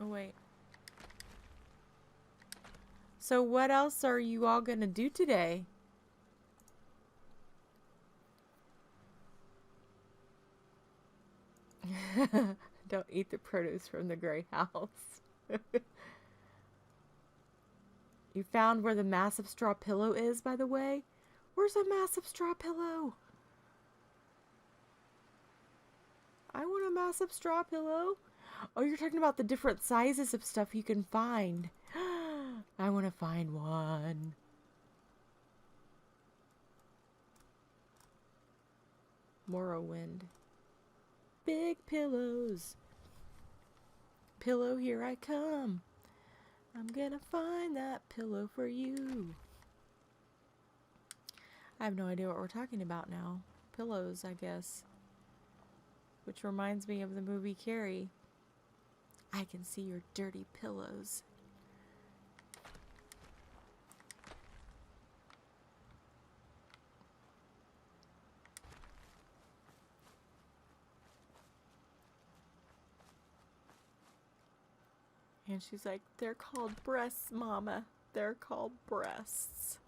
S1: Oh, wait. So what else are you all gonna do today? Don't eat the produce from the gray house. You found where the massive straw pillow is, by the way? Where's a massive straw pillow? I want a massive straw pillow. Oh, you're talking about the different sizes of stuff you can find. I want to find one. Morrowind. Big pillows. Pillow, here I come. I'm gonna find that pillow for you. I have no idea what we're talking about now. Pillows, I guess. Which reminds me of the movie Carrie. I can see your dirty pillows. And she's like, they're called breasts, Mama. They're called breasts.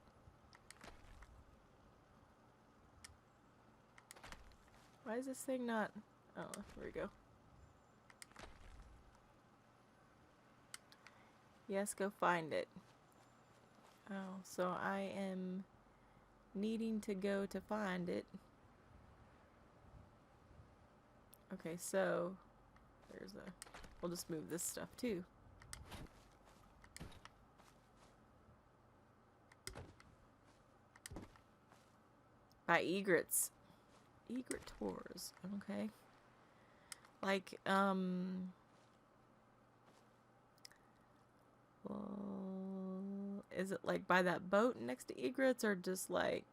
S1: Why is this thing not... Oh, there we go. Yes, go find it. Oh, so I am needing to go to find it. Okay, so there's a... We'll just move this stuff too. By egrets. Egretors. Okay. Like, well, is it like by that boat next to egrets, or just like...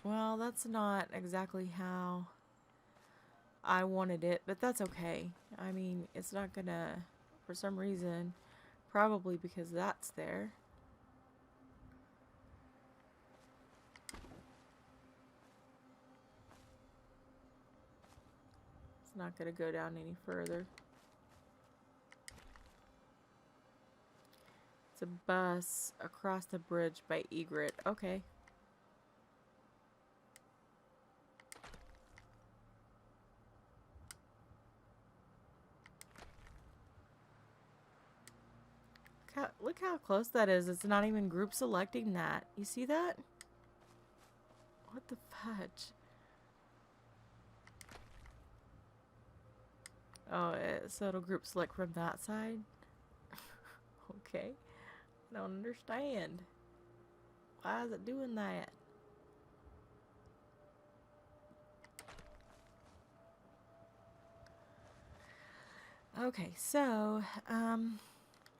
S1: Well, that's not exactly how I wanted it, but that's okay. I mean, it's not gonna, for some reason, probably because that's there. It's not gonna go down any further. It's a bus across the bridge by Egret. Okay. Look how close that is. It's not even group selecting that. You see that? What the fudge? Oh, so it'll group select from that side? Okay. I don't understand. Why is it doing that? Okay, so,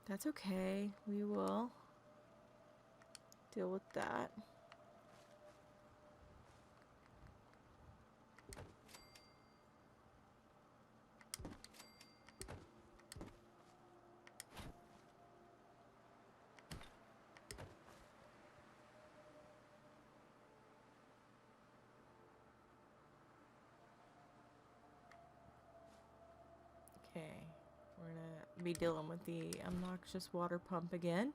S1: that's okay. We will deal with that. Okay, we're gonna be dealing with the obnoxious water pump again.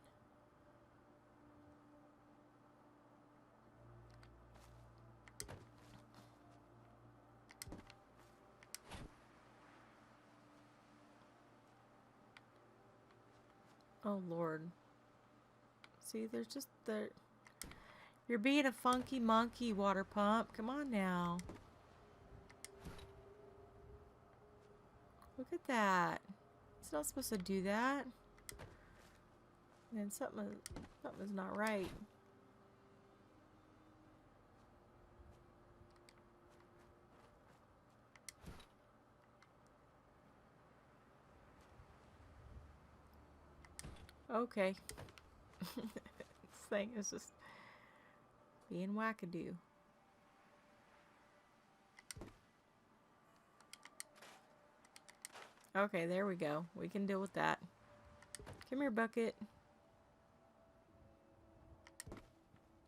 S1: Oh Lord. See, there's just the... You're being a funky monkey, water pump. Come on now. Look at that. It's not supposed to do that. Man, something's not right. Okay. This thing is just being wackadoo. Okay, there we go. We can deal with that. Come here, bucket.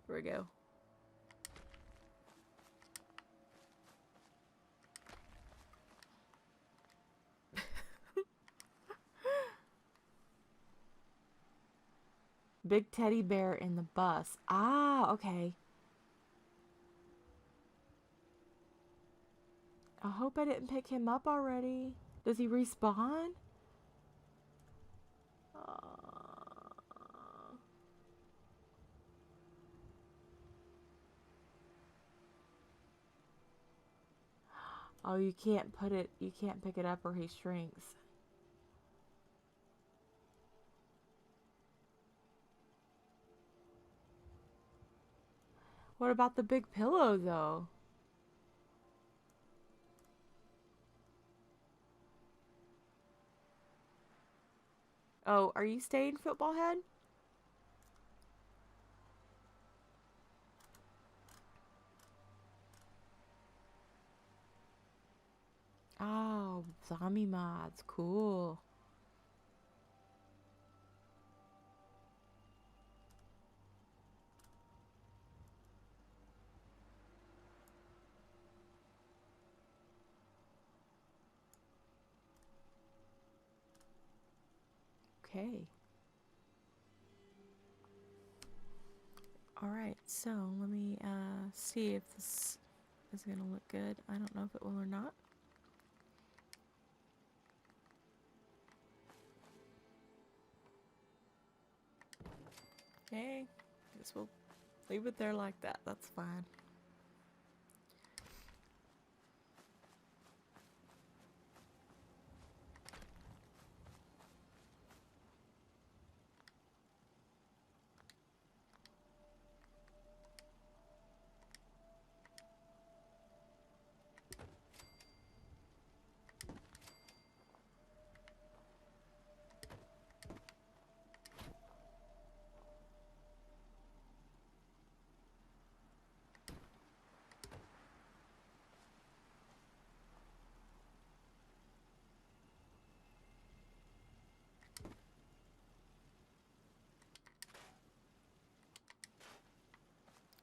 S1: Here we go. Big teddy bear in the bus. Ah, okay. I hope I didn't pick him up already. Does he respawn? Oh, you can't pick it up or he shrinks. What about the big pillow, though? Oh, are you staying, football head? Oh, zombie mods. Cool. Okay. Alright, so let me see if this is going to look good. I don't know if it will or not. Okay, guess we'll leave it there like that. That's fine.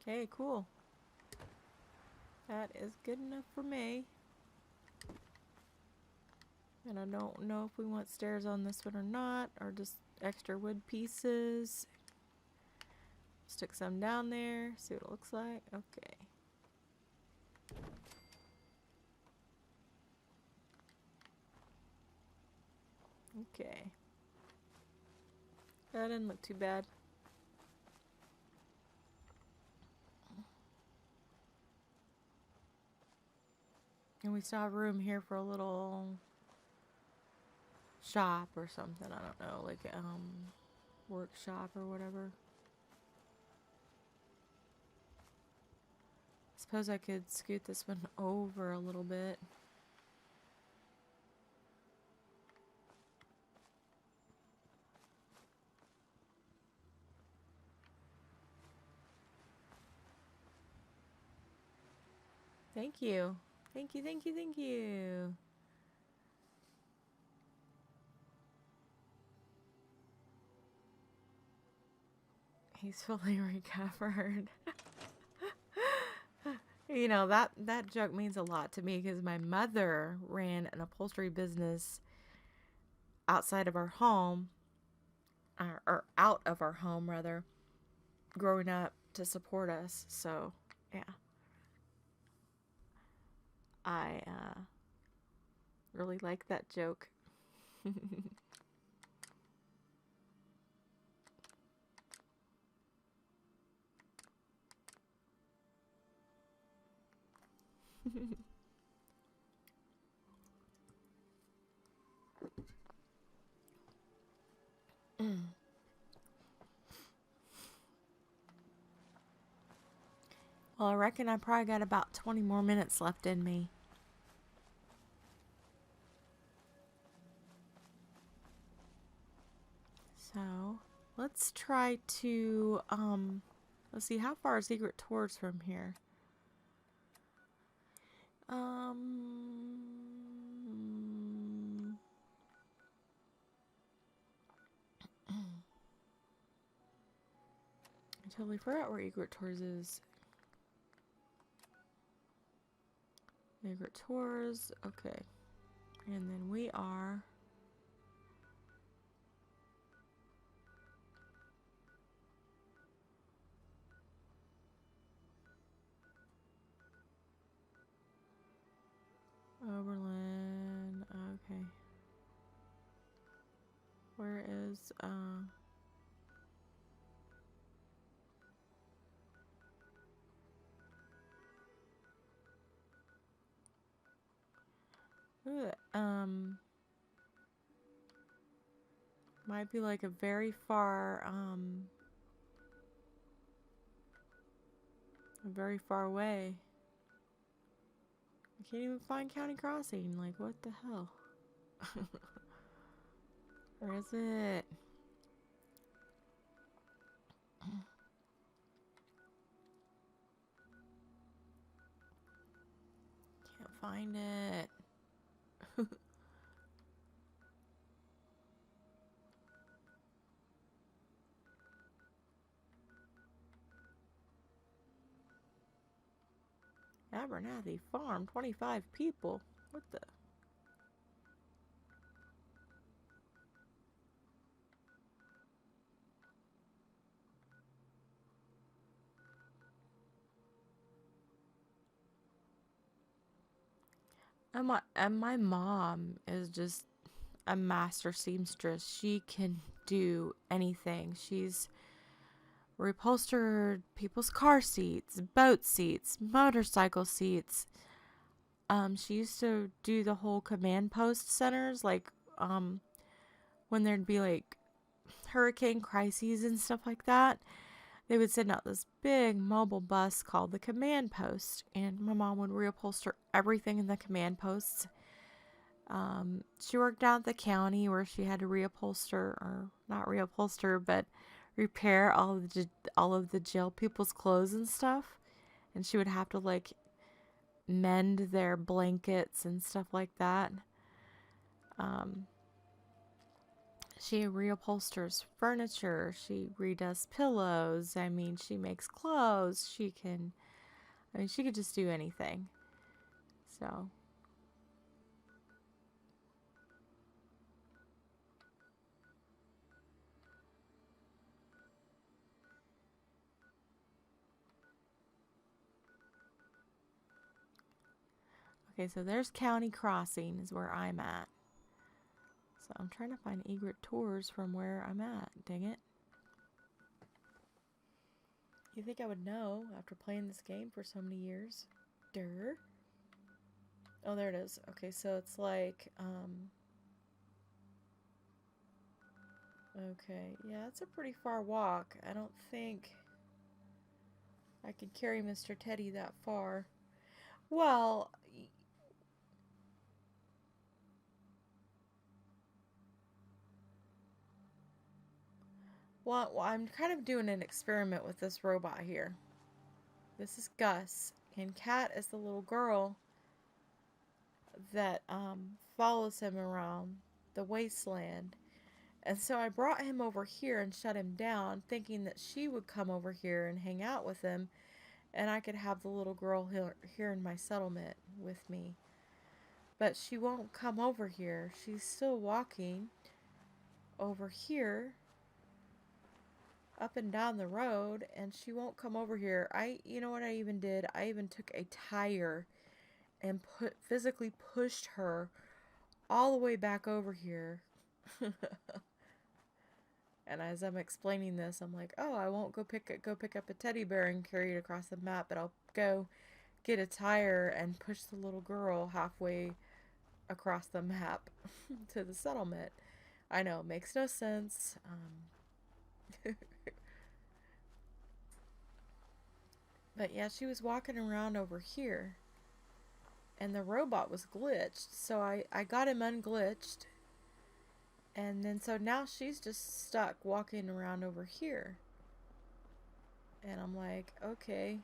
S1: Okay, cool. That is good enough for me. And I don't know if we want stairs on this one or not, or just extra wood pieces. Stick some down there. See what it looks like. Okay. Okay. That didn't look too bad. And we still have room here for a little shop or something. I don't know, like workshop or whatever. Suppose I could scoot this one over a little bit. Thank you. Thank you, thank you, thank you. He's fully recovered. You know, that joke means a lot to me because my mother ran an upholstery business outside of our home, or out of our home rather, growing up to support us. So, yeah. I really like that joke. Well, I reckon I probably got about 20 more minutes left in me. So, let's try to, let's see, how far is Secret Tours from here? I totally forgot where Egret Tours is. Egret Tours, okay. And then we are... Oberlin, okay. Where is, ooh, might be like a very far away. I can't even find County Crossing. Like, what the hell? Where is it? Can't find it. Abernathy Farm, 25 people. What the? And my mom is just a master seamstress. She can do anything. She's reupholstered people's car seats, boat seats, motorcycle seats. She used to do the whole command post centers, like when there'd be like hurricane crises and stuff like that. They would send out this big mobile bus called the command post, and my mom would reupholster everything in the command posts. She worked out at the county where she had to reupholster, or not reupholster, but repair all of the jail people's clothes and stuff. And she would have to like mend their blankets and stuff like that. She reupholsters furniture. She redoes pillows. I mean, she makes clothes. She could just do anything. So. Okay, so there's County Crossing is where I'm at. So I'm trying to find Egret Tours from where I'm at. Dang it. You think I would know after playing this game for so many years? Durr. Oh, there it is. Okay, so it's like, okay, yeah, it's a pretty far walk. I don't think I could carry Mr. Teddy that far. Well, I'm kind of doing an experiment with this robot here. This is Gus, and Kat is the little girl that follows him around the wasteland. And so I brought him over here and shut him down, thinking that she would come over here and hang out with him, and I could have the little girl here in my settlement with me. But she won't come over here. She's still walking over here, up and down the road, and she won't come over here. You know what I even did? I even took a tire and physically pushed her all the way back over here. And as I'm explaining this, I'm like, oh, I won't go pick up a teddy bear and carry it across the map, but I'll go get a tire and push the little girl halfway across the map to the settlement. I know, makes no sense. But yeah, she was walking around over here, and the robot was glitched, so I got him unglitched. And then so now she's just stuck walking around over here. And I'm like, okay.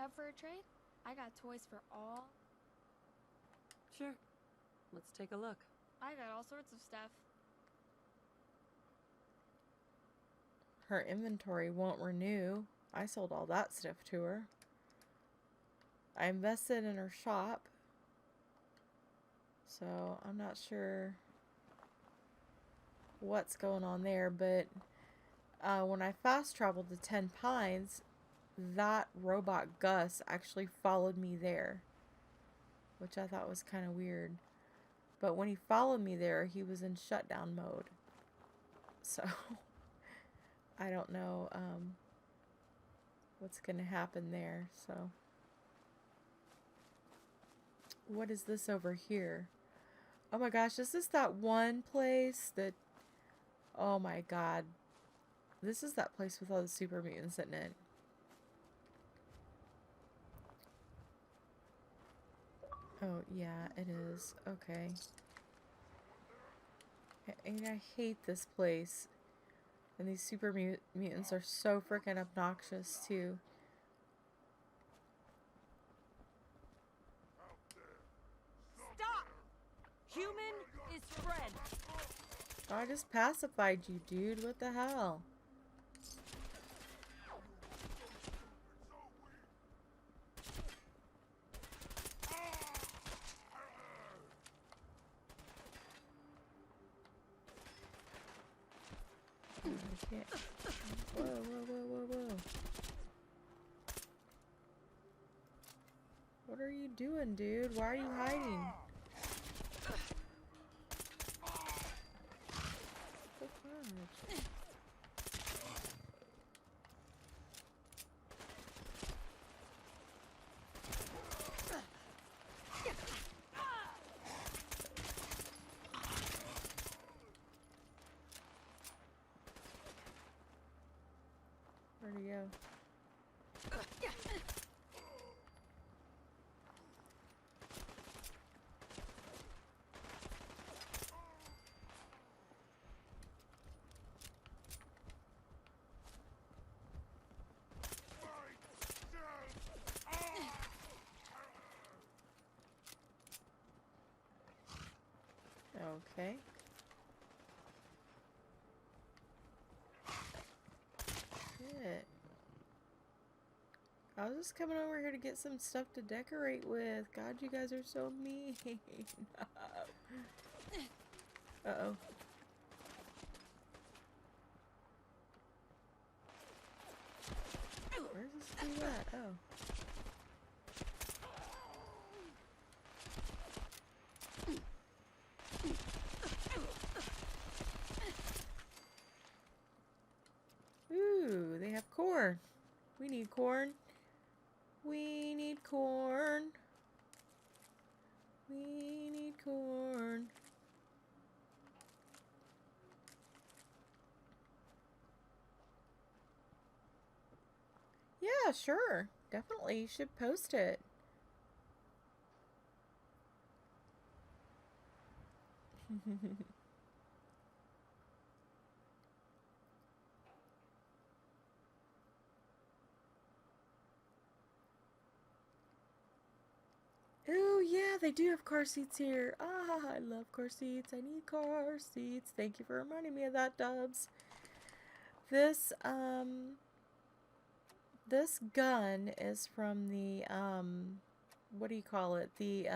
S3: Up for a trade? I got toys for all.
S4: Sure. Let's take a look.
S3: I got all sorts of stuff.
S1: Her inventory won't renew. I sold all that stuff to her. I invested in her shop. So I'm not sure what's going on there, but when I fast traveled to Ten Pines, that robot Gus actually followed me there, which I thought was kind of weird. But when he followed me there, he was in shutdown mode. So I don't know what's gonna happen there. So what is this over here? Oh my gosh, is this that one place that, oh my god, this is that place with all the super mutants in it. Oh yeah, it is. Okay. And I hate this place. And these super mutants are so freaking obnoxious too.
S4: Stop! Human is friend.
S1: Oh, I just pacified you, dude. What the hell? I can't. Whoa, whoa, whoa, whoa, whoa. What are you doing, dude? Why are you hiding? So fudge. Where'd he go? Okay. Shit. I was just coming over here to get some stuff to decorate with. God, you guys are so mean. Uh-oh. Where's this dude at? Oh. need corn. We need corn. We need corn. Yeah, sure. Definitely. You should post it. Ooh, yeah, they do have car seats here. Ah, I love car seats. I need car seats. Thank you for reminding me of that, Dubs. This, this gun is from the, what do you call it? The,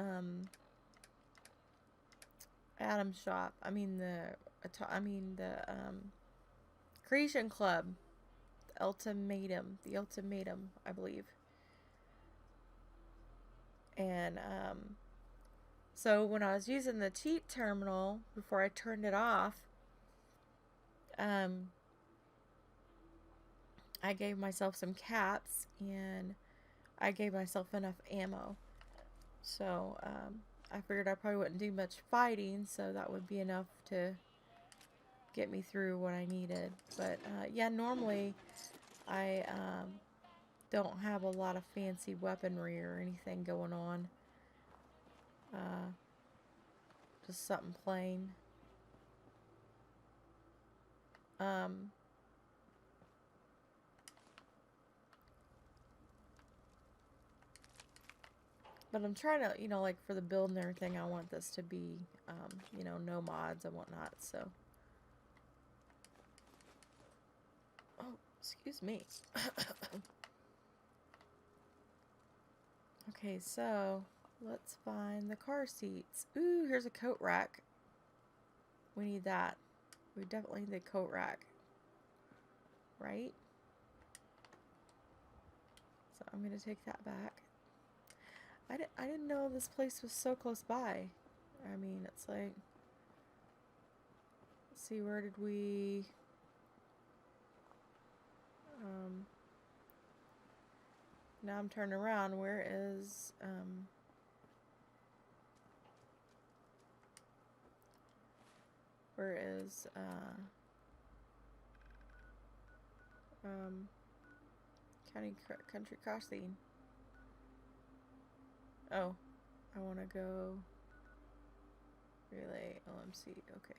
S1: Atom Shop. I mean, the Creation Club. The Ultimatum, I believe. And, so when I was using the cheat terminal before I turned it off, I gave myself some caps and I gave myself enough ammo. So, I figured I probably wouldn't do much fighting, so that would be enough to get me through what I needed. But, yeah, normally I, don't have a lot of fancy weaponry or anything going on. Just something plain. But I'm trying to, you know, like for the build and everything, I want this to be, you know, no mods and whatnot, so. Oh, excuse me. Okay, so let's find the car seats. Ooh, here's a coat rack. We need that. We definitely need the coat rack. Right? So I'm going to take that back. I didn't know this place was so close by. I mean, it's like... Let's see, where did we... Now I'm turning around. Where is... Where is... Country Crossing. Oh, I want to go Relay OMC. Okay.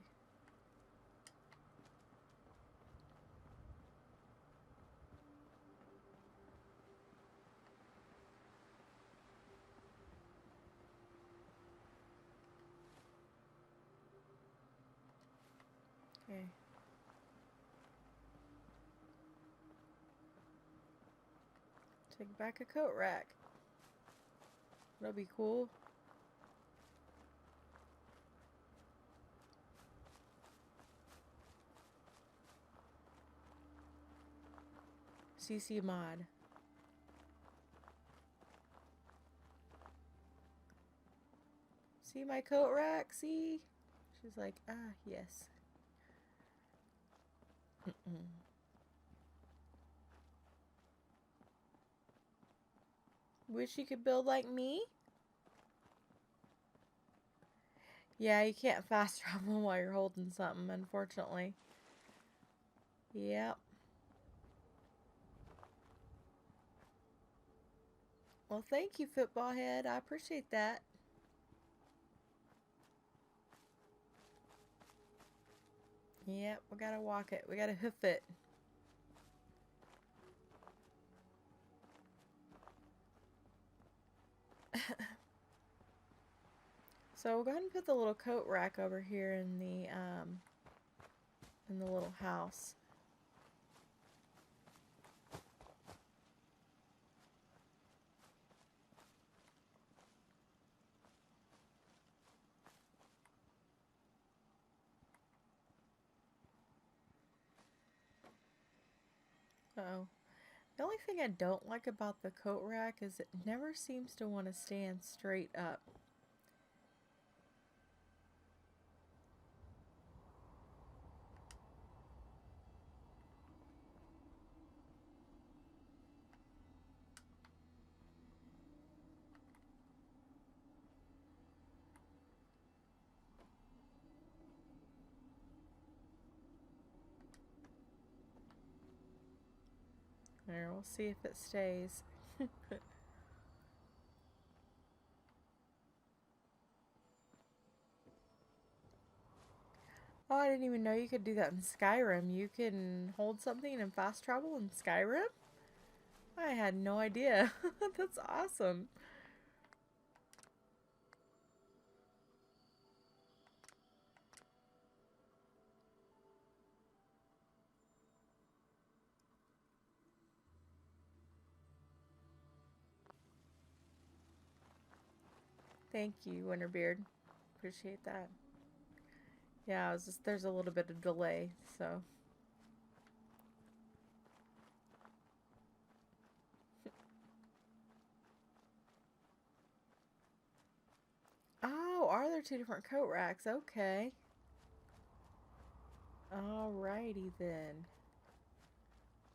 S1: Okay. Take back a coat rack. That'll be cool. CC mod. See my coat rack? See? She's like, ah, yes. Wish you could build like me? Yeah, you can't fast travel while you're holding something, unfortunately. Yep. Well, thank you, Football Head. I appreciate that. Yep, we gotta walk it. We gotta hoof it. So we'll go ahead and put the little coat rack over here in the little house. Uh-oh. The only thing I don't like about the coat rack is it never seems to want to stand straight up. There, we'll see if it stays. Oh, I didn't even know you could do that in Skyrim. You can hold something and fast travel in Skyrim? I had no idea. That's awesome. Thank you, Winterbeard. Appreciate that. Yeah, I was just, there's a little bit of delay, so. Oh, are there two different coat racks? Okay. Alrighty then.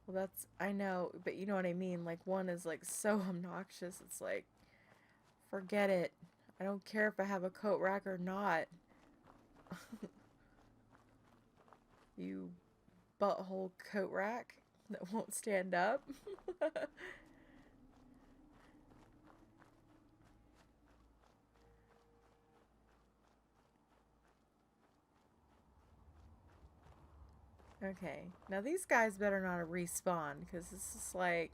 S1: Well, that's, I know, but you know what I mean? Like, one is like so obnoxious, it's like, forget it. I don't care if I have a coat rack or not. You butthole coat rack that won't stand up. Okay, now these guys better not respawn, because this is like,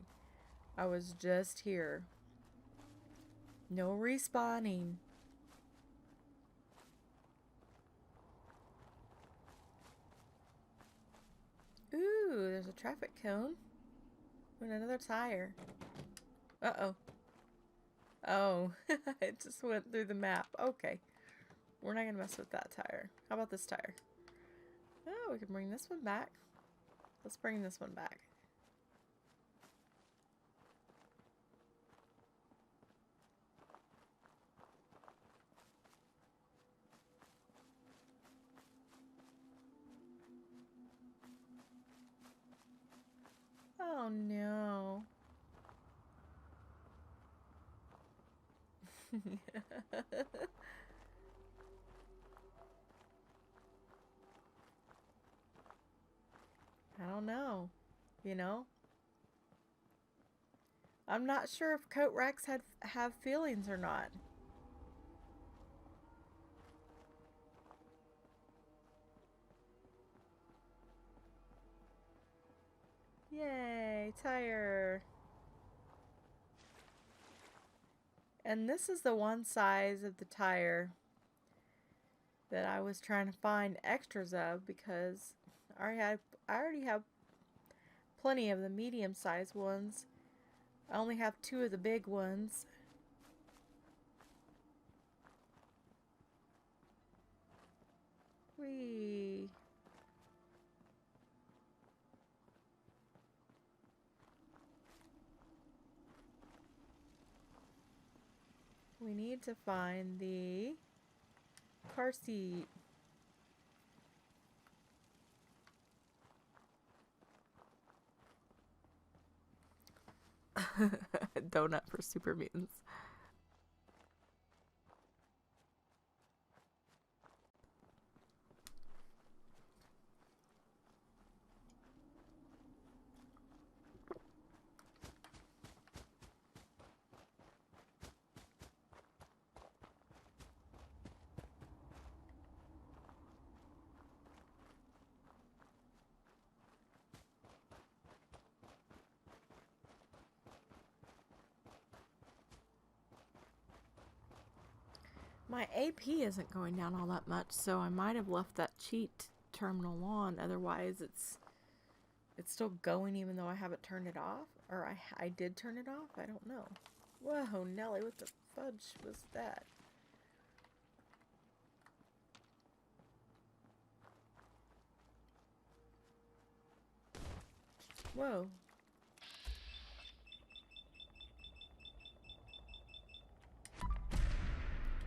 S1: I was just here. No respawning. Ooh, there's a traffic cone. And another tire. Uh-oh. Oh, it just went through the map. Okay. We're not gonna mess with that tire. How about this tire? Oh, we can bring this one back. Let's bring this one back. Oh no. I don't know. You know? I'm not sure if coat racks have feelings or not. Yay, tire. And this is the one size of the tire that I was trying to find extras of, because I already have plenty of the medium-sized ones. I only have 2 of the big ones. Whee! We need to find the car seat. Donut for super mutants. My AP isn't going down all that much, so I might have left that cheat terminal on. Otherwise, it's still going even though I haven't turned it off. Or I did turn it off? I don't know. Whoa, Nelly, what the fudge was that? Whoa.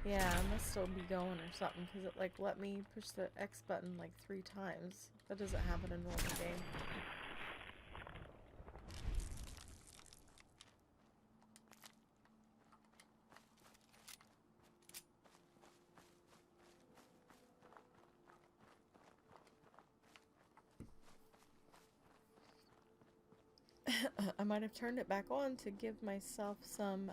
S1: Yeah, I must still be going or something, because it like let me push the X button like 3 times. That doesn't happen in normal game. I might have turned it back on to give myself some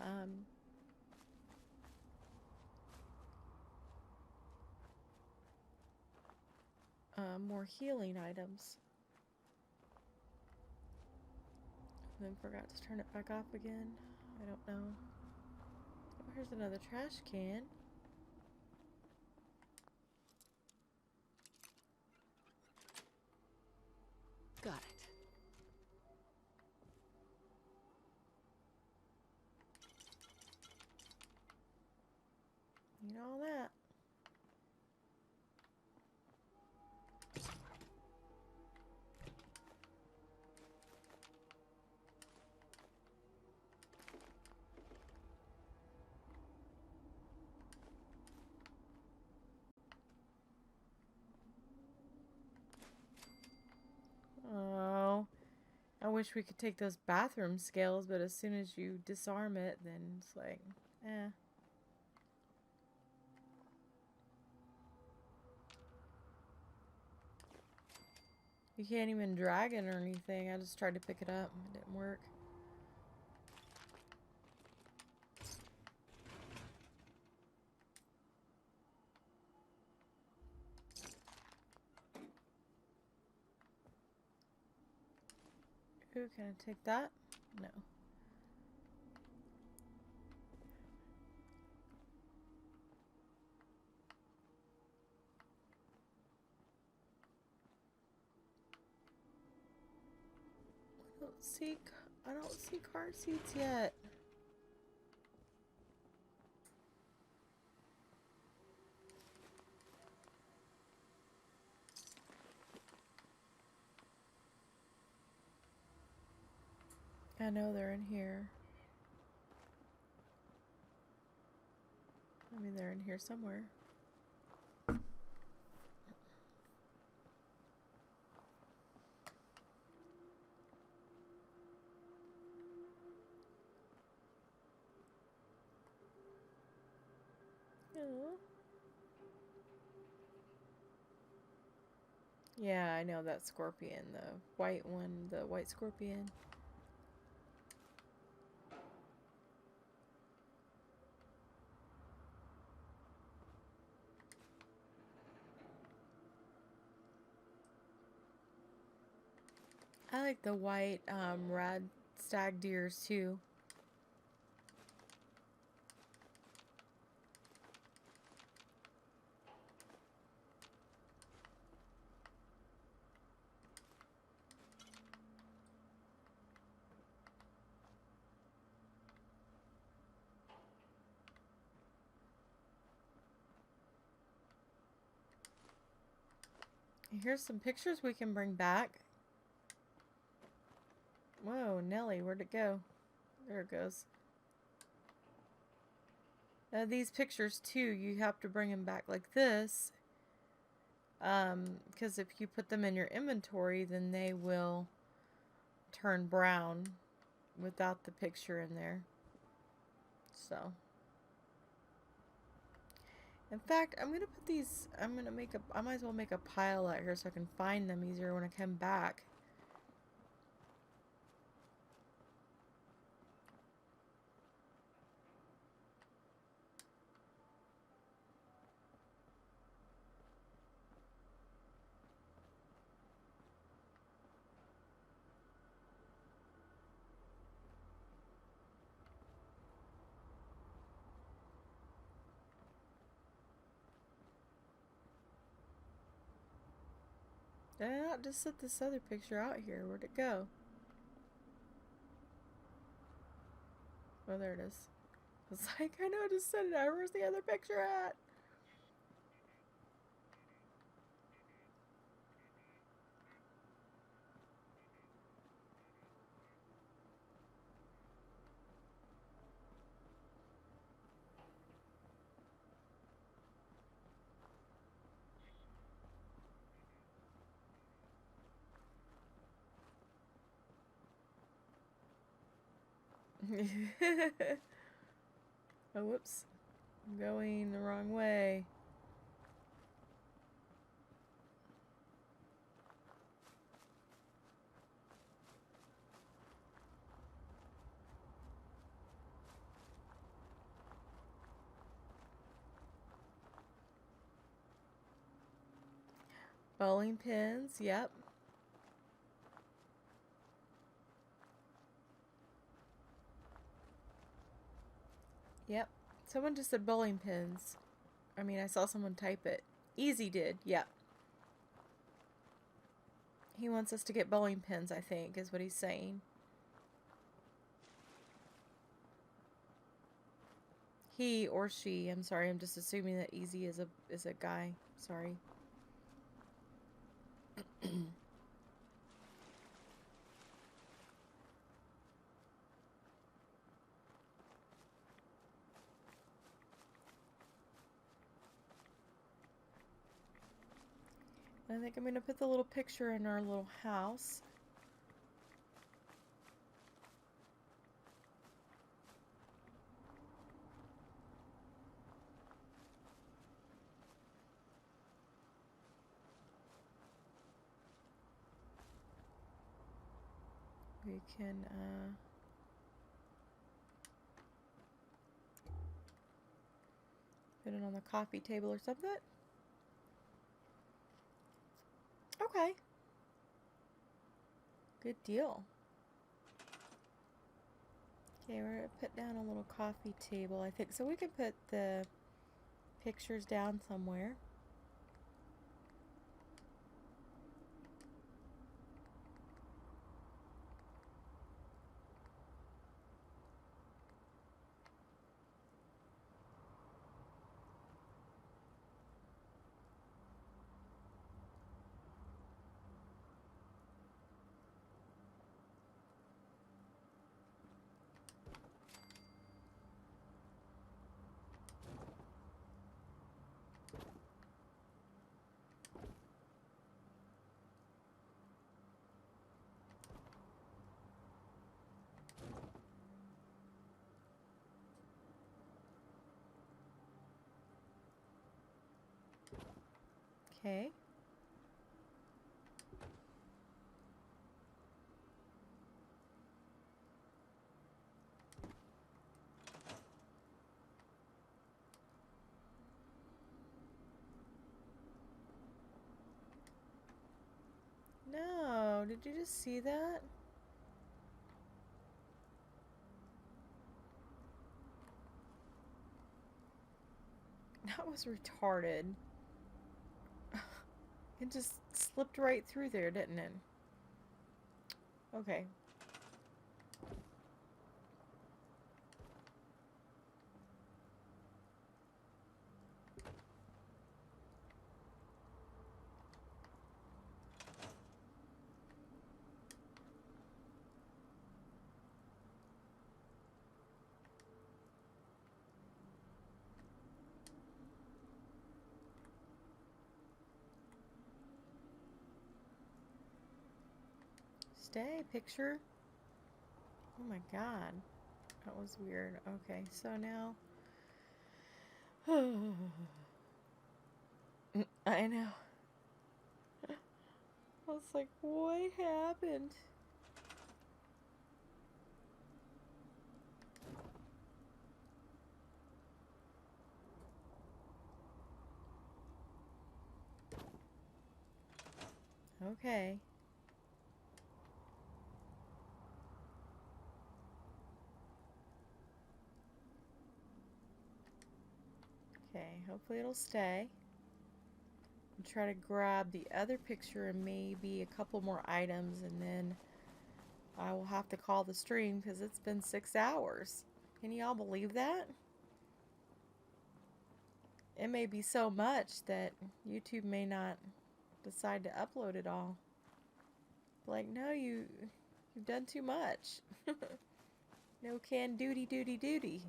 S1: more healing items. And then forgot to turn it back off again. I don't know. Oh, here's another trash can.
S4: Got it.
S1: You know all that. Oh, I wish we could take those bathroom scales, but as soon as you disarm it, then it's like, eh. You can't even drag it or anything. I just tried to pick it up. It didn't work. Ooh, can I take that? No. I don't see car seats yet. I know they're in here. I mean, they're in here somewhere. Oh. Yeah, I know that scorpion, the white one, the white scorpion. I like the white rad stag deers too. Here's some pictures we can bring back. Whoa, Nelly, where'd it go? There it goes. These pictures too, you have to bring them back like this. Because if you put them in your inventory, then they will turn brown without the picture in there. So. In fact, I'm gonna put these, I might as well make a pile out here so I can find them easier when I come back. Did I not just set this other picture out here? Where'd it go? Oh, there it is. I was like, I know I just set it out. Where's the other picture at? Oh, whoops. I'm going the wrong way. Bowling pins, yep. Yep. Someone just said bowling pins. I mean, I saw someone type it. Easy did, yep. He wants us to get bowling pins, I think, is what he's saying. He or she, I'm sorry, I'm just assuming that Easy is a guy. Sorry. I think I'm going to put the little picture in our little house. We can, put it on the coffee table or something. Okay. Good deal. Okay, we're gonna put down a little coffee table, I think. So we can put the pictures down somewhere. Okay. No, did you just see that? That was retarded. It just slipped right through there, didn't it? Okay. Stay, picture. Oh my god. That was weird. Okay, so now... I know. I was like, what happened? Okay. Okay, hopefully it'll stay. I'll try to grab the other picture and maybe a couple more items, and then I will have to call the stream because it's been 6 hours. Can y'all believe that? It may be so much that YouTube may not decide to upload it all. Like, no, you've done too much. No can duty.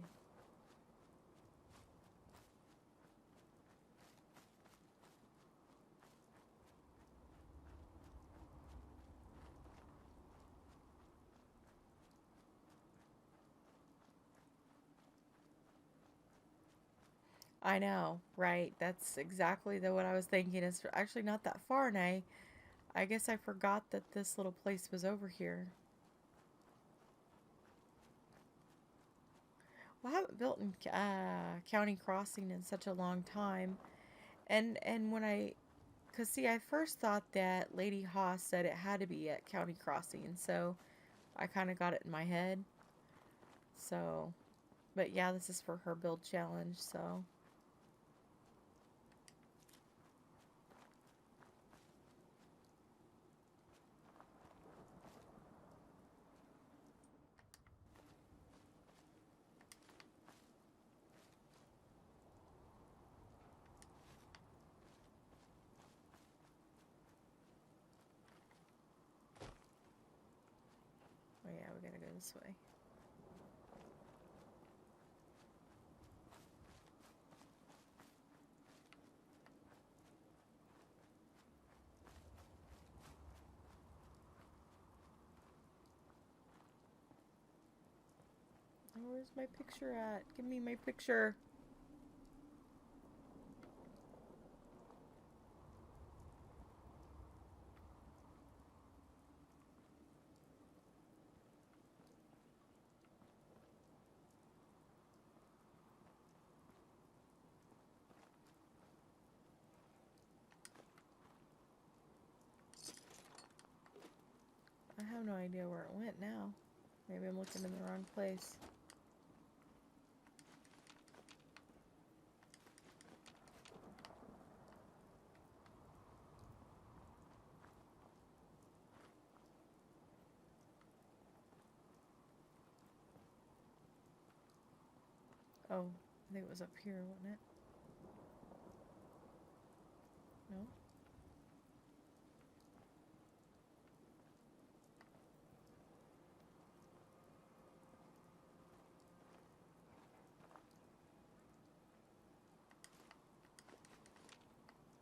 S1: I know, right? That's exactly what I was thinking. It's actually not that far, and I guess I forgot that this little place was over here. Well, I haven't built in County Crossing in such a long time, and when I Because, see, I first thought that Lady Haas said it had to be at County Crossing, so I kind of got it in my head. So, but yeah, this is for her build challenge, so. Oh yeah, we gotta go this way. Oh, where's my picture at? Give me my picture. I have no idea where it went now. Maybe I'm looking in the wrong place. Oh, I think it was up here, wasn't it? No?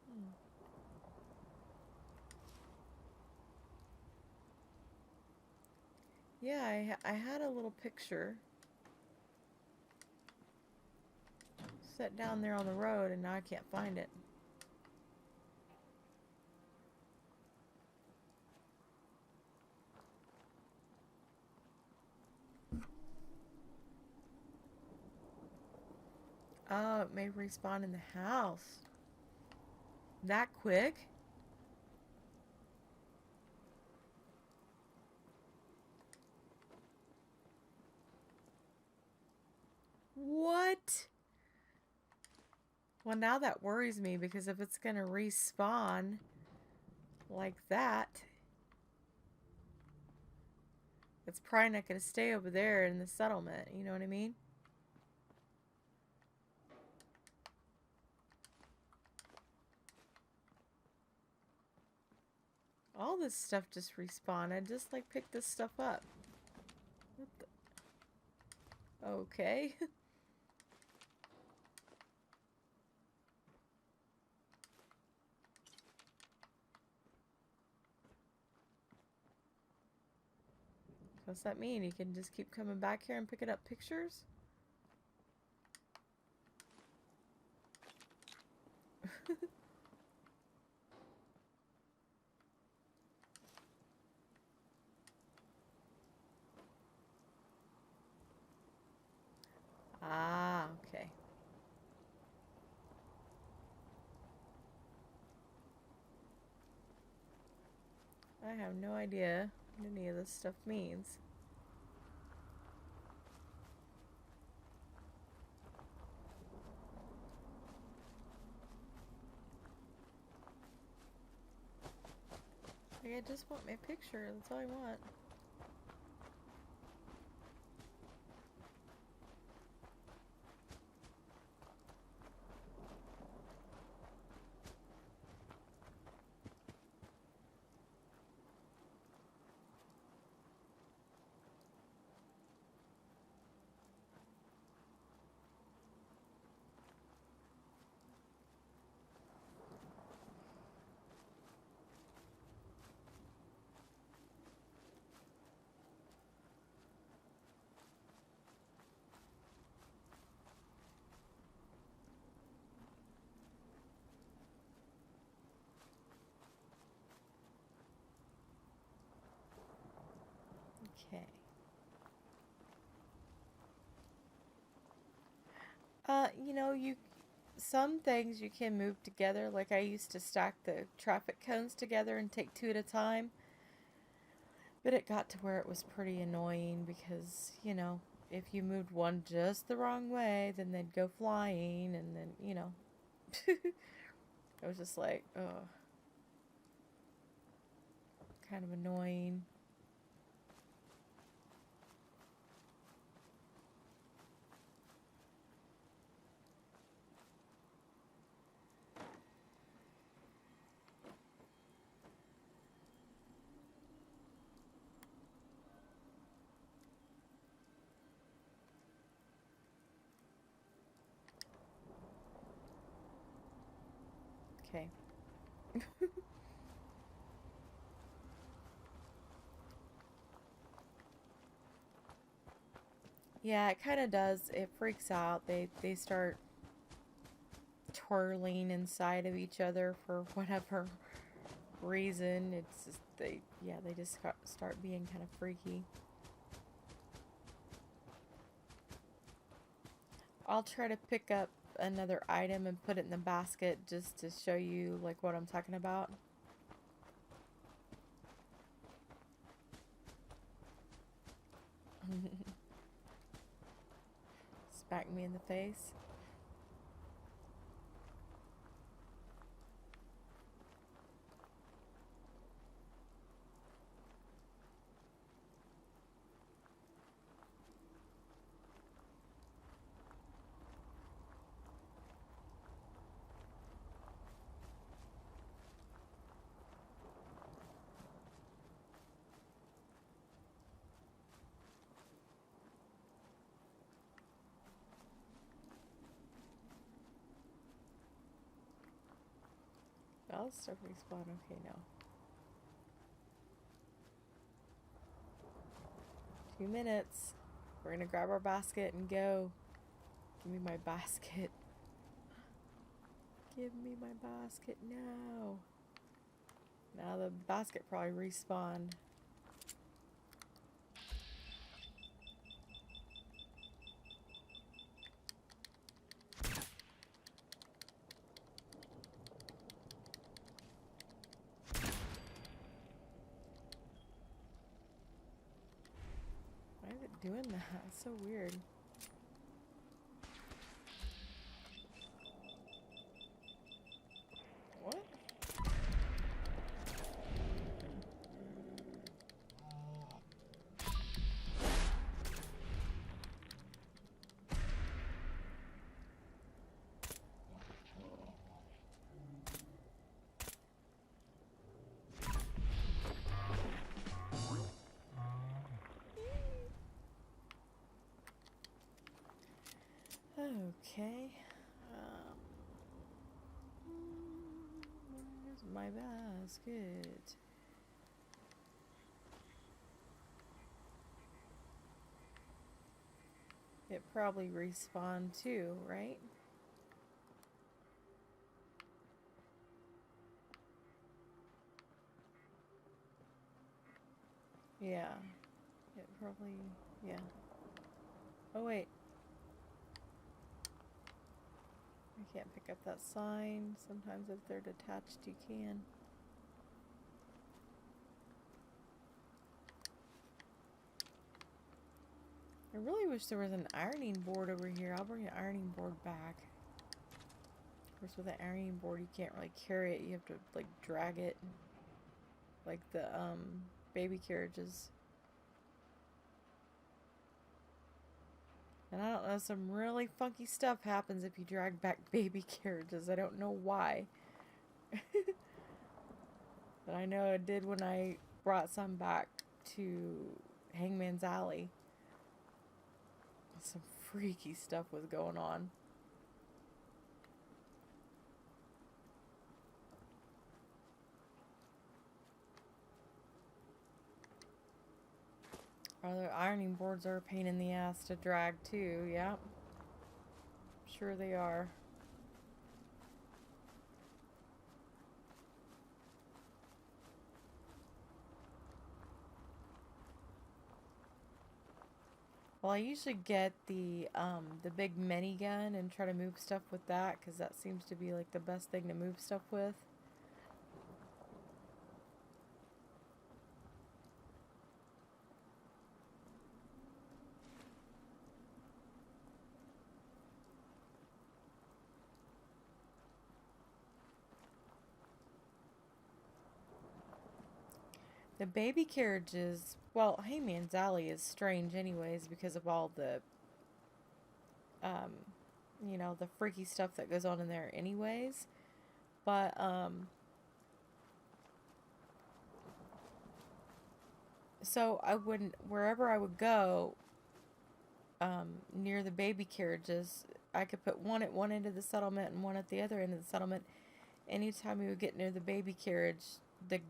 S1: Hmm. Yeah, I had a little picture set down there on the road, and now I can't find it. Oh, it may respawn in the house. That quick? What? Well, now that worries me, because if it's gonna respawn like that, it's probably not gonna stay over there in the settlement, you know what I mean? All this stuff just respawned. I just like picked this stuff up. What the? Okay. What's that mean? You can just keep coming back here and picking up pictures? Ah, okay. I have no idea what any of this stuff means. Like, I just want my picture. That's all I want. Okay. You know, some things you can move together. Like I used to stack the traffic cones together and take two at a time. But it got to where it was pretty annoying because, you know, if you moved one just the wrong way, then they'd go flying and then, you know. It was just like, oh, kind of annoying. Okay. Yeah, it kind of does. It freaks out. They start twirling inside of each other for whatever reason. It's just they just start being kind of freaky. I'll try to pick up another item and put it in the basket just to show you like what I'm talking about. Smack me in the face. I'll start respawn. Okay, no. 2 minutes. We're gonna grab our basket and go. Give me my basket. Give me my basket now. Now the basket probably respawned. Why is it doing that? It's so weird. What? Okay. Where's my basket? It probably respawned too, right? Yeah. It probably, yeah. Oh wait. I can't pick up that sign. Sometimes if they're detached, you can. I really wish there was an ironing board over here. I'll bring an ironing board back. Of course, with an ironing board, you can't really carry it. You have to, like, drag it. Like the, baby carriages. And I don't know, some really funky stuff happens if you drag back baby carriages. I don't know why. But I know it did when I brought some back to Hangman's Alley. Some freaky stuff was going on. Other ironing boards are a pain in the ass to drag too, yep. Sure they are. Well, I usually get the big minigun and try to move stuff with that, because that seems to be like the best thing to move stuff with. The baby carriages, well, Hangman's Alley is strange anyways because of all the, um, you know, the freaky stuff that goes on in there anyways. But, so I wouldn't, wherever I would go, near the baby carriages, I could put one at one end of the settlement and one at the other end of the settlement. Anytime we would get near the baby carriage, the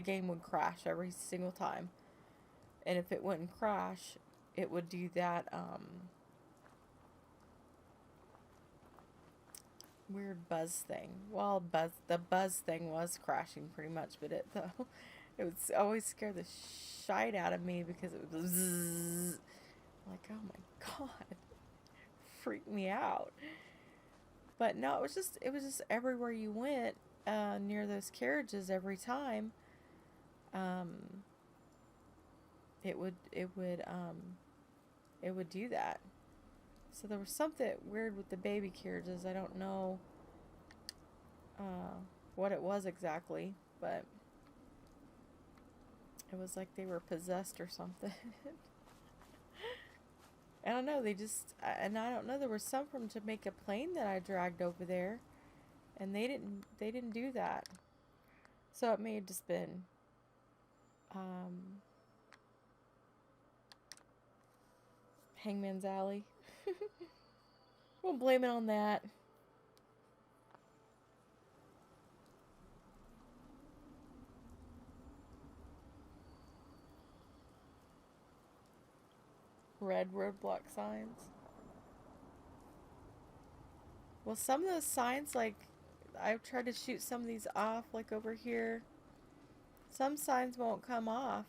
S1: game would crash every single time. And if it wouldn't crash, it would do that weird buzz thing. Well, the buzz thing was crashing pretty much, but it would always scare the shite out of me because it was zzz. Like, oh my god, freaked me out. But no, it was just everywhere you went, near those carriages every time. It would do that. So there was something weird with the baby carriages. I don't know what it was exactly, but it was like they were possessed or something. I don't know, and I don't know, there was some from Jamaica Plain that I dragged over there, and they didn't do that. So it may have just been, Hangman's Alley. We'll blame it on that. Red roadblock signs. Well, some of those signs, like, I've tried to shoot some of these off, like over here. Some signs won't come off.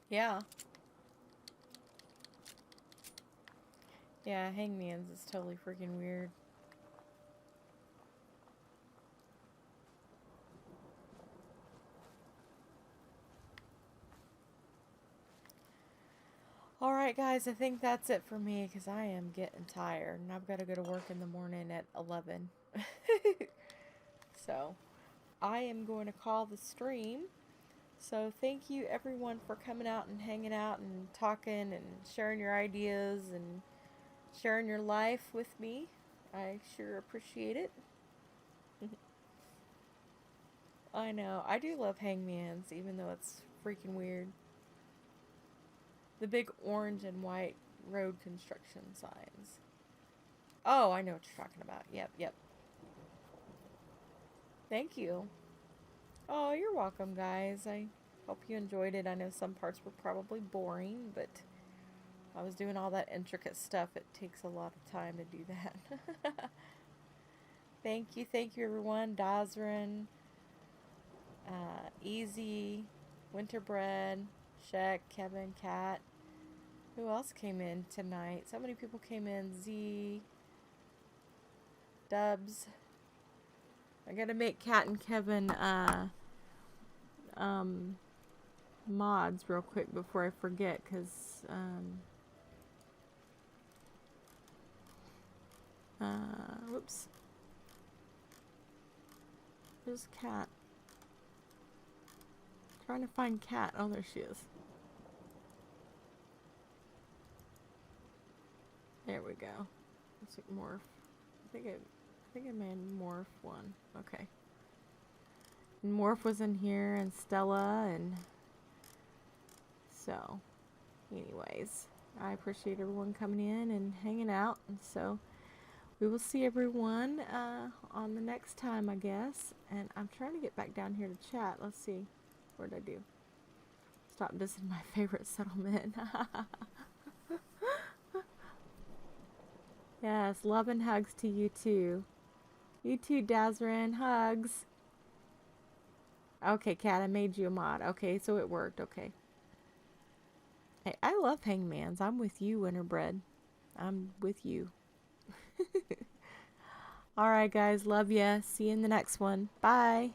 S1: Yeah. Yeah, Hangman's is totally freaking weird. Alright guys, I think that's it for me because I am getting tired and I've got to go to work in the morning at 11. So, I am going to call the stream. So, thank you everyone for coming out and hanging out and talking and sharing your ideas and sharing your life with me. I sure appreciate it. I know, I do love Hangman's even though it's freaking weird. The big orange and white road construction signs. Oh, I know what you're talking about. Yep. Thank you. Oh, you're welcome, guys. I hope you enjoyed it. I know some parts were probably boring, but I was doing all that intricate stuff. It takes a lot of time to do that. Thank you, everyone. Dazrin, Easy, Winterbread, Shek, Kevin, Kat. Who else came in tonight? So many people came in. Z, Dubs. I gotta make Kat and Kevin mods real quick before I forget, cause whoops. There's Kat. Trying to find Kat. Oh, there she is. There we go. Looks like Morph. I think I made Morph one. Okay. And Morph was in here, and Stella, and so, anyways, I appreciate everyone coming in and hanging out, and so we will see everyone on the next time, I guess. And I'm trying to get back down here to chat. Let's see. What did I do? Stop dissing my favorite settlement. Yes, love and hugs to you too. You too, Dazrin. Hugs. Okay, Kat, I made you a mod. Okay, so it worked. Okay. Hey, I love hangmans. I'm with you, Winterbread. I'm with you. Alright, guys. Love ya. See you in the next one. Bye.